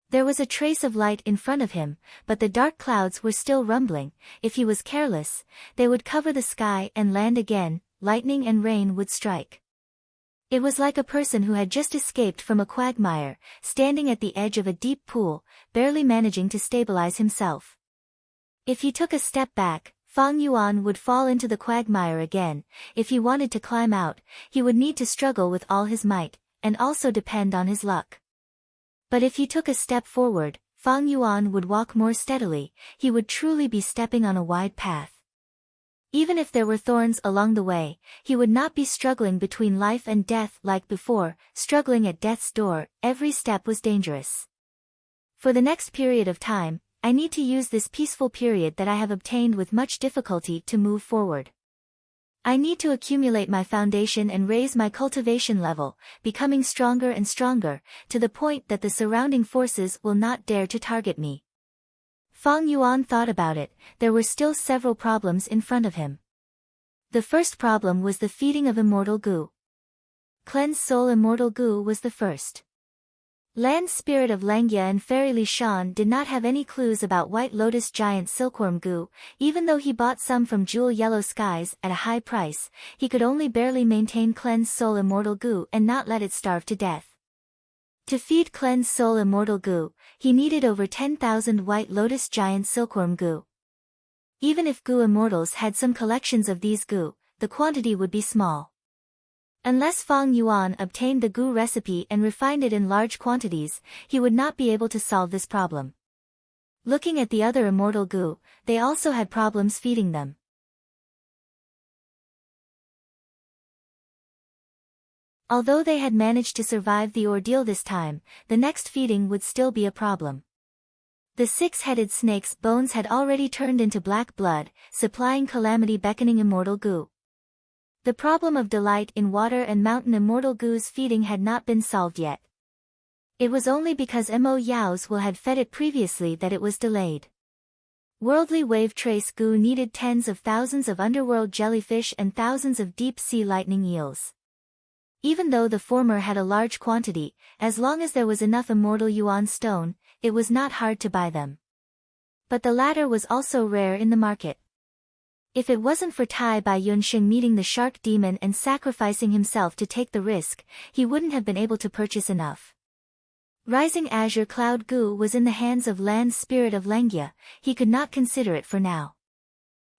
There was a trace of light in front of him, but the dark clouds were still rumbling. If he was careless, they would cover the sky and land again, lightning and rain would strike. It was like a person who had just escaped from a quagmire, standing at the edge of a deep pool, barely managing to stabilize himself. If he took a step back, Fang Yuan would fall into the quagmire again. If he wanted to climb out, he would need to struggle with all his might, and also depend on his luck. But if he took a step forward, Fang Yuan would walk more steadily. He would truly be stepping on a wide path. Even if there were thorns along the way, he would not be struggling between life and death like before, struggling at death's door. Every step was dangerous. For the next period of time, I need to use this peaceful period that I have obtained with much difficulty to move forward. I need to accumulate my foundation and raise my cultivation level, becoming stronger and stronger, to the point that the surrounding forces will not dare to target me. Fang Yuan thought about it. There were still several problems in front of him. The first problem was the feeding of immortal goo. Cleanse soul immortal goo was the first. Land spirit of Langya and fairy Li Shan did not have any clues about white lotus giant silkworm goo. Even though he bought some from Jewel Yellow Skies at a high price, he could only barely maintain cleanse soul immortal goo and not let it starve to death. To feed cleanse soul immortal goo, he needed over 10,000 white lotus giant silkworm goo. Even if goo immortals had some collections of these goo, the quantity would be small. Unless Fang Yuan obtained the goo recipe and refined it in large quantities, he would not be able to solve this problem. Looking at the other immortal goo, they also had problems feeding them. Although they had managed to survive the ordeal this time, the next feeding would still be a problem. The six-headed snake's bones had already turned into black blood, supplying calamity beckoning immortal goo. The problem of delight in water and mountain immortal goo's feeding had not been solved yet. It was only because Mo Yao's will had fed it previously that it was delayed. Worldly wave trace goo needed tens of thousands of underworld jellyfish and thousands of deep-sea lightning eels. Even though the former had a large quantity, as long as there was enough immortal yuan stone, it was not hard to buy them. But the latter was also rare in the market. If it wasn't for Tai Bai Yunxing meeting the shark demon and sacrificing himself to take the risk, he wouldn't have been able to purchase enough. Rising azure cloud goo was in the hands of land spirit of Langya. He could not consider it for now.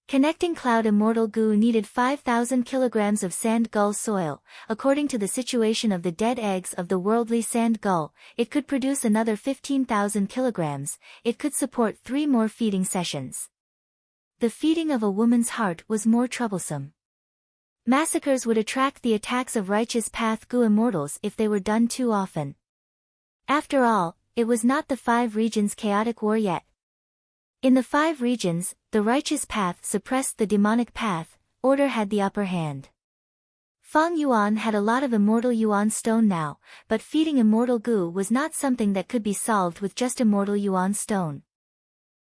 Connecting cloud immortal goo needed 5,000 kilograms of sand gull soil. According to the situation of the dead eggs of the worldly sand gull, it could produce another 15,000 kilograms. It could support 3 more feeding sessions. The feeding of a woman's heart was more troublesome. Massacres would attract the attacks of righteous path goo immortals if they were done too often. After all, it was not the 5 regions chaotic war yet. In the 5 regions, the righteous path suppressed the demonic path. Order had the upper hand. Fang Yuan had a lot of immortal yuan stone now, but feeding immortal goo was not something that could be solved with just immortal yuan stone.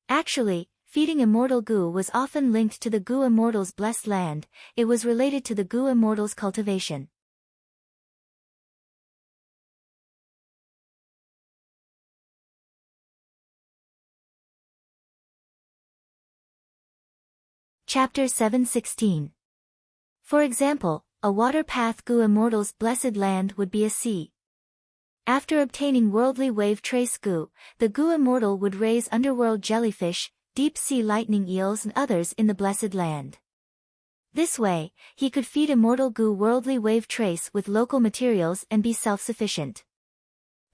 Actually, feeding immortal goo was often linked to the goo immortal's blessed land. It was related to the goo immortal's cultivation. Chapter 716. For example, a water path goo immortal's blessed land would be a sea. After obtaining worldly wave trace goo, the goo immortal would raise underworld jellyfish, deep-sea lightning eels and others in the blessed land. This way, he could feed immortal goo worldly wave trace with local materials and be self-sufficient.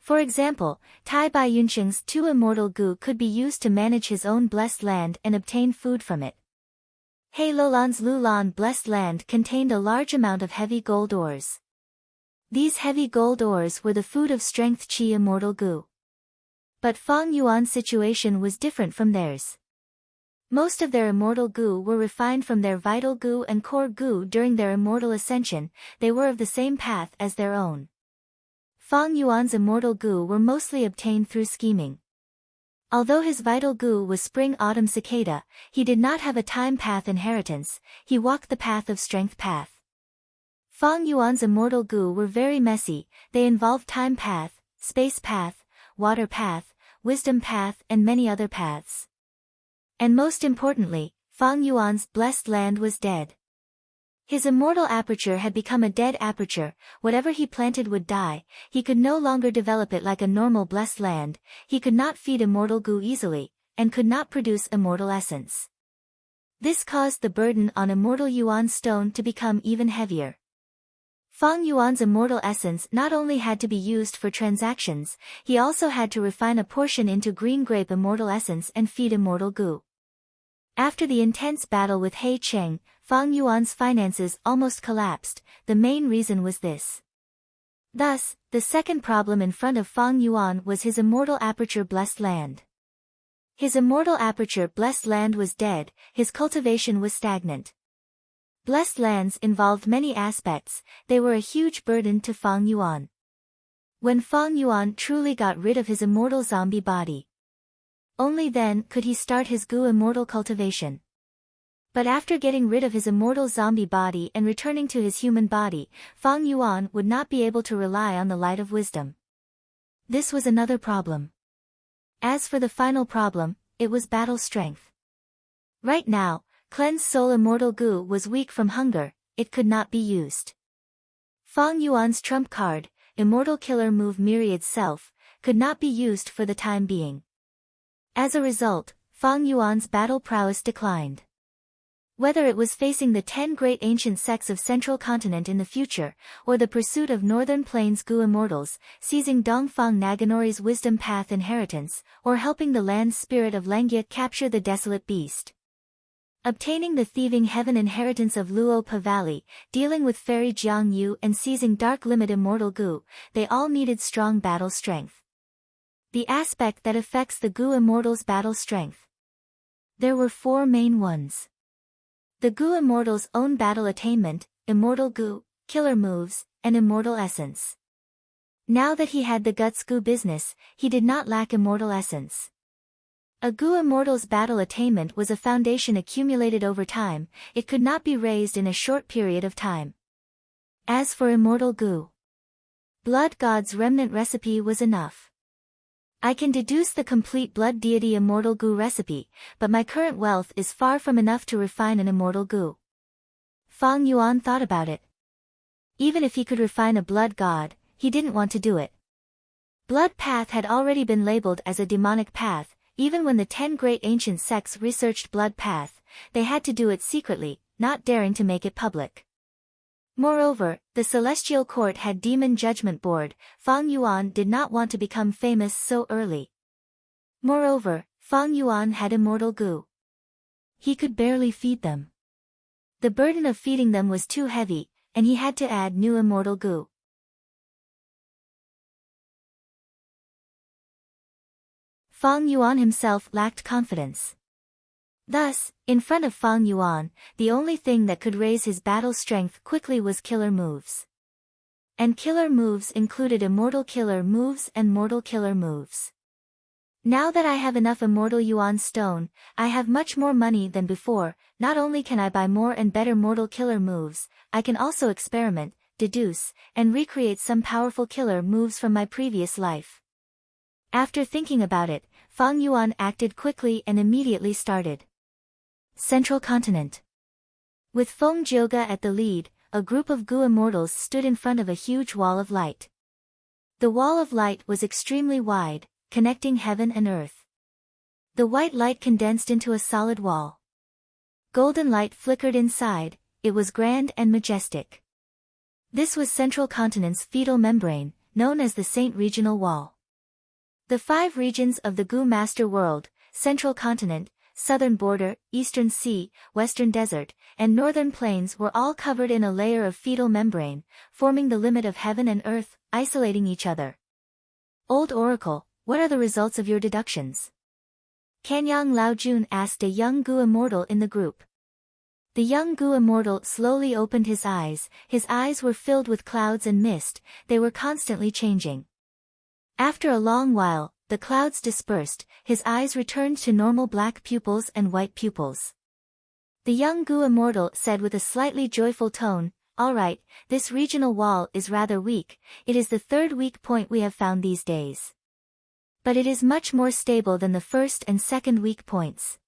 For example, Tai Bai Yunxing's 2 immortal goo could be used to manage his own blessed land and obtain food from it. He Lolan's Lulan blessed land contained a large amount of heavy gold ores. These heavy gold ores were the food of strength chi immortal goo. But Fang Yuan's situation was different from theirs. Most of their immortal goo were refined from their vital goo and core goo during their immortal ascension. They were of the same path as their own. Fang Yuan's immortal goo were mostly obtained through scheming. Although his vital goo was spring-autumn cicada, he did not have a time path inheritance. He walked the path of strength path. Fang Yuan's immortal goo were very messy. They involved time path, space path, water path, wisdom path and many other paths. And most importantly, Fang Yuan's blessed land was dead. His immortal aperture had become a dead aperture, whatever he planted would die, he could no longer develop it like a normal blessed land, he could not feed immortal goo easily, and could not produce immortal essence. This caused the burden on immortal Yuan stone to become even heavier. Fang Yuan's immortal essence not only had to be used for transactions, he also had to refine a portion into green grape immortal essence and feed immortal goo. After the intense battle with He Cheng, Fang Yuan's finances almost collapsed, the main reason was this. Thus, the second problem in front of Fang Yuan was his immortal aperture blessed land. His immortal aperture blessed land was dead, his cultivation was stagnant. Blessed lands involved many aspects, they were a huge burden to Fang Yuan. When Fang Yuan truly got rid of his immortal zombie body, only then could he start his goo immortal cultivation. But after getting rid of his immortal zombie body and returning to his human body, Fang Yuan would not be able to rely on the light of wisdom. This was another problem. As for the final problem, it was battle strength. Right now, cleansed soul immortal goo was weak from hunger, it could not be used. Fang Yuan's trump card, immortal killer move myriad self, could not be used for the time being. As a result, Fang Yuan's battle prowess declined. Whether it was facing the 10 great ancient sects of Central Continent in the future, or the pursuit of Northern Plains Gu immortals, seizing Dongfang Naganori's wisdom path inheritance, or helping the land spirit of Lengyia capture the desolate beast, obtaining the thieving heaven inheritance of Luopa Valley, dealing with fairy Jiang Yu and seizing dark limit immortal Gu, they all needed strong battle strength. The aspect that affects the Gu immortals' battle strength. There were 4 main ones. The Gu immortals' own battle attainment, immortal Gu, killer moves, and immortal essence. Now that he had the guts Gu business, he did not lack immortal essence. A Gu immortal's battle attainment was a foundation accumulated over time, it could not be raised in a short period of time. As for immortal Gu, Blood God's remnant recipe was enough. I can deduce the complete blood deity immortal Gu recipe, but my current wealth is far from enough to refine an immortal Gu. Fang Yuan thought about it. Even if he could refine a blood god, he didn't want to do it. Blood path had already been labeled as a demonic path, even when the 10 great ancient sects researched blood path, they had to do it secretly, not daring to make it public. Moreover, the Celestial Court had Demon Judgment Board, Fang Yuan did not want to become famous so early. Moreover, Fang Yuan had immortal Gu. He could barely feed them. The burden of feeding them was too heavy, and he had to add new immortal Gu. Fang Yuan himself lacked confidence. Thus, in front of Fang Yuan, the only thing that could raise his battle strength quickly was killer moves. And killer moves included immortal killer moves and mortal killer moves. Now that I have enough immortal Yuan stone, I have much more money than before, not only can I buy more and better mortal killer moves, I can also experiment, deduce, and recreate some powerful killer moves from my previous life. After thinking about it, Fang Yuan acted quickly and immediately started. Central Continent. With Feng Jioga at the lead, a group of Gu immortals stood in front of a huge wall of light. The wall of light was extremely wide, connecting heaven and earth. The white light condensed into a solid wall. Golden light flickered inside, it was grand and majestic. This was Central Continent's fetal membrane, known as the Saint Regional Wall. The 5 regions of the Gu Master World, Central Continent, Southern Border, Eastern Sea, Western Desert, and Northern Plains were all covered in a layer of fetal membrane, forming the limit of heaven and earth, isolating each other. Old Oracle, what are the results of your deductions? Kanyang Laojun asked a young Gu immortal in the group. The young Gu immortal slowly opened his eyes were filled with clouds and mist, they were constantly changing. After a long while, the clouds dispersed, his eyes returned to normal black pupils and white pupils. The young Gu immortal said with a slightly joyful tone, "All right, this regional wall is rather weak, it is the 3rd weak point we have found these days. But it is much more stable than the 1st and 2nd weak points.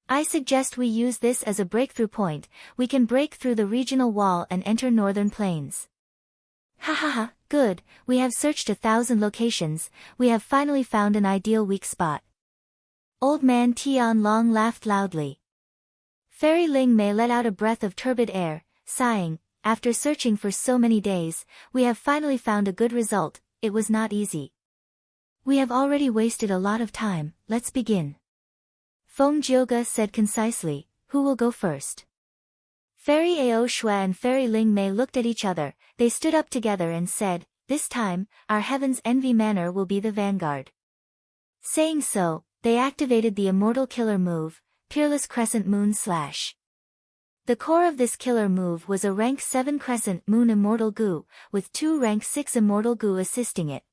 I suggest we use this as a breakthrough point. We can break through the regional wall and enter northern plains. Ha ha ha, good, we have searched 1,000 locations, we have finally found an ideal weak spot. Old man Tian Long laughed loudly. Fairy Ling Mei let out a breath of turbid air, sighing, after searching for so many days, we have finally found a good result. It was not easy. We have already wasted a lot of time, let's begin. Feng Jioge said concisely, who will go first? Fairy Ao Shui and Fairy Ling Mei looked at each other, they stood up together and said, this time, our Heaven's Envy Manor will be the vanguard. Saying so, they activated the Immortal Killer move, Peerless Crescent Moon Slash. The core of this killer move was a rank 7 Crescent Moon Immortal Goo, with 2 rank 6 Immortal Goo assisting it.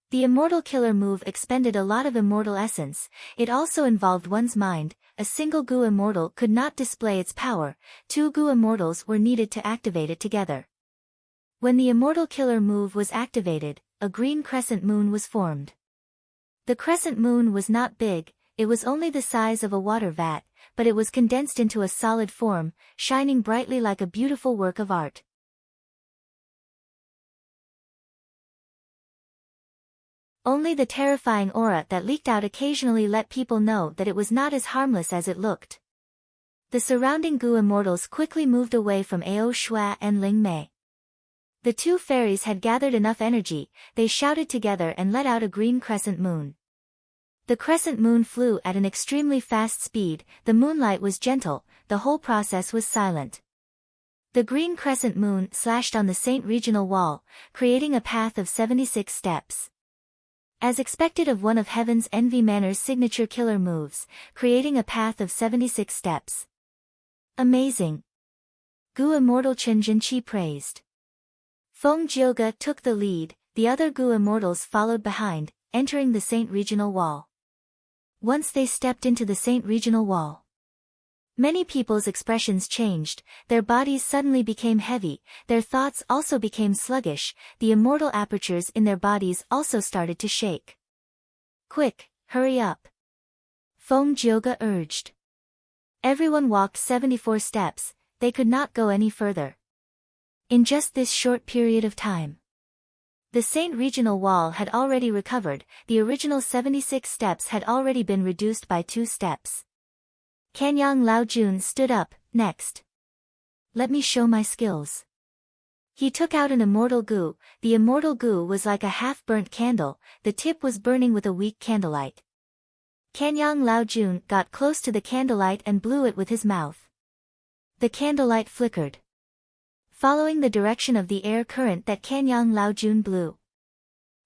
The Immortal Killer move expended a lot of immortal essence, it also involved one's mind, a single Goo Immortal could not display its power, 2 Goo Immortals were needed to activate it together. When the Immortal Killer move was activated, a green crescent moon was formed. The crescent moon was not big, it was only the size of a water vat, but it was condensed into a solid form, shining brightly like a beautiful work of art. Only the terrifying aura that leaked out occasionally let people know that it was not as harmless as it looked. The surrounding Goo Immortals quickly moved away from Ao Shui and Ling Mei. The 2 fairies had gathered enough energy, they shouted together and let out a green crescent moon. The crescent moon flew at an extremely fast speed, the moonlight was gentle, the whole process was silent. The green crescent moon slashed on the Saint Regional Wall, creating a path of 76 steps. As expected of one of Heaven's Envy Manor's signature killer moves, creating a path of 76 steps. Amazing! Goo Immortal Chen Jinqi praised. Feng Jioge took the lead, the other Goo Immortals followed behind, entering the Saint Regional Wall. Once they stepped into the Saint Regional Wall, many people's expressions changed, their bodies suddenly became heavy, their thoughts also became sluggish, the immortal apertures in their bodies also started to shake. Quick, hurry up! Feng Jioge urged. Everyone walked 74 steps, they could not go any further. In just this short period of time, the Saint Regional Wall had already recovered, the original 76 steps had already been reduced by 2 steps. Kanyang Laojun stood up, next. Let me show my skills. He took out an Immortal Goo, the Immortal Goo was like a half-burnt candle, the tip was burning with a weak candlelight. Kanyang Laojun got close to the candlelight and blew it with his mouth. The candlelight flickered, following the direction of the air current that Kanyang Laojun blew.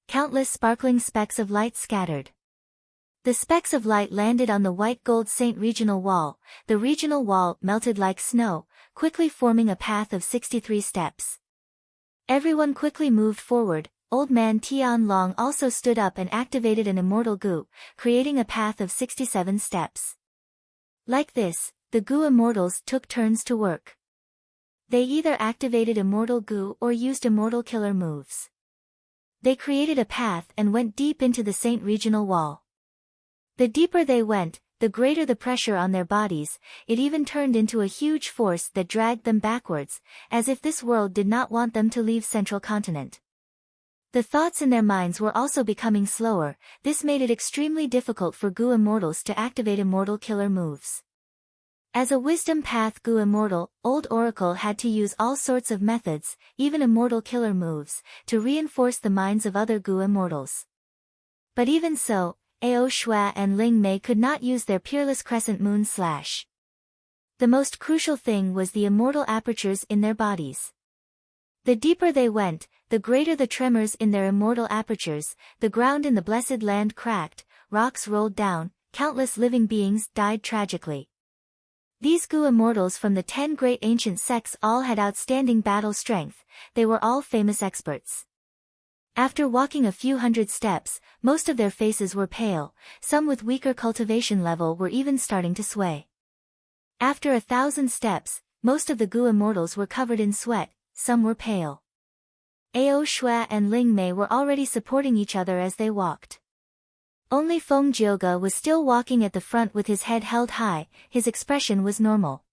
Countless sparkling specks of light scattered. The specks of light landed on the white gold Saint Regional Wall, the regional wall melted like snow, quickly forming a path of 63 steps. Everyone quickly moved forward, old man Tian Long also stood up and activated an Immortal Goo, creating a path of 67 steps. Like this, the Goo Immortals took turns to work. They either activated Immortal Goo or used Immortal Killer moves. They created a path and went deep into the Saint Regional Wall. The deeper they went, the greater the pressure on their bodies, it even turned into a huge force that dragged them backwards, as if this world did not want them to leave Central Continent. The thoughts in their minds were also becoming slower, this made it extremely difficult for Goo Immortals to activate Immortal Killer moves. As a wisdom path Goo Immortal, Old Oracle had to use all sorts of methods, even Immortal Killer moves, to reinforce the minds of other Goo Immortals. But even so, Ao Shui and Ling Mei could not use their Peerless Crescent Moon Slash. The most crucial thing was the immortal apertures in their bodies. The deeper they went, the greater the tremors in their immortal apertures, the ground in the blessed land cracked, rocks rolled down, countless living beings died tragically. These Goo Immortals from the 10 great ancient sects all had outstanding battle strength, they were all famous experts. After walking a few hundred steps, most of their faces were pale, some with weaker cultivation level were even starting to sway. After 1,000 steps, most of the Goo Immortals were covered in sweat, some were pale. Ao Shui and Ling Mei were already supporting each other as they walked. Only Feng Jioge was still walking at the front with his head held high, his expression was normal.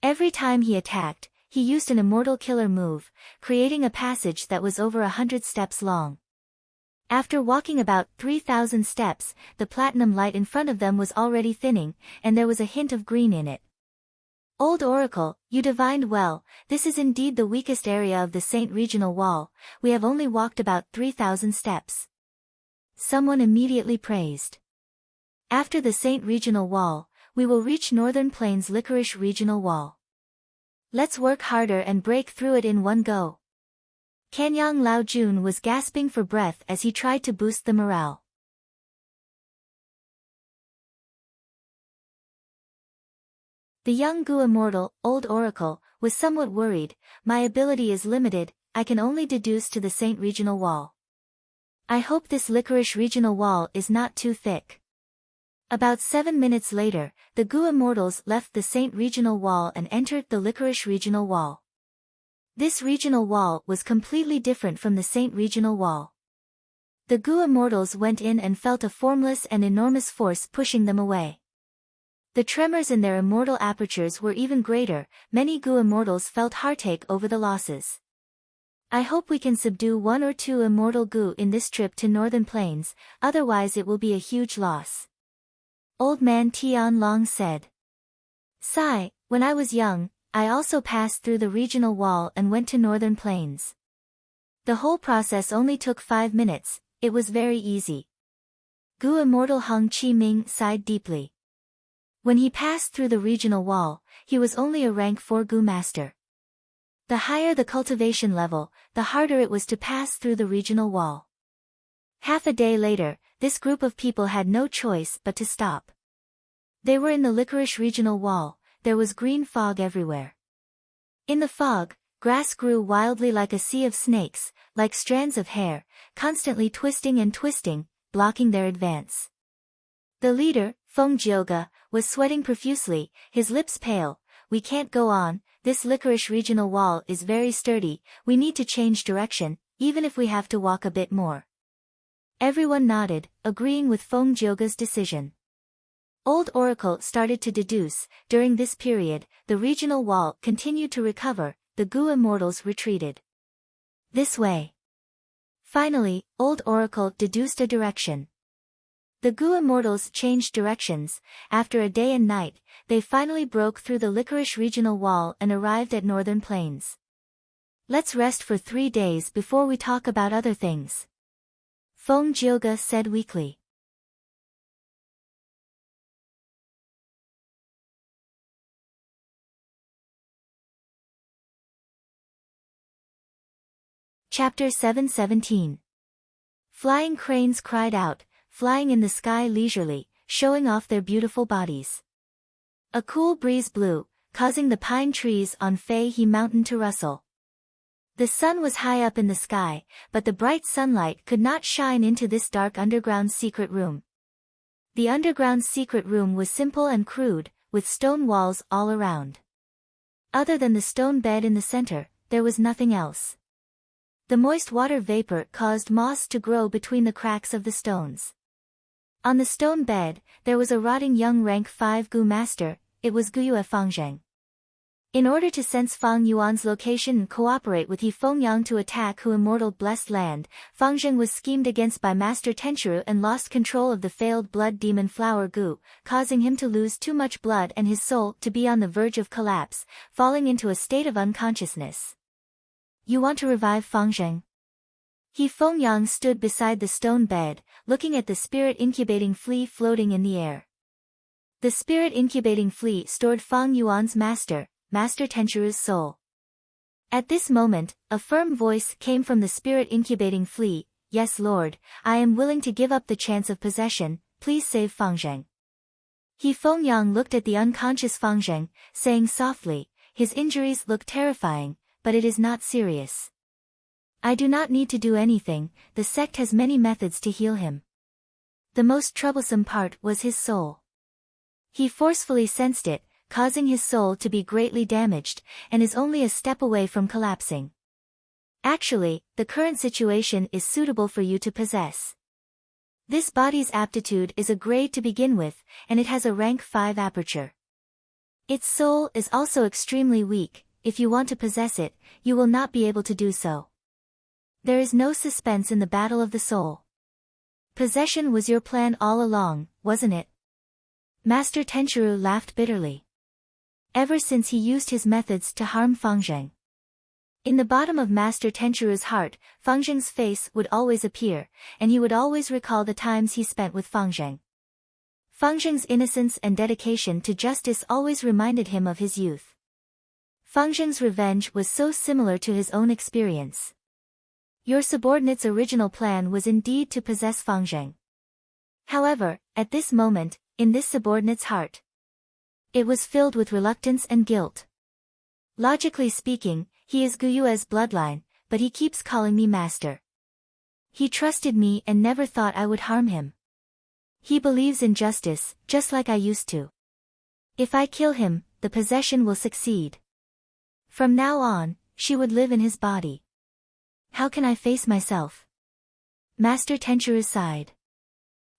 Every time he attacked, he used an immortal killer move, creating a passage that was over 100 steps long. After walking about 3,000 steps, the platinum light in front of them was already thinning, and there was a hint of green in it. Old Oracle, you divined well, this is indeed the weakest area of the Saint Regional Wall, we have only walked about 3,000 steps. Someone immediately praised. After the Saint Regional Wall, we will reach Northern Plains Licorice Regional Wall. Let's work harder and break through it in one go. Kanyang Lao Jun was gasping for breath as he tried to boost the morale. The young Gu Immortal, Old Oracle, was somewhat worried. My ability is limited, I can only deduce to the Saint Regional Wall. I hope this Licorice Regional Wall is not too thick. About 7 minutes later, the Gu Immortals left the Saint Regional Wall and entered the Licorice Regional Wall. This regional wall was completely different from the Saint Regional Wall. The Gu Immortals went in and felt a formless and enormous force pushing them away. The tremors in their immortal apertures were even greater, many Gu Immortals felt heartache over the losses. I hope we can subdue 1 or 2 immortal Gu in this trip to Northern Plains, otherwise it will be a huge loss. Old man Tian Long said. Sigh, when I was young, I also passed through the regional wall and went to Northern Plains. The whole process only took 5 minutes, it was very easy. Gu Immortal Hung Chi Ming sighed deeply. When he passed through the regional wall, he was only a rank 4 Gu Master. The higher the cultivation level, the harder it was to pass through the regional wall. Half a day later, this group of people had no choice but to stop. They were in the Licorice Regional Wall, there was green fog everywhere. In the fog, grass grew wildly like a sea of snakes, like strands of hair, constantly twisting and twisting, blocking their advance. The leader, Feng Jioge, was sweating profusely, his lips pale. We can't go on, this Licorice Regional Wall is very sturdy, we need to change direction, even if we have to walk a bit more. Everyone nodded, agreeing with Feng Jioge's decision. Old Oracle started to deduce. During this period, the regional wall continued to recover, the Gu Immortals retreated. This way. Finally, Old Oracle deduced a direction. The Gu Immortals changed directions. After a day and night, they finally broke through the Licorice Regional Wall and arrived at Northern Plains. Let's rest for 3 days before we talk about other things. Feng Jioge said weakly. Chapter 717. Flying cranes cried out, flying in the sky leisurely, showing off their beautiful bodies. A cool breeze blew, causing the pine trees on Fei He Mountain to rustle. The sun was high up in the sky, but the bright sunlight could not shine into this dark underground secret room. The underground secret room was simple and crude, with stone walls all around. Other than the stone bed in the center, there was nothing else. The moist water vapor caused moss to grow between the cracks of the stones. On the stone bed, there was a rotting young rank 5 Gu Master, it was Guyue Fangzheng. In order to sense Fang Yuan's location and cooperate with He Fengyang to attack Hu Immortal Blessed Land, Fangzheng was schemed against by Master Tenchiru and lost control of the failed blood demon Flower Gu, causing him to lose too much blood and his soul to be on the verge of collapse, falling into a state of unconsciousness. You want to revive Fangzheng? He Fengyang stood beside the stone bed, looking at the spirit incubating flea floating in the air. The spirit incubating flea stored Fang Yuan's Master Tenchiru's soul. At this moment, a firm voice came from the spirit incubating flea, Yes Lord, I am willing to give up the chance of possession, please save Fangzheng. He Fengyang looked at the unconscious Fangzheng, saying softly, his injuries look terrifying, but it is not serious. I do not need to do anything, the sect has many methods to heal him. The most troublesome part was his soul. He forcefully sensed it, causing his soul to be greatly damaged, and is only a step away from collapsing. Actually, the current situation is suitable for you to possess. This body's aptitude is a grade to begin with, and it has a rank 5 aperture. Its soul is also extremely weak. If you want to possess it, you will not be able to do so. There is no suspense in the battle of the soul. Possession was your plan all along, wasn't it? Master Tenchiru laughed bitterly. Ever since he used his methods to harm Fangzheng. In the bottom of Master Tenchiru's heart, Fangzheng's face would always appear, and he would always recall the times he spent with Fangzheng. Fangzheng's innocence and dedication to justice always reminded him of his youth. Fangzheng's revenge was so similar to his own experience. Your subordinate's original plan was indeed to possess Fangzheng. However, at this moment, in this subordinate's heart, it was filled with reluctance and guilt. Logically speaking, he is Guyue's bloodline, but he keeps calling me master. He trusted me and never thought I would harm him. He believes in justice, just like I used to. If I kill him, the possession will succeed. From now on, she would live in his body. How can I face myself? Master Tenchiru sighed.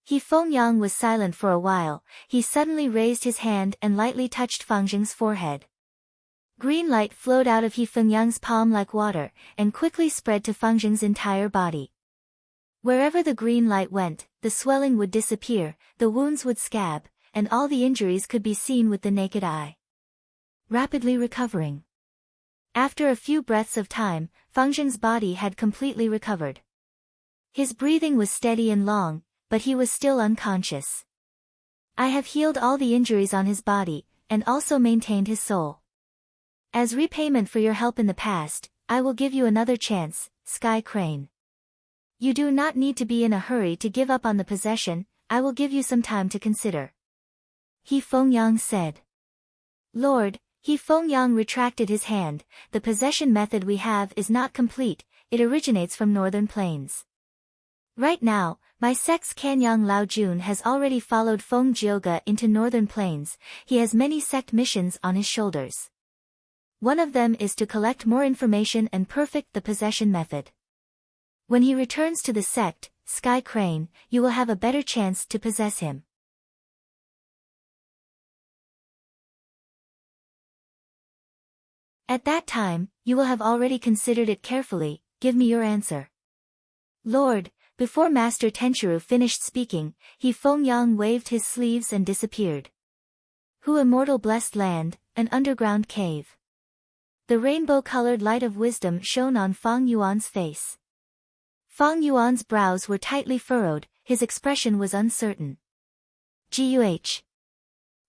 He Fengyang was silent for a while. He suddenly raised his hand and lightly touched Fangzheng's forehead. Green light flowed out of He Fengyang's palm like water, and quickly spread to Fangzheng's entire body. Wherever the green light went, the swelling would disappear, the wounds would scab, and all the injuries could be seen with the naked eye. Rapidly recovering. After a few breaths of time, Fangzheng's body had completely recovered. His breathing was steady and long, but he was still unconscious. I have healed all the injuries on his body, and also maintained his soul. As repayment for your help in the past, I will give you another chance, Sky Crane. You do not need to be in a hurry to give up on the possession. I will give you some time to consider. He Fengyang said. Lord, He Fengyang retracted his hand. The possession method we have is not complete, it originates from northern plains. Right now, my sect's Kanyang Lao Jun has already followed Feng Jioga into northern plains. He has many sect missions on his shoulders. One of them is to collect more information and perfect the possession method. When he returns to the sect, Sky Crane, you will have a better chance to possess him. At that time, you will have already considered it carefully. Give me your answer. Lord, before Master Tenchiru finished speaking, He Fengyang waved his sleeves and disappeared. Who immortal blessed land, an underground cave. The rainbow-colored light of wisdom shone on Fang Yuan's face. Fang Yuan's brows were tightly furrowed, his expression was uncertain. Guh.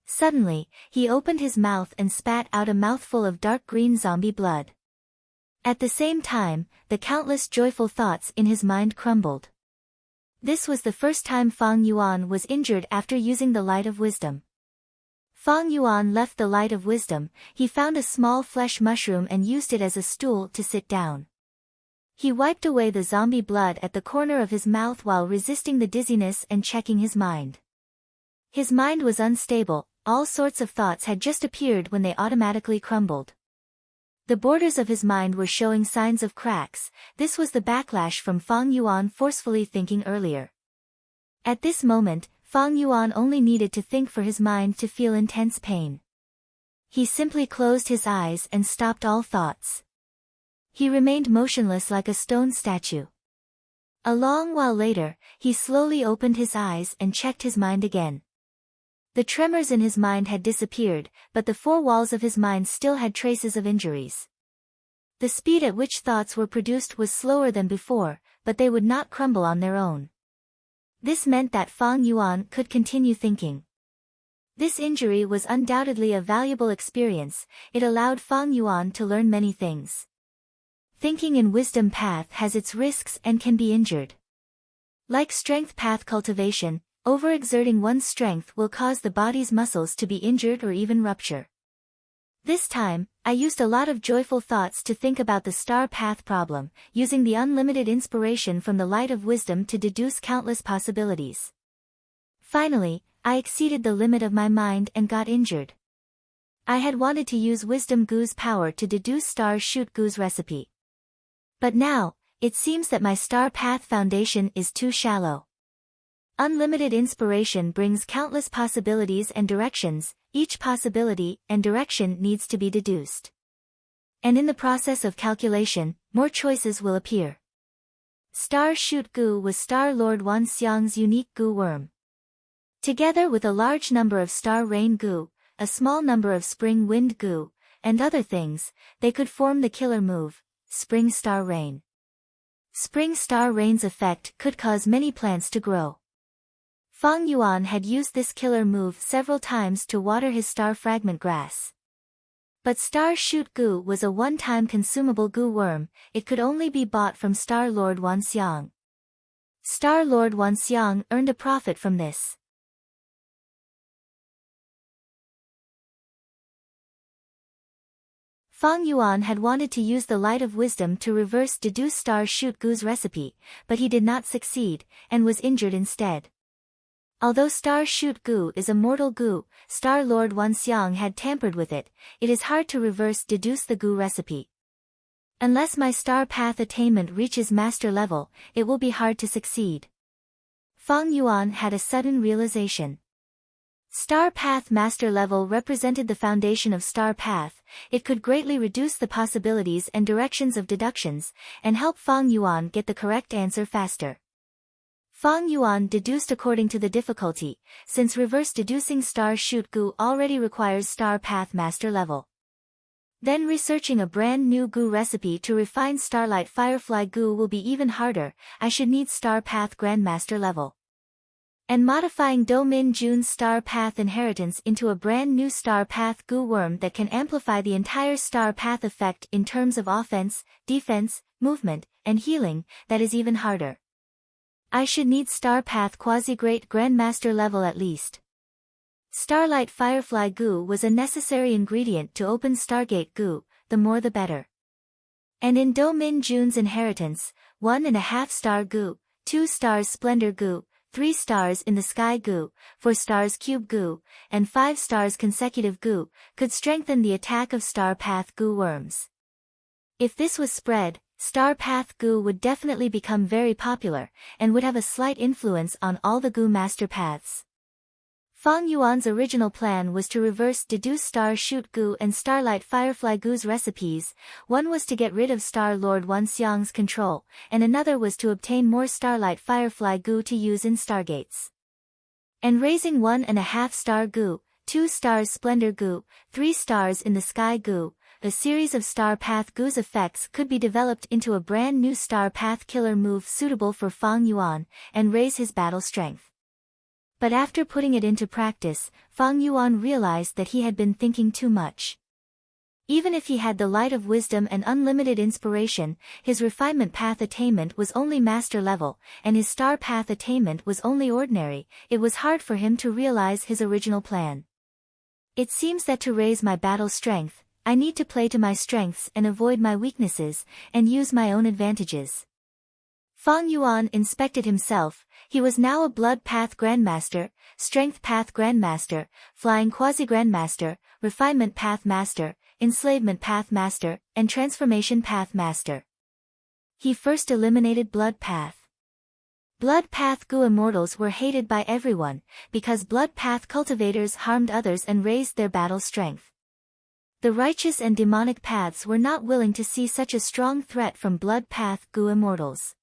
Suddenly, he opened his mouth and spat out a mouthful of dark green zombie blood. At the same time, the countless joyful thoughts in his mind crumbled. This was the first time Fang Yuan was injured after using the light of wisdom. Fang Yuan left the light of wisdom. He found a small flesh mushroom and used it as a stool to sit down. He wiped away the zombie blood at the corner of his mouth while resisting the dizziness and checking his mind. His mind was unstable, all sorts of thoughts had just appeared when they automatically crumbled. The borders of his mind were showing signs of cracks. This was the backlash from Fang Yuan forcefully thinking earlier. At this moment, Fang Yuan only needed to think for his mind to feel intense pain. He simply closed his eyes and stopped all thoughts. He remained motionless like a stone statue. A long while later, he slowly opened his eyes and checked his mind again. The tremors in his mind had disappeared, but the four walls of his mind still had traces of injuries. The speed at which thoughts were produced was slower than before, but they would not crumble on their own. This meant that Fang Yuan could continue thinking. This injury was undoubtedly a valuable experience. It allowed Fang Yuan to learn many things. Thinking in wisdom path has its risks and can be injured. Like strength path cultivation, overexerting one's strength will cause the body's muscles to be injured or even rupture. This time, I used a lot of joyful thoughts to think about the star path problem, using the unlimited inspiration from the light of wisdom to deduce countless possibilities. Finally, I exceeded the limit of my mind and got injured. I had wanted to use Wisdom Gu's power to deduce Star Shoot Gu's recipe. But now, it seems that my star path foundation is too shallow. Unlimited inspiration brings countless possibilities and directions, each possibility and direction needs to be deduced. And in the process of calculation, more choices will appear. Star Shoot Goo was Star-Lord Wanxiang's unique goo worm. Together with a large number of Star Rain Goo, a small number of Spring Wind Goo, and other things, they could form the killer move, Spring Star Rain. Spring Star Rain's effect could cause many plants to grow. Fang Yuan had used this killer move several times to water his star fragment grass. But Star Shoot Goo was a one-time consumable goo worm, it could only be bought from Star-Lord Wanxiang. Star-Lord Wanxiang earned a profit from this. Fang Yuan had wanted to use the light of wisdom to reverse deduce Star Shoot Goo's recipe, but he did not succeed, and was injured instead. Although Star Shoot Goo is a mortal goo, Star-Lord Wanxiang had tampered with it, it is hard to reverse deduce the goo recipe. Unless my star path attainment reaches master level, it will be hard to succeed. Fang Yuan had a sudden realization. Star Path Master Level represented the foundation of Star Path, it could greatly reduce the possibilities and directions of deductions, and help Fang Yuan get the correct answer faster. Fang Yuan deduced according to the difficulty, since reverse deducing Star Shoot Goo already requires Star Path Master Level. Then researching a brand new goo recipe to refine Starlight Firefly Goo will be even harder, I should need Star Path Grandmaster Level. And modifying Do Min Jun's Star Path Inheritance into a brand new Star Path Goo worm that can amplify the entire Star Path effect in terms of offense, defense, movement, and healing, that is even harder. I should need Star Path Quasi-Great Grandmaster Level at least. Starlight Firefly Goo was a necessary ingredient to open Stargate Goo, the more the better. And in Do Min Jun's Inheritance, 1.5 star Goo, 2 stars Splendor Goo, 3 stars in the Sky Goo, 4 stars Cube Goo, and 5 stars Consecutive Goo, could strengthen the attack of Star Path Goo worms. If this was spread, Star Path Goo would definitely become very popular, and would have a slight influence on all the Goo Master Paths. Fang Yuan's original plan was to reverse deduce Star Shoot Goo and Starlight Firefly Goo's recipes, one was to get rid of Star-Lord Wanxiang's control, and another was to obtain more Starlight Firefly Goo to use in Stargates. And raising 1.5 star Goo, 2 stars Splendor Goo, 3 stars in the Sky Goo, a series of Star Path Goo's effects could be developed into a brand new Star Path killer move suitable for Fang Yuan, and raise his battle strength. But after putting it into practice, Fang Yuan realized that he had been thinking too much. Even if he had the light of wisdom and unlimited inspiration, his refinement path attainment was only master level, and his star path attainment was only ordinary, it was hard for him to realize his original plan. It seems that to raise my battle strength, I need to play to my strengths and avoid my weaknesses, and use my own advantages. Fang Yuan inspected himself, he was now a Blood Path Grandmaster, Strength Path Grandmaster, Flying Quasi-Grandmaster, Refinement Path Master, Enslavement Path Master, and Transformation Path Master. He first eliminated Blood Path. Blood Path Goo Immortals were hated by everyone, because Blood Path cultivators harmed others and raised their battle strength. The righteous and demonic paths were not willing to see such a strong threat from Blood Path Goo Immortals.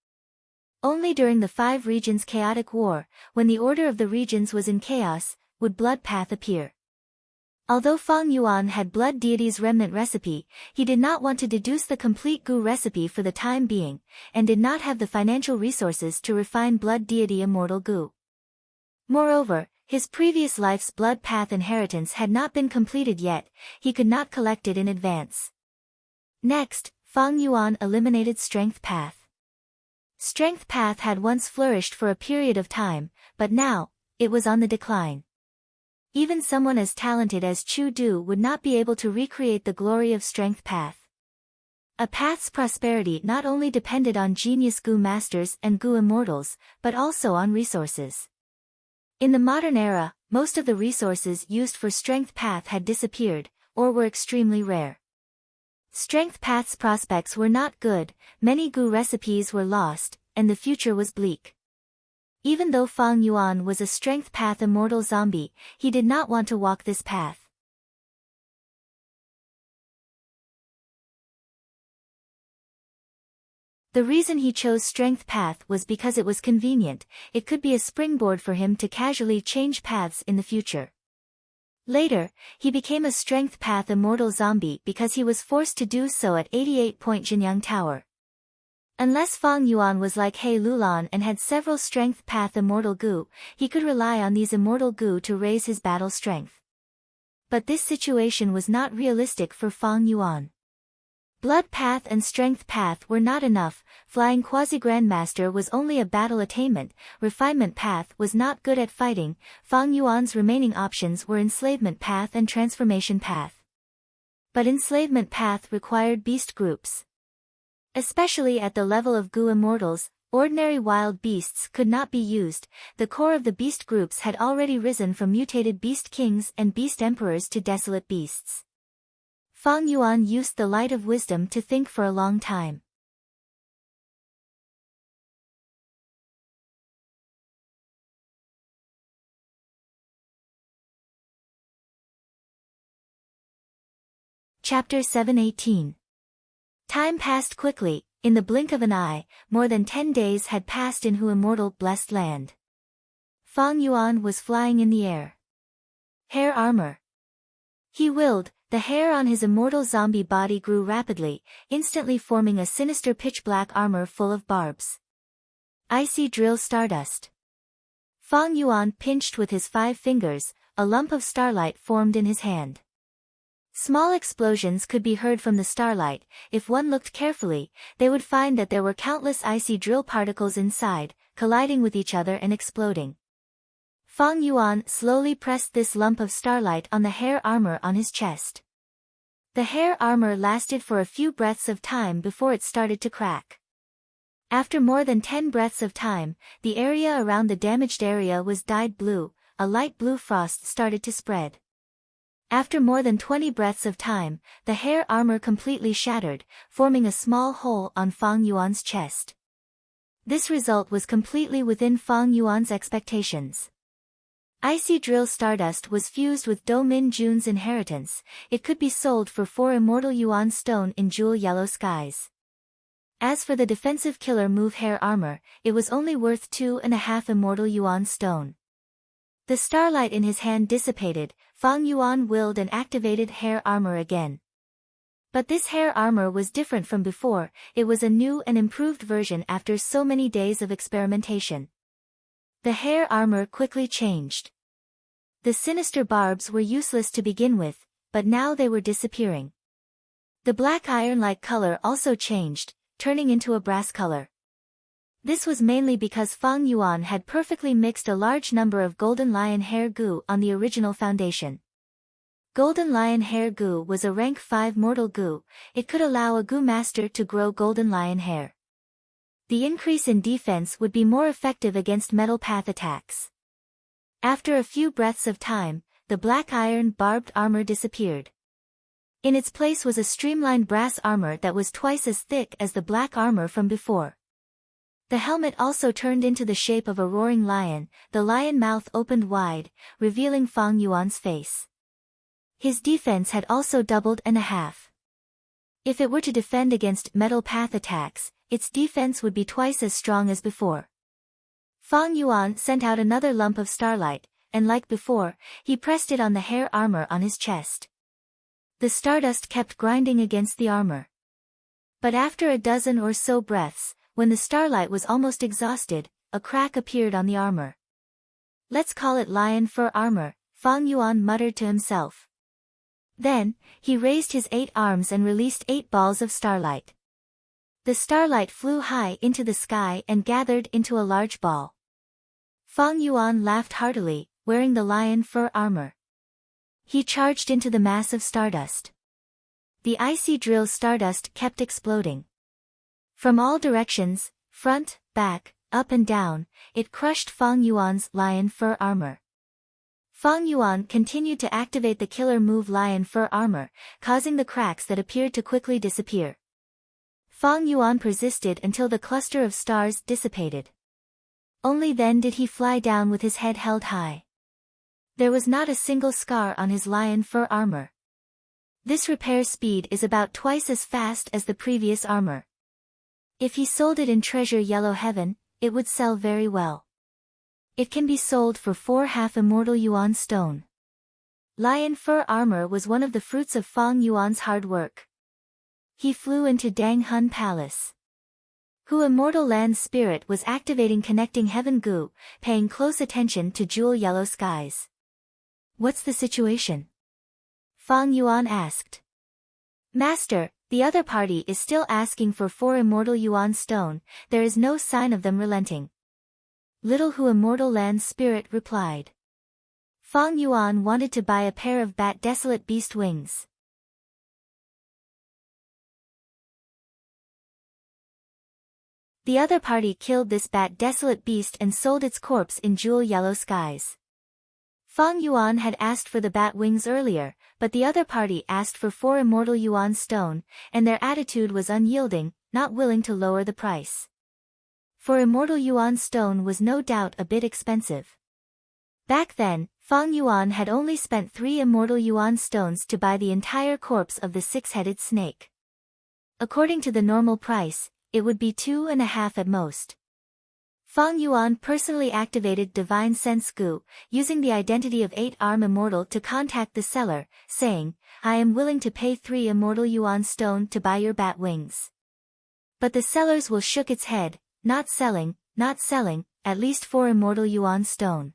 Only during the 5 regions chaotic war, when the order of the regions was in chaos, would Blood Path appear. Although Fang Yuan had Blood Deity's remnant recipe, he did not want to deduce the complete Goo recipe for the time being, and did not have the financial resources to refine Blood Deity Immortal Goo. Moreover, his previous life's Blood Path inheritance had not been completed yet, he could not collect it in advance. Next, Fang Yuan eliminated Strength Path. Strength Path had once flourished for a period of time, but now, it was on the decline. Even someone as talented as Chu Du would not be able to recreate the glory of Strength Path. A path's prosperity not only depended on genius Goo Masters and Goo Immortals, but also on resources. In the modern era, most of the resources used for Strength Path had disappeared, or were extremely rare. Strength Path's prospects were not good, many Goo recipes were lost, and the future was bleak. Even though Fang Yuan was a strength path immortal zombie, he did not want to walk this path. The reason he chose strength path was because it was convenient. It could be a springboard for him to casually change paths in the future. Later, he became a strength path immortal zombie because he was forced to do so at 88-point Jinyang Tower. Unless Fang Yuan was like He Lulan and had several strength path immortal goo, he could rely on these immortal goo to raise his battle strength. But this situation was not realistic for Fang Yuan. Blood path and strength path were not enough, flying quasi-grandmaster was only a battle attainment, refinement path was not good at fighting, Fang Yuan's remaining options were enslavement path and transformation path. But enslavement path required beast groups. Especially at the level of Gu immortals, ordinary wild beasts could not be used, the core of the beast groups had already risen from mutated beast kings and beast emperors to desolate beasts. Fang Yuan used the light of wisdom to think for a long time. Chapter 718. Time passed quickly. In the blink of an eye, more than 10 days had passed in Hu immortal blessed land. Fang Yuan was flying in the air. Hair armor. He willed. The hair on his immortal zombie body grew rapidly, instantly forming a sinister pitch-black armor full of barbs. Icy drill stardust. Fang Yuan pinched with his 5 fingers, a lump of starlight formed in his hand. Small explosions could be heard from the starlight. If one looked carefully, they would find that there were countless icy drill particles inside, colliding with each other and exploding. Fang Yuan slowly pressed this lump of starlight on the hair armor on his chest. The hair armor lasted for a few breaths of time before it started to crack. After more than 10 breaths of time, the area around the damaged area was dyed blue, a light blue frost started to spread. After more than 20 breaths of time, the hair armor completely shattered, forming a small hole on Fang Yuan's chest. This result was completely within Fang Yuan's expectations. Icy drill stardust was fused with Do Min Jun's inheritance. It could be sold for 4 immortal yuan stone in jewel yellow skies. As for the defensive killer move hair armor, it was only worth 2.5 immortal yuan stone. The starlight in his hand dissipated. Fang Yuan willed and activated hair armor again. But this hair armor was different from before. It was a new and improved version after so many days of experimentation. The hair armor quickly changed. The sinister barbs were useless to begin with, but now they were disappearing. The black iron-like color also changed, turning into a brass color. This was mainly because Fang Yuan had perfectly mixed a large number of golden lion hair goo on the original foundation. Golden lion hair goo was a rank 5 mortal goo. It could allow a goo master to grow golden lion hair. The increase in defense would be more effective against metal path attacks. After a few breaths of time, the black iron barbed armor disappeared. In its place was a streamlined brass armor that was twice as thick as the black armor from before. The helmet also turned into the shape of a roaring lion, the lion mouth opened wide, revealing Fang Yuan's face. His defense had also doubled and a half. If it were to defend against metal path attacks, its defense would be twice as strong as before. Fang Yuan sent out another lump of starlight, and like before, he pressed it on the hair armor on his chest. The stardust kept grinding against the armor. But after a dozen or so breaths, when the starlight was almost exhausted, a crack appeared on the armor. "Let's call it lion fur armor," Fang Yuan muttered to himself. Then, he raised his 8 arms and released 8 balls of starlight. The starlight flew high into the sky and gathered into a large ball. Fang Yuan laughed heartily, wearing the lion fur armor. He charged into the mass of stardust. The icy drill stardust kept exploding. From all directions, front, back, up and down, it crushed Fang Yuan's lion fur armor. Fang Yuan continued to activate the killer move lion fur armor, causing the cracks that appeared to quickly disappear. Fang Yuan persisted until the cluster of stars dissipated. Only then did he fly down with his head held high. There was not a single scar on his lion fur armor. This repair speed is about twice as fast as the previous armor. If he sold it in Treasure Yellow Heaven, it would sell very well. It can be sold for 4 half-immortal yuan stone. Lion fur armor was one of the fruits of Fang Yuan's hard work. He flew into Dang Hun Palace. Hu Immortal Land Spirit was activating Connecting Heaven Gu, paying close attention to Jewel Yellow Skies. What's the situation? Fang Yuan asked. Master, the other party is still asking for 4 immortal yuan stone, there is no sign of them relenting. Little Hu Immortal Land Spirit replied. Fang Yuan wanted to buy a pair of bat desolate beast wings. The other party killed this bat desolate beast and sold its corpse in Jewel Yellow Skies. Fang Yuan had asked for the bat wings earlier, but the other party asked for 4 immortal yuan stone, and their attitude was unyielding, not willing to lower the price. 4 immortal yuan stone was no doubt a bit expensive. Back then, Fang Yuan had only spent 3 immortal yuan stones to buy the entire corpse of the 6-headed snake. According to the normal price, it would be 2.5 at most. Fang Yuan personally activated Divine Sense Gu, using the identity of 8-arm immortal to contact the seller, saying, I am willing to pay 3 immortal yuan stone to buy your bat wings. But the sellers will shook its head, not selling, at least 4 immortal yuan stone.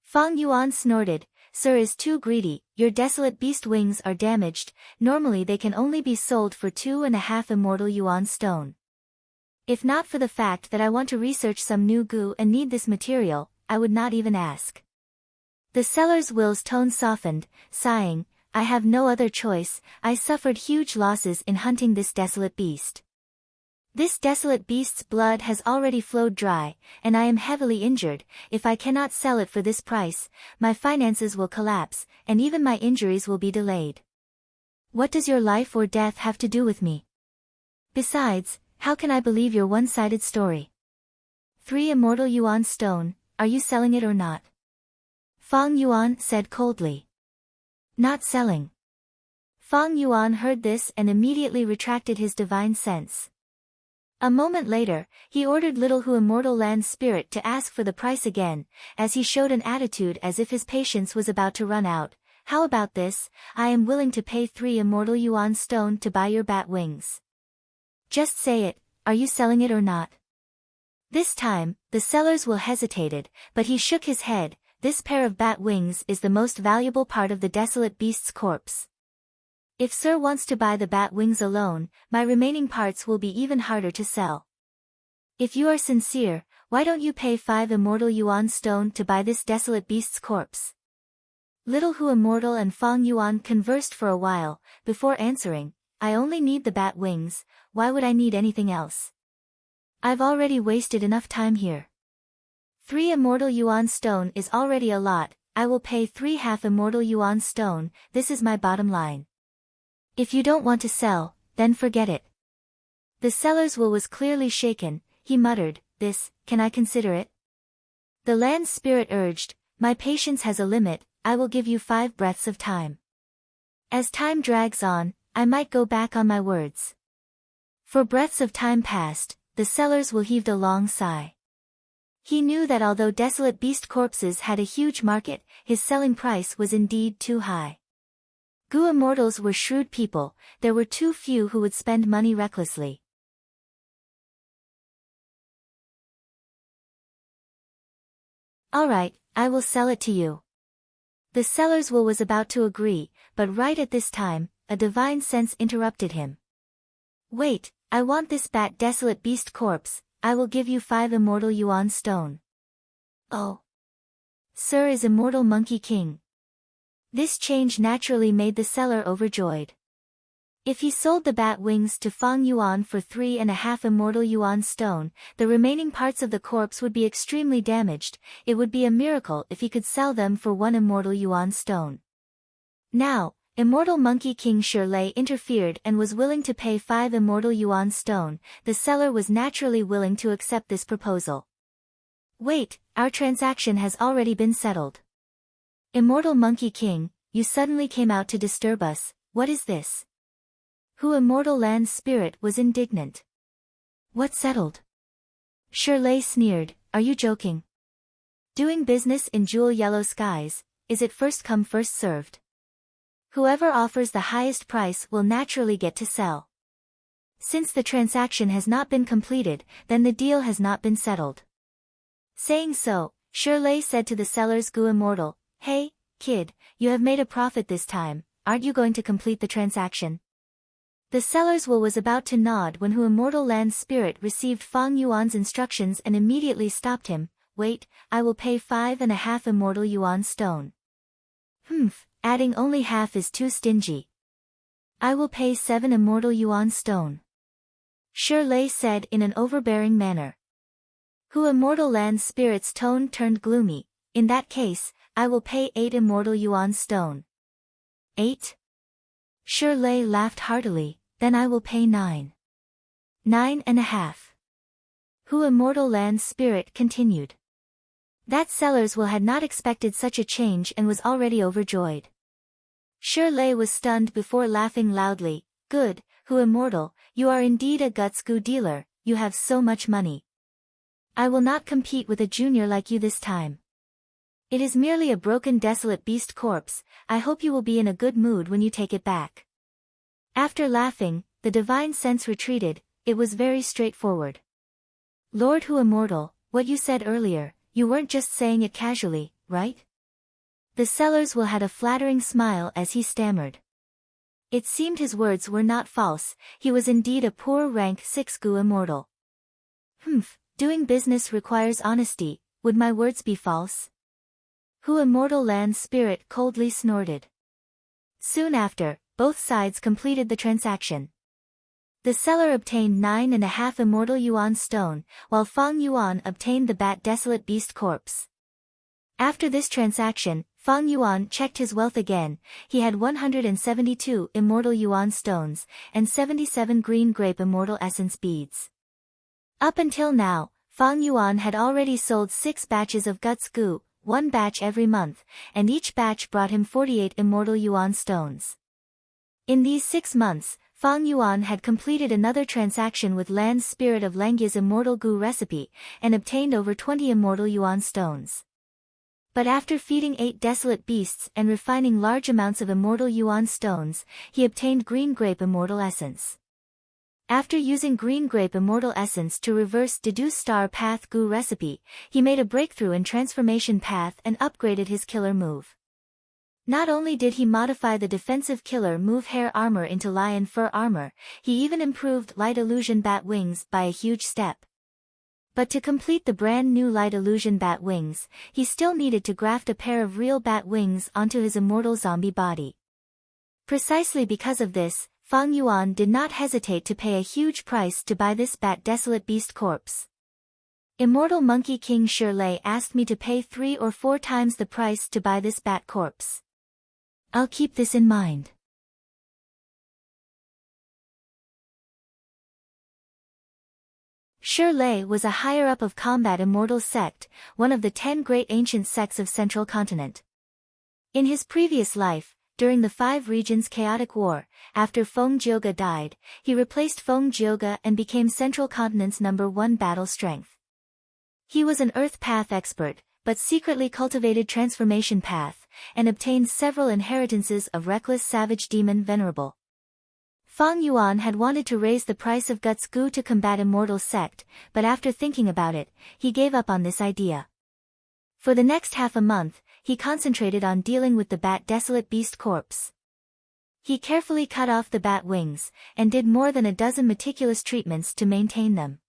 Fang Yuan snorted, Sir is too greedy, your desolate beast wings are damaged, normally they can only be sold for 2.5 immortal yuan stone. If not for the fact that I want to research some new goo and need this material, I would not even ask. The seller's Will's tone softened, sighing, I have no other choice, I suffered huge losses in hunting this desolate beast. This desolate beast's blood has already flowed dry, and I am heavily injured. If I cannot sell it for this price, my finances will collapse, and even my injuries will be delayed. What does your life or death have to do with me? Besides, how can I believe your one-sided story? 3 immortal yuan stone, are you selling it or not? Fang Yuan said coldly. Not selling. Fang Yuan heard this and immediately retracted his divine sense. A moment later, he ordered Little Hu Immortal Land Spirit to ask for the price again, as he showed an attitude as if his patience was about to run out. How about this? I am willing to pay 3 immortal yuan stone to buy your bat wings. Just say it, are you selling it or not? This time, the seller's Will hesitated, but he shook his head. This pair of bat wings is the most valuable part of the desolate beast's corpse. If Sir wants to buy the bat wings alone, my remaining parts will be even harder to sell. If you are sincere, why don't you pay 5 immortal yuan stone to buy this desolate beast's corpse? Little Hu Immortal and Fang Yuan conversed for a while, before answering, I only need the bat wings, why would I need anything else? I've already wasted enough time here. 3 immortal yuan stone is already a lot, I will pay 3 half-immortal yuan stone, this is my bottom line. If you don't want to sell, then forget it. The seller's will was clearly shaken, he muttered, can I consider it? The land spirit urged, my patience has a limit, I will give you 5 breaths of time. As time drags on, I might go back on my words. 4 breaths of time passed, the seller's will heaved a long sigh. He knew that although desolate beast corpses had a huge market, his selling price was indeed too high. Gu immortals were shrewd people, there were too few who would spend money recklessly. Alright, I will sell it to you. The seller's will was about to agree, but right at this time, a divine sense interrupted him. Wait, I want this bat desolate beast corpse, I will give you 5 immortal yuan stone. Oh. Sir is immortal monkey king. This change naturally made the seller overjoyed. If he sold the bat wings to Fang Yuan for 3.5 immortal yuan stone, the remaining parts of the corpse would be extremely damaged, it would be a miracle if he could sell them for 1 immortal yuan stone. Now, Immortal Monkey King Shirley interfered and was willing to pay 5 immortal yuan stone, the seller was naturally willing to accept this proposal. Wait, our transaction has already been settled. Immortal Monkey King, you suddenly came out to disturb us, what is this? Who Immortal Land's spirit was indignant. What settled? Shirley sneered, are you joking? Doing business in jewel yellow skies, is it first come first served? Whoever offers the highest price will naturally get to sell. Since the transaction has not been completed, then the deal has not been settled. Saying so, Shirley said to the seller's Gu Immortal, hey, kid, you have made a profit this time, aren't you going to complete the transaction? The seller's will was about to nod when Hu Immortal Land's spirit received Fang Yuan's instructions and immediately stopped him. Wait, I will pay 5.5 Immortal Yuan stone. Adding only half is too stingy. I will pay 7 Immortal Yuan stone. Shirley said in an overbearing manner. Hu Immortal Land's spirit's tone turned gloomy. In that case, I will pay 8 Immortal Yuan stone. 8? Shirley laughed heartily. Then I will pay 9. 9.5. Hu Immortal Land's spirit continued. That seller's will had not expected such a change and was already overjoyed. Shirley was stunned before laughing loudly. Good, Hu Immortal, you are indeed a gutsku dealer, you have so much money. I will not compete with a junior like you this time. It is merely a broken desolate beast corpse, I hope you will be in a good mood when you take it back. After laughing, the divine sense retreated, it was very straightforward. Lord Hu Immortal, what you said earlier, you weren't just saying it casually, right? The seller's will had a flattering smile as he stammered. It seemed his words were not false, he was indeed a poor rank 6 Gu Immortal. Doing business requires honesty, would my words be false? Hu Immortal Land's spirit coldly snorted. Soon after, both sides completed the transaction. The seller obtained 9.5 Immortal Yuan stone, while Fang Yuan obtained the bat desolate beast corpse. After this transaction, Fang Yuan checked his wealth again, he had 172 Immortal Yuan stones, and 77 green grape Immortal Essence beads. Up until now, Fang Yuan had already sold 6 batches of Guts Gu, 1 batch every month, and each batch brought him 48 Immortal Yuan stones. In these 6 months, Fang Yuan had completed another transaction with Land's Spirit of Langya's Immortal Gu recipe, and obtained over 20 Immortal Yuan stones. But after feeding 8 desolate beasts and refining large amounts of Immortal Yuan stones, he obtained Green Grape Immortal Essence. After using Green Grape Immortal Essence to reverse Deduce Star Path Gu recipe, he made a breakthrough in Transformation Path and upgraded his killer move. Not only did he modify the defensive killer move Hair Armor into Lion Fur Armor, he even improved Light Illusion Bat Wings by a huge step. But to complete the brand new Light Illusion Bat Wings, he still needed to graft a pair of real bat wings onto his immortal zombie body. Precisely because of this, Fang Yuan did not hesitate to pay a huge price to buy this bat desolate beast corpse. Immortal Monkey King Shirley asked me to pay 3 or 4 times the price to buy this bat corpse. I'll keep this in mind. Shirley was a higher-up of Combat Immortal Sect, one of the 10 great ancient sects of Central Continent. In his previous life, during the 5 Regions Chaotic War, after Feng Jioge died, he replaced Feng Jioge and became Central Continent's #1 battle strength. He was an Earth Path expert, but secretly cultivated Transformation Path, and obtained several inheritances of Reckless Savage Demon Venerable. Fang Yuan had wanted to raise the price of Guts Gu to combat Immortal Sect, but after thinking about it, he gave up on this idea. For the next half a month, he concentrated on dealing with the bat desolate beast corpse. He carefully cut off the bat wings, and did more than a dozen meticulous treatments to maintain them.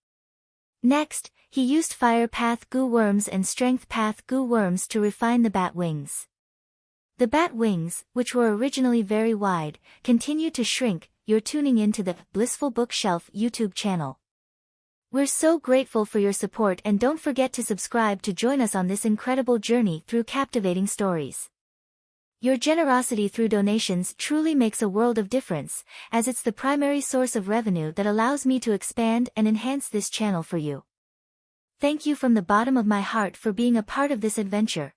Next, he used Fire Path Gu worms and Strength Path Gu worms to refine the bat wings. The bat wings, which were originally very wide, continued to shrink. You're tuning into the Blissful Bookshelf YouTube channel. We're so grateful for your support, and don't forget to subscribe to join us on this incredible journey through captivating stories. Your generosity through donations truly makes a world of difference, as it's the primary source of revenue that allows me to expand and enhance this channel for you. Thank you from the bottom of my heart for being a part of this adventure.